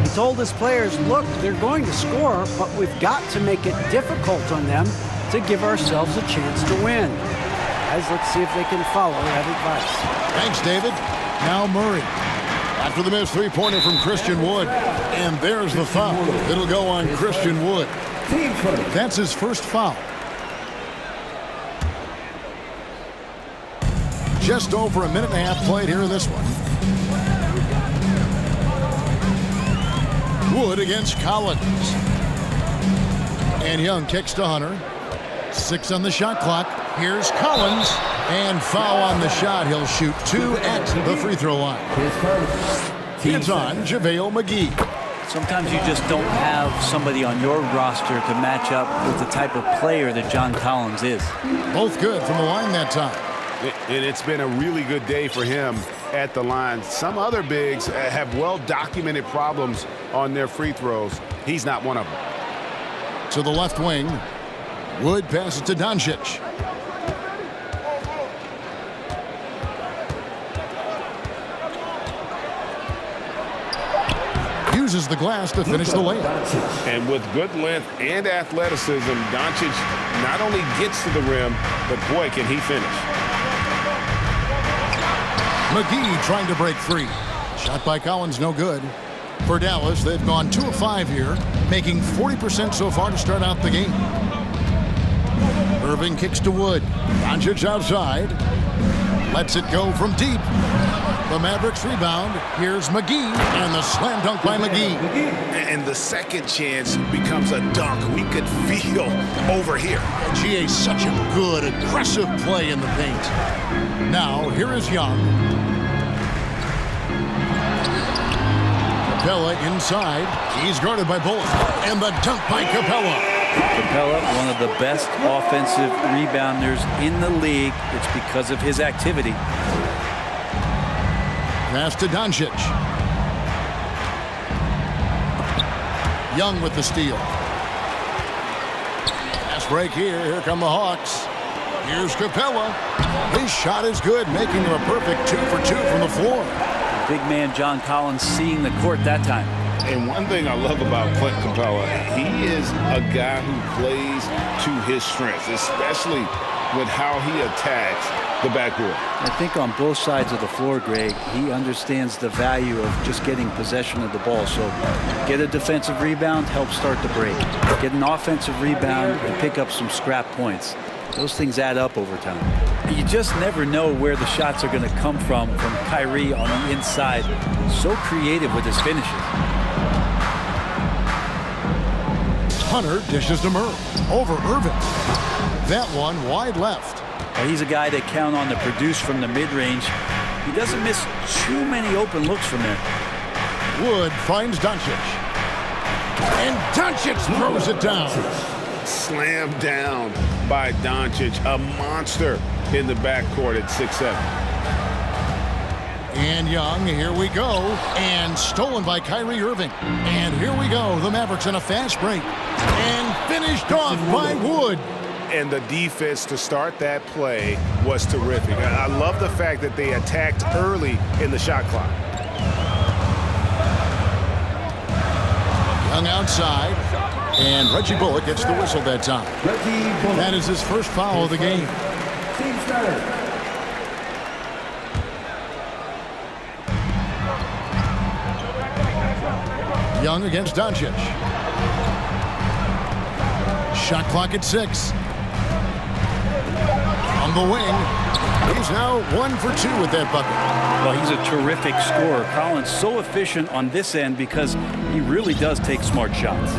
He told his players, look, they're going to score, but we've got to make it difficult on them to give ourselves a chance to win. Guys, let's see if they can follow that advice. Thanks, David. Now Murray. After the missed three-pointer from Christian Wood. And there's the foul. It'll go on Christian Wood. That's his first foul. Just over a minute and a half played here in this one. Wood against Collins. And Young kicks to Hunter. 6 on the shot clock. Here's Collins. And foul on the shot. He'll shoot 2 at the free throw line. It's on JaVale McGee. Sometimes you just don't have somebody on your roster to match up with the type of player that John Collins is. Both good from the line that time. And it's been a really good day for him at the line. Some other bigs have well-documented problems on their free throws. He's not one of them. To the left wing. Wood passes to Doncic. Uses the glass to finish the layup. And with good length and athleticism, Doncic not only gets to the rim, but boy, can he finish. McGee trying to break free. Shot by Collins, no good. For Dallas, they've gone 2 of 5 here, making 40% so far to start out the game. Irving kicks to Wood. Doncic outside. Lets it go from deep. The Mavericks rebound. Here's McGee, and the slam dunk by McGee. And the second chance becomes a dunk we could feel over here. GA, such a good, aggressive play in the paint. Now, here is Young. Capella inside. He's guarded by Bullock. And the dunk by Capella. Capella, one of the best offensive rebounders in the league. It's because of his activity. Pass to Doncic. Young with the steal. Pass break here. Here come the Hawks. Here's Capella. His shot is good, making him a perfect 2 for 2 from the floor. Big man John Collins seeing the court that time. And one thing I love about Clint Capella, he is a guy who plays to his strengths, especially with how he attacks the backboard. I think on both sides of the floor, Greg, he understands the value of just getting possession of the ball. So get a defensive rebound, help start the break. Get an offensive rebound and pick up some scrap points. Those things add up over time. You just never know where the shots are going to come from Kyrie on the inside. So creative with his finishes. Hunter dishes to Murray. Over Irving. That one wide left. Well, he's a guy that count on to produce from the mid-range. He doesn't miss too many open looks from there. Wood finds Doncic. And Doncic throws it down. Slammed down by Doncic, a monster in the backcourt at 6'7". And Young, here we go. And stolen by Kyrie Irving. And here we go. The Mavericks in a fast break. And finished off by Wood. and the defense to start that play was terrific. I love the fact that they attacked early in the shot clock. Young outside, and Reggie Bullock gets the whistle that time. That is his first foul of the game. Team starter. Young against Doncic. Shot clock at 6. On the wing, he's now 1 for 2 with that bucket. Well, he's a terrific scorer. Collins so efficient on this end because he really does take smart shots.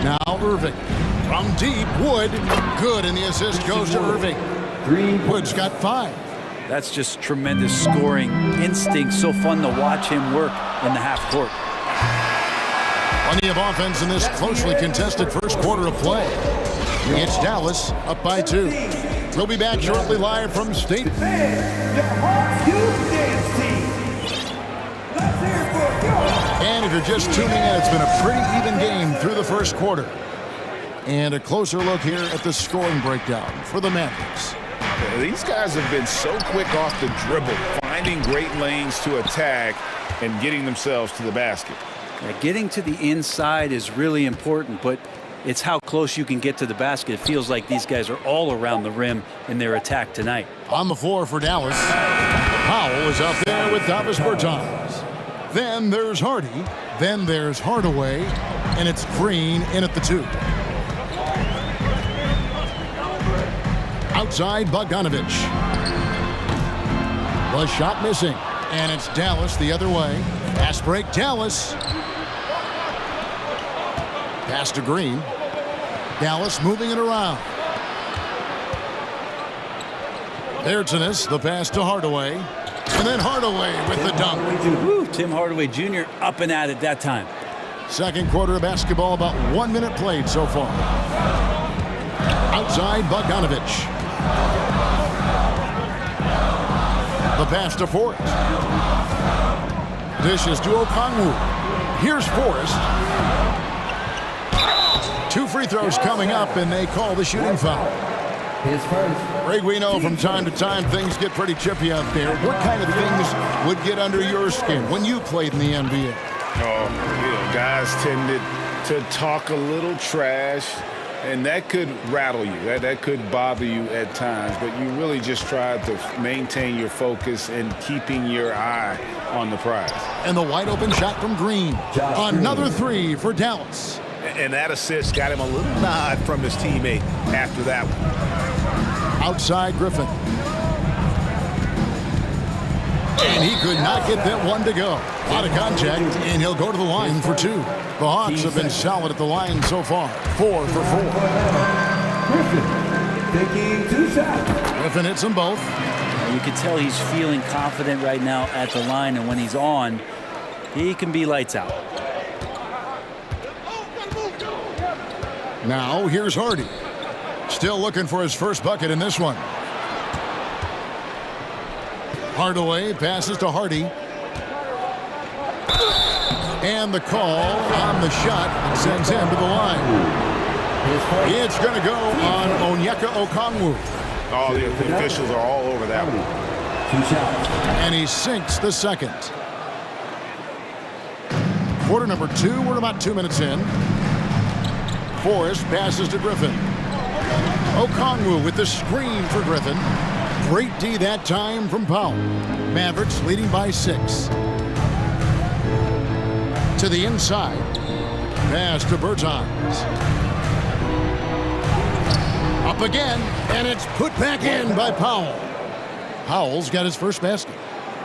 Now Irving. From deep, Wood. Good, and the assist goes to Irving. Wood's got 5. That's just tremendous scoring instinct. So fun to watch him work in the half court. Plenty of offense in this closely contested first quarter of play. It's Dallas up by 2. We'll be back shortly live from State. And if you're just tuning in, it's been a pretty even game through the first quarter. And a closer look here at the scoring breakdown for the Mavericks. These guys have been so quick off the dribble, finding great lanes to attack and getting themselves to the basket. Yeah, getting to the inside is really important, but it's how close you can get to the basket. It feels like these guys are all around the rim in their attack tonight. On the floor for Dallas, Powell is out there with Davis Bertans. Then there's Hardy. Then there's Hardaway. And it's Green in at the 2. Outside Bogdanovich. The shot missing. And it's Dallas the other way. Pass break, Dallas. Pass to Green. Dallas moving it around. There's the pass to Hardaway. And then Hardaway with the dunk. Woo, Tim Hardaway Jr. up and at it that time. Second quarter of basketball, about 1 minute played so far. Outside Bogdanovich. The pass to Forrest. Dishes to Okongwu. Here's Forrest. 2 free throws coming up, and they call the shooting foul. Greg, we know from time to time things get pretty chippy out there. What kind of things would get under your skin when you played in the NBA? Oh, guys tended to talk a little trash, and that could rattle you. That could bother you at times, but you really just try to maintain your focus and keeping your eye on the prize. And the wide open shot from Green. Another 3 for Dallas. And that assist got him a little nod from his teammate after that one. Outside Griffin. And he could not get that one to go. A lot of contact, and he'll go to the line for 2. The Hawks have been solid at the line so far. 4 for 4. Griffin taking 2 shots. Griffin hits them both. You can tell he's feeling confident right now at the line, and when he's on, he can be lights out. Now here's Hardy. Still looking for his first bucket in this one. Hardaway passes to Hardy. And the call on the shot sends him to the line. It's going to go on Onyeka Okongwu. Oh, the officials are all over that one. 2 shots. And he sinks the second. Quarter number 2, we're about 2 minutes in. Forrest passes to Griffin. Okongwu with the screen for Griffin. Great D that time from Powell. Mavericks leading by 6. To the inside. Pass to Bertans. Up again, and it's put back in by Powell. Powell's got his first basket.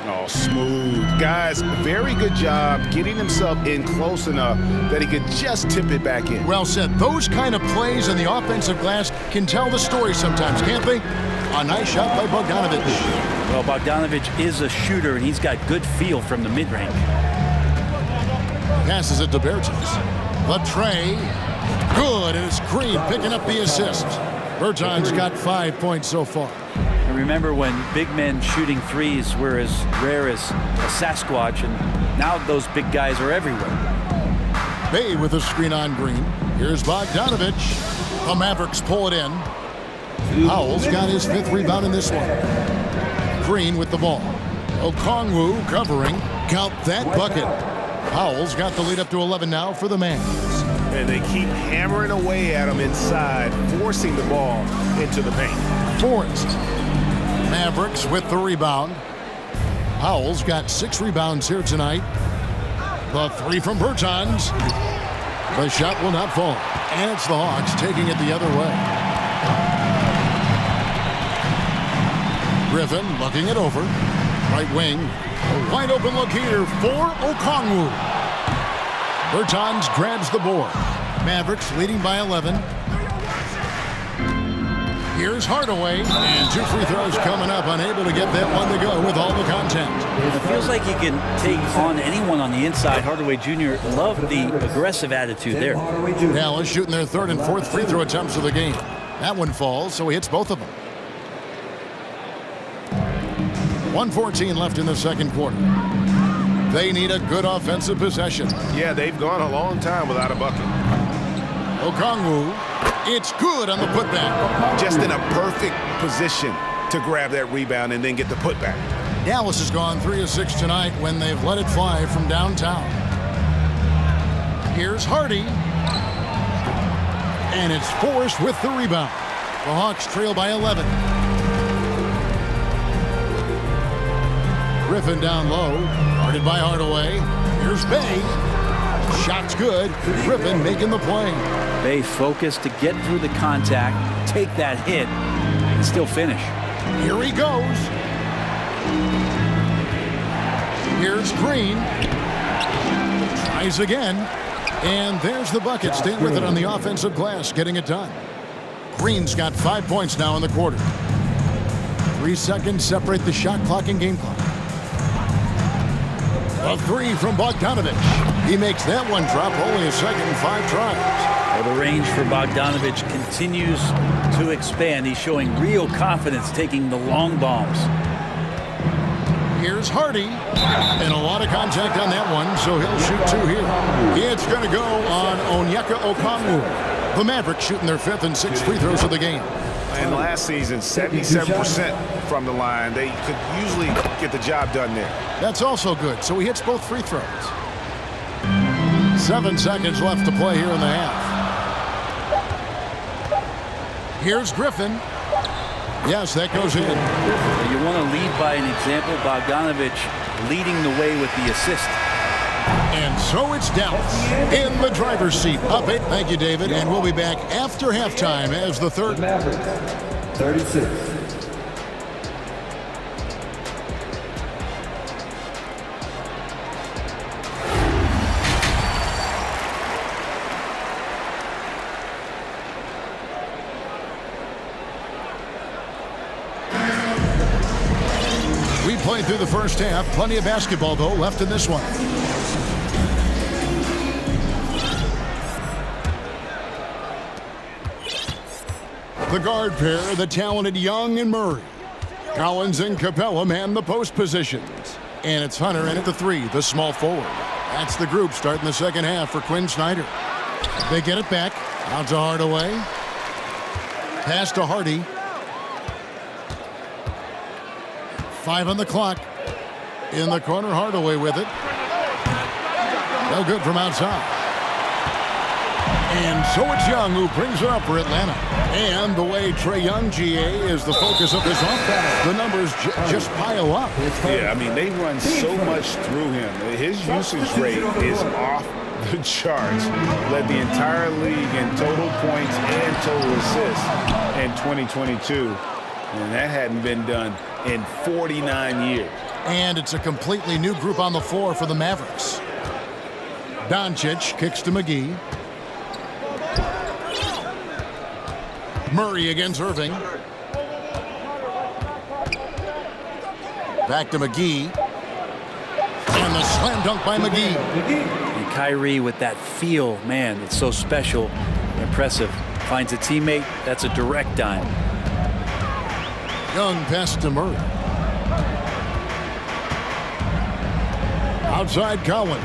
Oh, smooth. Guys, very good job getting himself in close enough that he could just tip it back in. Well said. Those kind of plays in the offensive glass can tell the story sometimes, can't they? A nice shot by Bogdanovich. Well, Bogdanovich is a shooter, and he's got good feel from the mid-range. Passes it to Bertans. The tray. Good, and it's Green picking up the assist. Bertans got 5 points so far. And remember when big men shooting threes were as rare as a Sasquatch, and now those big guys are everywhere. Bay with a screen on Green. Here's Bogdanovich. The Mavericks pull it in. Howell's got his 5th rebound in this one. Green with the ball. Okongwu covering. Count that bucket. Howell's got the lead up to 11 now for the Mavs. And they keep hammering away at him inside, forcing the ball into the paint. Forrest. Mavericks with the rebound. Howell's got 6 rebounds here tonight. The 3 from Bertans. The shot will not fall. And it's the Hawks taking it the other way. Griffin looking it over. Right wing. A wide open look here for Okongwu. Bertans grabs the board. Mavericks leading by 11. Here's Hardaway, and 2 free throws coming up, unable to get that one to go with all the content. It feels like he can take on anyone on the inside. Hardaway Jr. loved the aggressive attitude there. Dallas shooting their 3rd and 4th free throw attempts of the game. That one falls, so he hits both of them. 1:14 left in the second quarter. They need a good offensive possession. Yeah, they've gone a long time without a bucket. Okongwu, it's good on the putback. Just in a perfect position to grab that rebound and then get the putback. Dallas has gone 3 of 6 tonight when they've let it fly from downtown. Here's Hardy. And it's Forrest with the rebound. The Hawks trail by 11. Griffin down low. Guarded by Hardaway. Here's Bay. Shot's good. Griffin making the play. Bay focused to get through the contact, take that hit, and still finish. Here he goes. Here's Green. Tries again. And there's the bucket. Staying with it on the offensive glass, getting it done. Green's got 5 points now in the quarter. 3 seconds separate the shot clock and game clock. A 3 from Bogdanovich. He makes that one drop, only a second and 5 tries. Well, the range for Bogdanovich continues to expand. He's showing real confidence taking the long bombs. Here's Hardy. And a lot of contact on that one, so he'll shoot 2 here. It's going to go on Onyeka Okongwu. The Mavericks shooting their 5th and 6th free throws of the game. And last season, 77% from the line. They could usually get the job done there. That's also good, so he hits both free throws. 7 seconds left to play here in the half. Here's Griffin. Yes, that goes in. You want to lead by an example. Bogdanovich leading the way with the assist. And so it's Dallas in the driver's seat. Up 8. Thank you, David. And we'll be back after halftime as the third. 36. We played through the first half. Plenty of basketball, though, left in this one. The guard pair, the talented Young and Murray. Collins and Capella man the post positions. And it's Hunter in at the 3, the small forward. That's the group starting the second half for Quinn Snyder. They get it back. Out to Hardaway. Pass to Hardy. 5 on the clock. In the corner, Hardaway with it. No good from outside. And so it's Young who brings it up for Atlanta. And the way Trae Young, GA, is the focus of this offense, the numbers just pile up. Yeah, I mean, they run so much through him. His usage rate is off the charts. Led the entire league in total points and total assists in 2022. And that hadn't been done in 49 years. And it's a completely new group on the floor for the Mavericks. Doncic kicks to McGee. Murray against Irving. Back to McGee. And the slam dunk by McGee. And Kyrie with that feel, man, it's so special, impressive. Finds a teammate, that's a direct dime. Young pass to Murray. Outside Collins.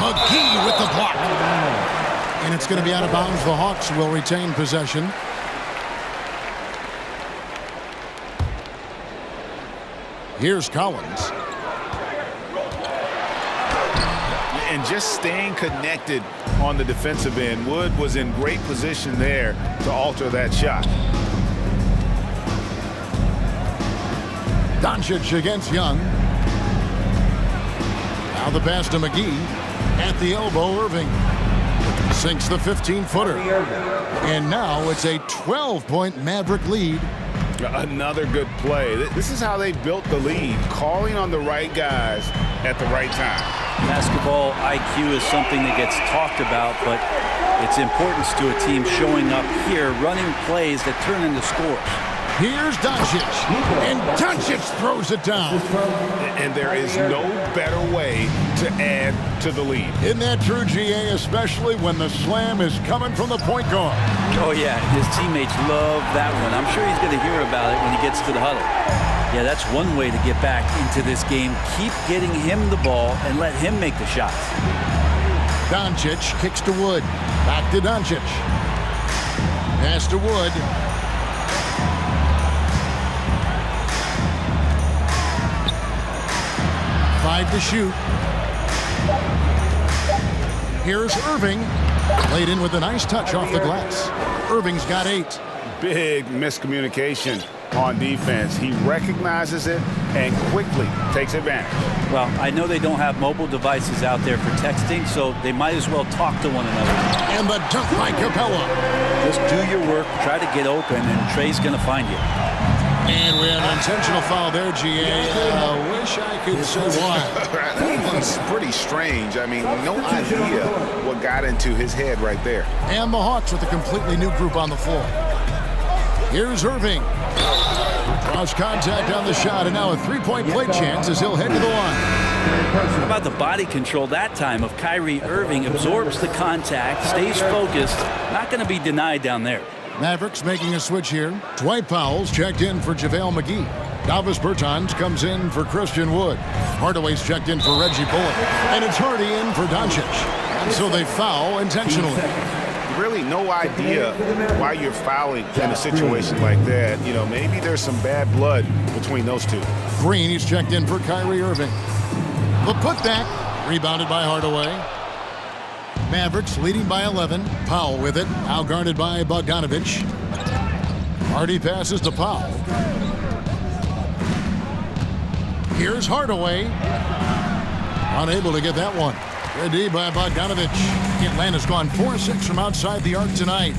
McGee with the block. And it's going to be out of bounds. The Hawks will retain possession. Here's Collins. And just staying connected on the defensive end. Wood was in great position there to alter that shot. Doncic against Young. Now the pass to McGee. At the elbow, Irving. Sinks the 15-footer. And now it's a 12-point Maverick lead. Another good play. This is how they built the lead, calling on the right guys at the right time. Basketball IQ is something that gets talked about, but its importance to a team showing up here, running plays that turn into scores. Here's Doncic, and Doncic throws it down. And there is no better way to add to the lead. Isn't that true, GA, especially when the slam is coming from the point guard? Oh, yeah, his teammates love that one. I'm sure he's going to hear about it when he gets to the huddle. Yeah, that's one way to get back into this game. Keep getting him the ball and let him make the shots. Doncic kicks to Wood. Back to Doncic. Pass to Wood. Five to shoot. Here's Irving. Laid in with a nice touch off the glass. Irving's got 8. Big miscommunication on defense. He recognizes it and quickly takes advantage. Well, I know they don't have mobile devices out there for texting, so they might as well talk to one another. And the dunk by Capella. Just do your work, try to get open, and Trey's going to find you. And we have an intentional foul there, GA. Wish I could say why. That one's pretty strange. I mean, no idea what got into his head right there. And the Hawks with a completely new group on the floor. Here's Irving. Cross contact on the shot, and now a three-point play chance as he'll head to the line. How about the body control that time of Kyrie Irving? Absorbs the contact, stays focused, not going to be denied down there. Mavericks making a switch here. Dwight Powell's checked in for JaVale McGee. Davis Bertans comes in for Christian Wood. Hardaway's checked in for Reggie Bullock. And it's Hardy in for Doncic. And so they foul intentionally. Really no idea why you're fouling in a situation like that. You know, maybe there's some bad blood between those two. Green, he's checked in for Kyrie Irving. The putback, rebounded by Hardaway. Mavericks leading by 11. Powell with it, now guarded by Bogdanovich. Hardy passes to Powell. Here's Hardaway. Unable to get that one. Good D by Bogdanovich. Atlanta's gone 4-6 from outside the arc tonight.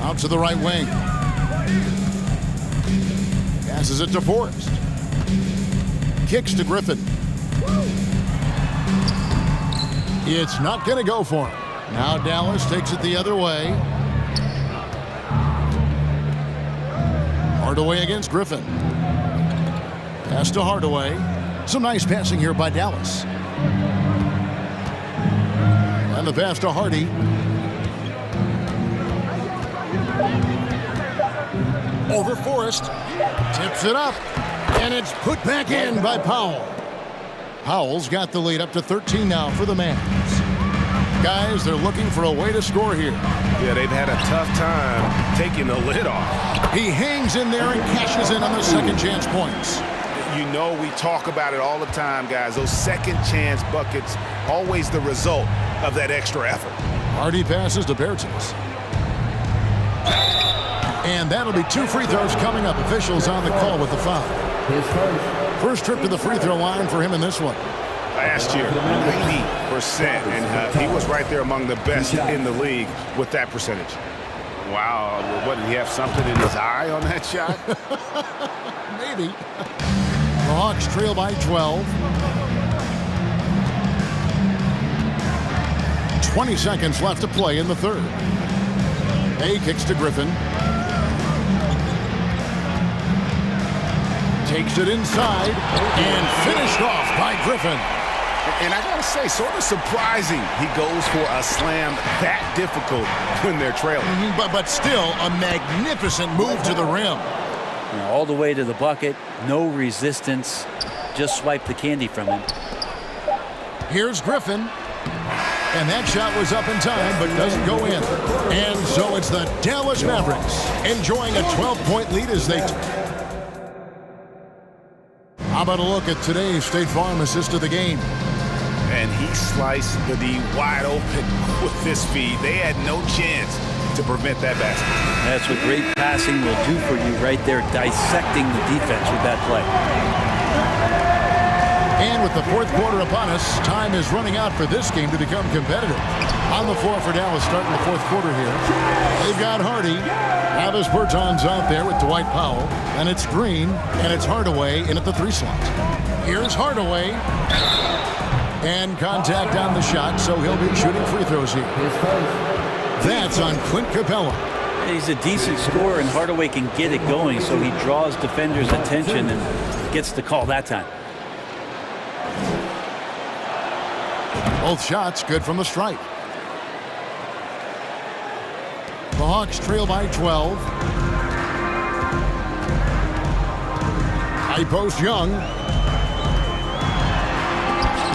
Out to the right wing. Passes it to Forrest. Kicks to Griffin. It's not going to go for him. Now Dallas takes it the other way. Hardaway against Griffin. Pass to Hardaway. Some nice passing here by Dallas. And the pass to Hardy. Over Forrest. Tips it up. And it's put back in by Powell. Powell's got the lead up to 13 now for the Mavs. Guys, they're looking for a way to score here. Yeah, they've had a tough time taking the lid off. He hangs in there and cashes in on the second chance points. You know, we talk about it all the time, guys. Those second chance buckets, always the result of that extra effort. Hardy passes to Bertans. And that'll be 2 free throws coming up. Officials on the call with the foul. First trip to the free throw line for him in this one. Last year, 90%, and he was right there among the best in the league with that percentage. Wow, what, did he have something in his eye on that shot? Maybe. The Hawks trail by 12. 20 seconds left to play in the third. A kicks to Griffin. Takes it inside and finished off by Griffin. And I gotta say, sort of surprising he goes for a slam that difficult when they're trailing. But still a magnificent move to the rim. All the way to the bucket, no resistance, just swipe the candy from him. Here's Griffin. And that shot was up in time, but doesn't go in. And so it's the Dallas Mavericks enjoying a 12-point lead as they... How about a look at today's State Farm assist of the game? And he sliced the D wide open with this feed. They had no chance to prevent that basket. That's what great passing will do for you right there, dissecting the defense with that play. And with the fourth quarter upon us, time is running out for this game to become competitive. On the floor for Dallas starting the fourth quarter here. They've got Hardy. Travis Bertans out there with Dwight Powell. And it's Green, and it's Hardaway in at the 3 slot. Here's Hardaway. And contact on the shot, so he'll be shooting free throws here. That's on Clint Capella. He's a decent scorer, and Hardaway can get it going, so he draws defenders' attention and gets the call that time. Both shots good from the stripe. The Hawks trail by 12. High post Young.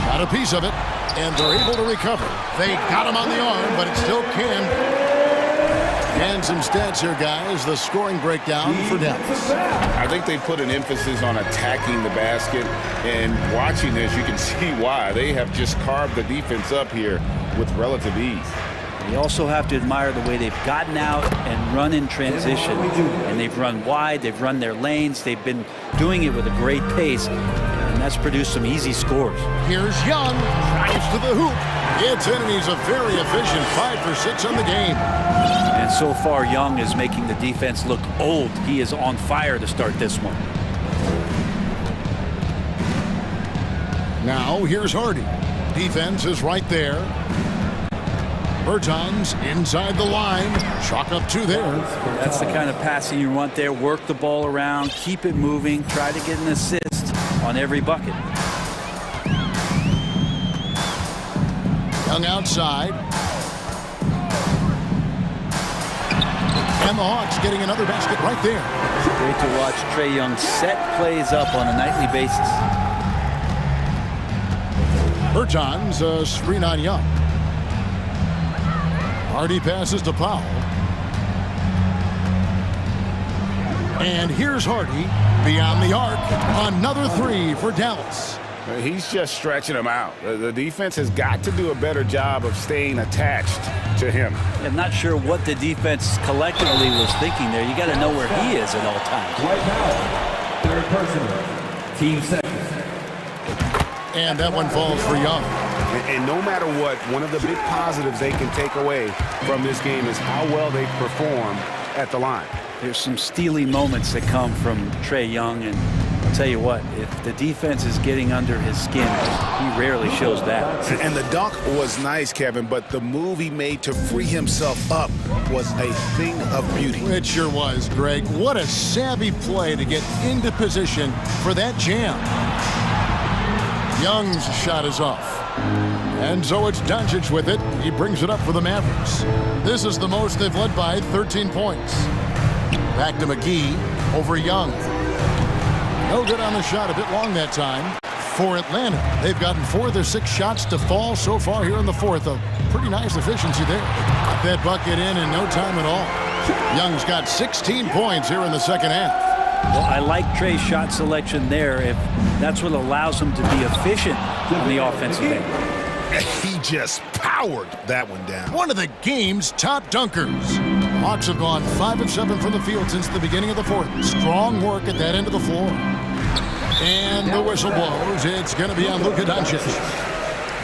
Got a piece of it, and they're able to recover. They got him on the arm, but it still can. And some stats here, guys. The scoring breakdown for Dallas. I think they put an emphasis on attacking the basket, and watching this, you can see why. They have just carved the defense up here with relative ease. You also have to admire the way they've gotten out and run in transition. And they've run wide, they've run their lanes, they've been doing it with a great pace, and that's produced some easy scores. Here's Young, drives to the hoop. It's in, and he's a very efficient 5 for 6 on the game. And so far, Young is making the defense look old. He is on fire to start this one. Now, here's Hardy. Defense is right there. Bertans inside the line. Chalk up 2 there. That's the kind of passing you want there. Work the ball around, keep it moving, try to get an assist on every bucket. Young outside. And the Hawks getting another basket right there. Great to watch Trae Young set plays up on a nightly basis. Bertans, a screen on Young. Hardy passes to Powell. And here's Hardy beyond the arc. Another 3 for Dallas. He's just stretching him out. The defense has got to do a better job of staying attached to him. I'm not sure what the defense collectively was thinking there. You got to know where he is at all times. Right now, third personal, team second. And that one falls for Young. And no matter what, one of the big positives they can take away from this game is how well they perform at the line. There's some steely moments that come from Trae Young, and I'll tell you what, if the defense is getting under his skin, he rarely shows that. And the dunk was nice, Kevin, but the move he made to free himself up was a thing of beauty. It sure was, Greg. What a savvy play to get into position for that jam. Young's shot is off. And so it's Doncic with it. He brings it up for the Mavericks. This is the most they've led by, 13 points. Back to McGee over Young. No good on the shot, a bit long that time. For Atlanta, they've gotten 4 of their 6 shots to fall so far here in the fourth. A pretty nice efficiency there. Got that bucket in no time at all. Young's got 16 points here in the second half. Well, I like Trae's shot selection there if that's what allows him to be efficient on the offensive end. He just powered that one down. One of the game's top dunkers. Hawks have gone 5 of 7 from the field since the beginning of the fourth. Strong work at that end of the floor. And the whistle blows. It's going to be on Luka Doncic.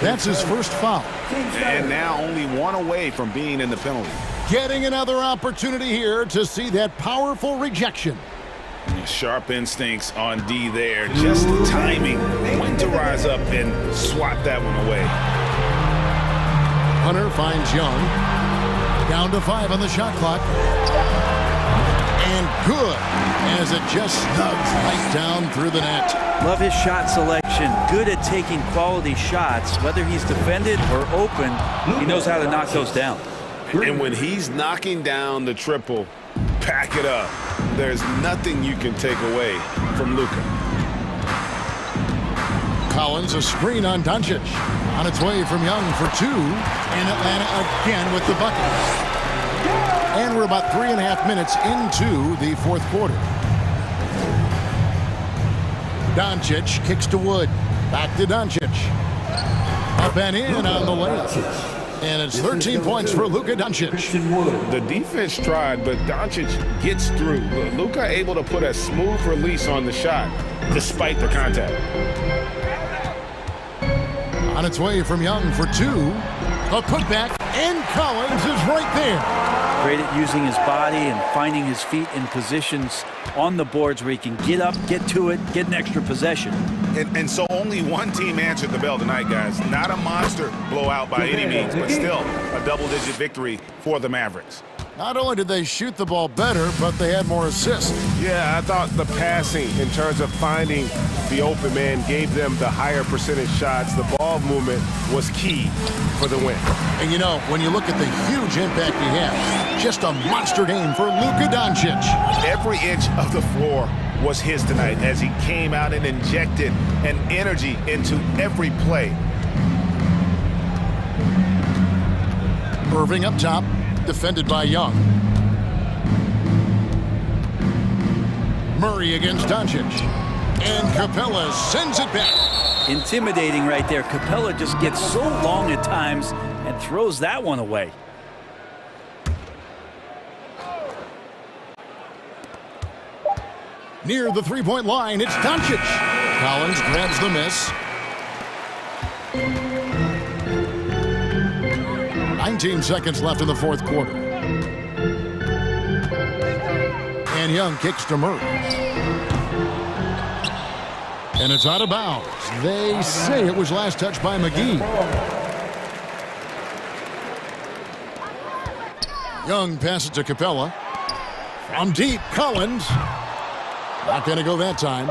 That's his first foul. And now only 1 away from being in the penalty. Getting another opportunity here to see that powerful rejection. Sharp instincts on D there. Just the timing. When to rise up and swat that one away. Hunter finds Young. Down to 5 on the shot clock. And good, as it just snugs right down through the net. Love his shot selection. Good at taking quality shots. Whether he's defended or open, he knows how to knock those down. And when he's knocking down the triple, pack it up. There's nothing you can take away from Luka. Collins, a screen on Doncic. On its way from Young for two, and Atlanta again with the bucket. And we're about 3.5 minutes into the fourth quarter. Doncic kicks to Wood. Back to Doncic. Up and in on the layup. And it's 13 points for Luka Doncic. The defense tried, but Doncic gets through. Luka able to put a smooth release on the shot despite the contact. On its way from Young for two. A putback, and Collins is right there. Great at using his body and finding his feet in positions on the boards where he can get up, get to it, get an extra possession. And so only one team answered the bell tonight, guys. Not a monster blowout by any means, but still a double-digit victory for the Mavericks. Not only did they shoot the ball better, but they had more assists. Yeah, I thought the passing in terms of finding the open man gave them the higher percentage shots. The ball movement was key for the win. And you know, when you look at the huge impact he had, just a monster game for Luka Doncic. Every inch of the floor was his tonight as he came out and injected an energy into every play. Irving up top, defended by Young. Murray against Doncic. And Capella sends it back. Intimidating right there. Capella just gets so long at times and throws that one away. Near the three-point line, it's Doncic. Collins grabs the miss. 19 seconds left in the fourth quarter. And Young kicks to Murray. And it's out of bounds. They say it was last touched by McGee. Young passes to Capella. From deep, Collins. Not going to go that time.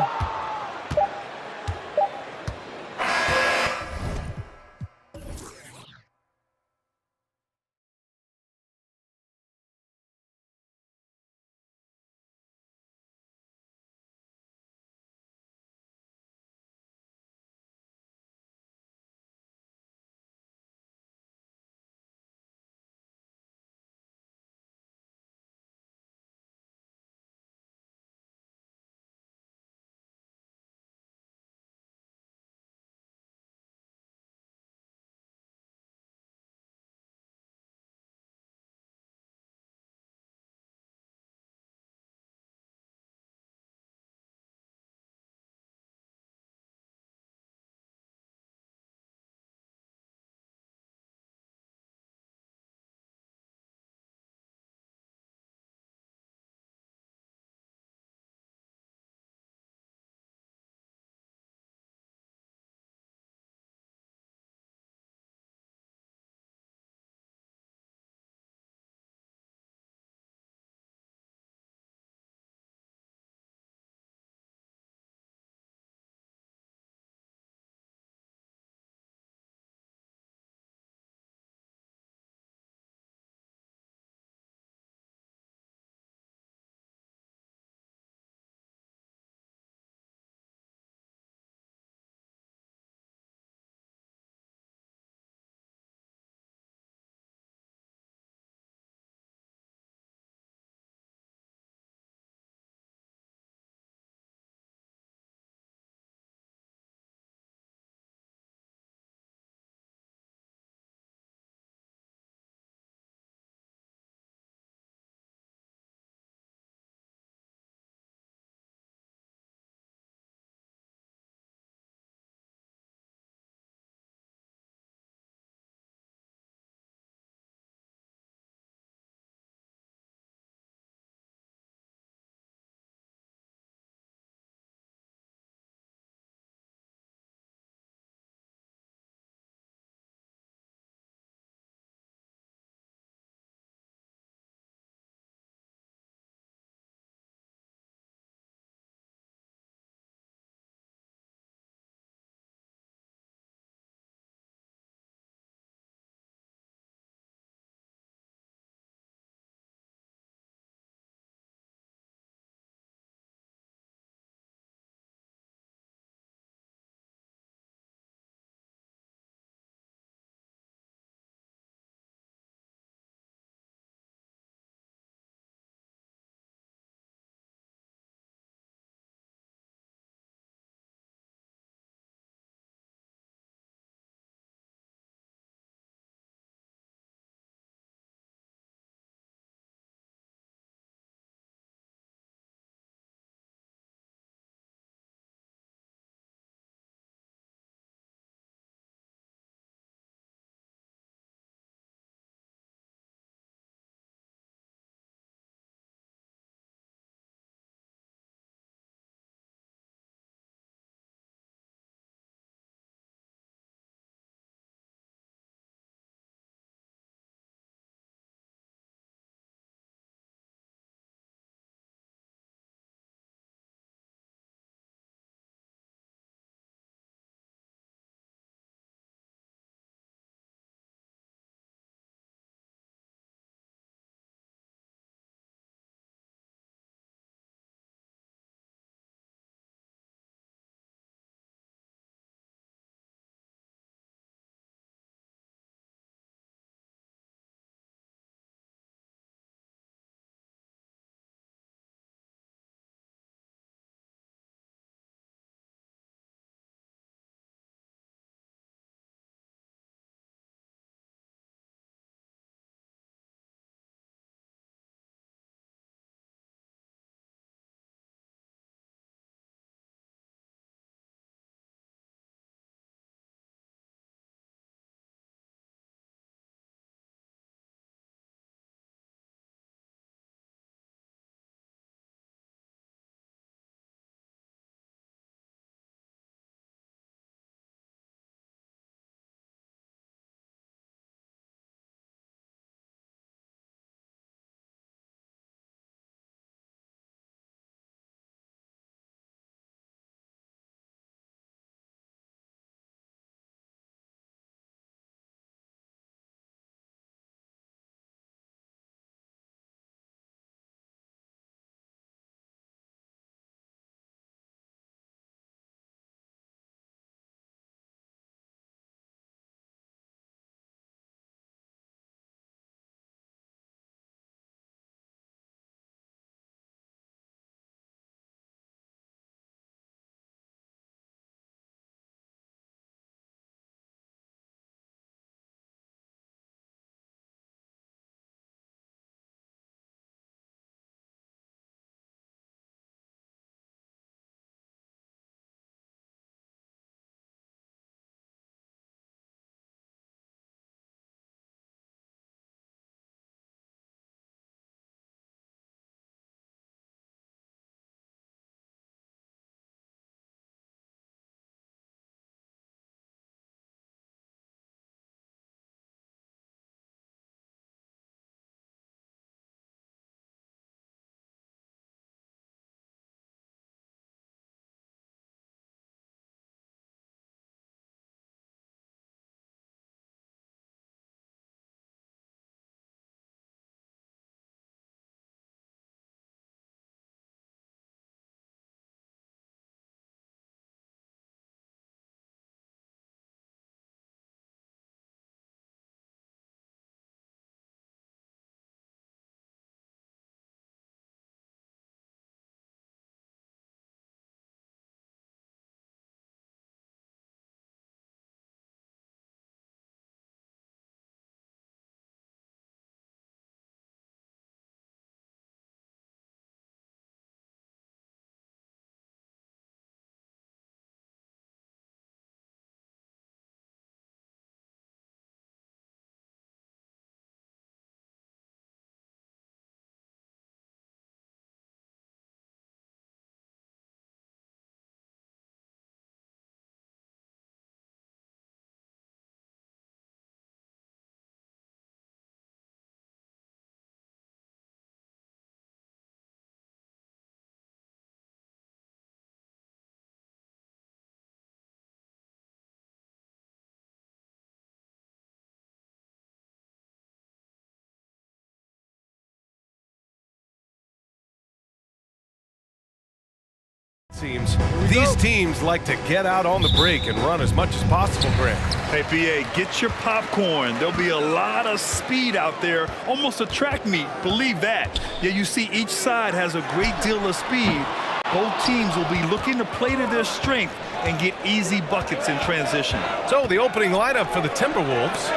Seems these teams like to get out on the break and run as much as possible, Grant. Hey, PA, get your popcorn. There'll be a lot of speed out there, almost a track meet, believe that. Yeah, you see each side has a great deal of speed. Both teams will be looking to play to their strength and get easy buckets in transition. So the opening lineup for the Timberwolves.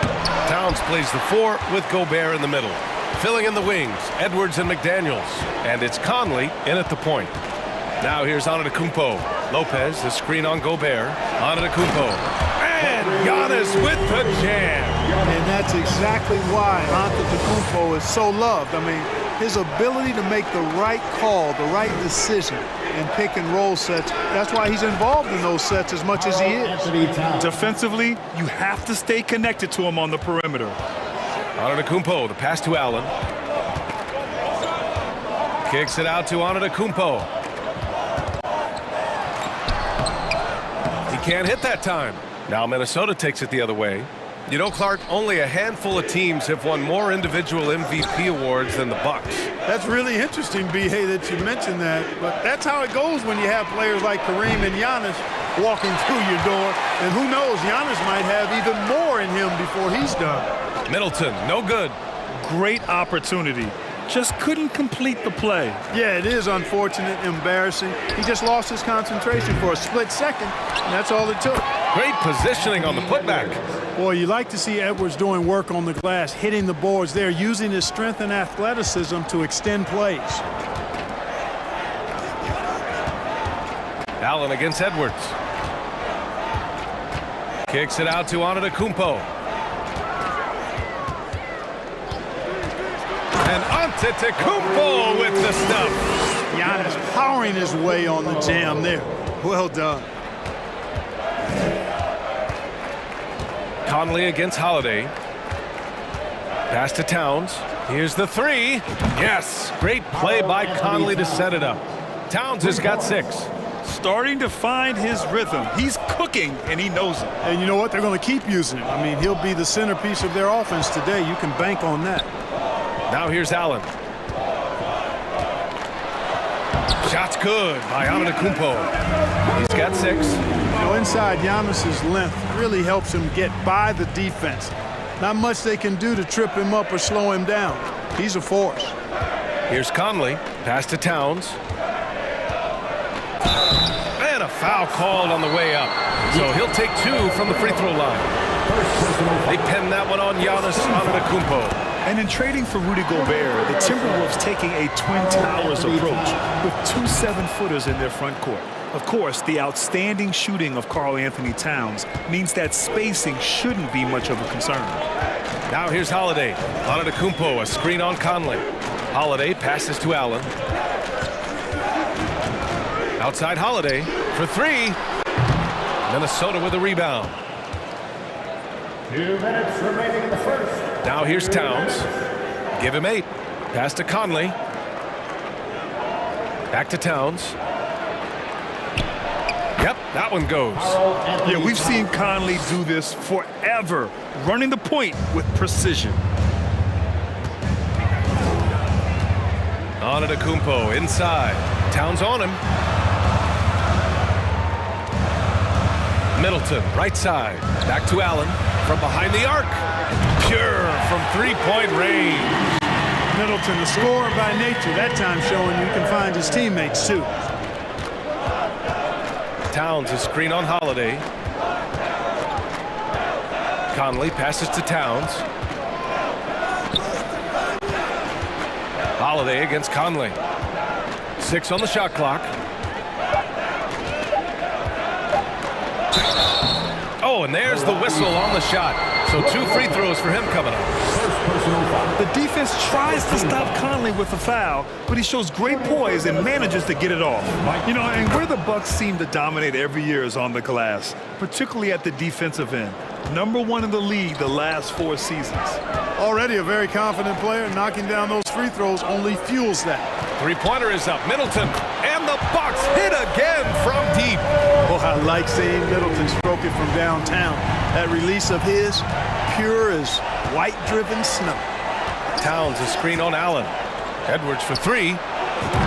Towns plays the 4 with Gobert in the middle. Filling in the wings, Edwards and McDaniels. And it's Conley in at the point. Now here's Antetokounmpo. Lopez, the screen on Gobert. Antetokounmpo. And Giannis with the jam. And that's exactly why Antetokounmpo is so loved. I mean, his ability to make the right call, the right decision in pick and roll sets, that's why he's involved in those sets as much as he is. Defensively, you have to stay connected to him on the perimeter. Antetokounmpo, the pass to Allen. Kicks it out to Antetokounmpo. Can't hit that time. Now Minnesota takes it the other way. You know, Clark, only a handful of teams have won more individual MVP awards than the Bucks. That's really interesting, B.A., that you mentioned that. But that's how it goes when you have players like Kareem and Giannis walking through your door. And who knows, Giannis might have even more in him before he's done. Middleton, no good. Great opportunity. Just couldn't complete the play. Yeah, it is unfortunate, embarrassing. He just lost his concentration for a split second, and that's all it took. Great positioning on the putback. Boy, you like to see Edwards doing work on the glass, hitting the boards there, using his strength and athleticism to extend plays. Allen against Edwards. Kicks it out to Antetokounmpo. And Antetokounmpo with the stuff. Giannis powering his way on the jam there. Well done. Conley against Holiday. Pass to Towns. Here's the 3. Yes, great play by Conley to set it up. Towns has got 6. Starting to find his rhythm. He's cooking, and he knows it. And you know what? They're going to keep using him. I mean, he'll be the centerpiece of their offense today. You can bank on that. Now here's Allen. Shot's good by Antetokounmpo. He's got 6. You know, inside Giannis's length really helps him get by the defense. Not much they can do to trip him up or slow him down. He's a force. Here's Conley. Pass to Towns. And a foul called on the way up. So he'll take 2 from the free throw line. They pin that one on Giannis Antetokounmpo. And in trading for Rudy Gobert, the Timberwolves taking a Twin Towers approach with 2 7-footers in their front court. Of course, the outstanding shooting of Karl Anthony Towns means that spacing shouldn't be much of a concern. Now here's Holiday. Antetokounmpo, a screen on Conley. Holiday passes to Allen. Outside Holiday for 3. Minnesota with a rebound. 2 minutes remaining in the first. Now here's Towns. Give him 8. Pass to Conley. Back to Towns. Yep, that one goes. Yeah, we've seen Conley do this forever, running the point with precision. Antetokounmpo inside. Towns on him. Middleton, right side. Back to Allen from behind the arc. Pure from 3-point range. Middleton, the scorer by nature, that time showing you can find his teammates too. Towns, a screen on Holiday. Conley passes to Towns. Holiday against Conley. 6 on the shot clock. Oh, and there's the whistle on the shot. So 2 free throws for him coming up. The defense tries to stop Conley with a foul, but he shows great poise and manages to get it off. You know, and where the Bucks seem to dominate every year is on the glass, particularly at the defensive end. #1 in the league the last 4 seasons. Already a very confident player. Knocking down those free throws only fuels that. 3-pointer is up. Middleton, and the Bucks hit again from deep. Oh, I like seeing Middleton stroke it from downtown. That release of his, pure as white-driven snow. Towns, a screen on Allen. Edwards for 3.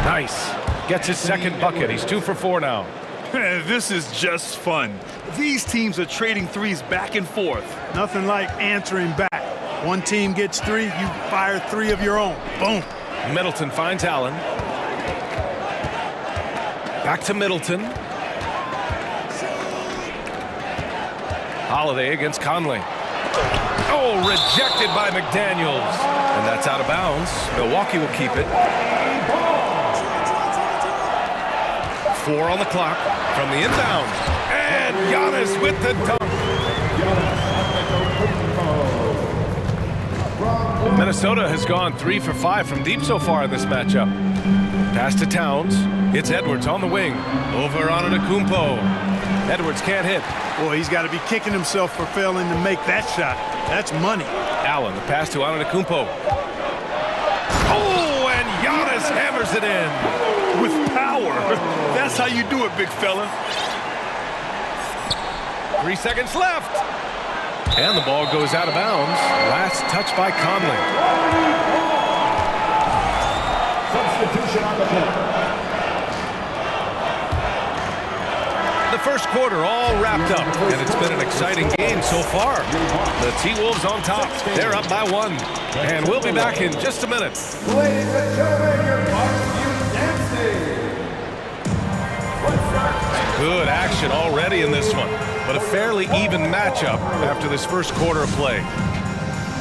Nice. gets his second bucket. He's 2 for 4 now. This is just fun. These teams are trading threes back and forth. Nothing like answering back. One team gets 3, you fire 3 of your own. Boom. Middleton finds Allen. Back to Middleton. Holiday against Conley. Oh, rejected by McDaniels. And that's out of bounds. Milwaukee will keep it. 4 on the clock from the inbound. And Giannis with the dunk. Minnesota has gone 3 for 5 from deep so far in this matchup. Pass to Towns. It's Edwards on the wing. Over on Antetokounmpo. Edwards can't hit. Boy, he's got to be kicking himself for failing to make that shot. That's money. Allen, the pass to Antetokounmpo. Oh, and Giannis hammers it in. With power. That's how you do it, big fella. 3 seconds left. And the ball goes out of bounds. Last touch by Conley. Substitution on the floor. The first quarter all wrapped up, and it's been an exciting game so far. The T-Wolves on top. They're up by 1. And we'll be back in just a minute. Ladies and gentlemen, your varsity dancing. Good action already in this one, but a fairly even matchup after this first quarter of play.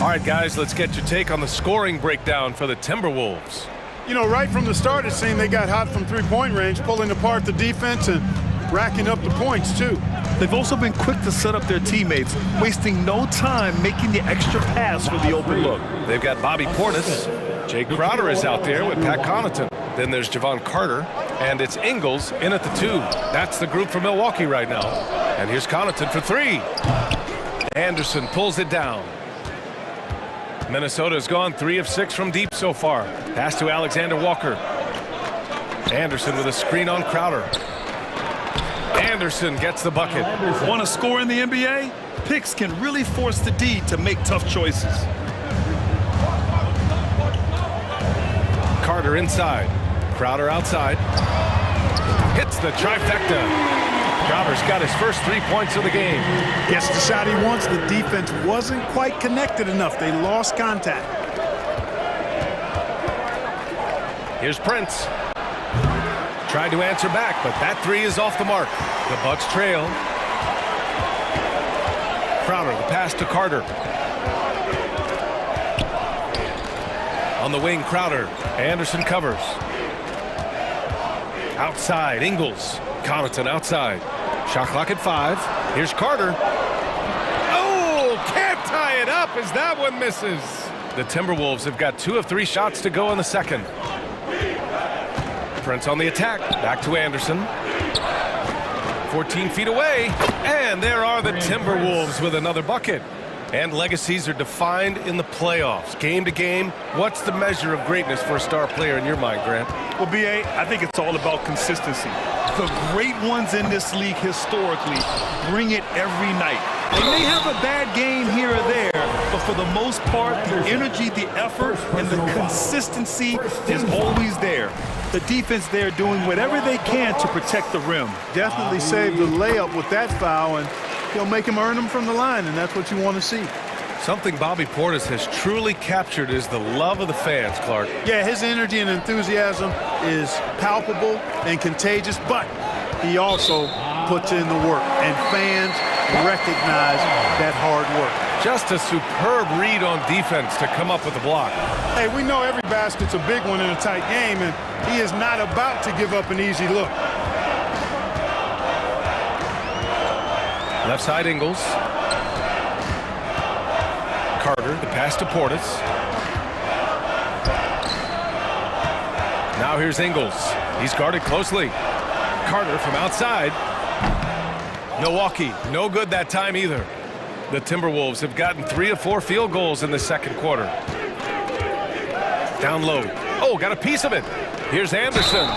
All right, guys, let's get your take on the scoring breakdown for the Timberwolves. You know, right from the start, it seemed they got hot from three-point range, pulling apart the defense and racking up the points, too. They've also been quick to set up their teammates, wasting no time making the extra pass for the open look. They've got Bobby Portis. Jay Crowder is out there with Pat Connaughton. Then there's Javon Carter, and it's Ingles in at the 2. That's the group for Milwaukee right now. And here's Connaughton for 3. Anderson pulls it down. Minnesota's gone 3 of 6 from deep so far. Pass to Alexander Walker. Anderson with a screen on Crowder. Anderson gets the bucket. Want to score in the NBA? Picks can really force the D to make tough choices. Carter inside. Crowder outside. Hits the trifecta. Crowder's got his first 3 points of the game. Gets the shot he wants. The defense wasn't quite connected enough. They lost contact. Here's Prince. Tried to answer back, but that 3 is off the mark. The Bucks trail. Crowder, the pass to Carter. On the wing, Crowder. Anderson covers. Outside, Ingles. Connaughton outside. Shot clock at 5. Here's Carter. Oh, can't tie it up as that one misses. The Timberwolves have got 2 of 3 shots to go in the second. Prince on the attack. Back to Anderson. 14 feet away. And there are the Timberwolves with another bucket. And legacies are defined in the playoffs. Game to game, what's the measure of greatness for a star player in your mind, Grant? Well, B.A., I think it's all about consistency. The great ones in this league historically bring it every night. They may have a bad game here or there, but for the most part, the energy, the effort, and the consistency is always there. The defense there doing whatever they can to protect the rim. Definitely saved the layup with that foul, and he'll make him earn them from the line, and that's what you want to see. Something Bobby Portis has truly captured is the love of the fans, Clark. Yeah, his energy and enthusiasm is palpable and contagious, but he also puts in the work, and fans recognize that hard work. Just a superb read on defense to come up with the block. Hey, we know every basket's a big one in a tight game, and he is not about to give up an easy look. Left side, Ingles. Carter, the pass to Portis. Now here's Ingles. He's guarded closely. Carter from outside. Milwaukee, no good that time either. The Timberwolves have gotten 3 of 4 field goals in the second quarter. Down low. Oh, got a piece of it. Here's Anderson.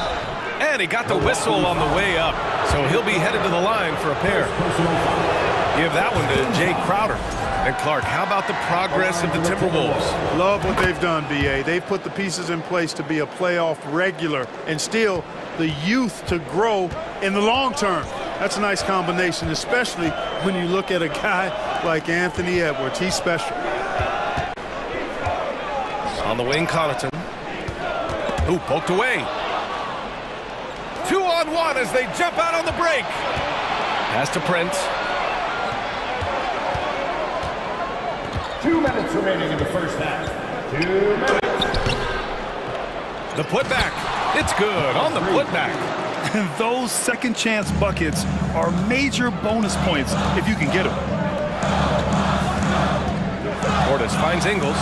And he got the whistle on the way up. So he'll be headed to the line for a pair. Give that one to Jay Crowder. And Clark, how about the progress of the Timberwolves? Love what they've done, B.A. They've put the pieces in place to be a playoff regular and still the youth to grow in the long term. That's a nice combination, especially when you look at a guy like Anthony Edwards. He's special. On the wing, Connaughton. Ooh, poked away. 2-on-1 as they jump out on the break. Pass to Prince. 2 minutes remaining in the first half. 2 minutes. The putback. It's good on the putback. And those second chance buckets are major bonus points if you can get them. Portis finds Ingles.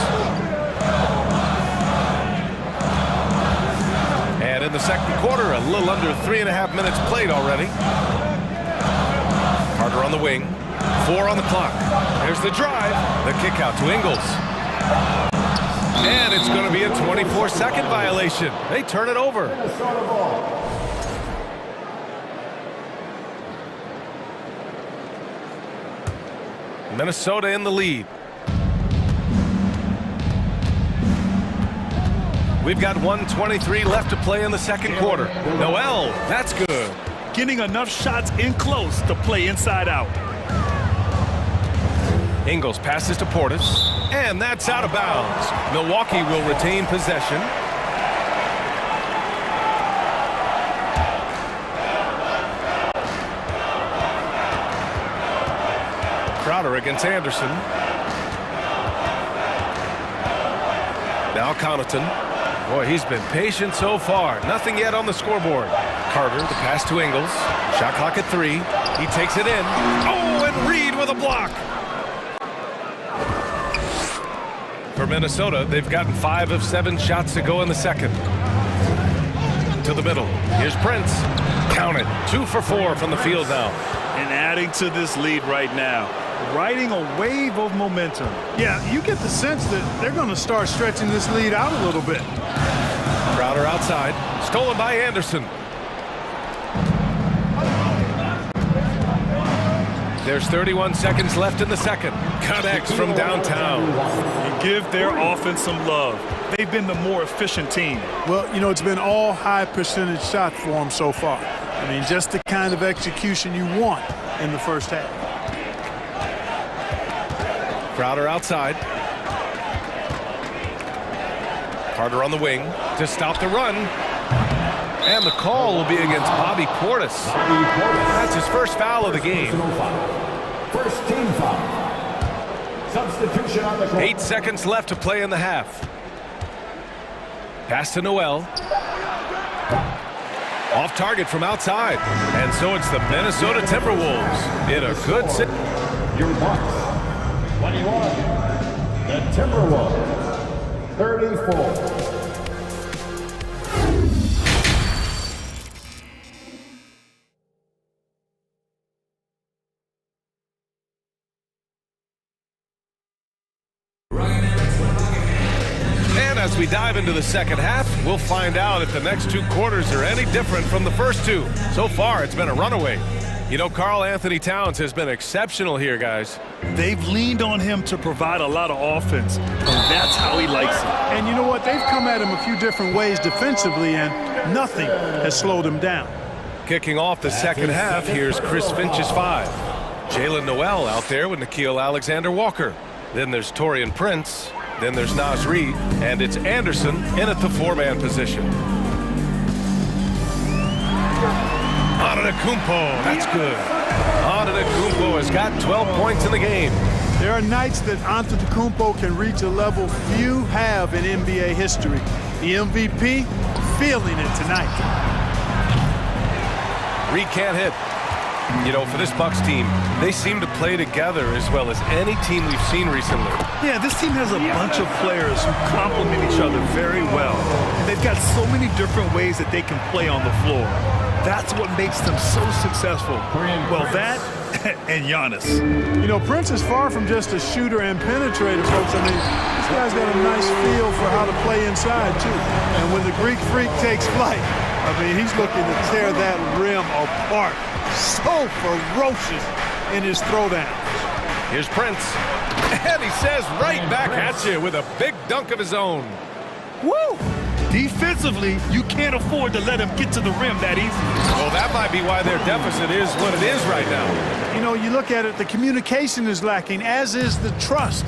And in the second quarter, a little under 3.5 minutes played already. Carter on the wing. 4 on the clock. There's the drive. The kick out to Ingles. And it's going to be a 24-second violation. They turn it over. Minnesota in the lead. We've got 1:23 left to play in the second quarter. Noel, that's good. Getting enough shots in close to play inside out. Ingles passes to Portis, and that's out of bounds. Milwaukee will retain possession. Crowder against Anderson. Now Connaughton. Boy, he's been patient so far. Nothing yet on the scoreboard. Carter, the pass to Ingles. Shot clock at 3. He takes it in. Oh, and Reed with a block. For Minnesota, they've gotten 5 of 7 shots to go in the second. To the middle. Here's Prince. Count it. 2 for 4 from the field now. And adding to this lead right now. Riding a wave of momentum. Yeah, you get the sense that they're going to start stretching this lead out a little bit. Crowder outside. Stolen by Anderson. There's 31 seconds left in the second. Connects from downtown. And give their offense some love. They've been the more efficient team. Well, you know, it's been all high percentage shots for them so far. I mean, just the kind of execution you want in the first half. Crowder outside. Carter on the wing to stop the run. And the call will be against Bobby Portis. That's his first foul of the game. First team foul. Substitution on the court. 8 seconds left to play in the half. Pass to Noel. Off target from outside. And so it's the Minnesota Timberwolves in a good sit. Your Bucks. 21. The Timberwolves. 34. As we dive into the second half, we'll find out if the next 2 quarters are any different from the first 2. So far, it's been a runaway. You know, Karl Anthony Towns has been exceptional here, guys. They've leaned on him to provide a lot of offense, and that's how he likes it. And you know what? They've come at him a few different ways defensively, and nothing has slowed him down. Kicking off the second half, here's Chris Finch's 5. Jalen Noel out there with Nickeil Alexander-Walker. Then there's Taurean Prince. Then there's Naz Reid, and it's Anderson in at the 4-man position. Antetokounmpo, that's good. Antetokounmpo has got 12 points in the game. There are nights that Antetokounmpo can reach a level few have in NBA history. The MVP feeling it tonight. Reid can't hit. You know, for this Bucks team, they seem to play together as well as any team we've seen recently. Yeah, this team has a bunch of players who complement each other very well. And they've got so many different ways that they can play on the floor. That's what makes them so successful. Well, that and Giannis. You know, Prince is far from just a shooter and penetrator, folks. I mean, this guy's got a nice feel for how to play inside, too. And when the Greek Freak takes flight, I mean, he's looking to tear that rim apart. So ferocious in his throwdown. Here's Prince. And he says right back at you with a big dunk of his own. Woo! Defensively, you can't afford to let him get to the rim that easy. Well, that might be why their deficit is what it is right now. You know, you look at it, the communication is lacking, as is the trust.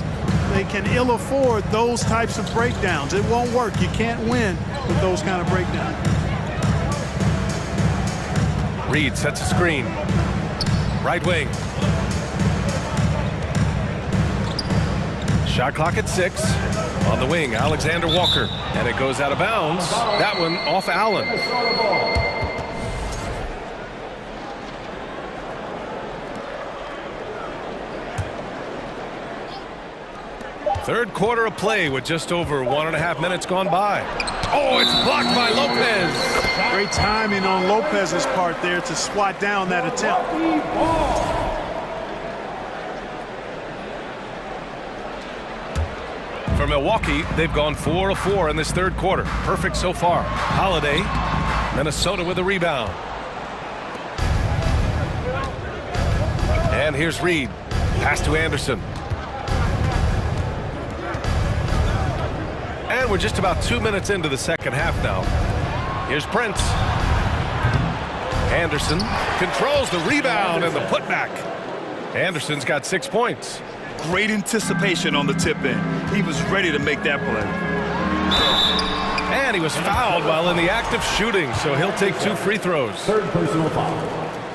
They can ill afford those types of breakdowns. It won't work. You can't win with those kind of breakdowns. Reed sets a screen. Right wing. Shot clock at 6. On the wing, Alexander Walker. And it goes out of bounds. That one off Allen. Third quarter of play with just over 1.5 minutes gone by. Oh, it's blocked by Lopez. Great timing on Lopez's part there to swat down that attempt. For Milwaukee, they've gone 4 of 4 in this third quarter. Perfect so far. Holiday, Minnesota with a rebound. And here's Reed. Pass to Anderson. And we're just about 2 minutes into the second half now. Here's Prince. Anderson controls the rebound and the putback. Anderson's got 6 points. Great anticipation on the tip in. He was ready to make that play. And he was fouled while in the act of shooting, so he'll take 2 free throws. Third personal foul.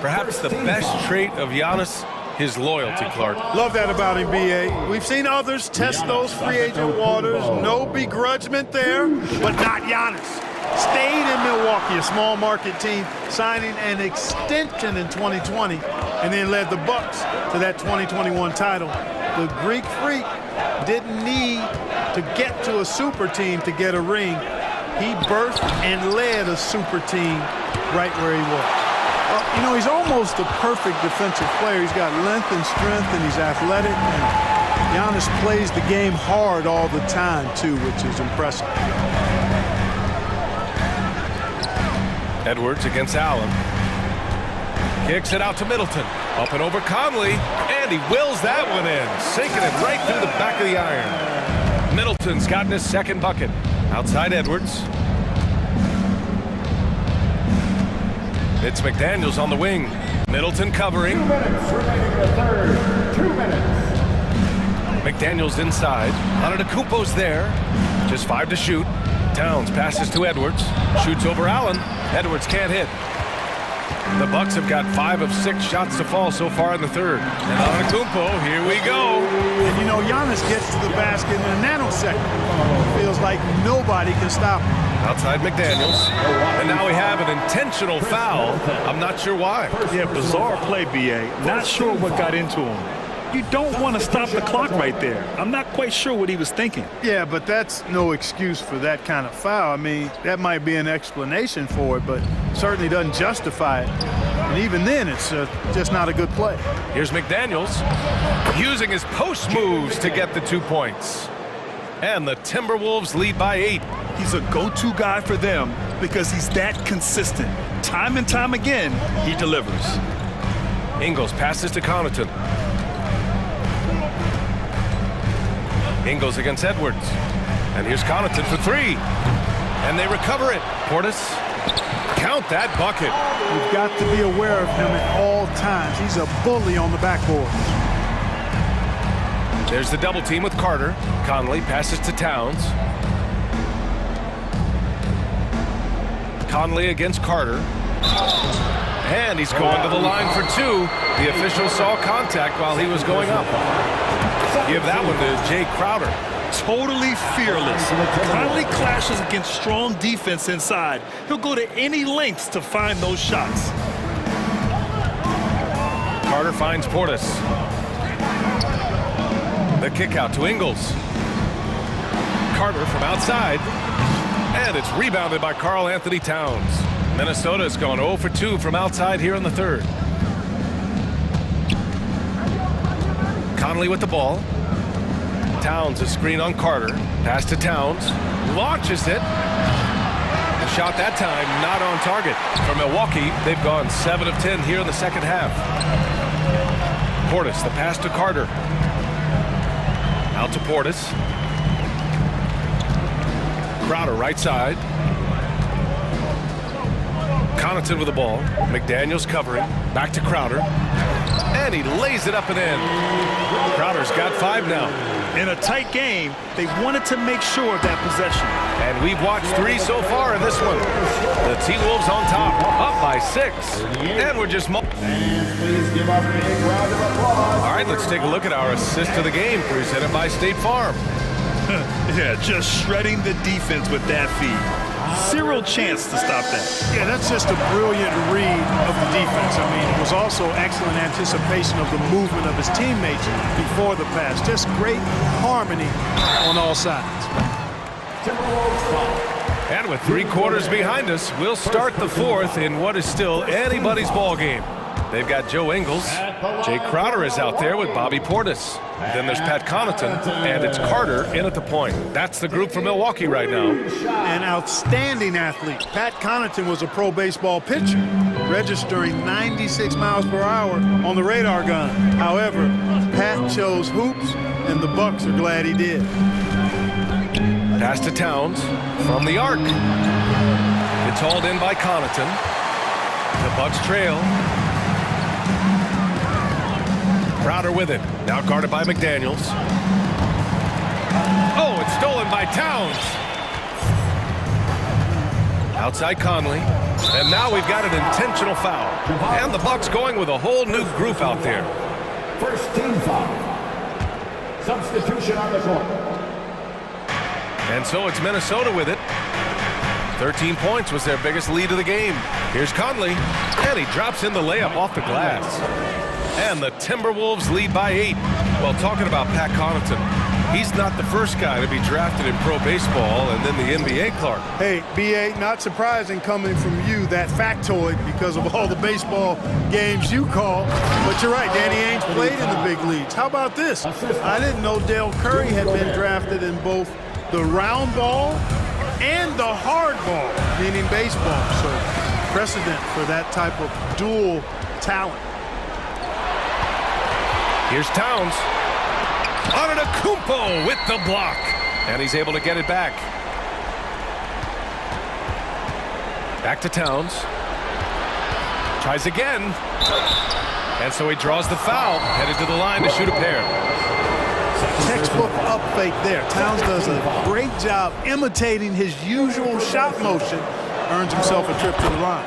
Perhaps the best trait of Giannis, his loyalty, Clark. Love that about him, B.A. We've seen others test those free agent waters. No begrudgment there, but not Giannis. Stayed in Milwaukee, a small market team, signing an extension in 2020, and then led the Bucks to that 2021 title. The Greek Freak didn't need to get to a super team to get a ring. He birthed and led a super team right where he was. You know, he's almost a perfect defensive player. He's got length and strength, and he's athletic. And Giannis plays the game hard all the time, too, which is impressive. Edwards against Allen. Kicks it out to Middleton. Up and over Conley. And he wills that one in. Sinking it right through the back of the iron. Middleton's gotten his second bucket. Outside Edwards. It's McDaniels on the wing. Middleton covering. 2 minutes remaining in the third. 2 minutes. McDaniels inside. Antetokounmpo's there. Just 5 to shoot. Towns passes to Edwards. Shoots over Allen. Edwards can't hit. The Bucks have got 5 of 6 shots to fall so far in the third. And Antetokounmpo, here we go. And you know, Giannis gets to the basket in a nanosecond. Feels like nobody can stop him. Outside McDaniels. And now we have an intentional foul. I'm not sure why. Yeah, bizarre play, B.A. Not sure what got into him. You don't want to stop the clock right there. I'm not quite sure what he was thinking. Yeah, but that's no excuse for that kind of foul. I mean, that might be an explanation for it, but certainly doesn't justify it. And even then, it's just not a good play. Here's McDaniels using his post moves to get the 2 points. And the Timberwolves lead by 8. He's a go-to guy for them because he's that consistent. Time and time again, he delivers. Ingles passes to Connaughton. Ingles against Edwards. And here's Connaughton for 3. And they recover it. Portis, count that bucket. You've got to be aware of him at all times. He's a bully on the backboard. There's the double team with Carter. Conley passes to Towns. Conley against Carter. And he's going to the line for 2. The official saw contact while he was going up. Give that one to Jay Crowder. Totally fearless. Conley clashes against strong defense inside. He'll go to any lengths to find those shots. Carter finds Portis. The kick out to Ingles. Carter from outside. And it's rebounded by Karl Anthony Towns. Minnesota's gone 0 for 2 from outside here in the third. Conley with the ball. Towns a screen on Carter. Pass to Towns. Launches it. The shot that time, not on target. For Milwaukee, they've gone 7 of 10 here in the second half. Portis, the pass to Carter. Out to Portis. Crowder, right side. Connaughton with the ball. McDaniels covering. Back to Crowder. And he lays it up and in. Crowder's got 5 now. In a tight game, they wanted to make sure of that possession. And we've watched 3 so far in this one. The T-Wolves on top, up by 6. And we're just... All right, let's take a look at our assist to the game, presented by State Farm. Yeah, just shredding the defense with that feed. Zero chance to stop that. Yeah, that's just a brilliant read of the defense. I mean, it was also excellent anticipation of the movement of his teammates before the pass. Just great harmony on all sides. And with 3 quarters behind us, we'll start the 4th in what is still anybody's ball game. They've got Joe Ingles. Jay Crowder is out there with Bobby Portis. Then there's Pat Connaughton, and it's Carter in at the point. That's the group for Milwaukee right now. An outstanding athlete. Pat Connaughton was a pro baseball pitcher, registering 96 miles per hour on the radar gun. However, Pat chose hoops, and the Bucks are glad he did. Pass to Towns from the arc. It's hauled in by Connaughton. The Bucks trail. Crowder with it. Now guarded by McDaniels. Oh, it's stolen by Towns. Outside Conley. And now we've got an intentional foul. And the Bucks going with a whole new group out there. First team foul. Substitution on the court. And so it's Minnesota with it. 13 points was their biggest lead of the game. Here's Conley. And he drops in the layup off the glass. And the Timberwolves lead by 8. Well, talking about Pat Connaughton, he's not the first guy to be drafted in pro baseball and then the NBA, Clark. Hey, B.A., not surprising coming from you, that factoid, because of all the baseball games you call. But you're right, Danny Ainge played in the big leagues. How about this? I didn't know Dale Curry had been drafted in both the round ball and the hard ball, meaning baseball. So precedent for that type of dual talent. Here's Towns. Antetokounmpo with the block. And he's able to get it back. Back to Towns. Tries again. And so he draws the foul. Headed to the line to shoot a pair. Textbook up fake there. Towns does a great job imitating his usual shot motion. Earns himself a trip to the line.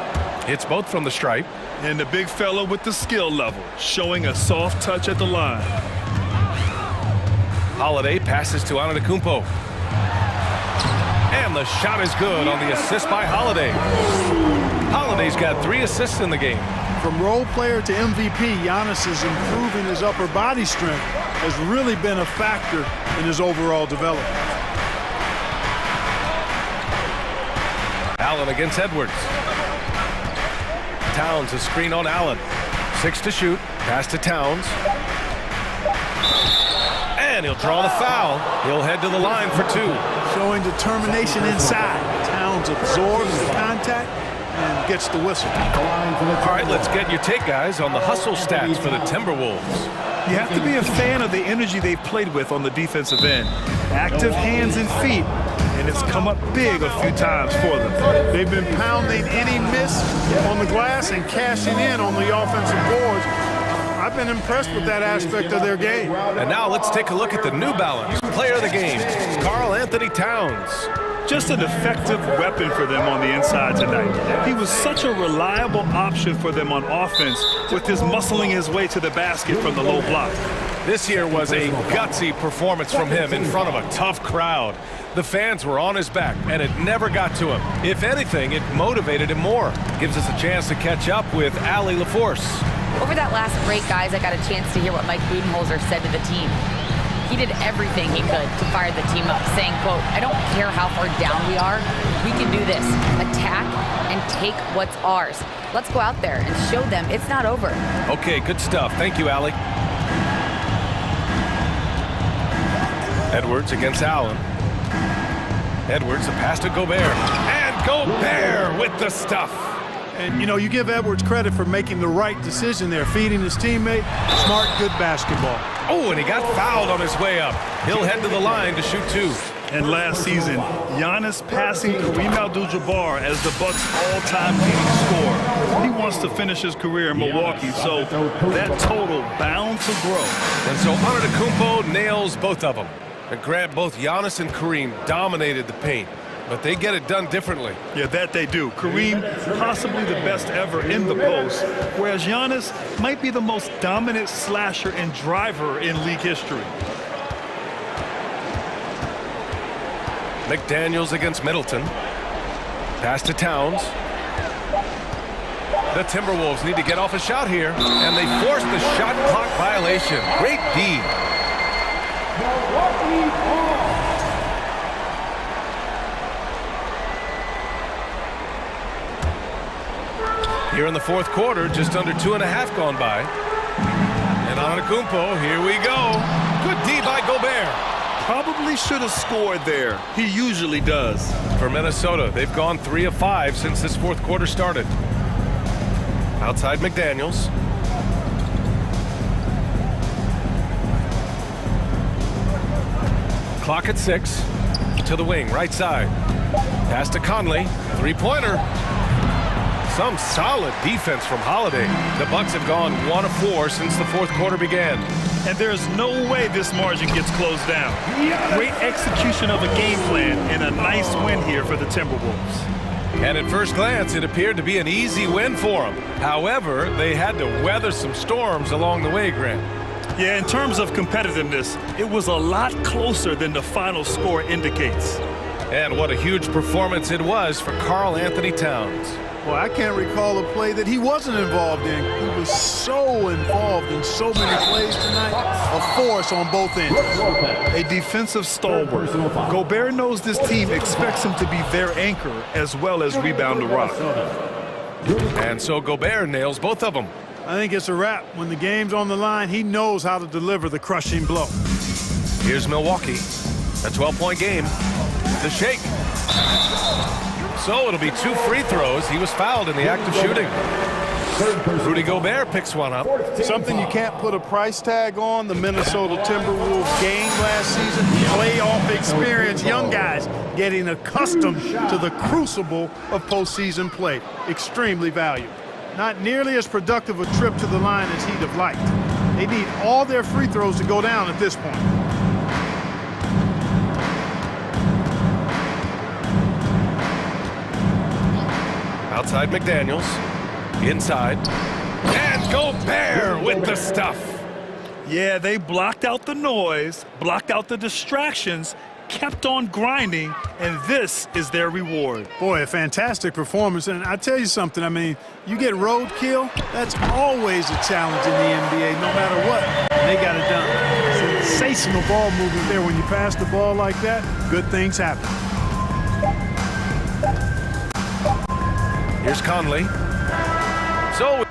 Hits both from the stripe. And the big fella with the skill level, showing a soft touch at the line. Holiday passes to Antetokounmpo. And the shot is good on the assist by Holiday. Holiday's got 3 assists in the game. From role player to MVP, Giannis is improving his upper body strength, has really been a factor in his overall development. Allen against Edwards. Towns, a screen on Allen. 6 to shoot. Pass to Towns. And he'll draw the foul. He'll head to the line for 2. Showing determination inside. Towns absorbs the contact and gets the whistle. All right, let's get your take, guys, on the hustle stats for the Timberwolves. You have to be a fan of the energy they've played with on the defensive end. Active hands and feet, and it's come up big a few times for them. They've been pounding any miss on the glass and cashing in on the offensive boards. I've been impressed with that aspect of their game. And now let's take a look at the New Balance player of the game, Karl Anthony Towns. Just an effective weapon for them on the inside tonight. He was such a reliable option for them on offense with his muscling his way to the basket from the low block. This year was a gutsy performance from him in front of a tough crowd. The fans were on his back, and it never got to him. If anything, it motivated him more. Gives us a chance to catch up with Allie LaForce. Over that last break, guys, I got a chance to hear what Mike Budenholzer said to the team. He did everything he could to fire the team up, saying, quote, "I don't care how far down we are. We can do this. Attack and take what's ours. Let's go out there and show them it's not over." Okay, good stuff. Thank you, Allie. Edwards against Allen. Edwards, a pass to Gobert. And Gobert with the stuff. And, you know, you give Edwards credit for making the right decision there, feeding his teammate. Smart, good basketball. Oh, and he got fouled on his way up. He'll head to the line to shoot 2. And last season, Giannis passing Kareem Abdul-Jabbar as the Bucks' all-time leading scorer. He wants to finish his career in Milwaukee, so that total bound to grow. And so Antetokounmpo nails both of them. And Grant, both Giannis and Kareem dominated the paint, but they get it done differently. Yeah, that they do. Kareem, possibly the best ever in the post, whereas Giannis might be the most dominant slasher and driver in league history. McDaniels against Middleton. Pass to Towns. The Timberwolves need to get off a shot here, and they force the shot clock violation. Great D. Here in the fourth quarter, just under 2.5 gone by. And Antetokounmpo, here we go. Good D by Gobert. Probably should have scored there. He usually does. For Minnesota, they've gone 3 of 5 since this fourth quarter started. Outside McDaniels. Clock at 6. To the wing, right side. Pass to Conley. Three-pointer. Some solid defense from Holiday. The Bucks have gone 1 of 4 since the fourth quarter began. And there's no way this margin gets closed down. Great execution of a game plan and a nice win here for the Timberwolves. And at first glance, it appeared to be an easy win for them. However, they had to weather some storms along the way, Grant. Yeah, in terms of competitiveness, it was a lot closer than the final score indicates. And what a huge performance it was for Karl Anthony Towns. Well, I can't recall a play that he wasn't involved in. He was so involved in so many plays tonight. A force on both ends. A defensive stalwart. Gobert knows this team expects him to be their anchor as well as rebound the rock. And so Gobert nails both of them. I think it's a wrap. When the game's on the line, he knows how to deliver the crushing blow. Here's Milwaukee. A 12-point game. The shake. So it'll be 2 free throws. He was fouled in the act of shooting. Rudy Gobert picks one up. Something you can't put a price tag on. The Minnesota Timberwolves gained last season. Playoff experience. Young guys getting accustomed to the crucible of postseason play. Extremely valuable. Not nearly as productive a trip to the line as he'd have liked. They need all their free throws to go down at this point. Outside McDaniels. Inside. And Gobert with the stuff. Yeah, they blocked out the noise, blocked out the distractions, kept on grinding, and this is their reward. Boy, a fantastic performance. And I tell you something, I mean, you get roadkill, that's always a challenge in the NBA, no matter what. They got it done. Sensational ball movement there. When you pass the ball like that, good things happen. Here's Conley. So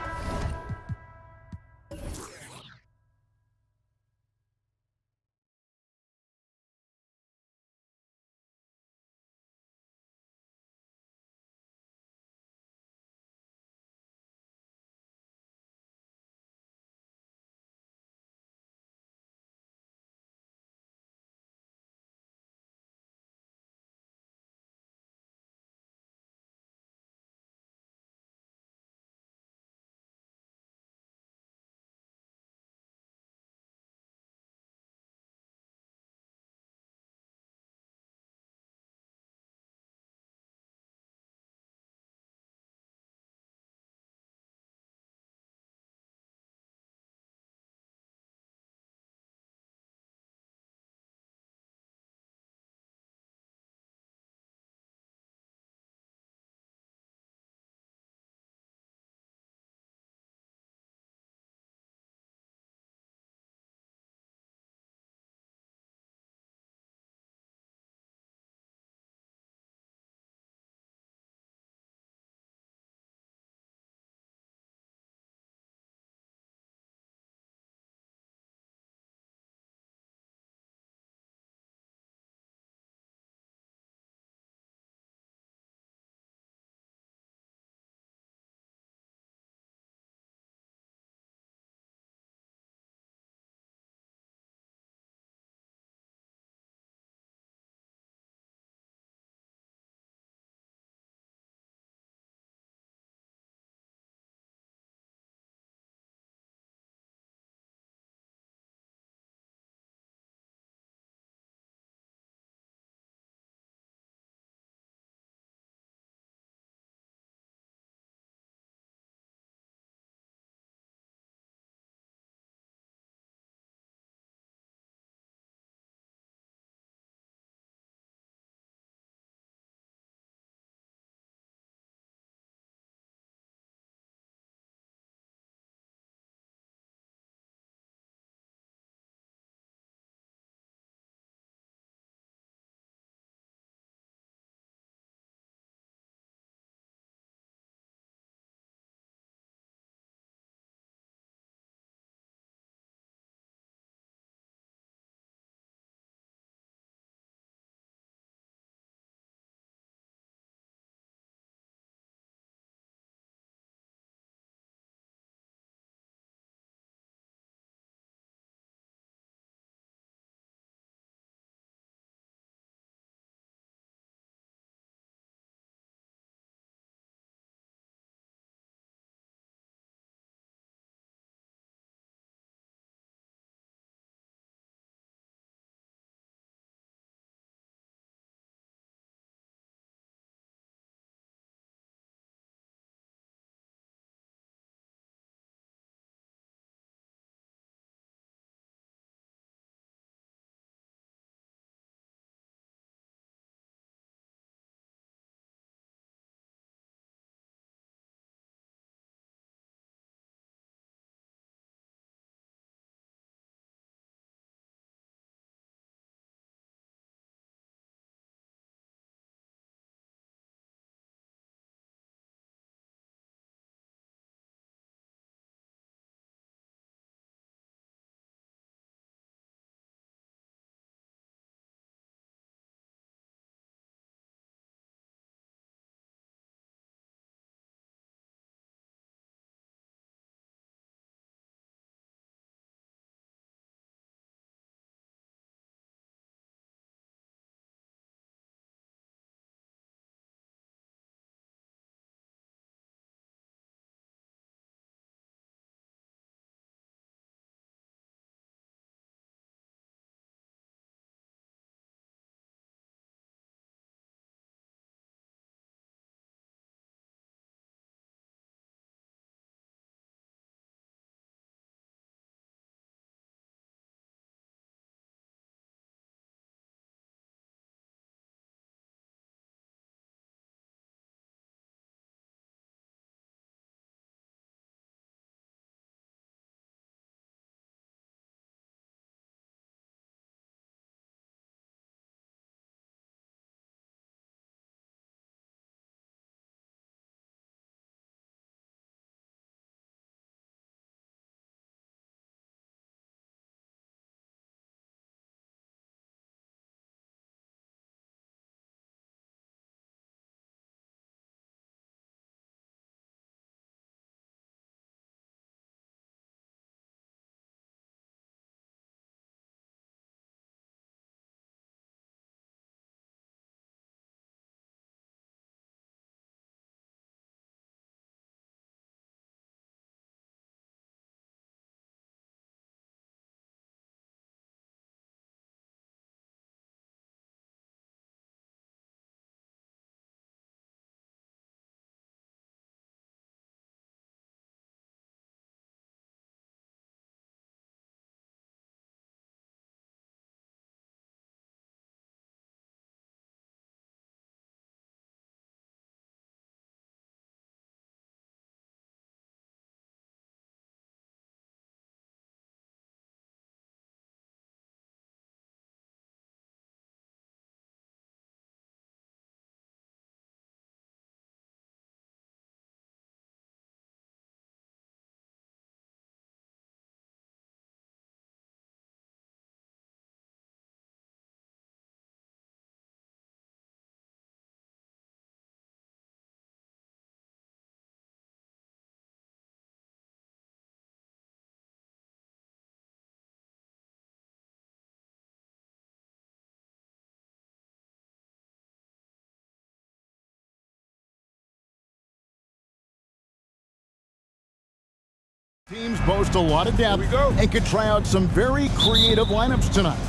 Teams boast a lot of depth and could try out some very creative lineups tonight.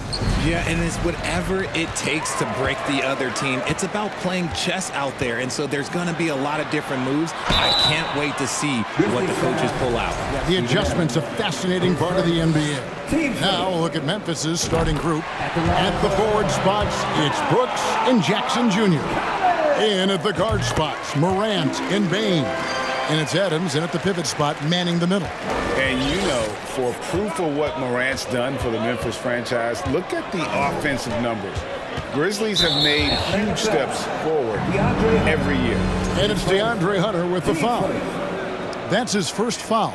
Yeah, and it's whatever it takes to break the other team. It's about playing chess out there, and so there's going to be a lot of different moves. I can't wait to see what the coaches pull out. The adjustment's a fascinating part of the NBA. Now look at Memphis's starting group. At the forward spots, it's Brooks and Jackson Jr. In at the guard spots, Morant and Bain. And it's Adams in at the pivot spot, manning the middle. And you know, for proof of what Morant's done for the Memphis franchise, look at the offensive numbers. Grizzlies have made huge steps forward every year. And it's DeAndre Hunter with the foul. That's his first foul.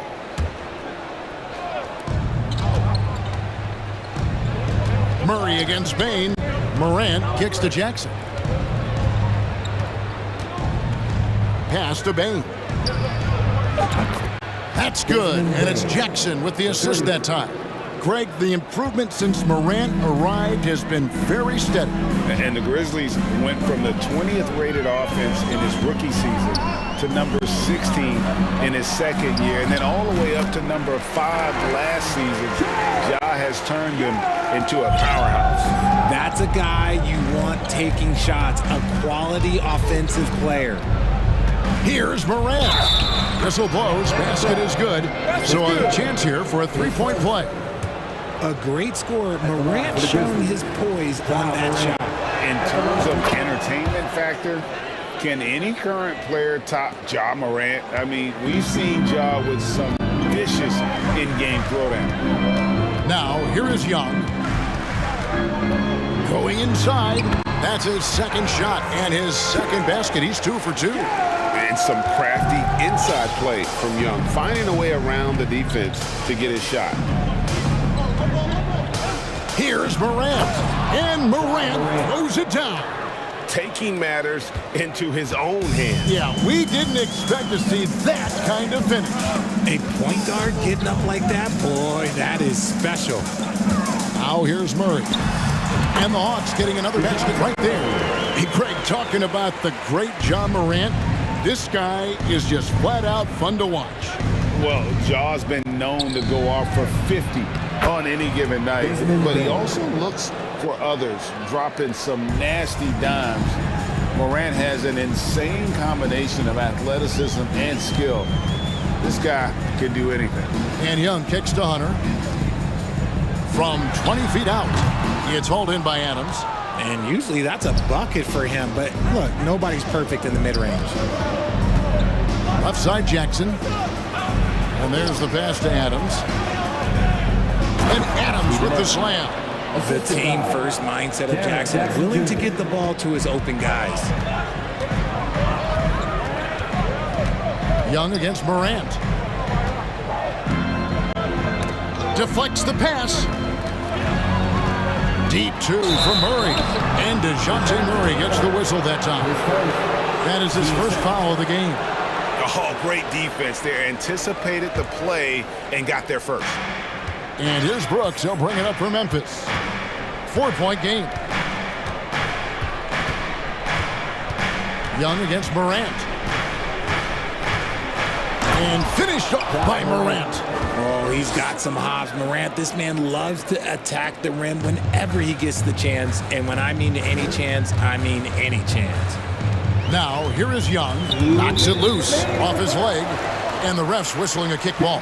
Murray against Bain. Morant kicks to Jackson. Pass to Bain. That's good, and it's Jackson with the assist that time. Greg, the improvement since Morant arrived has been very steady. And the Grizzlies went from the 20th rated offense in his rookie season to number 16 in his second year, and then all the way up to number 5 last season. Ja has turned him into a powerhouse. That's a guy you want taking shots, a quality offensive player. Here's Morant. Whistle blows, basket is good. So a chance here for a three-point play. A great scorer. Morant showing his poise on that shot. In terms of entertainment factor, can any current player top Ja Morant? I mean, we've seen Ja with some vicious in-game throwdown. Now, here is Young. Going inside. That's his second shot and his second basket. He's 2 for 2. And some crafty inside play from Young, finding a way around the defense to get his shot. Here's Morant, and Morant throws it down. Taking matters into his own hands. Yeah, we didn't expect to see that kind of finish. A point guard getting up like that, boy, that is special. Now here's Murray. And the Hawks getting another basket right there. Hey, Greg, talking about the great Ja Morant, this guy is just flat out fun to watch. Well, Ja's been known to go off for 50 on any given night, but he also looks for others, dropping some nasty dimes. Morant has an insane combination of athleticism and skill. This guy can do anything. And Young kicks to Hunter. From 20 feet out, it's hauled in by Adams. And usually that's a bucket for him, but look, nobody's perfect in the mid-range. Left side Jackson. And there's the pass to Adams. And Adams with the slam. The team-first mindset of Jackson, willing to get the ball to his open guys. Young against Morant. Deflects the pass. Deep 2 for Murray. And DeJounte Murray gets the whistle that time. That is his first foul of the game. Oh, great defense there. Anticipated the play and got there first. And here's Brooks. He'll bring it up for Memphis. 4-point game. Young against Morant. And finished up by Morant. Oh, he's got some hops. Morant, this man loves to attack the rim whenever he gets the chance. And when I mean any chance, I mean any chance. Now, here is Young. Knocks it loose off his leg. And the ref's whistling a kick ball.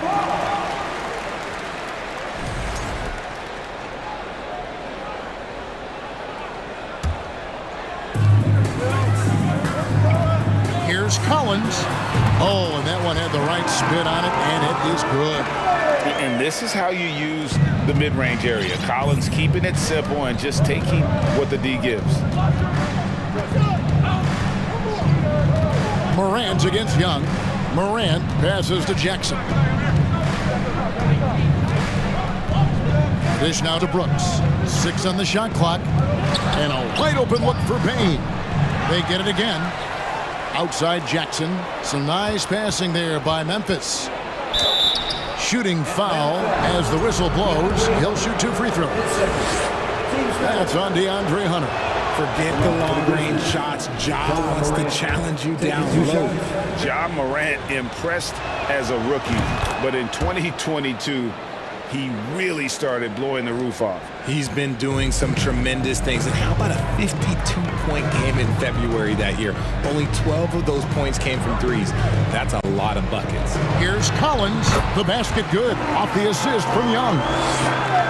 Here's Collins. Oh, and that one had the right spin on it, and it is good. And this is how you use the mid-range area. Collins keeping it simple and just taking what the D gives. Morant against Young. Morant passes to Jackson. Dish now to Brooks. 6 on the shot clock. And a wide open look for Bain. They get it again. Outside Jackson. Some nice passing there by Memphis. Shooting foul as the whistle blows. He'll shoot 2 free throws. That's on DeAndre Hunter. Forget the long-range shots. Ja wants to challenge you down low. Ja Morant impressed as a rookie, but in 2022, he really started blowing the roof off. He's been doing some tremendous things. And how about a 52-point game in February that year? Only 12 of those points came from threes. That's a lot of buckets. Here's Collins, the basket good, off the assist from Young.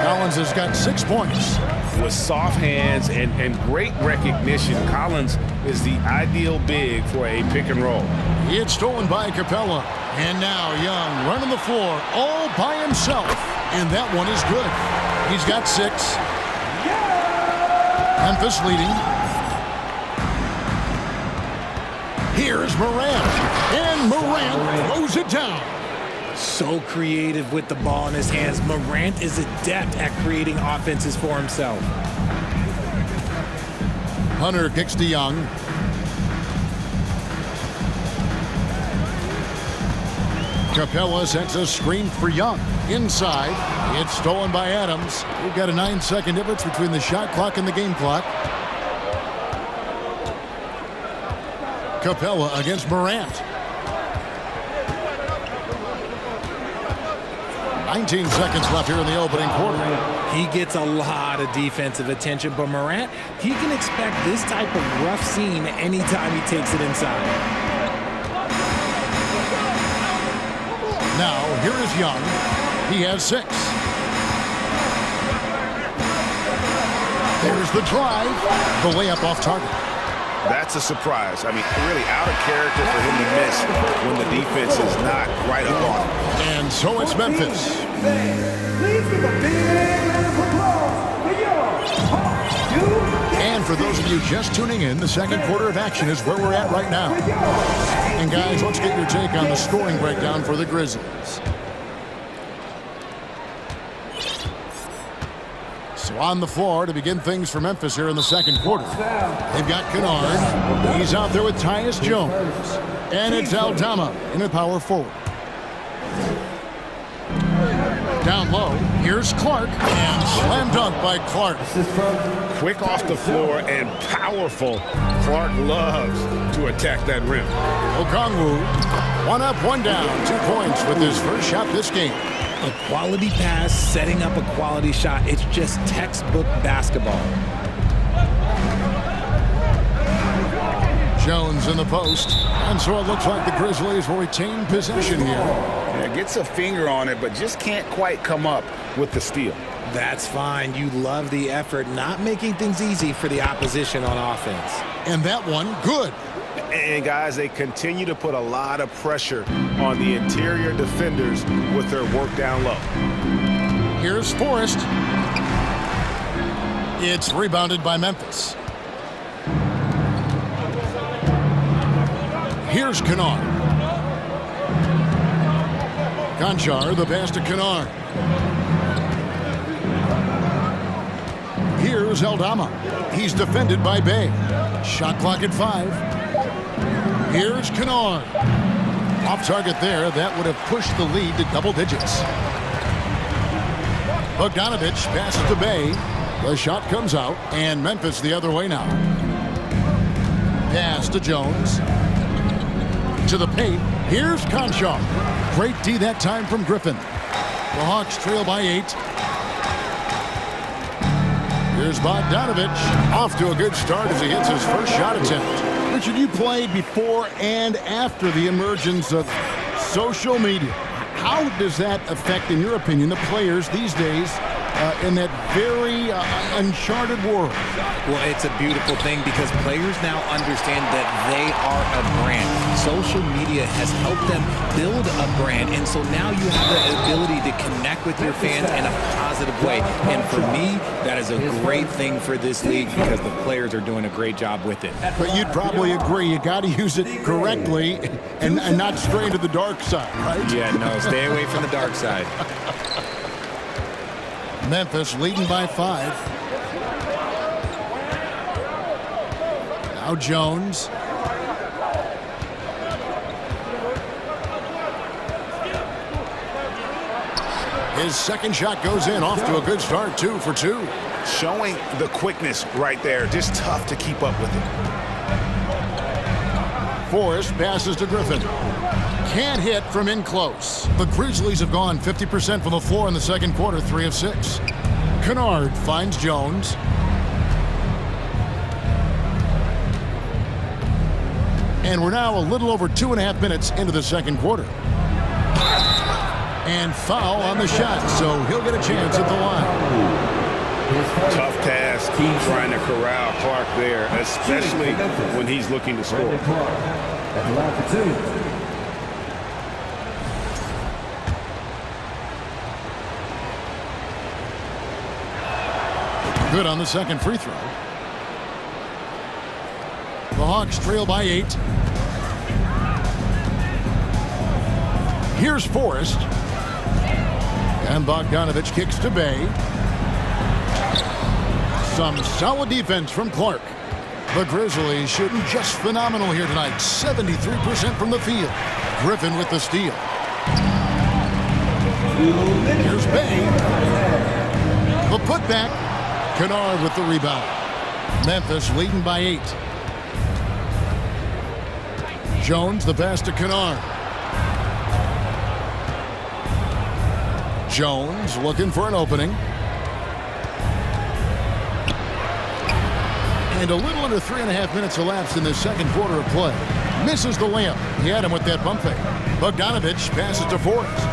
Collins has got 6 points. With soft hands and great recognition, Collins is the ideal big for a pick and roll. It's stolen by Capella. And now Young running the floor all by himself. And that one is good. He's got 6. Memphis leading. Here's Morant. And Morant throws it down. So creative with the ball in his hands. Morant is adept at creating offenses for himself. Hunter kicks to Young. Capella sets a screen for Young. Inside, it's stolen by Adams. We've got a 9-second difference between the shot clock and the game clock. Capella against Morant. 19 seconds left here in the opening quarter. He gets a lot of defensive attention, but Morant, he can expect this type of rough scene anytime he takes it inside. Now, here is Young. He has 6. There's the drive. The layup off target. That's a surprise. I mean, really out of character for him to miss when the defense is not right up on him. And so it's Memphis. Please give a big round of applause. And for those of you just tuning in, the second quarter of action is where we're at right now. And guys, let's get your take on the scoring breakdown for the Grizzlies. So on the floor to begin things for Memphis here in the second quarter. They've got Kennard. He's out there with Tyus Jones. And it's Aldama in the power forward. Down low, here's Clark, and slam dunk by Clark. Quick off the floor and powerful. Clark loves to attack that rim. Okongwu, 1 up, 1 down, 2 points with his first shot this game. A quality pass, setting up a quality shot. It's just textbook basketball. Jones in the post, and so it looks like the Grizzlies will retain possession here. Yeah, gets a finger on it, but just can't quite come up with the steal. That's fine. You love the effort, not making things easy for the opposition on offense. And that one, good. And guys, they continue to put a lot of pressure on the interior defenders with their work down low. Here's Forrest. It's rebounded by Memphis. Here's Kennard. Conchar, the pass to Kennard. Here's Aldama. He's defended by Bay. Shot clock at 5. Here's Kennard. Off target there. That would have pushed the lead to double digits. Bogdanovich passes to Bay. The shot comes out, and Memphis the other way now. Pass to Jones. To the paint. Here's Conchar. Great D that time from Griffin. The Hawks trail by 8. Here's Bogdanovich. Off to a good start as he hits his first shot attempt. Richard, you played before and after the emergence of social media. How does that affect, in your opinion, the players these days in that very uncharted world? Well, it's a beautiful thing because players now understand that they are a brand. Social media has helped them build a brand, and so now you have the ability to connect with your fans in a positive way. And for me, that is a great thing for this league because the players are doing a great job with it. But you'd probably agree you got to use it correctly and not stray to the dark side, right? Yeah, no, stay away from the dark side. Memphis leading by 5. Now Jones. His second shot goes in, off to a good start, 2 for 2. showing the quickness right there. Just tough to keep up with it. Forrest passes to Griffin. Can't hit from in close. The Grizzlies have gone 50% from the floor in the second quarter, 3 of 6. Kennard finds Jones. And we're now a little over 2.5 minutes into the second quarter. And foul on the shot, so he'll get a chance at the line. Tough task trying to corral Clark there, especially when he's looking to score. Good on the second free throw. The Hawks trail by 8. Here's Forrest. And Bogdanovich kicks to Bay. Some solid defense from Clark. The Grizzlies shooting just phenomenal here tonight. 73% from the field. Griffin with the steal. Here's Bay. The putback. Kennard with the rebound. Memphis leading by 8. Jones the pass to Kennard. Jones looking for an opening. And a little under 3.5 minutes elapsed in the second quarter of play. Misses the layup. He had him with that bump fake. Bogdanovich passes to Forrest.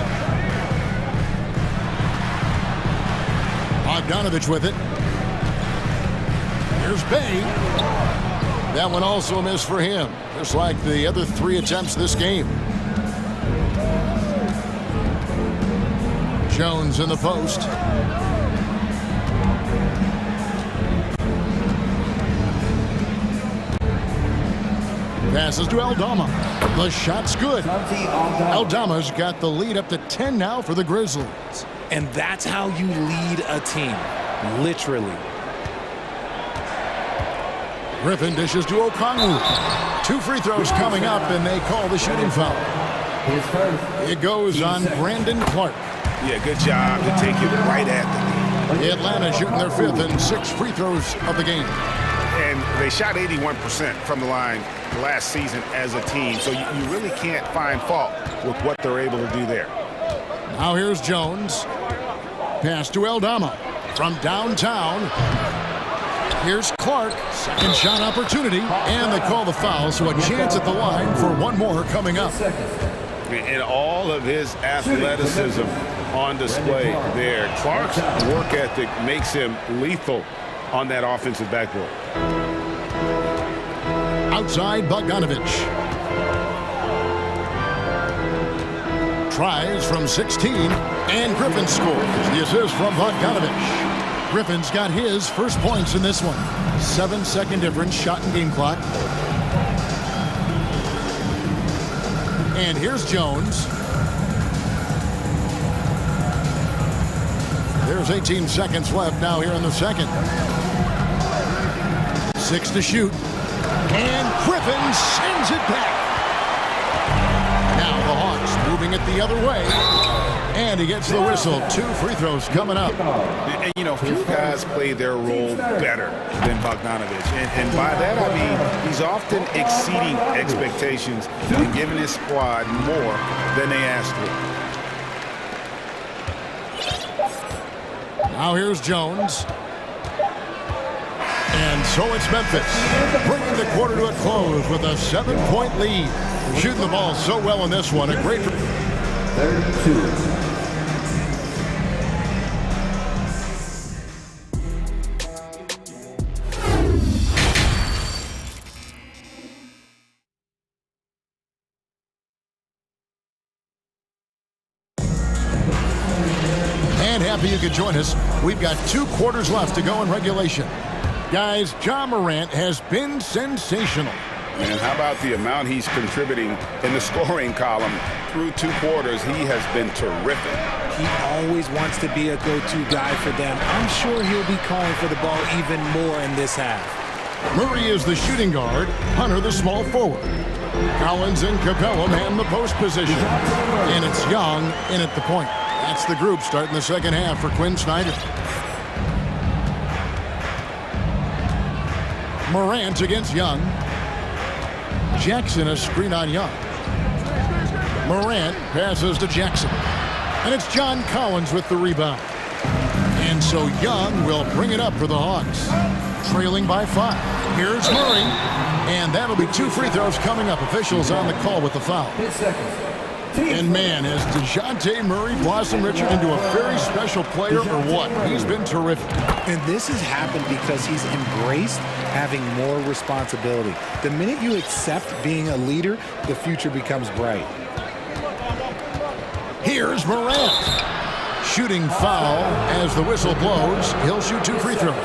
Bogdanovich with it. Here's Bay. That one also a miss for him, just like the other 3 attempts this game. Jones in the post. Passes to Aldama. The shot's good. Aldama's got the lead up to 10 now for the Grizzlies. And that's how you lead a team, literally. Griffin dishes to Okongwu. 2 free throws coming up, and they call the shooting foul. It goes on Brandon Clark. Yeah, good job to take it right at the Atlanta shooting their 5th and 6th free throws of the game. And they shot 81% from the line last season as a team, so you really can't find fault with what they're able to do there. Now here's Jones. Pass to Aldama from downtown. Here's Clark. Second shot opportunity, and they call the foul, so a chance at the line for one more coming up. And all of his athleticism on display there. Clark's work ethic makes him lethal on that offensive backboard. Outside Bogdanovich. Tries from 16, and Griffin scores. The assist from Bogdanovich. Griffin's got his first points in this one. 7-second difference, shot and game clock. And here's Jones. There's 18 seconds left now here in the second. 6 to shoot. And Griffin sends it back. Now the Hawks moving it the other way. And he gets the whistle. 2 free throws coming up. And, you know, few guys play their role better than Bogdanovich. And by that, I mean, he's often exceeding expectations and giving his squad more than they asked for. Now here's Jones. And so it's Memphis, bringing the quarter to a close with a 7-point lead. Shooting the ball so well in this one. A great 32. And happy you could join us. We've got 2 quarters left to go in regulation. Guys, Ja Morant has been sensational. And how about the amount he's contributing in the scoring column through 2 quarters? He has been terrific. He always wants to be a go-to guy for them. I'm sure he'll be calling for the ball even more in this half. Murray is the shooting guard. Hunter the small forward. Collins and Capella man the post position. And it's Young in at the point. That's the group starting the second half for Quinn Snyder. Morant against Young. Jackson a screen on Young. Morant passes to Jackson. And it's John Collins with the rebound. And so Young will bring it up for the Hawks. Trailing by 5. Here's Murray. And that'll be 2 free throws coming up. Officials on the call with the foul. And man, has DeJounte Murray blossomed, Richard, into a very special player or what? He's been terrific. And this has happened because he's embraced having more responsibility. The minute you accept being a leader, the future becomes bright. Here's Morant. Shooting foul as the whistle blows. He'll shoot 2 free throws.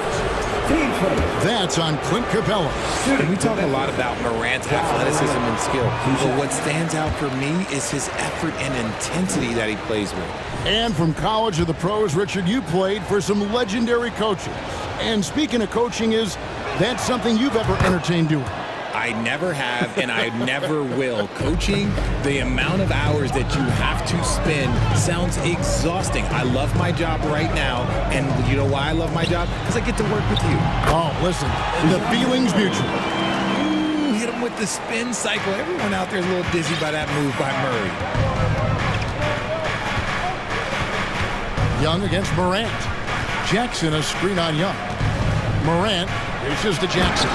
That's on Clint Capella. And we talk a lot about Morant's athleticism and skill, but what stands out for me is his effort and intensity that he plays with. And from college to the pros, Richard, you played for some legendary coaches. And speaking of coaching, is that something you've ever entertained doing? I never have, and I never will. Coaching, the amount of hours that you have to spend sounds exhausting. I love my job right now, and you know why I love my job? Because I get to work with you. Oh, listen, the feeling's mutual. Ooh, hit him with the spin cycle. Everyone out there is a little dizzy by that move by Murray. Young against Morant. Jackson a screen on Young. Morant reaches to Jackson.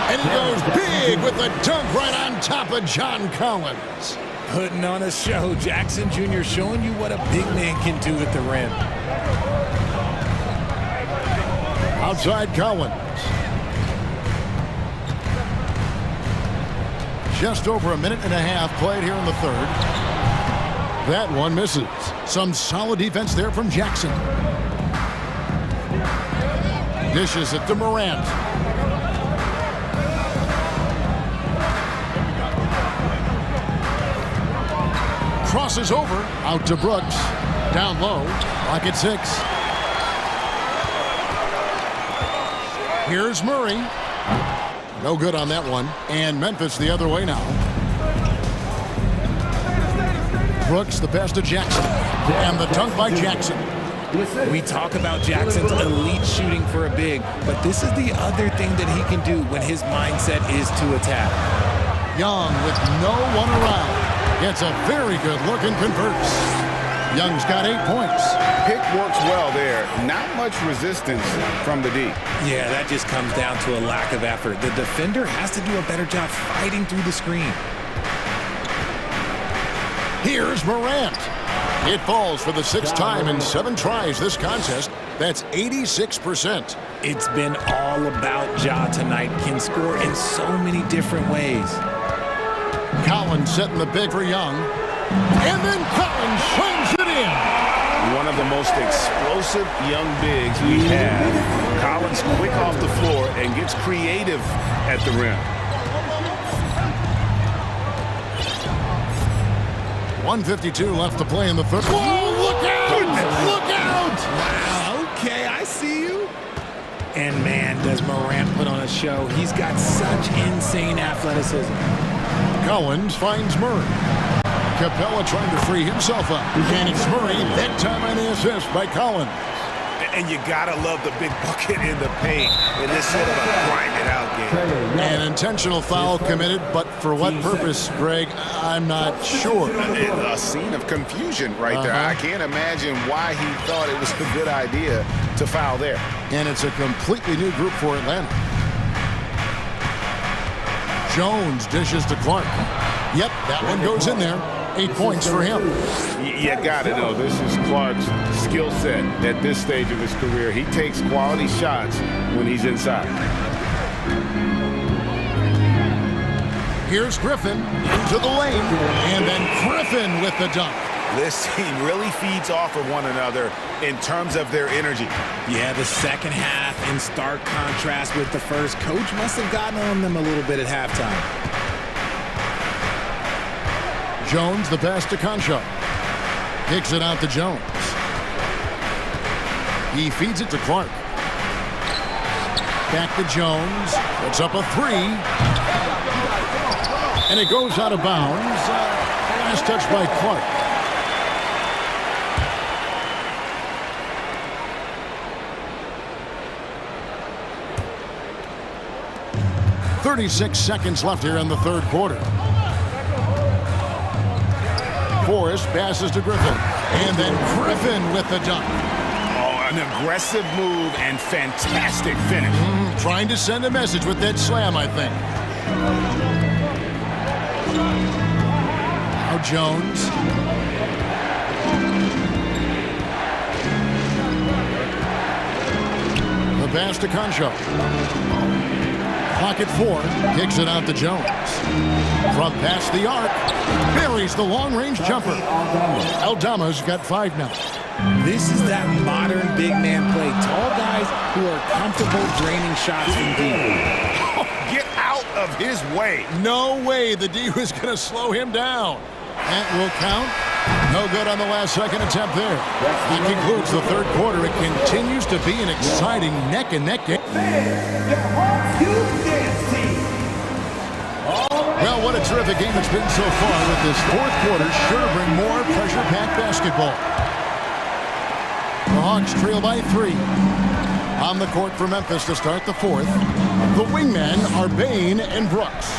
And he goes big with a dunk right on top of John Collins. Putting on a show. Jackson Jr. showing you what a big man can do at the rim. Outside Collins. Just over a minute and a half played here in the third. That one misses. Some solid defense there from Jackson. Dishes it to Morant. Crosses over, out to Brooks. Down low, Rocket 6. Here's Murray. No good on that one. And Memphis the other way now. Brooks the pass to Jackson. And the dunk by Jackson. We talk about Jackson's elite shooting for a big, but this is the other thing that he can do when his mindset is to attack. Young with no one around. Gets a very good look and converts. Young's got 8 points. Pick works well there. Not much resistance from the D. Yeah, that just comes down to a lack of effort. The defender has to do a better job fighting through the screen. Here's Morant. It falls for the 6th time in 7 tries this contest. That's 86%. It's been all about Ja tonight. Can score in so many different ways. Collins setting the big for Young. And then Collins swings it in. One of the most explosive young bigs we have. Collins quick off the floor and gets creative at the rim. 1:52 left to play in the third. Whoa, look out! Look out! Wow, okay, I see you. And man, does Morant put on a show. He's got such insane athleticism. Collins finds Murray. Capella trying to free himself up. And it's Murray, that time on the assist by Collins. And you gotta love the big bucket in the paint in this sort of a grind-it-out game. An intentional foul committed, but for what purpose, Greg, I'm not sure. A scene of confusion right there. I can't imagine why he thought it was a good idea to foul there. And it's a completely new group for Atlanta. Jones dishes to Clark. Yep, that one goes in there. 8 points for him. You gotta know, this is Clark's skill set at this stage of his career. He takes quality shots when he's inside. Here's Griffin into the lane. And then Griffin with the dunk. This team really feeds off of one another in terms of their energy. Yeah, the second half in stark contrast with the first. Coach must have gotten on them a little bit at halftime. Jones the pass to Concho. Kicks it out to Jones. He feeds it to Clark. Back to Jones. Puts up a 3. And it goes out of bounds. Last touch by Clark. 36 seconds left here in the third quarter. Forrest passes to Griffin. And then Griffin with the dunk. Oh, an aggressive move and fantastic finish. Trying to send a message with that slam, I think. Now Jones. The pass to Concho. Clock at 4. Kicks it out to Jones. From past the arc. Buries the long-range jumper. Aldama's got 5 now. This is that modern big man play. Tall guys who are comfortable draining shots from deep. Get out of his way. No way the D was going to slow him down. That will count. No good on the last second attempt there. That concludes the third quarter. It continues to be an exciting neck-and-neck game. Well, what a terrific game it's been so far, with this fourth quarter sure to bring more pressure-packed basketball. The Hawks trail by 3. On the court for Memphis to start the fourth. The wingmen are Bain and Brooks.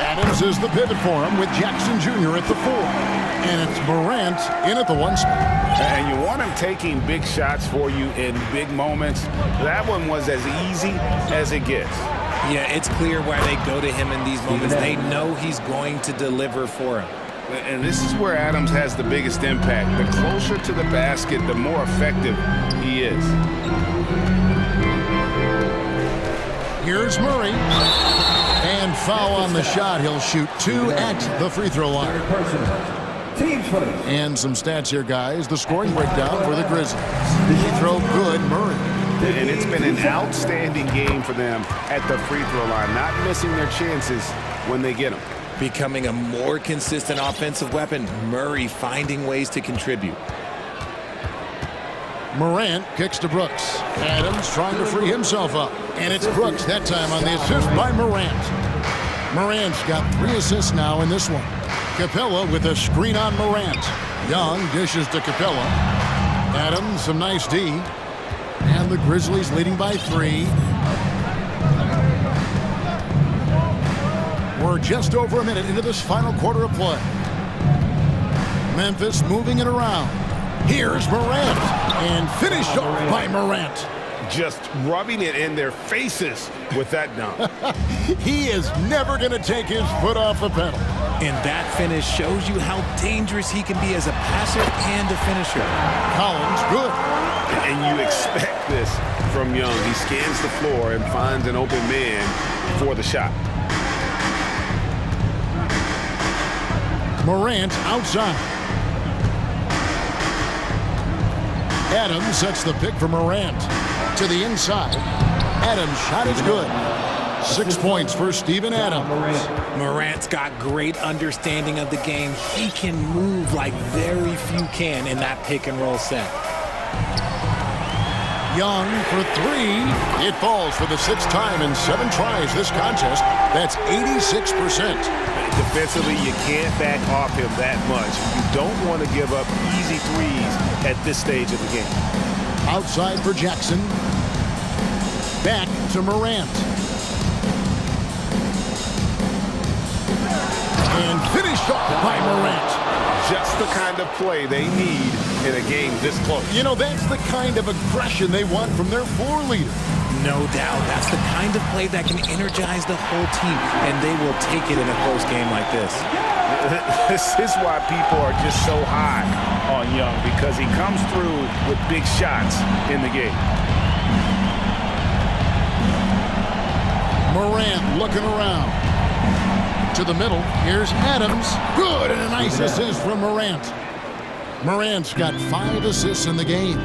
Adams is the pivot for him with Jackson Jr. at the 4. And it's Morant in at the 1 spot. And you want him taking big shots for you in big moments. That one was as easy as it gets. Yeah, it's clear why they go to him in these moments. They know he's going to deliver for him. And this is where Adams has the biggest impact. The closer to the basket, the more effective he is. Here's Murray. And foul on the shot. He'll shoot 2 at the free throw line. And some stats here, guys. The scoring breakdown for the Grizzlies. Free throw good, Murray. And it's been an outstanding game for them at the free throw line, not missing their chances when they get them. Becoming a more consistent offensive weapon. Murray finding ways to contribute. Morant kicks to Brooks. Adams trying to free himself up. And it's Brooks that time on the assist by Morant. Morant's got 3 assists now in this one. Capella with a screen on Morant. Young dishes to Capella. Adams, some nice D. And the Grizzlies leading by 3. We're just over a minute into this final quarter of play. Memphis moving it around. Here's Morant. And finished off by Morant. Just rubbing it in their faces with that dunk. He is never going to take his foot off the pedal. And that finish shows you how dangerous he can be as a passer and a finisher. Collins, good. And you expect this from Young. He scans the floor and finds an open man for the shot. Morant outside. Adams sets the pick for Morant. To the inside. Adams' shot is good. 6 points for Steven Adams. Morant's got great understanding of the game. He can move like very few can in that pick and roll set. Young for 3. It falls for the 6th time in 7 tries this contest. That's 86%. Defensively, you can't back off him that much. You don't want to give up easy threes at this stage of the game. Outside for Jackson. Back to Morant. And finished off by Morant. Just the kind of play they need in a game this close. You know, that's the kind of aggression they want from their floor leader. No doubt. That's the kind of play that can energize the whole team, and they will take it in a close game like this. This is why people are just so high on Young, because he comes through with big shots in the game. Morant looking around. To the middle. Here's Adams. Good, and a nice assist from Morant. Morant's got 5 assists in the game.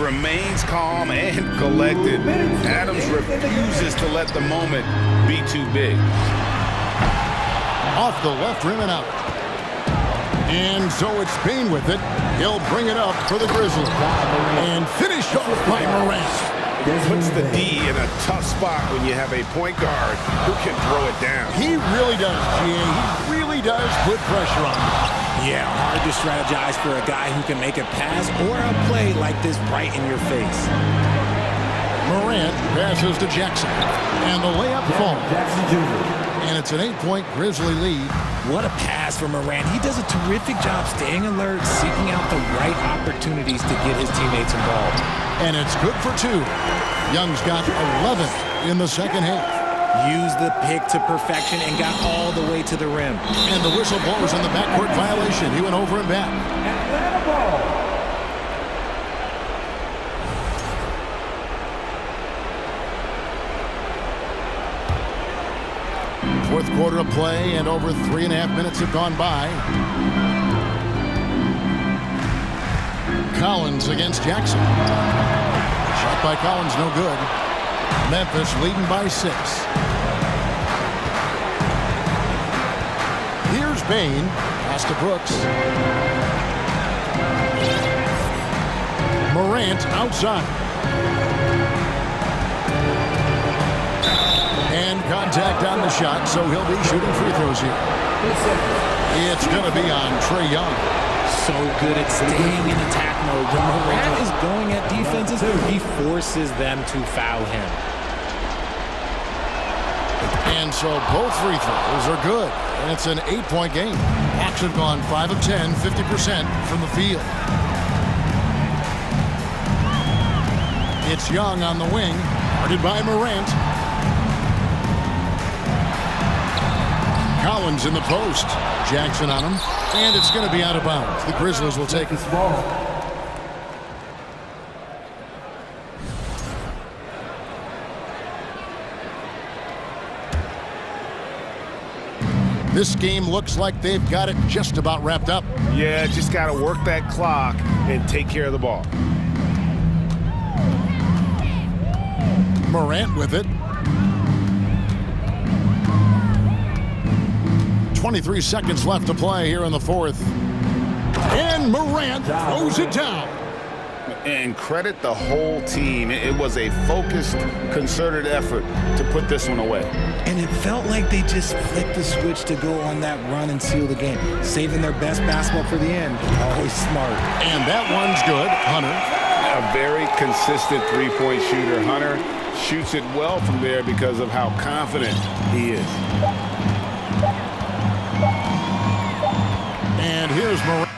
Remains calm and collected. Adams refuses to let the moment be too big. Off the left rim and out. And so it's Bain with it. He'll bring it up for the Grizzlies. And finish off by Morant. Puts the D in a tough spot when you have a point guard who can throw it down. He really does, GA. He really does put pressure on him. Yeah, hard to strategize for a guy who can make a pass or a play like this right in your face. Morant passes to Jackson. And the layup falls. And it's an 8-point Grizzly lead. What a pass from Morant. He does a terrific job staying alert, seeking out the right opportunities to get his teammates involved. And it's good for 2. Young's got 11 in the second half. Used the pick to perfection and got all the way to the rim. And the whistle blows on the backcourt violation. He went over and back. Atlanta ball. Fourth quarter of play, and over 3.5 minutes have gone by. Collins against Jackson. Shot by Collins, no good. Memphis leading by 6. Here's Bain. Pass to Brooks. Morant outside. And contact on the shot, so he'll be shooting free throws here. It's going to be on Trae Young. So good at staying in attack mode. When Morant is going at defenses, he forces them to foul him. And so both free throws are good. And it's an 8-point game. Hawks have gone 5 of 10, 50% from the field. It's Young on the wing, guarded by Morant. Collins in the post. Jackson on him. And it's going to be out of bounds. The Grizzlies will take it. This game looks like they've got it just about wrapped up. Yeah, just got to work that clock and take care of the ball. Morant with it. 23 seconds left to play here in the fourth. And Morant throws it down. And credit the whole team. It was a focused, concerted effort to put this one away. And it felt like they just flipped the switch to go on that run and seal the game, saving their best basketball for the end. Always smart. And that one's good. Hunter. A very consistent three-point shooter. Hunter shoots it well from there because of how confident he is. And here's Morant.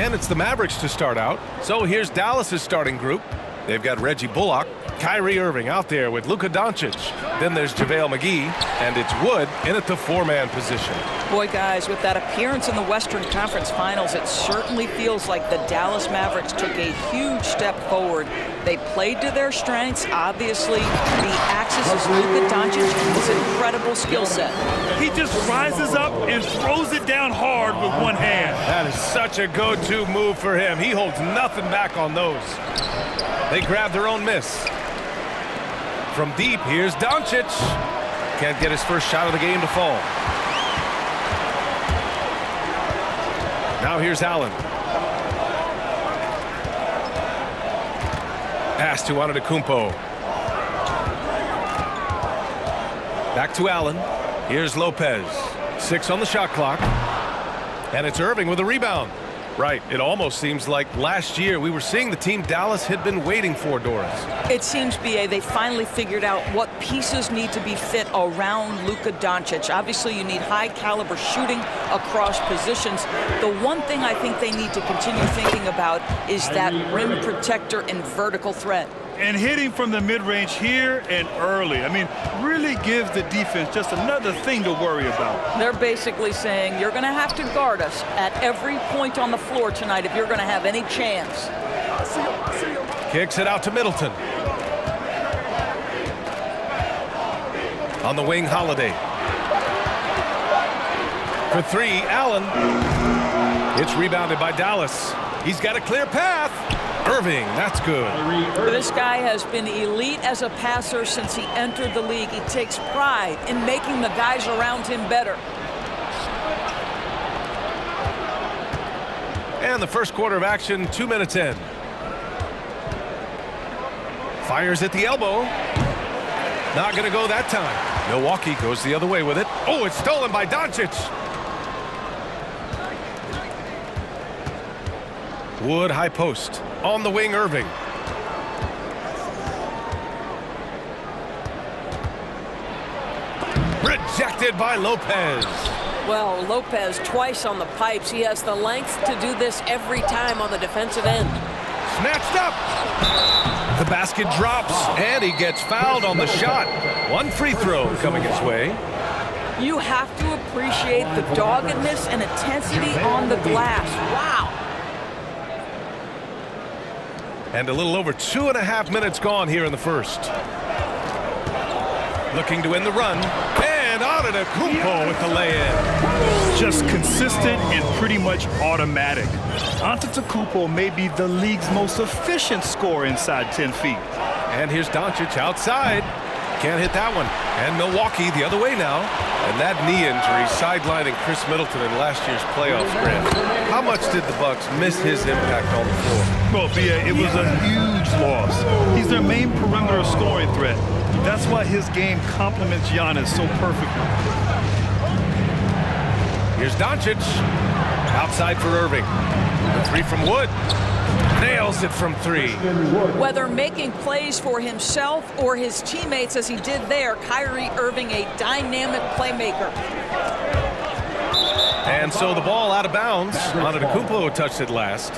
And it's the Mavericks to start out. So here's Dallas's starting group. They've got Reggie Bullock, Kyrie Irving out there with Luka Doncic. Then there's JaVale McGee, and it's Wood in at the four-man position. Boy, guys, with that appearance in the Western Conference Finals, it certainly feels like the Dallas Mavericks took a huge step forward. They played to their strengths. Obviously, the axis is Luka Doncic and his incredible skill set. He just rises up and throws it down hard with one hand. That is such a go-to move for him. He holds nothing back on those. They grab their own miss. From deep, here's Doncic. Can't get his first shot of the game to fall. Now here's Allen. Pass to Antetokounmpo. Back to Allen. Here's Lopez. 6 on the shot clock. And it's Irving with a rebound. Right, it almost seems like last year we were seeing the team Dallas had been waiting for, Doris. It seems, B.A., they finally figured out what pieces need to be fit around Luka Doncic. Obviously, you need high-caliber shooting across positions. The one thing I think they need to continue thinking about is that rim protector and vertical threat. And hitting from the mid-range here and early. I mean, really gives the defense just another thing to worry about. They're basically saying you're going to have to guard us at every point on the floor tonight if you're going to have any chance. Kicks it out to Middleton. On the wing, Holiday. For 3, Allen. It's rebounded by Dallas. He's got a clear path. Irving, that's good. This guy has been elite as a passer since he entered the league. He takes pride in making the guys around him better. And the first quarter of action, 2 minutes in. Fires at the elbow. Not going to go that time. Milwaukee goes the other way with it. Oh, it's stolen by Doncic. Wood, high post. On the wing, Irving. Rejected by Lopez. Well, Lopez twice on the pipes. He has the length to do this every time on the defensive end. Snatched up. The basket drops, and he gets fouled on the shot. 1 free throw coming his way. You have to appreciate the doggedness and intensity on the glass. Wow. And a little over 2.5 minutes gone here in the first. Looking to end the run. And Antetokounmpo with the lay-in. Just consistent and pretty much automatic. Antetokounmpo may be the league's most efficient scorer inside 10 feet. And here's Doncic outside. Can't hit that one. And Milwaukee the other way now. And that knee injury sidelining Chris Middleton in last year's playoff sprint. How much did the Bucks miss his impact on the floor? Well, B.A., it was a huge loss. He's their main perimeter scoring threat. That's why his game complements Giannis so perfectly. Here's Doncic. Outside for Irving. The 3 from Wood. Nails it from 3. Whether making plays for himself or his teammates as he did there, Kyrie Irving, a dynamic playmaker. And so the ball out of bounds. Antetokounmpo touched it last.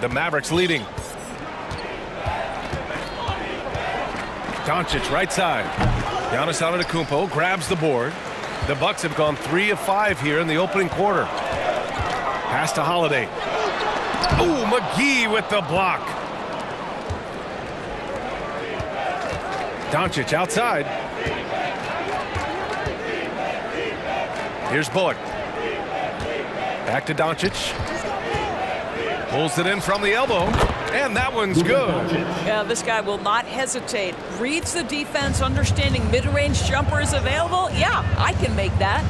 The Mavericks leading. Doncic right side. Giannis Antetokounmpo grabs the board. The Bucks have gone 3 of 5 here in the opening quarter. Pass to Holiday. Oh, McGee with the block. Doncic outside. Here's Bullock. Back to Doncic. Pulls it in from the elbow. And that one's good. Yeah, this guy will not hesitate. Reads the defense, understanding mid-range jumper is available. Yeah, I can make that.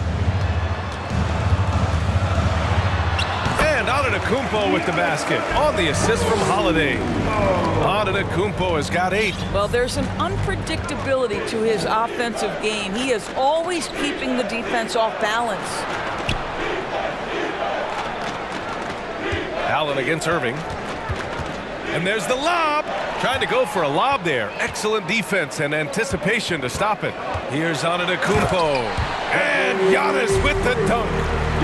And Antetokounmpo with the basket on the assist from Holiday. Antetokounmpo has got 8. Well, there's an unpredictability to his offensive game. He is always keeping the defense off balance. Allen against Irving. And there's the lob. Trying to go for a lob there. Excellent defense and anticipation to stop it. Here's Antetokounmpo. And Giannis with the dunk.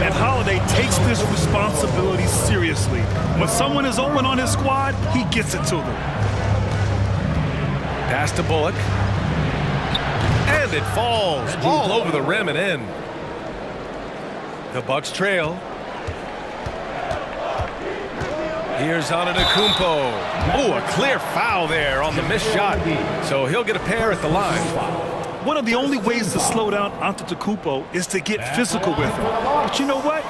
And Holiday takes this responsibility seriously. When someone is open on his squad, he gets it to them. Pass to Bullock. And it falls all over the rim and in. The Bucks trail. Here's Antetokounmpo. Oh, a clear foul there on the missed shot. So he'll get a pair at the line. One of the only ways to slow down Antetokounmpo is to get physical with him. But you know what?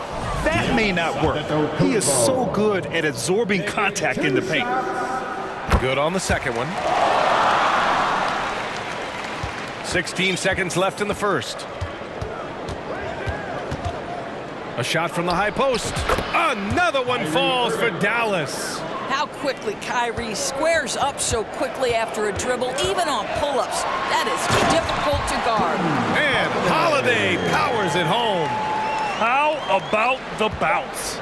That may not work. He is so good at absorbing contact in the paint. Good on the second one. 16 seconds left in the first. A shot from the high post. Another one falls for Dallas. How quickly Kyrie squares up so quickly after a dribble, even on pull-ups. That is difficult to guard. And Holiday powers it home. How about the bounce?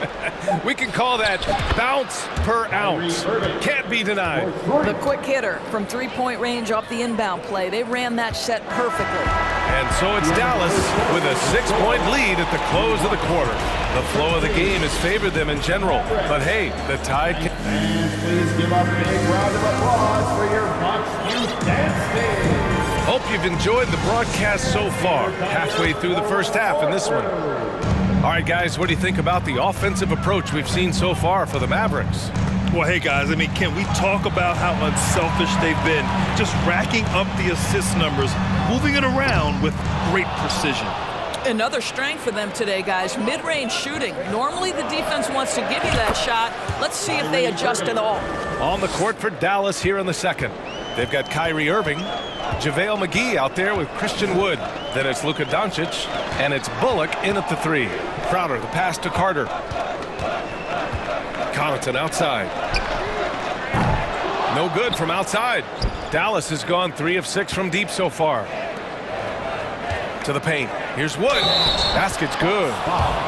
We can call that bounce per ounce. Can't be denied. The quick hitter from three-point range off the inbound play. They ran that set perfectly. And so it's Dallas with a 6-point lead at the close of the quarter. The flow of the game has favored them in general. But hey, the Tide can... And please give a big round of applause for your Bucks Youth Dance Team. Hope you've enjoyed the broadcast so far. Halfway through the first half in this one. All right, guys, what do you think about the offensive approach we've seen so far for the Mavericks? Well, hey, guys, I mean, can we talk about how unselfish they've been? Just racking up the assist numbers, moving it around with great precision. Another strength for them today, guys, mid-range shooting. Normally the defense wants to give you that shot. Let's see if they adjust at all. On the court for Dallas here in the second. They've got Kyrie Irving, JaVale McGee out there with Christian Wood. Then it's Luka Doncic, and it's Bullock in at the three. Crowder, the pass to Carter. Connaughton outside. No good from outside. Dallas has gone 3 of 6 from deep so far. To the paint. Here's Wood. Basket's good.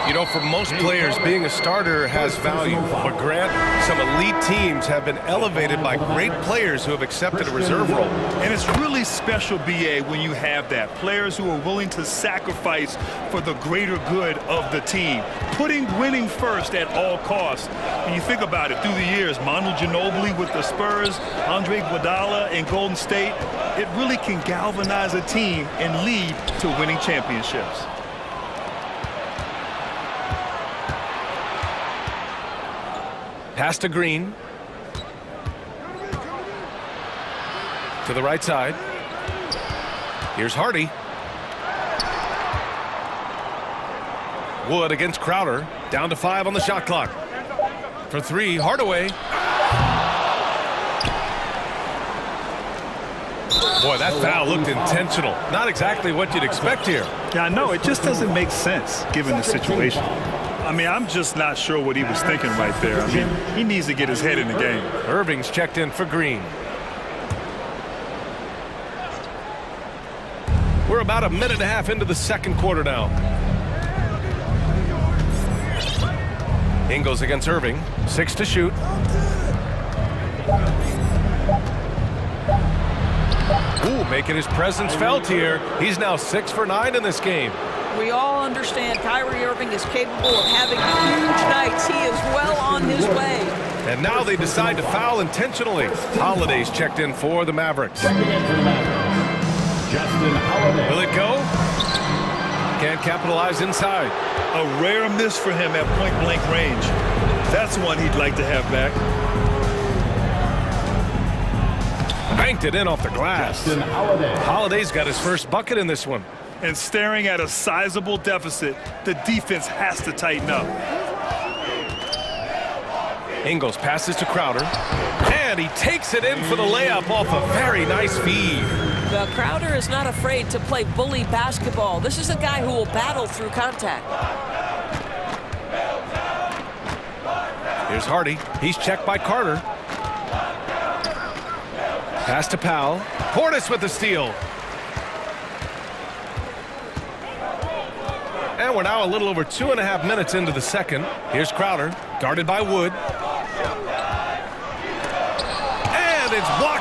You know, for most players, being a starter has value. But Grant, some elite teams have been elevated by great players who have accepted a reserve role. And it's really special, BA, when you have that. Players who are willing to sacrifice for the greater good of the team. Putting winning first at all costs. And you think about it, through the years, Manu Ginobili with the Spurs, Andre Iguodala in Golden State, it really can galvanize a team and lead to winning championships. Pass to Green. To the right side. Here's Hardy. Wood against Crowder. Down to 5 on the shot clock. For 3, Hardaway. Boy, that foul looked intentional. Not exactly what you'd expect here. Yeah, I know. It just doesn't make sense given the situation. I mean, I'm just not sure what he was thinking right there. I mean, he needs to get his head in the game. Irving's checked in for Green. We're about a minute and a half into the second quarter now. Ingles against Irving. 6 to shoot. Ooh, making his presence felt here. He's now 6 for 9 in this game. We all understand Kyrie Irving is capable of having huge nights. He is well on his way. And now they decide to foul intentionally. Holiday's checked in for the Mavericks. Will it go? Can't capitalize inside. A rare miss for him at point-blank range. That's one he'd like to have back. Banked it in off the glass. Holiday's got his first bucket in this one. And staring at a sizable deficit, the defense has to tighten up. Ingles passes to Crowder. And he takes it in for the layup off a very nice feed. The Crowder is not afraid to play bully basketball. This is a guy who will battle through contact. Here's Hardy. He's checked by Carter. Pass to Powell. Portis with the steal. And we're now a little over 2.5 minutes into the second. Here's Crowder, guarded by Wood. And it's blocked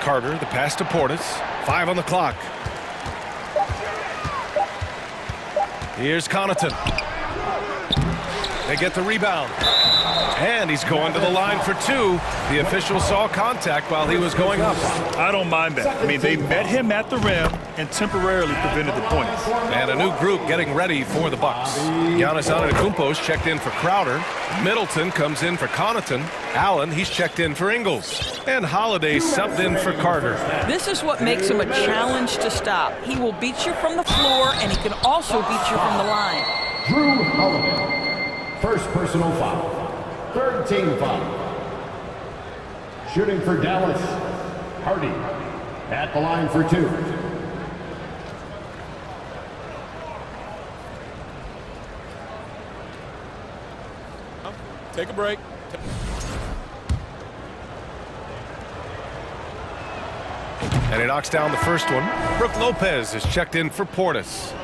Carter, the pass to Portis. 5 on the clock. Here's Connaughton. They get the rebound. And he's going to the line for 2. The official saw contact while he was going up. I don't mind that. I mean, they met him at the rim and temporarily prevented the points. And a new group getting ready for the Bucks. Giannis Antetokounmpo's checked in for Crowder. Middleton comes in for Connaughton. Allen, he's checked in for Ingles. And Holiday subbed in for Carter. This is what makes him a challenge to stop. He will beat you from the floor, and he can also beat you from the line. Drew Holiday. First personal foul. Third team foul. Shooting for Dallas, Hardy at the line for 2. Take a break. And he knocks down the first one. Brook Lopez is checked in for Portis.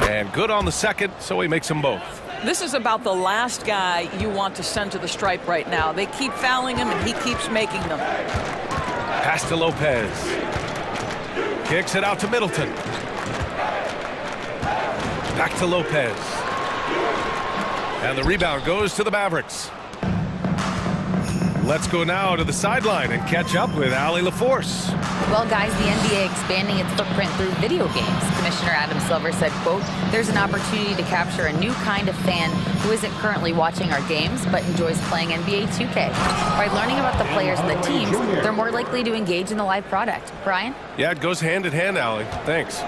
And good on the second, so he makes them both. This is about the last guy you want to send to the stripe right now. They keep fouling him, and he keeps making them. Pass to Lopez. Kicks it out to Middleton. Back to Lopez. And the rebound goes to the Mavericks. Let's go now to the sideline and catch up with Allie LaForce. Well, guys, the NBA expanding its footprint through video games. Commissioner Adam Silver said, quote, "There's an opportunity to capture a new kind of fan who isn't currently watching our games but enjoys playing NBA 2K. By learning about the players and the teams, they're more likely to engage in the live product." Brian? Yeah, it goes hand in hand, Allie. Thanks.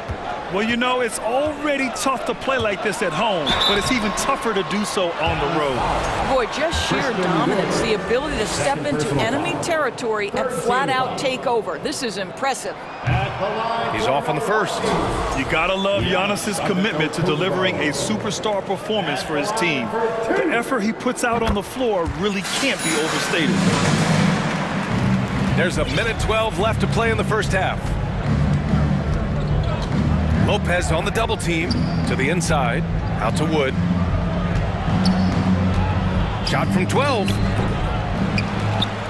Well, you know, it's already tough to play like this at home, but it's even tougher to do so on the road. Boy, just sheer dominance, the ability to step into enemy territory and flat out take over. This is impressive. He's off on the first. You gotta love Giannis's commitment to delivering a superstar performance for his team. The effort he puts out on the floor really can't be overstated. There's a minute 12 left to play in the first half. Lopez on the double team to the inside, out to Wood. Shot from 12.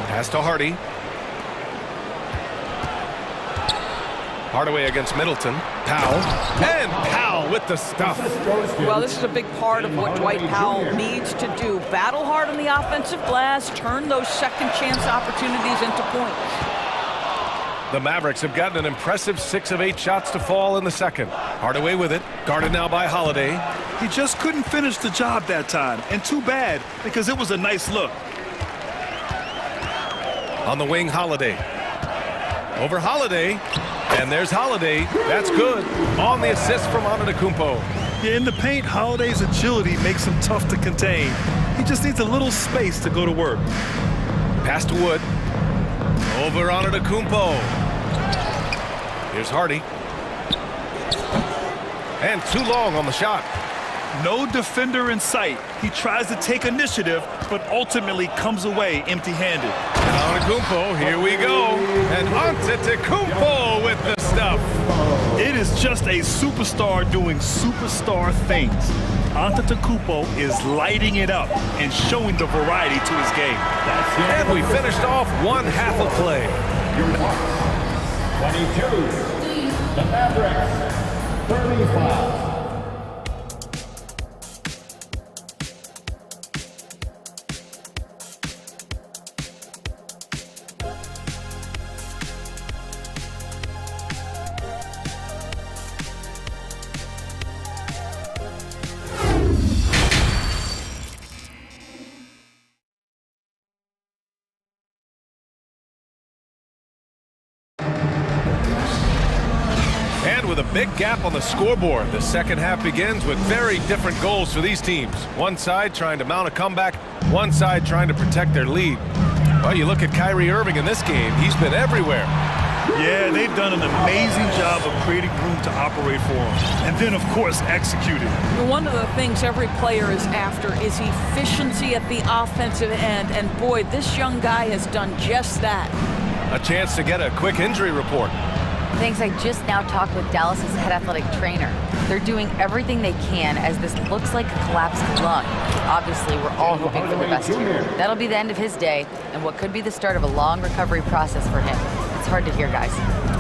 Pass to Hardy. Hardaway against Middleton. Powell. And Powell with the stuff. Well, this is a big part of what Dwight Powell needs to do. Battle hard on the offensive glass, turn those second chance opportunities into points. The Mavericks have gotten an impressive 6 of 8 shots to fall in the second. Hardaway with it, guarded now by Holiday. He just couldn't finish the job that time, and too bad, because it was a nice look. On the wing, Holiday. Over Holiday, and there's Holiday. That's good. On the assist from Antetokounmpo. Yeah, in the paint, Holiday's agility makes him tough to contain. He just needs a little space to go to work. Pass to Wood. Over Antetokounmpo. Here's Hardy. And too long on the shot. No defender in sight. He tries to take initiative, but ultimately comes away empty-handed. Antetokounmpo, here we go. And Antetokounmpo with the stuff. It is just a superstar doing superstar things. Antetokounmpo is lighting it up and showing the variety to his game. And we finished off one half of play. 22, the Mavericks, 35. With a big gap on the scoreboard, the second half begins with very different goals for these teams. One side trying to mount a comeback, one side trying to protect their lead. Well, you look at Kyrie Irving in this game, he's been everywhere. Yeah, they've done an amazing job of creating room to operate for him. And then, of course, executing. One of the things every player is after is efficiency at the offensive end. And boy, this young guy has done just that. A chance to get a quick injury report. Thanks, I just now talked with Dallas's head athletic trainer. They're doing everything they can as this looks like a collapsed lung. Obviously, we're all hoping for the best here. That'll be the end of his day and what could be the start of a long recovery process for him. It's hard to hear, guys.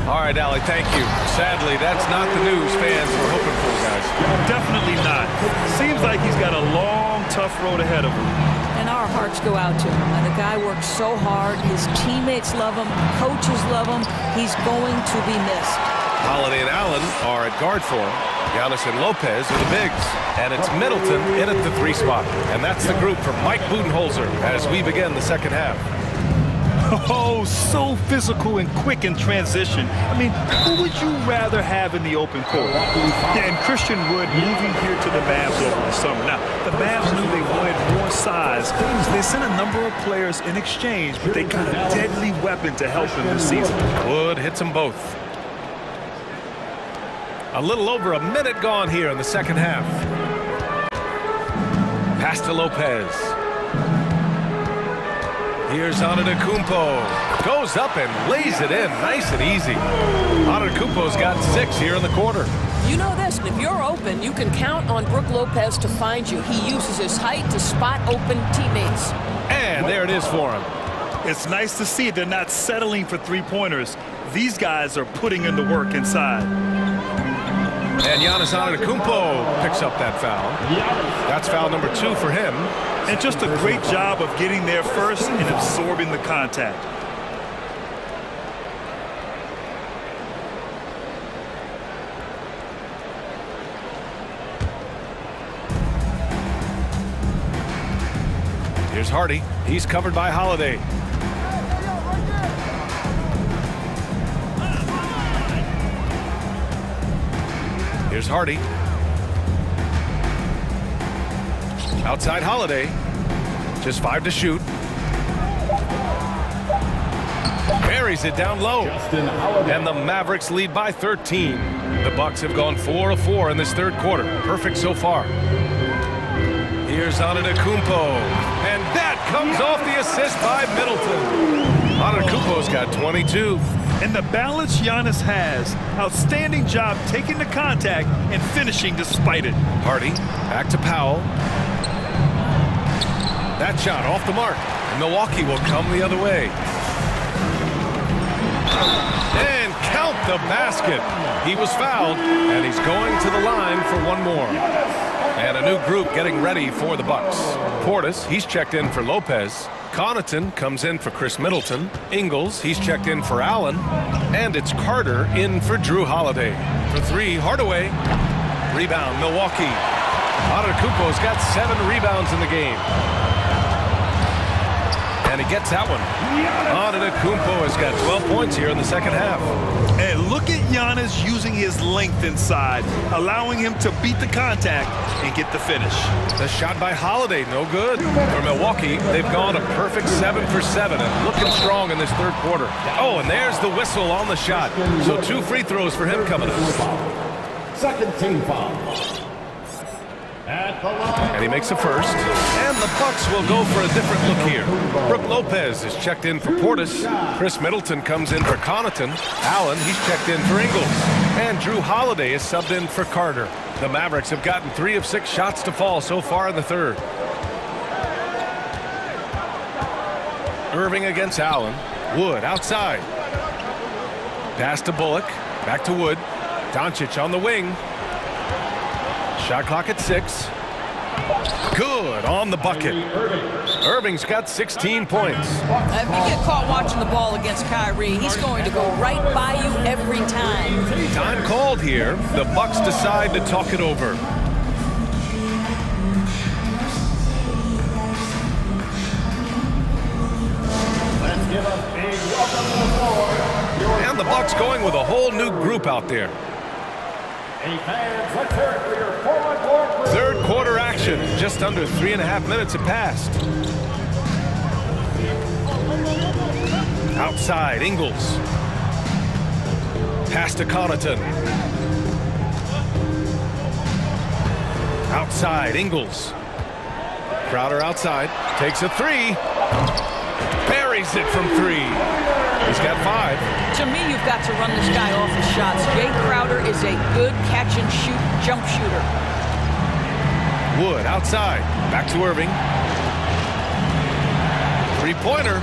All right, Allie, thank you. Sadly, that's not the news fans were hoping for, guys. Definitely not. Seems like he's got a long, tough road ahead of him. And our hearts go out to him. And the guy works so hard. His teammates love him. Coaches love him. He's going to be missed. Holiday and Allen are at guard for him. Giannis and Lopez are the bigs. And it's Middleton in at the 3 spot. And that's the group for Mike Budenholzer as we begin the second half. Oh, so physical and quick in transition. I mean, who would you rather have in the open court? Yeah, and Christian Wood moving here to the Mavs over the summer. Now, the Mavs knew they wanted more size, so they sent a number of players in exchange, but they got a deadly weapon to help them this season. Wood hits them both. A little over a minute gone here in the second half. Pass to Lopez. Here's Antetokounmpo. Goes up and lays it in nice and easy. Antetokounmpo's got 6 here in the quarter. You know this, if you're open, you can count on Brook Lopez to find you. He uses his height to spot open teammates. And there it is for him. It's nice to see they're not settling for three-pointers. These guys are putting in the work inside. And Giannis Antetokounmpo picks up that foul. That's foul number 2 for him. And just a great job of getting there first and absorbing the contact. Here's Hardy. He's covered by Holiday. Here's Hardy. Outside Holiday. Just 5 to shoot. Buries it down low. And the Mavericks lead by 13. The Bucks have gone 4 of 4 in this third quarter. Perfect so far. Here's Antetokounmpo. And that comes off the assist by Middleton. Antetokounmpo's got 22. And the balance Giannis has. Outstanding job taking the contact and finishing despite it. Hardy back to Powell. That shot off the mark. Milwaukee will come the other way. And count the basket. He was fouled, and he's going to the line for one more. And a new group getting ready for the Bucks. Portis, he's checked in for Lopez. Connaughton comes in for Chris Middleton. Ingles, he's checked in for Allen. And it's Carter in for Drew Holiday. For 3, Hardaway. Rebound, Milwaukee. Antetokounmpo's got 7 rebounds in the game. And he gets that one. Antetokounmpo has got 12 points here in the second half. And look at Giannis using his length inside, allowing him to beat the contact and get the finish. The shot by Holiday, no good. For Milwaukee, they've gone a perfect 7 for 7 and looking strong in this third quarter. Oh, and there's the whistle on the shot. So 2 free throws for him coming up. Second team foul. And he makes a first. And the Bucks will go for a different look here. Brook Lopez is checked in for Portis. Chris Middleton comes in for Connaughton. Allen, he's checked in for Ingles. And Drew Holiday is subbed in for Carter. The Mavericks have gotten 3 of 6 shots to fall so far in the third. Irving against Allen. Wood outside. Pass to Bullock. Back to Wood. Doncic on the wing. Shot clock at 6. Good on the bucket. Irving's got 16 points. If you get caught watching the ball against Kyrie, he's going to go right by you every time. Time called here. The Bucks decide to talk it over. And the Bucks going with a whole new group out there. Third quarter action. Just under 3.5 minutes have passed. Outside, Ingles. Pass to Connaughton. Outside, Ingles. Crowder outside. Takes a 3. Buries it from 3. He's got 5. To me, you've got got to run this guy off his shots. Jay Crowder is a good catch-and-shoot jump shooter. Wood outside. Back to Irving. Three-pointer.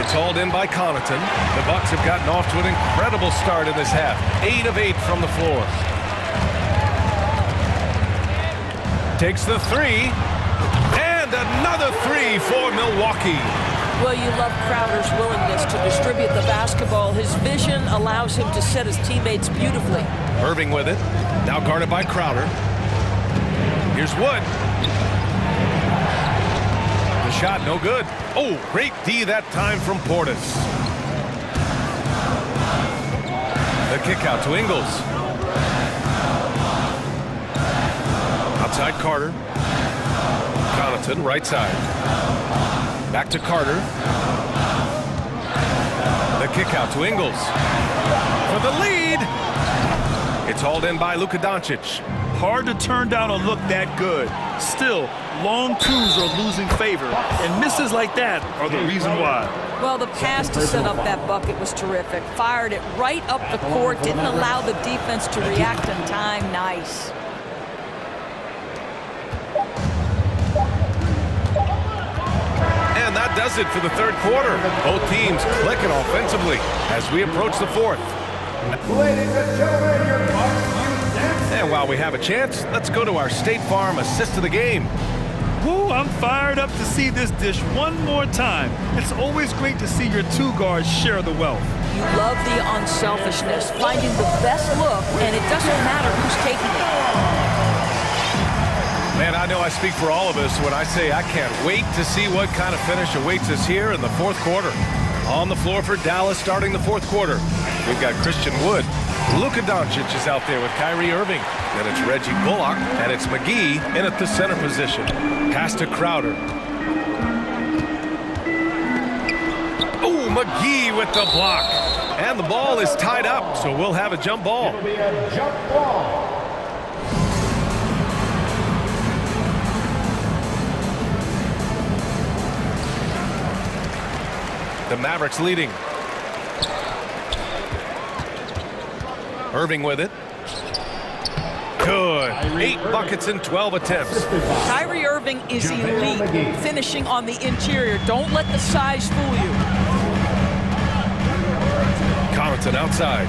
It's hauled in by Connaughton. The Bucks have gotten off to an incredible start in this half. 8 of 8 from the floor. Takes the three. And another three for Milwaukee. Well, you love Crowder's willingness to distribute the basketball. His vision allows him to set his teammates beautifully. Irving with it. Now guarded by Crowder. Here's Wood. The shot no good. Oh, great D that time from Portis. The kick out to Ingles. Outside Carter. Connaughton, right side. Back to Carter. The kick out to Ingles. For the lead. It's hauled in by Luka Doncic. Hard to turn down a look that good. Still, long twos are losing favor, and misses like that are the reason why. Well, the pass to set up that bucket was terrific. Fired it right up the court, didn't allow the defense to react in time. Nice. And that does it for the third quarter. Both teams clicking offensively as we approach the fourth. Ladies and gentlemen, your Bucks. And while we have a chance, let's go to our State Farm assist of the game. Woo, I'm fired up to see this dish one more time. It's always great to see your two guards share the wealth. You love the unselfishness, finding the best look, and it doesn't matter who's taking it. Man, I know I speak for all of us when I say I can't wait to see what kind of finish awaits us here in the fourth quarter. On the floor for Dallas starting the fourth quarter. We've got Christian Wood. Luka Doncic is out there with Kyrie Irving. Then it's Reggie Bullock, and it's McGee in at the center position. Pass to Crowder. Oh, McGee with the block. And the ball is tied up, so we'll have a jump ball. It'll be a jump ball. The Mavericks leading. Irving with it. Good. 8 buckets in 12 attempts. Kyrie Irving is elite, finishing on the interior. Don't let the size fool you. Connaughton outside.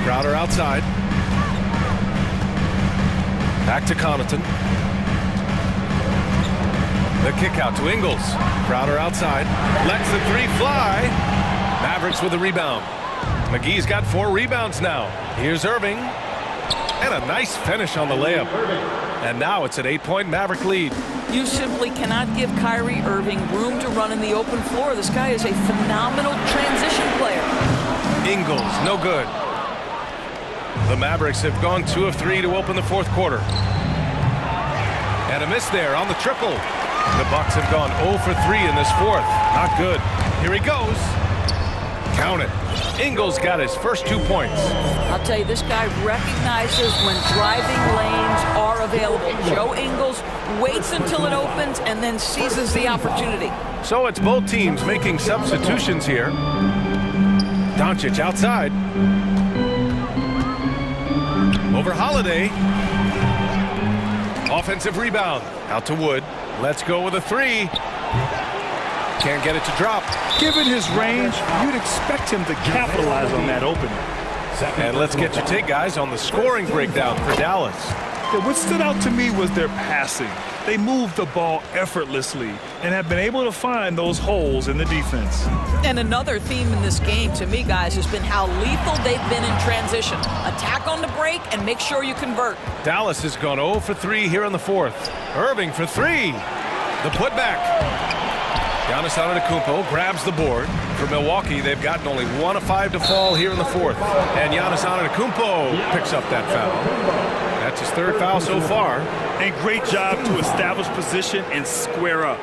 Crowder outside. Back to Connaughton. The kick out to Ingles. Crowder outside. Lets the three fly. Mavericks with the rebound. McGee's got 4 rebounds now. Here's Irving. And a nice finish on the layup. And now it's an 8-point Maverick lead. You simply cannot give Kyrie Irving room to run in the open floor. This guy is a phenomenal transition player. Ingles, no good. The Mavericks have gone 2 of 3 to open the fourth quarter. And a miss there on the triple. The Bucks have gone 0 for 3 in this fourth. Not good. Here he goes. Count it. Ingles got his first 2 points. I'll tell you, this guy recognizes when driving lanes are available. Joe Ingles waits until it opens and then seizes the opportunity. So it's both teams making substitutions here. Doncic outside. Over Holiday. Offensive rebound. Out to Wood. Let's go with a 3. Can't get it to drop. Given his range, you'd expect him to capitalize on that opening. And let's get your take, guys, on the scoring breakdown for Dallas. Yeah, what stood out to me was their passing. They moved the ball effortlessly and have been able to find those holes in the defense. And another theme in this game, to me, guys, has been how lethal they've been in transition. Attack on the break and make sure you convert. Dallas has gone 0 for 3 here in the fourth. Irving for 3. The putback. Giannis Antetokounmpo grabs the board. For Milwaukee, they've gotten only 1 of 5 to fall here in the fourth. And Giannis Antetokounmpo picks up that foul. That's his 3rd foul so far. And great job to establish position and square up.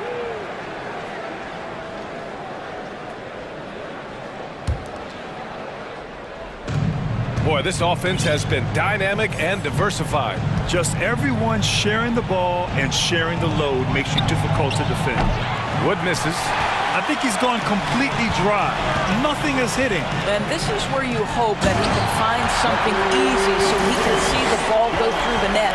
Boy, this offense has been dynamic and diversified. Just everyone sharing the ball and sharing the load makes you difficult to defend. Wood misses. I think he's gone completely dry. Nothing is hitting. And this is where you hope that he can find something easy so he can see the ball go through the net.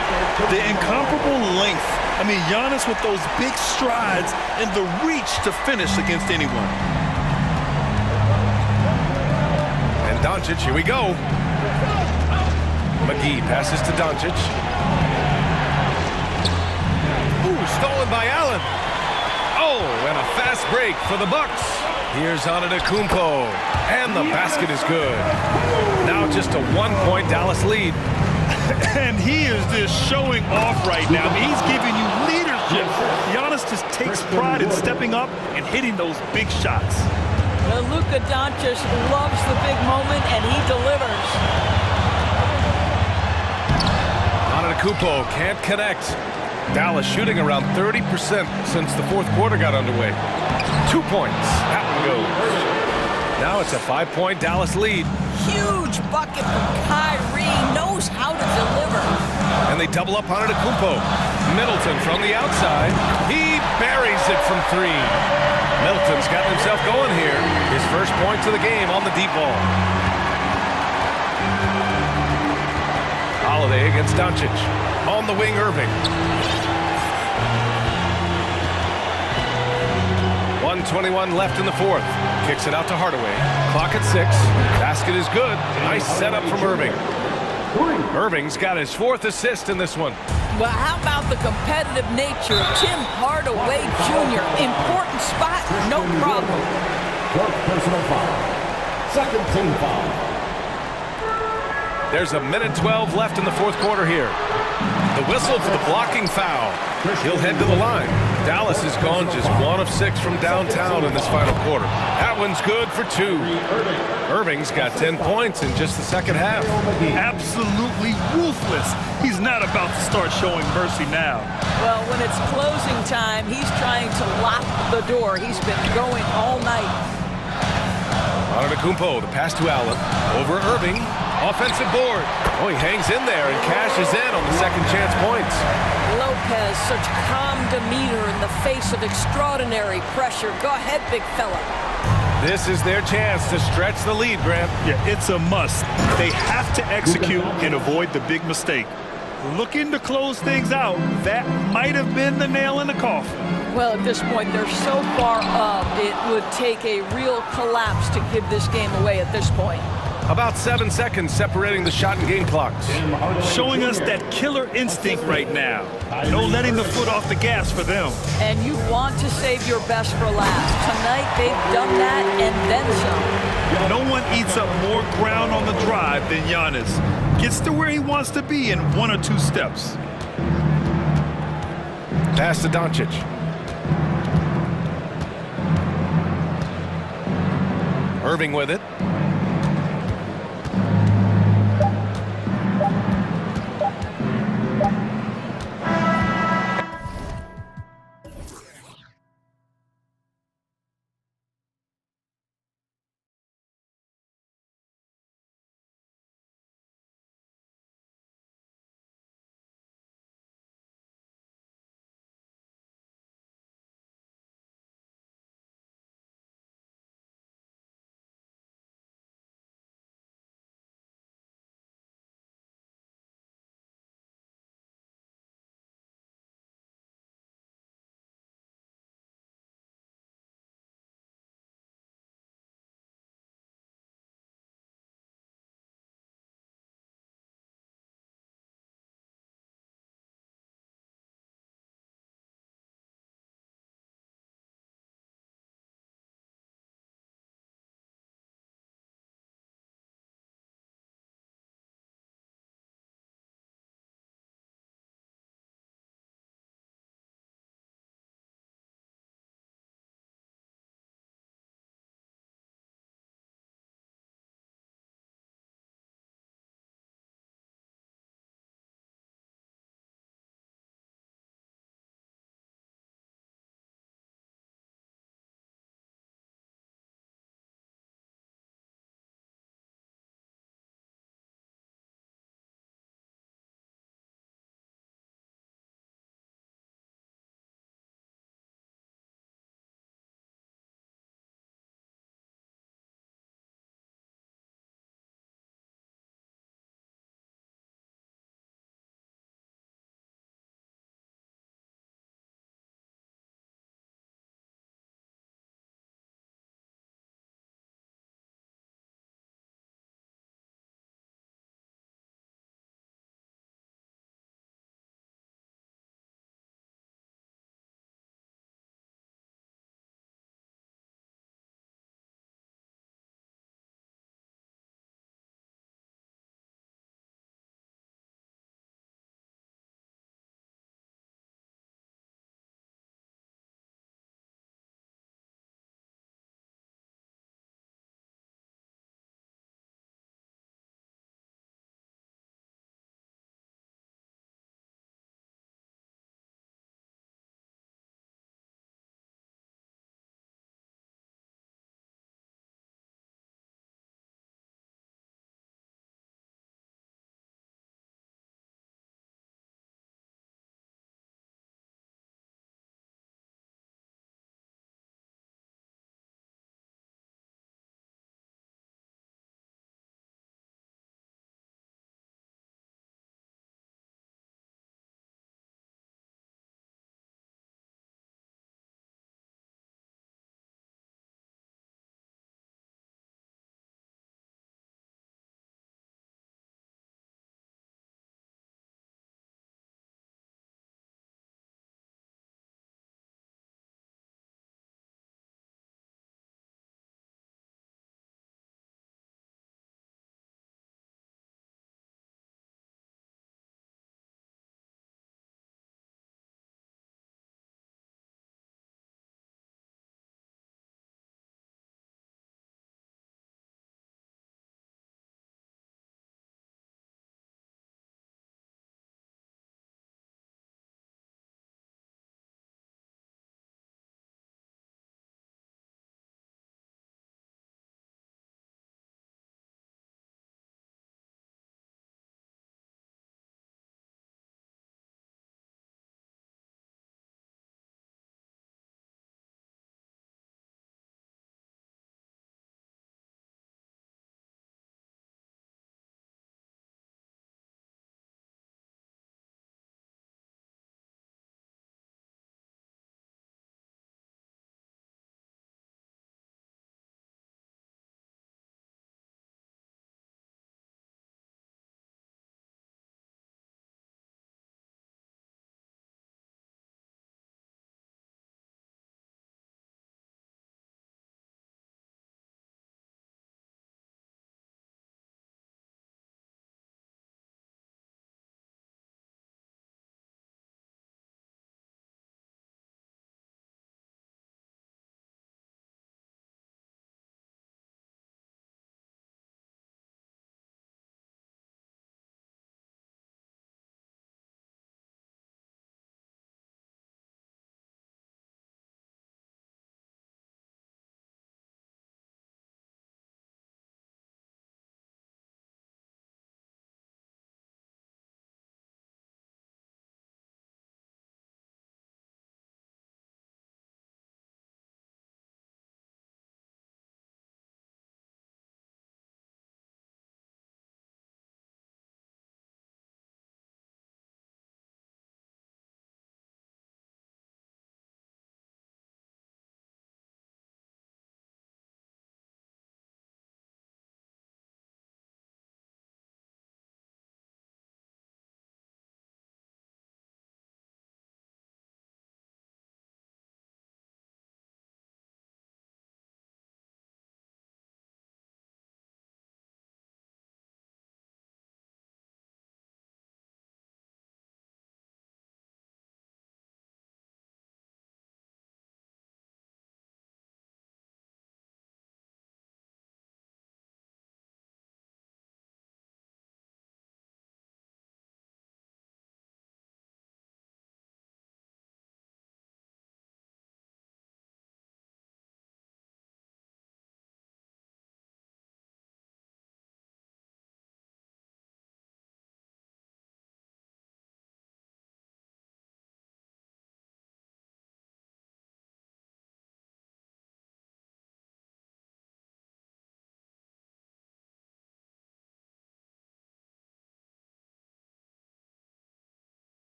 The incomparable length. I mean, Giannis with those big strides and the reach to finish against anyone. And Doncic, here we go. McGee passes to Doncic. Ooh, stolen by Allen. Oh, and a fast break for the Bucks. Here's Antetokounmpo, and the basket is good. Now just a 1-point Dallas lead. And he is just showing off right now. I mean, he's giving you leadership. Giannis just takes pride in stepping up and hitting those big shots. Well, Luka Doncic loves the big moment, and he delivers. Antetokounmpo can't connect. Dallas shooting around 30% since the fourth quarter got underway. 2 points. That one goes. Now it's a 5-point Dallas lead. Huge bucket from Kyrie. Knows how to deliver. And they double up on Antetokounmpo. Middleton from the outside. He buries it from 3. Middleton's got himself going here. His first point to the game on the deep ball. Holiday against Doncic. On the wing, Irving. 1:21 left in the fourth. Kicks it out to Hardaway. Clock at 6. Basket is good. Nice setup from Irving. Irving's got his 4th assist in this one. Well, how about the competitive nature of Tim Hardaway Jr.? Important spot, no problem. Personal foul. Second team foul. There's a 1:12 left in the fourth quarter here. The whistle for the blocking foul. He'll head to the line. Dallas has gone just 1 of 6 from downtown in this final quarter. That one's good for 2. Irving's got 10 points in just the second half. Absolutely ruthless. He's not about to start showing mercy now. Well, when it's closing time, he's trying to lock the door. He's been going all night. Antetokounmpo, the pass to Allen. Over Irving. Offensive board. Oh, he hangs in there and cashes in on the second chance points. Lopez, such calm demeanor in the face of extraordinary pressure. Go ahead, big fella. This is their chance to stretch the lead, Grant. Yeah, it's a must. They have to execute and avoid the big mistake. Looking to close things out. That might have been the nail in the coffin. Well, at this point, they're so far up, it would take a real collapse to give this game away at this point. About 7 seconds separating the shot and game clocks. Showing us that killer instinct right now. No letting the foot off the gas for them. And you want to save your best for last. Tonight, they've done that and then some. No one eats up more ground on the drive than Giannis. Gets to where he wants to be in 1 or 2 steps. Pass to Doncic. Irving with it.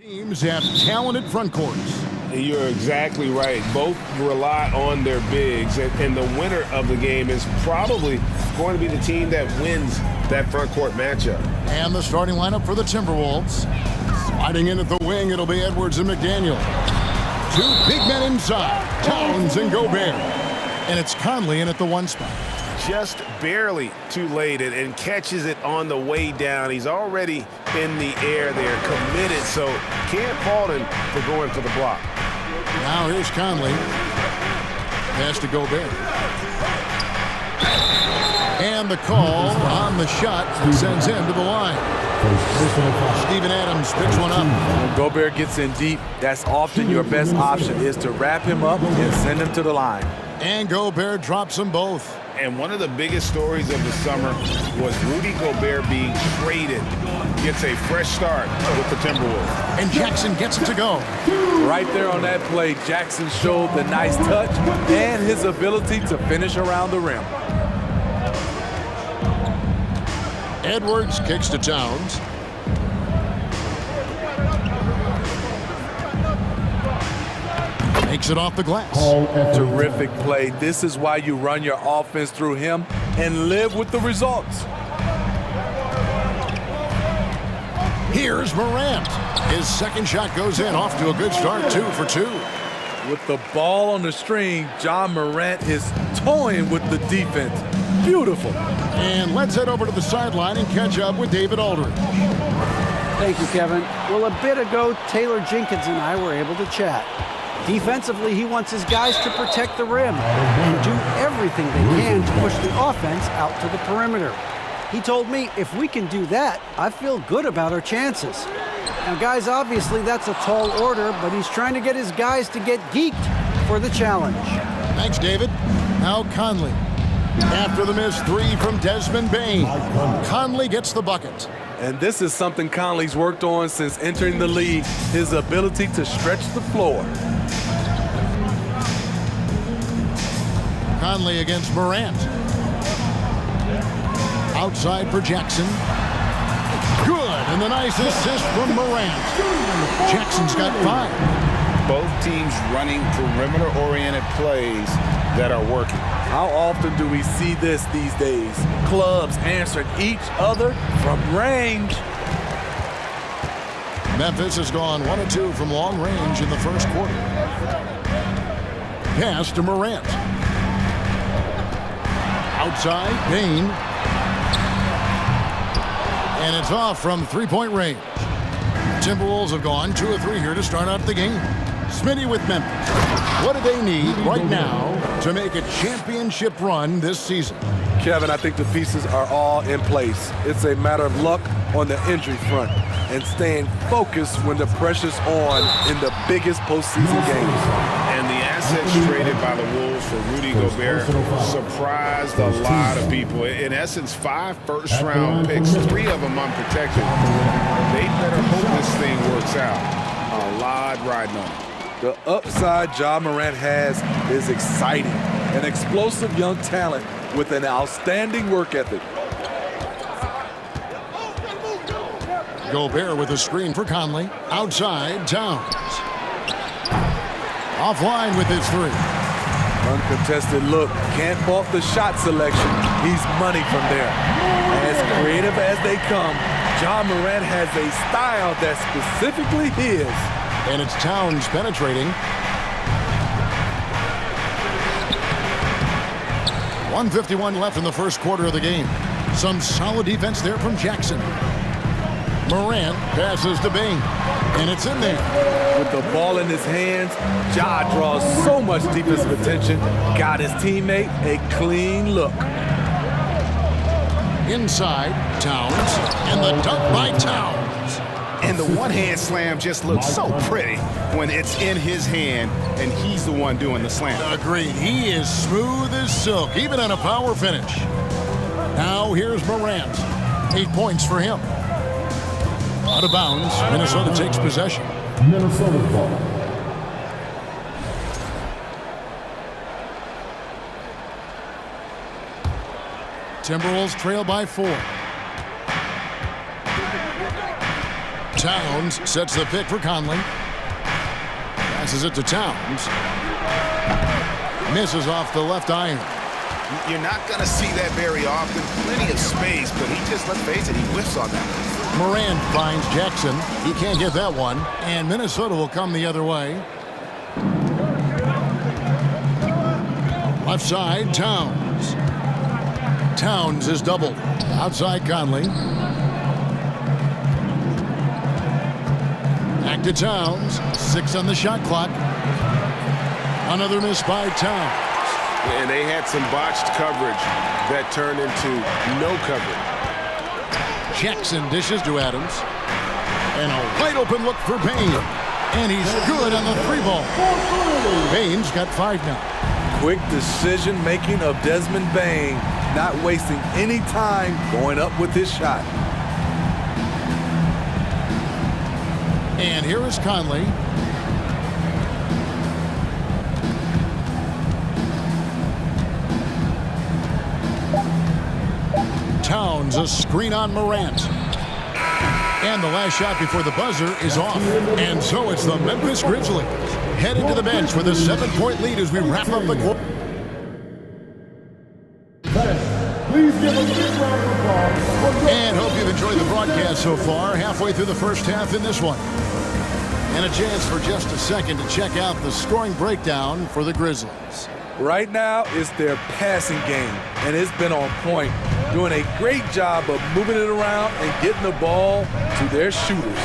Teams have talented front courts. You're exactly right. Both rely on their bigs, and the winner of the game is probably going to be the team that wins that front court matchup. And the starting lineup for the Timberwolves. Sliding in at the wing, it'll be Edwards and McDaniel. Two big men inside, Towns and Gobert. And it's Conley in at the 1 spot. Just barely too late and catches it on the way down. He's already in the air there, committed, so can't fault him for going for the block. Now here's Conley. Pass to Gobert. And the call on the shot sends him to the line. Steven Adams picks one up. When Gobert gets in deep, that's often your best option, is to wrap him up and send him to the line. And Gobert drops them both. And one of the biggest stories of the summer was Rudy Gobert being traded. Gets a fresh start with the Timberwolves. And Jackson gets it to go. Right there on that play, Jackson showed the nice touch and his ability to finish around the rim. Edwards kicks to Towns. Makes it off the glass. Terrific play. This is why you run your offense through him and live with the results. Here's Morant. His second shot goes in, off to a good start, 2 for 2. With the ball on the string, John Morant is toying with the defense. Beautiful. And let's head over to the sideline and catch up with David Aldridge. Thank you, Kevin. Well, a bit ago, Taylor Jenkins and I were able to chat. Defensively, he wants his guys to protect the rim and do everything they can to push the offense out to the perimeter. He told me if we can do that, I feel good about our chances. Now, guys, obviously that's a tall order, but he's trying to get his guys to get geeked for the challenge. Thanks, David. Now Conley. After the missed 3 from Desmond Bane, Conley gets the bucket. And this is something Conley's worked on since entering the league, his ability to stretch the floor. Conley against Morant. Outside for Jackson. Good, and the nice assist from Morant. Jackson's got 5. Both teams running perimeter-oriented plays that are working. How often do we see this these days? Clubs answering each other from range. Memphis has gone 1 of 2 from long range in the first quarter. Pass to Morant. Outside, Bane. And it's off from 3-point range. Timberwolves have gone 2 of 3 here to start out the game. Smitty with Memphis. What do they need right now to make a championship run this season? Kevin, I think the pieces are all in place. It's a matter of luck on the injury front and staying focused when the pressure's on in the biggest postseason games. And the assets traded by the Wolves for Rudy Gobert surprised a lot of people. In essence, 5 first-round picks, 3 of them unprotected. They better hope this thing works out. A lot riding on it. The upside Ja Morant has is exciting. An explosive young talent with an outstanding work ethic. Gobert with a screen for Conley. Outside, Towns. Offline with his 3. Uncontested look. Can't fault the shot selection. He's money from there. As creative as they come, Ja Morant has a style that's specifically his. And it's Towns penetrating. 1:51 left in the first quarter of the game. Some solid defense there from Jackson. Morant passes to Bane, and it's in there. With the ball in his hands, Ja draws so much defensive attention. Got his teammate a clean look. Inside, Towns, and the dunk by Towns. And the one-hand slam just looks so pretty when it's in his hand and he's the one doing the slam. Agreed. He is smooth as silk, even on a power finish. Now here's Morant. 8 points for him. Out of bounds, Minnesota takes possession. Minnesota ball. Timberwolves trail by 4. Towns sets the pick for Conley. Passes it to Towns. Misses off the left iron. You're not going to see that very often. Plenty of space, but he just, let's face it, he whiffs on that one. Morant finds Jackson. He can't get that one. And Minnesota will come the other way. Left side, Towns. Towns is doubled. Outside Conley. Back to Towns. 6 on the shot clock. Another miss by Towns. And they had some botched coverage that turned into no coverage. Jackson dishes to Adams. And a wide open look for Payne. And he's good on the 3-ball. Payne's got 5 now. Quick decision making of Desmond Bane, not wasting any time going up with his shot. And here is Conley. Towns, a screen on Morant. And the last shot before the buzzer is off. And so it's the Memphis Grizzlies heading to the bench with a 7-point lead as we wrap up the quarter. Please give a big round of applause. And hope you've enjoyed the broadcast so far. Halfway through the first half in this one. And a chance for just a second to check out the scoring breakdown for the Grizzlies. Right now, it's their passing game, and it's been on point. Doing a great job of moving it around and getting the ball to their shooters.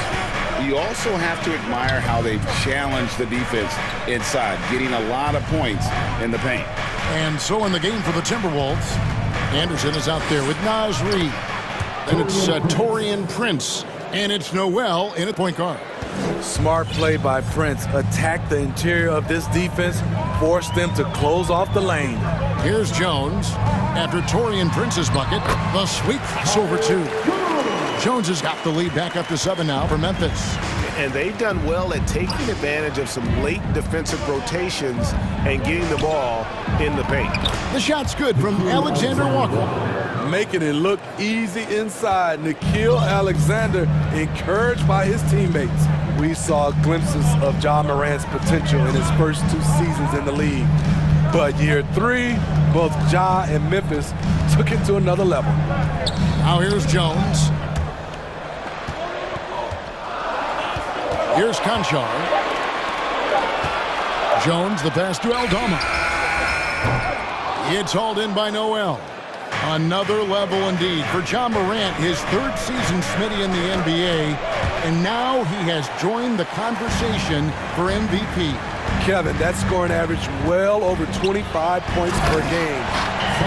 You also have to admire how they've challenged the defense inside, getting a lot of points in the paint. And so in the game for the Timberwolves, Anderson is out there with Naz Reid. Then it's Taurean Prince, and it's Noel in at point guard. Smart play by Prince. Attack the interior of this defense, force them to close off the lane. Here's Jones. After Taurean Prince's bucket, the sweep crossover 2. Jones has got the lead back up to 7 now for Memphis. And they've done well at taking advantage of some late defensive rotations and getting the ball in the paint. The shot's good from Alexander Walker. Making it look easy inside. Nickeil Alexander encouraged by his teammates. We saw glimpses of Ja Morant's potential in his first 2 seasons in the league. But year 3, both Ja and Memphis took it to another level. Now here's Jones. Here's Conchar. Jones, the pass to Aldama. It's hauled in by Noel. Another level indeed for Ja Morant, his 3rd season Smitty in the NBA, and now he has joined the conversation for MVP. Kevin, that scoring average well over 25 points per game.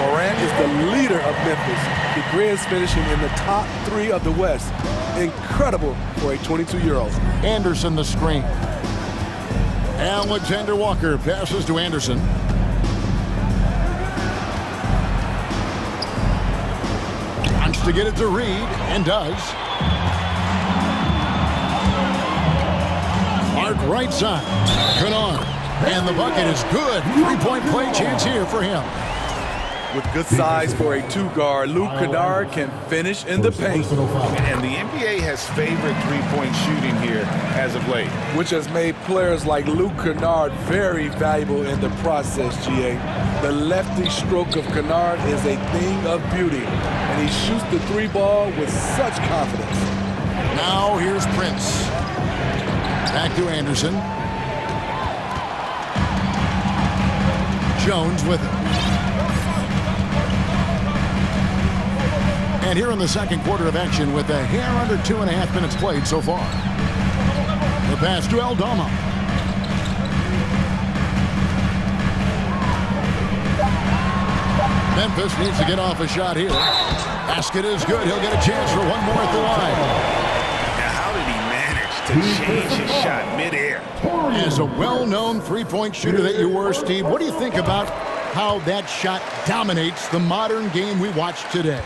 Morant is the leader of Memphis. The Grizz finishing in the top 3 of the West. Incredible for a 22-year-old. Anderson the screen. Alexander Walker passes to Anderson. Wants to get it to Reed, and does. Mark right side. Kennard. And the bucket is good. 3-point play chance here for him. With good size for a 2-guard, Luke Kennard can finish in the paint. And the NBA has favored 3-point shooting here as of late, which has made players like Luke Kennard very valuable in the process, GA. The lefty stroke of Kennard is a thing of beauty, and he shoots the 3-ball with such confidence. Now here's Prince. Back to Anderson. Jones with it. And here in the second quarter of action with a hair under 2.5 minutes played so far. The pass to Aldama. Memphis needs to get off a shot here. Basket is good. He'll get a chance for one more at the line. Now, how did he manage to change his shot midair? As a well-known 3-point shooter that you were, Steve, what do you think about how that shot dominates the modern game we watch today?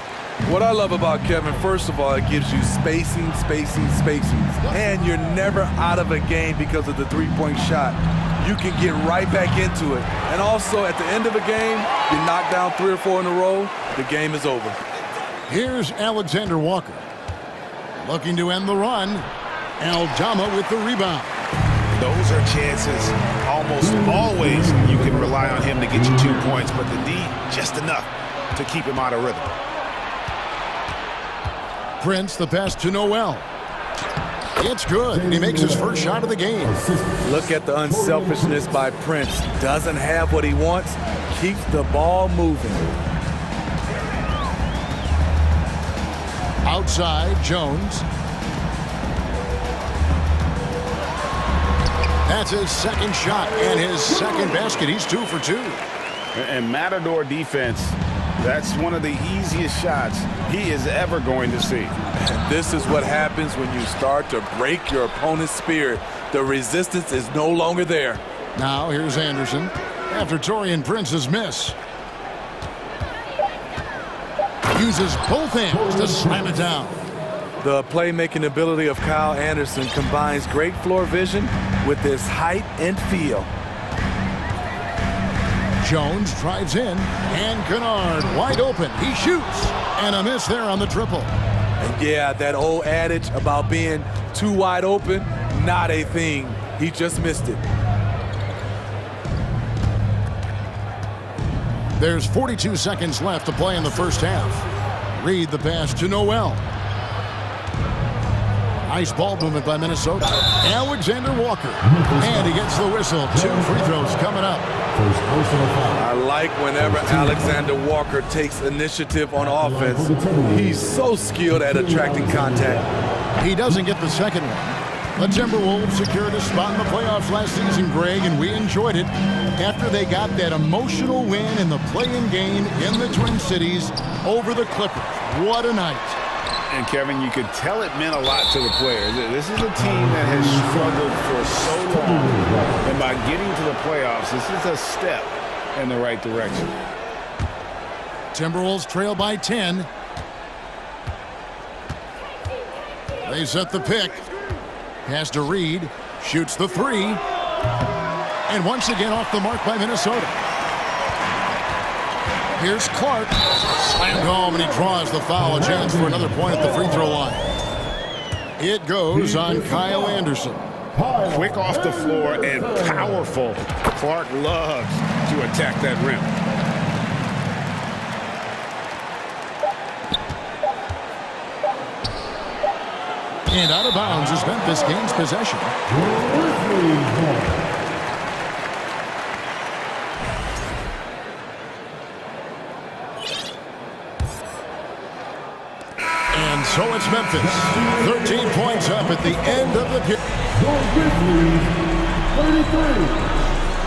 What I love about Kevin, first of all, it gives you spacing. And you're never out of a game because of the 3-point shot. You can get right back into it. And also, at the end of a game, you knock down 3 or 4 in a row, the game is over. Here's Alexander Walker. Looking to end the run. Aldama with the rebound. Those are chances almost always you can rely on him to get you 2 points, but the D just enough to keep him out of rhythm. Prince, the pass to Noel. It's good, and he makes his first shot of the game. Look at the unselfishness by Prince. Doesn't have what he wants, keeps the ball moving. Outside, Jones. That's his second shot and his second basket. He's 2 for 2. And Matador defense, that's one of the easiest shots he is ever going to see. And this is what happens when you start to break your opponent's spirit. The resistance is no longer there. Now here's Anderson after Torian Prince's miss. Uses both hands to slam it down. The playmaking ability of Kyle Anderson combines great floor vision with his height and feel. Jones drives in, and Kennard wide open. He shoots, and a miss there on the triple. And yeah, that old adage about being too wide open, not a thing. He just missed it. There's 42 seconds left to play in the first half. Reed the pass to Noel. Nice ball movement by Minnesota. Alexander Walker. And he gets the whistle. 2 free throws coming up. I like whenever Alexander Walker takes initiative on offense. He's so skilled at attracting contact. He doesn't get the second one. The Timberwolves secured a spot in the playoffs last season, Greg, and we enjoyed it after they got that emotional win in the play-in game in the Twin Cities over the Clippers. What a night. And Kevin, you could tell it meant a lot to the players. This is a team that has struggled for so long. And by getting to the playoffs, this is a step in the right direction. Timberwolves trail by 10. They set the pick. Pass to Reed. Shoots the 3. And once again off the mark by Minnesota. Here's Clark. Slammed home, and he draws the foul. A chance for another point at the free throw line. It goes on Kyle Anderson. Quick off the floor and powerful. Clark loves to attack that rim. And out of bounds is Memphis gains possession. And so it's Memphis. 13 points up at the end of the period.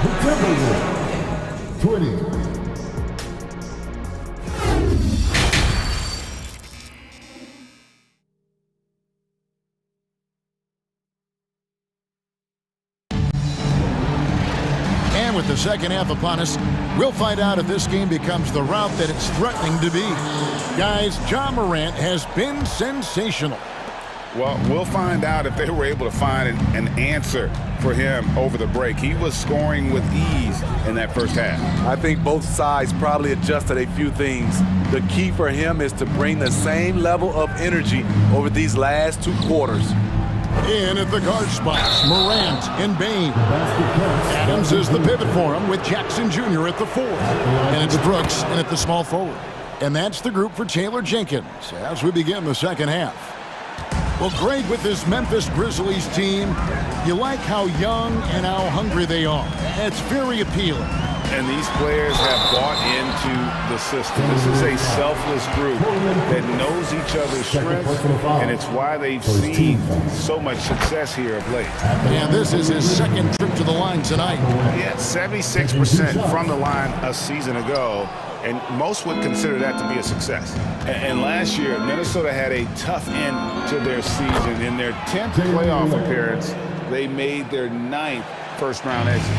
The Timberwolves, 20. With the second half upon us, we'll find out if this game becomes the route that it's threatening to be. Guys, Ja Morant has been sensational. Well, we'll find out if they were able to find an answer for him over the break. He was scoring with ease in that first half. I think both sides probably adjusted a few things. The key for him is to bring the same level of energy over these last 2 quarters. In at the guard spots, Morant and Bain. Adams is the pivot for him with Jackson Jr. at the 4. And it's Brooks in at the small forward. And that's the group for Taylor Jenkins as we begin the second half. Well, Greg, with this Memphis Grizzlies team, you like how young and how hungry they are. It's very appealing. And these players have bought into the system. This is a selfless group that knows each other's strengths, and it's why they've seen so much success here of late. And this is his second trip to the line tonight. Yeah, 76% from the line a season ago, and most would consider that to be a success. And last year, Minnesota had a tough end to their season. In their 10th playoff appearance, they made their 9th first-round exit.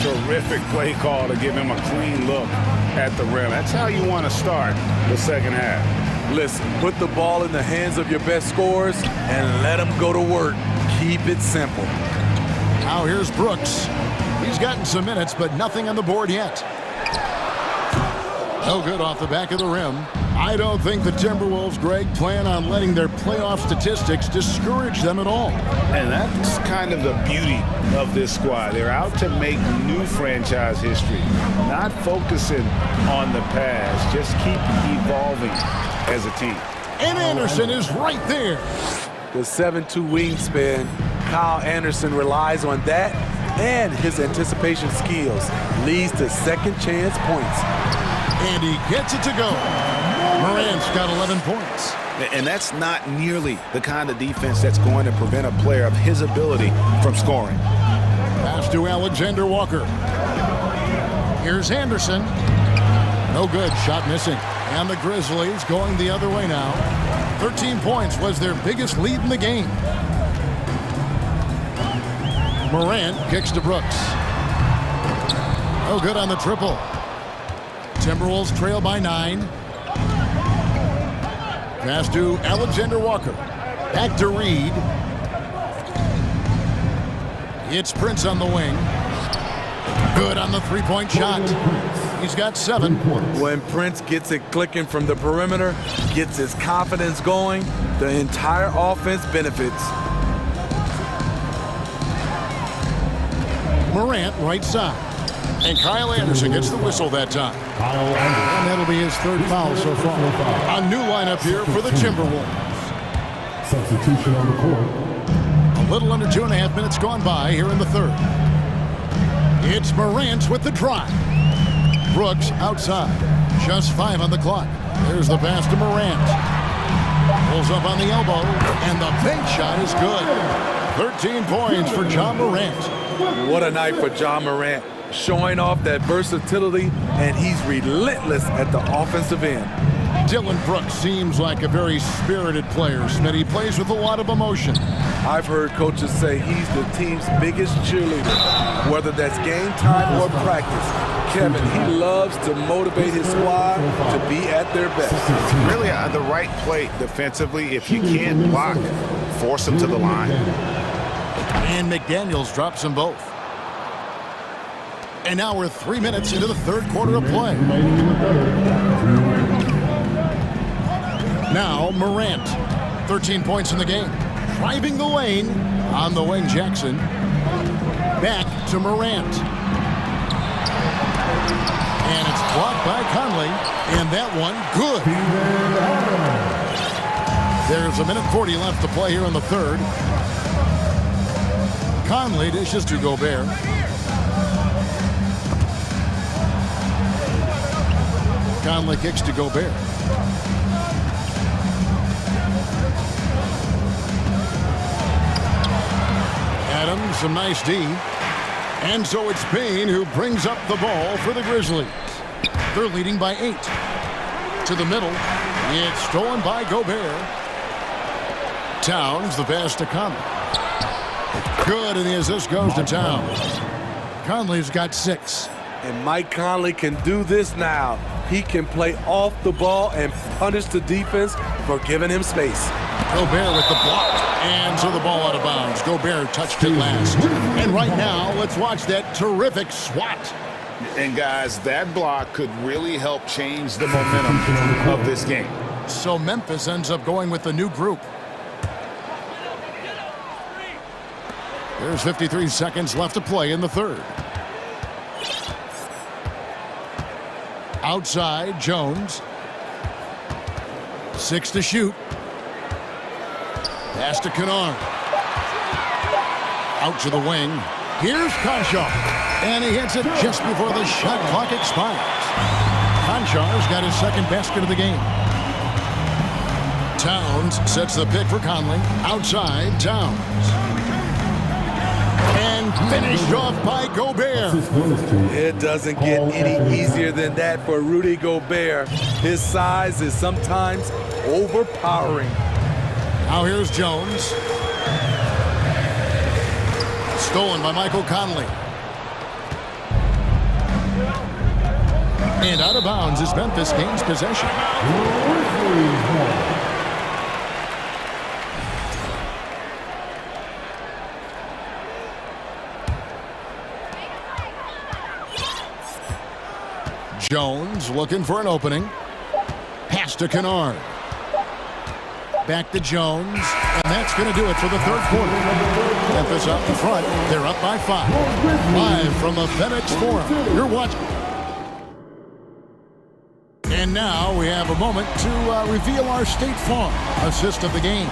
Terrific play call to give him a clean look at the rim. That's how you want to start the second half. Listen, put the ball in the hands of your best scorers and let them go to work. Keep it simple. Now here's Brooks. He's gotten some minutes, but nothing on the board yet. No good off the back of the rim. I don't think the Timberwolves, Greg, plan on letting their playoff statistics discourage them at all. And that's kind of the beauty of this squad. They're out to make new franchise history, not focusing on the past, just keep evolving as a team. And Anderson is right there. The 7'2" wingspan, Kyle Anderson relies on that and his anticipation skills. Leads to second chance points. And he gets it to go. Morant's got 11 points. And that's not nearly the kind of defense that's going to prevent a player of his ability from scoring. Pass to Alexander Walker. Here's Anderson. No good. Shot missing. And the Grizzlies going the other way now. 13 points was their biggest lead in the game. Morant kicks to Brooks. No good on the triple. Timberwolves trail by 9. Pass to Alexander Walker. Back to Reed. It's Prince on the wing. Good on the three-point shot. He's got 7. When Prince gets it clicking from the perimeter, gets his confidence going, the entire offense benefits. Morant right side. And Kyle Anderson gets the whistle that time. And that'll be his 3rd foul so far. A new lineup here for the Timberwolves. Substitution on the court. A little under 2.5 minutes gone by here in the 3rd. It's Morant with the drive. Brooks outside. Just 5 on the clock. There's the pass to Morant. Pulls up on the elbow. And the bank shot is good. 13 points for John Morant. What a night for John Morant. Showing off that versatility, and he's relentless at the offensive end. Dylan Brooks seems like a very spirited player. Smith, he plays with a lot of emotion. I've heard coaches say he's the team's biggest cheerleader, whether that's game time or practice. Kevin, he loves to motivate his squad to be at their best. Really the right play defensively. If you can't block, force them to the line. And McDaniels drops them both. And now we're 3 minutes into the 3rd quarter of play. Now Morant, 13 points in the game. Driving the lane on the wing, Jackson. Back to Morant. And it's blocked by Conley. And that one, good. There's 1:40 left to play here in the 3rd. Conley dishes to Gobert. Conley kicks to Gobert. Adams, some nice D. And so it's Payne who brings up the ball for the Grizzlies. They're leading by 8. To the middle. It's stolen by Gobert. Towns, the pass to Conley. Good, and the assist goes to Towns. Conley's got 6. And Mike Conley can do this now. He can play off the ball and punish the defense for giving him space. Gobert with the block. And so the ball out of bounds. Gobert touched it last. And right now, let's watch that terrific swat. And guys, that block could really help change the momentum of this game. So Memphis ends up going with the new group. There's 53 seconds left to play in the 3rd. Outside, Jones. 6 to shoot. Pass to Kennard. Out to the wing. Here's Conchar. And he hits it just before the shot clock expires. Conchar's got his 2nd basket of the game. Towns sets the pick for Conley. Outside, Towns. And finished off by Gobert. It doesn't get any easier than that for Rudy Gobert. His size is sometimes overpowering. Now here's Jones. Stolen by Michael Conley. And out of bounds as Memphis gains possession. Jones looking for an opening. Pass Pass to Kennard. Back to Jones. And that's going to do it for the third quarter. Memphis up in front. They're up by 5. Live from the FedEx Forum. You're watching. And now we have a moment to reveal our State Farm assist of the game.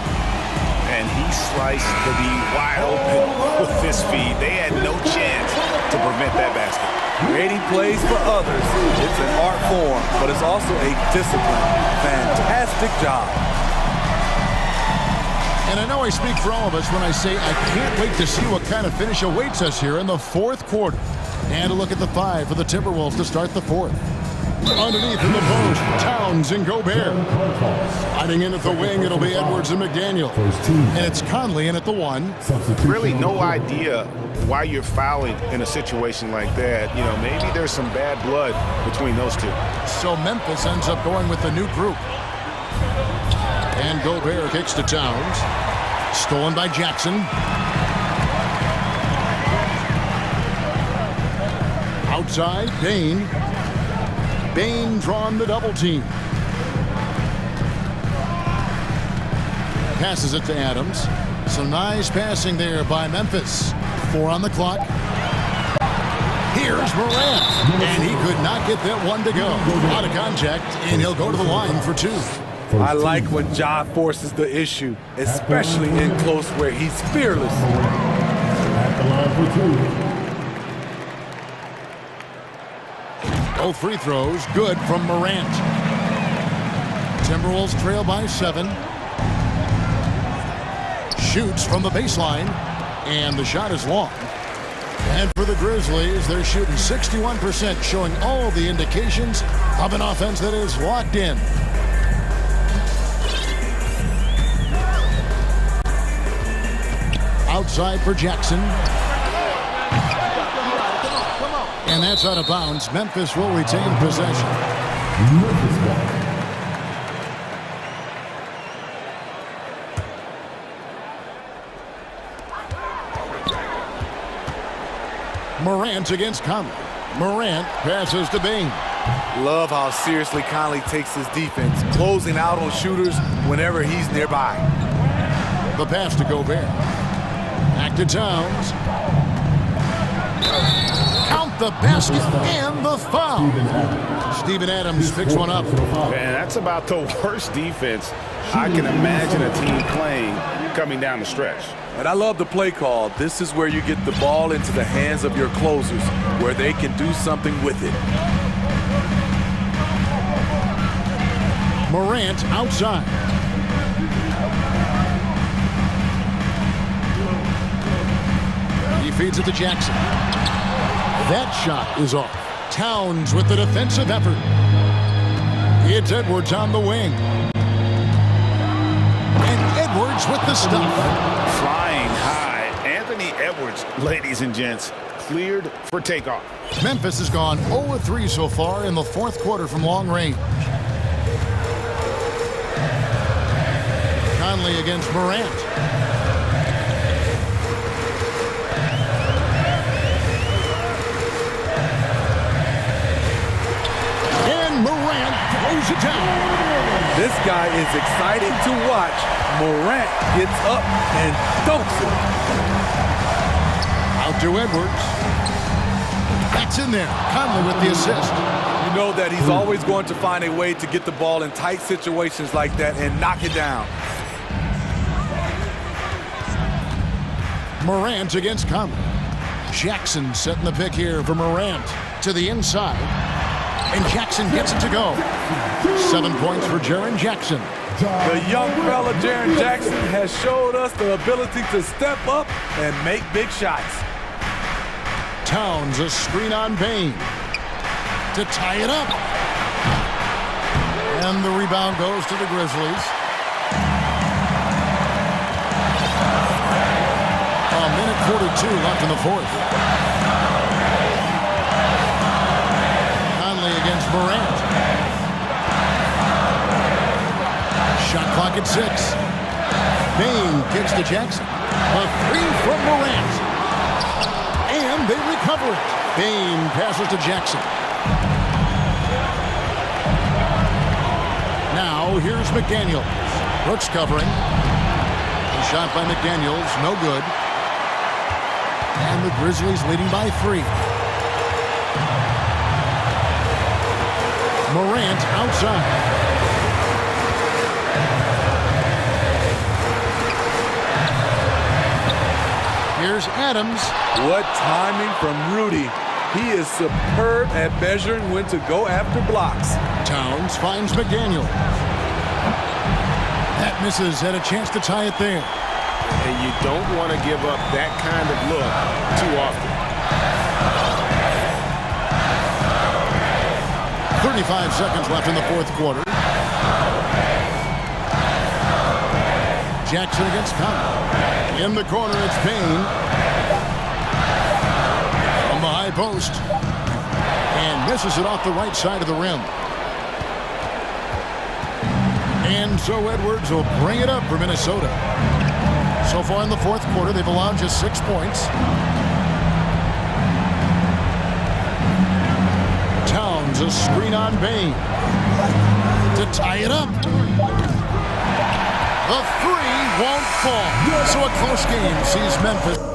And he sliced the D wide open with this feed. They had no chance to prevent that basket. Creating plays for others. It's an art form, but it's also a discipline. Fantastic job. And I know I speak for all of us when I say I can't wait to see what kind of finish awaits us here in the fourth quarter. And a look at the 5 for the Timberwolves to start the fourth. Underneath in the post, Towns and Gobert. Sliding in at the wing, it'll be Edwards and McDaniel. And it's Conley in at the 1. Really no idea why you're fouling in a situation like that. You know, maybe there's some bad blood between those two. So Memphis ends up going with the new group. And Gobert kicks to Towns. Stolen by Jackson. Outside, Bain. Bain drawn the double team. Passes it to Adams. Some nice passing there by Memphis. 4 on the clock. Here's Morant. And he could not get that one to go. Out of contact, and he'll go to the line for 2. I like when Ja forces the issue, especially in close where he's fearless. At the line for 2. Both free throws good from Morant. Timberwolves trail by 7. Shoots from the baseline, and the shot is long. And for the Grizzlies, they're shooting 61%, showing all the indications of an offense that is locked in. Outside for Jackson. And that's out of bounds. Memphis will retain possession. Morant against Conley. Morant passes to Bain. Love how seriously Conley takes his defense, closing out on shooters whenever he's nearby. The pass to Gobert. Back to Towns. Count the basket and the foul. Steven Adams picks one up. Man, that's about the worst defense I can imagine a team playing coming down the stretch. And I love the play call. This is where you get the ball into the hands of your closers, where they can do something with it. Morant outside. He feeds it to Jackson. That shot is off. Towns with the defensive effort. It's Edwards on the wing. And Edwards with the stuff. Flying high. Anthony Edwards, ladies and gents, cleared for takeoff. Memphis has gone 0-3 so far in the fourth quarter from long range. Conley against Morant. And Morant throws it down. This guy is exciting to watch. Morant gets up and dunks it. Out to Edwards. That's in there. Conley with the assist. You know that he's always going to find a way to get the ball in tight situations like that and knock it down. Morant against Conley. Jackson setting the pick here for Morant to the inside. And Jackson gets it to go. 7 points for Jaren Jackson. The young fella, Jaren Jackson, has showed us the ability to step up and make big shots. Towns, a screen on Bain to tie it up. And the rebound goes to the Grizzlies. A minute 42 left in the fourth. Conley against Morant. Shot clock at 6. Bain kicks to Jackson. A 3 from Morant. And they recover it. Bain passes to Jackson. Now So here's McDaniels. Brooks covering. A shot by McDaniels, no good. And the Grizzlies leading by 3. Morant outside. Here's Adams. What timing from Rudy. He is superb at measuring when to go after blocks. Towns finds McDaniel. That misses, had a chance to tie it there. And you don't want to give up that kind of look too often. 35 seconds left in the fourth quarter. Jackson against Conley. In the corner, it's Payne. From the high post. And misses it off the right side of the rim. And so Edwards will bring it up for Minnesota. So far in the fourth quarter, they've allowed just 6 points. Towns, a screen on Bain to tie it up. The 3 won't fall. So a close game sees Memphis.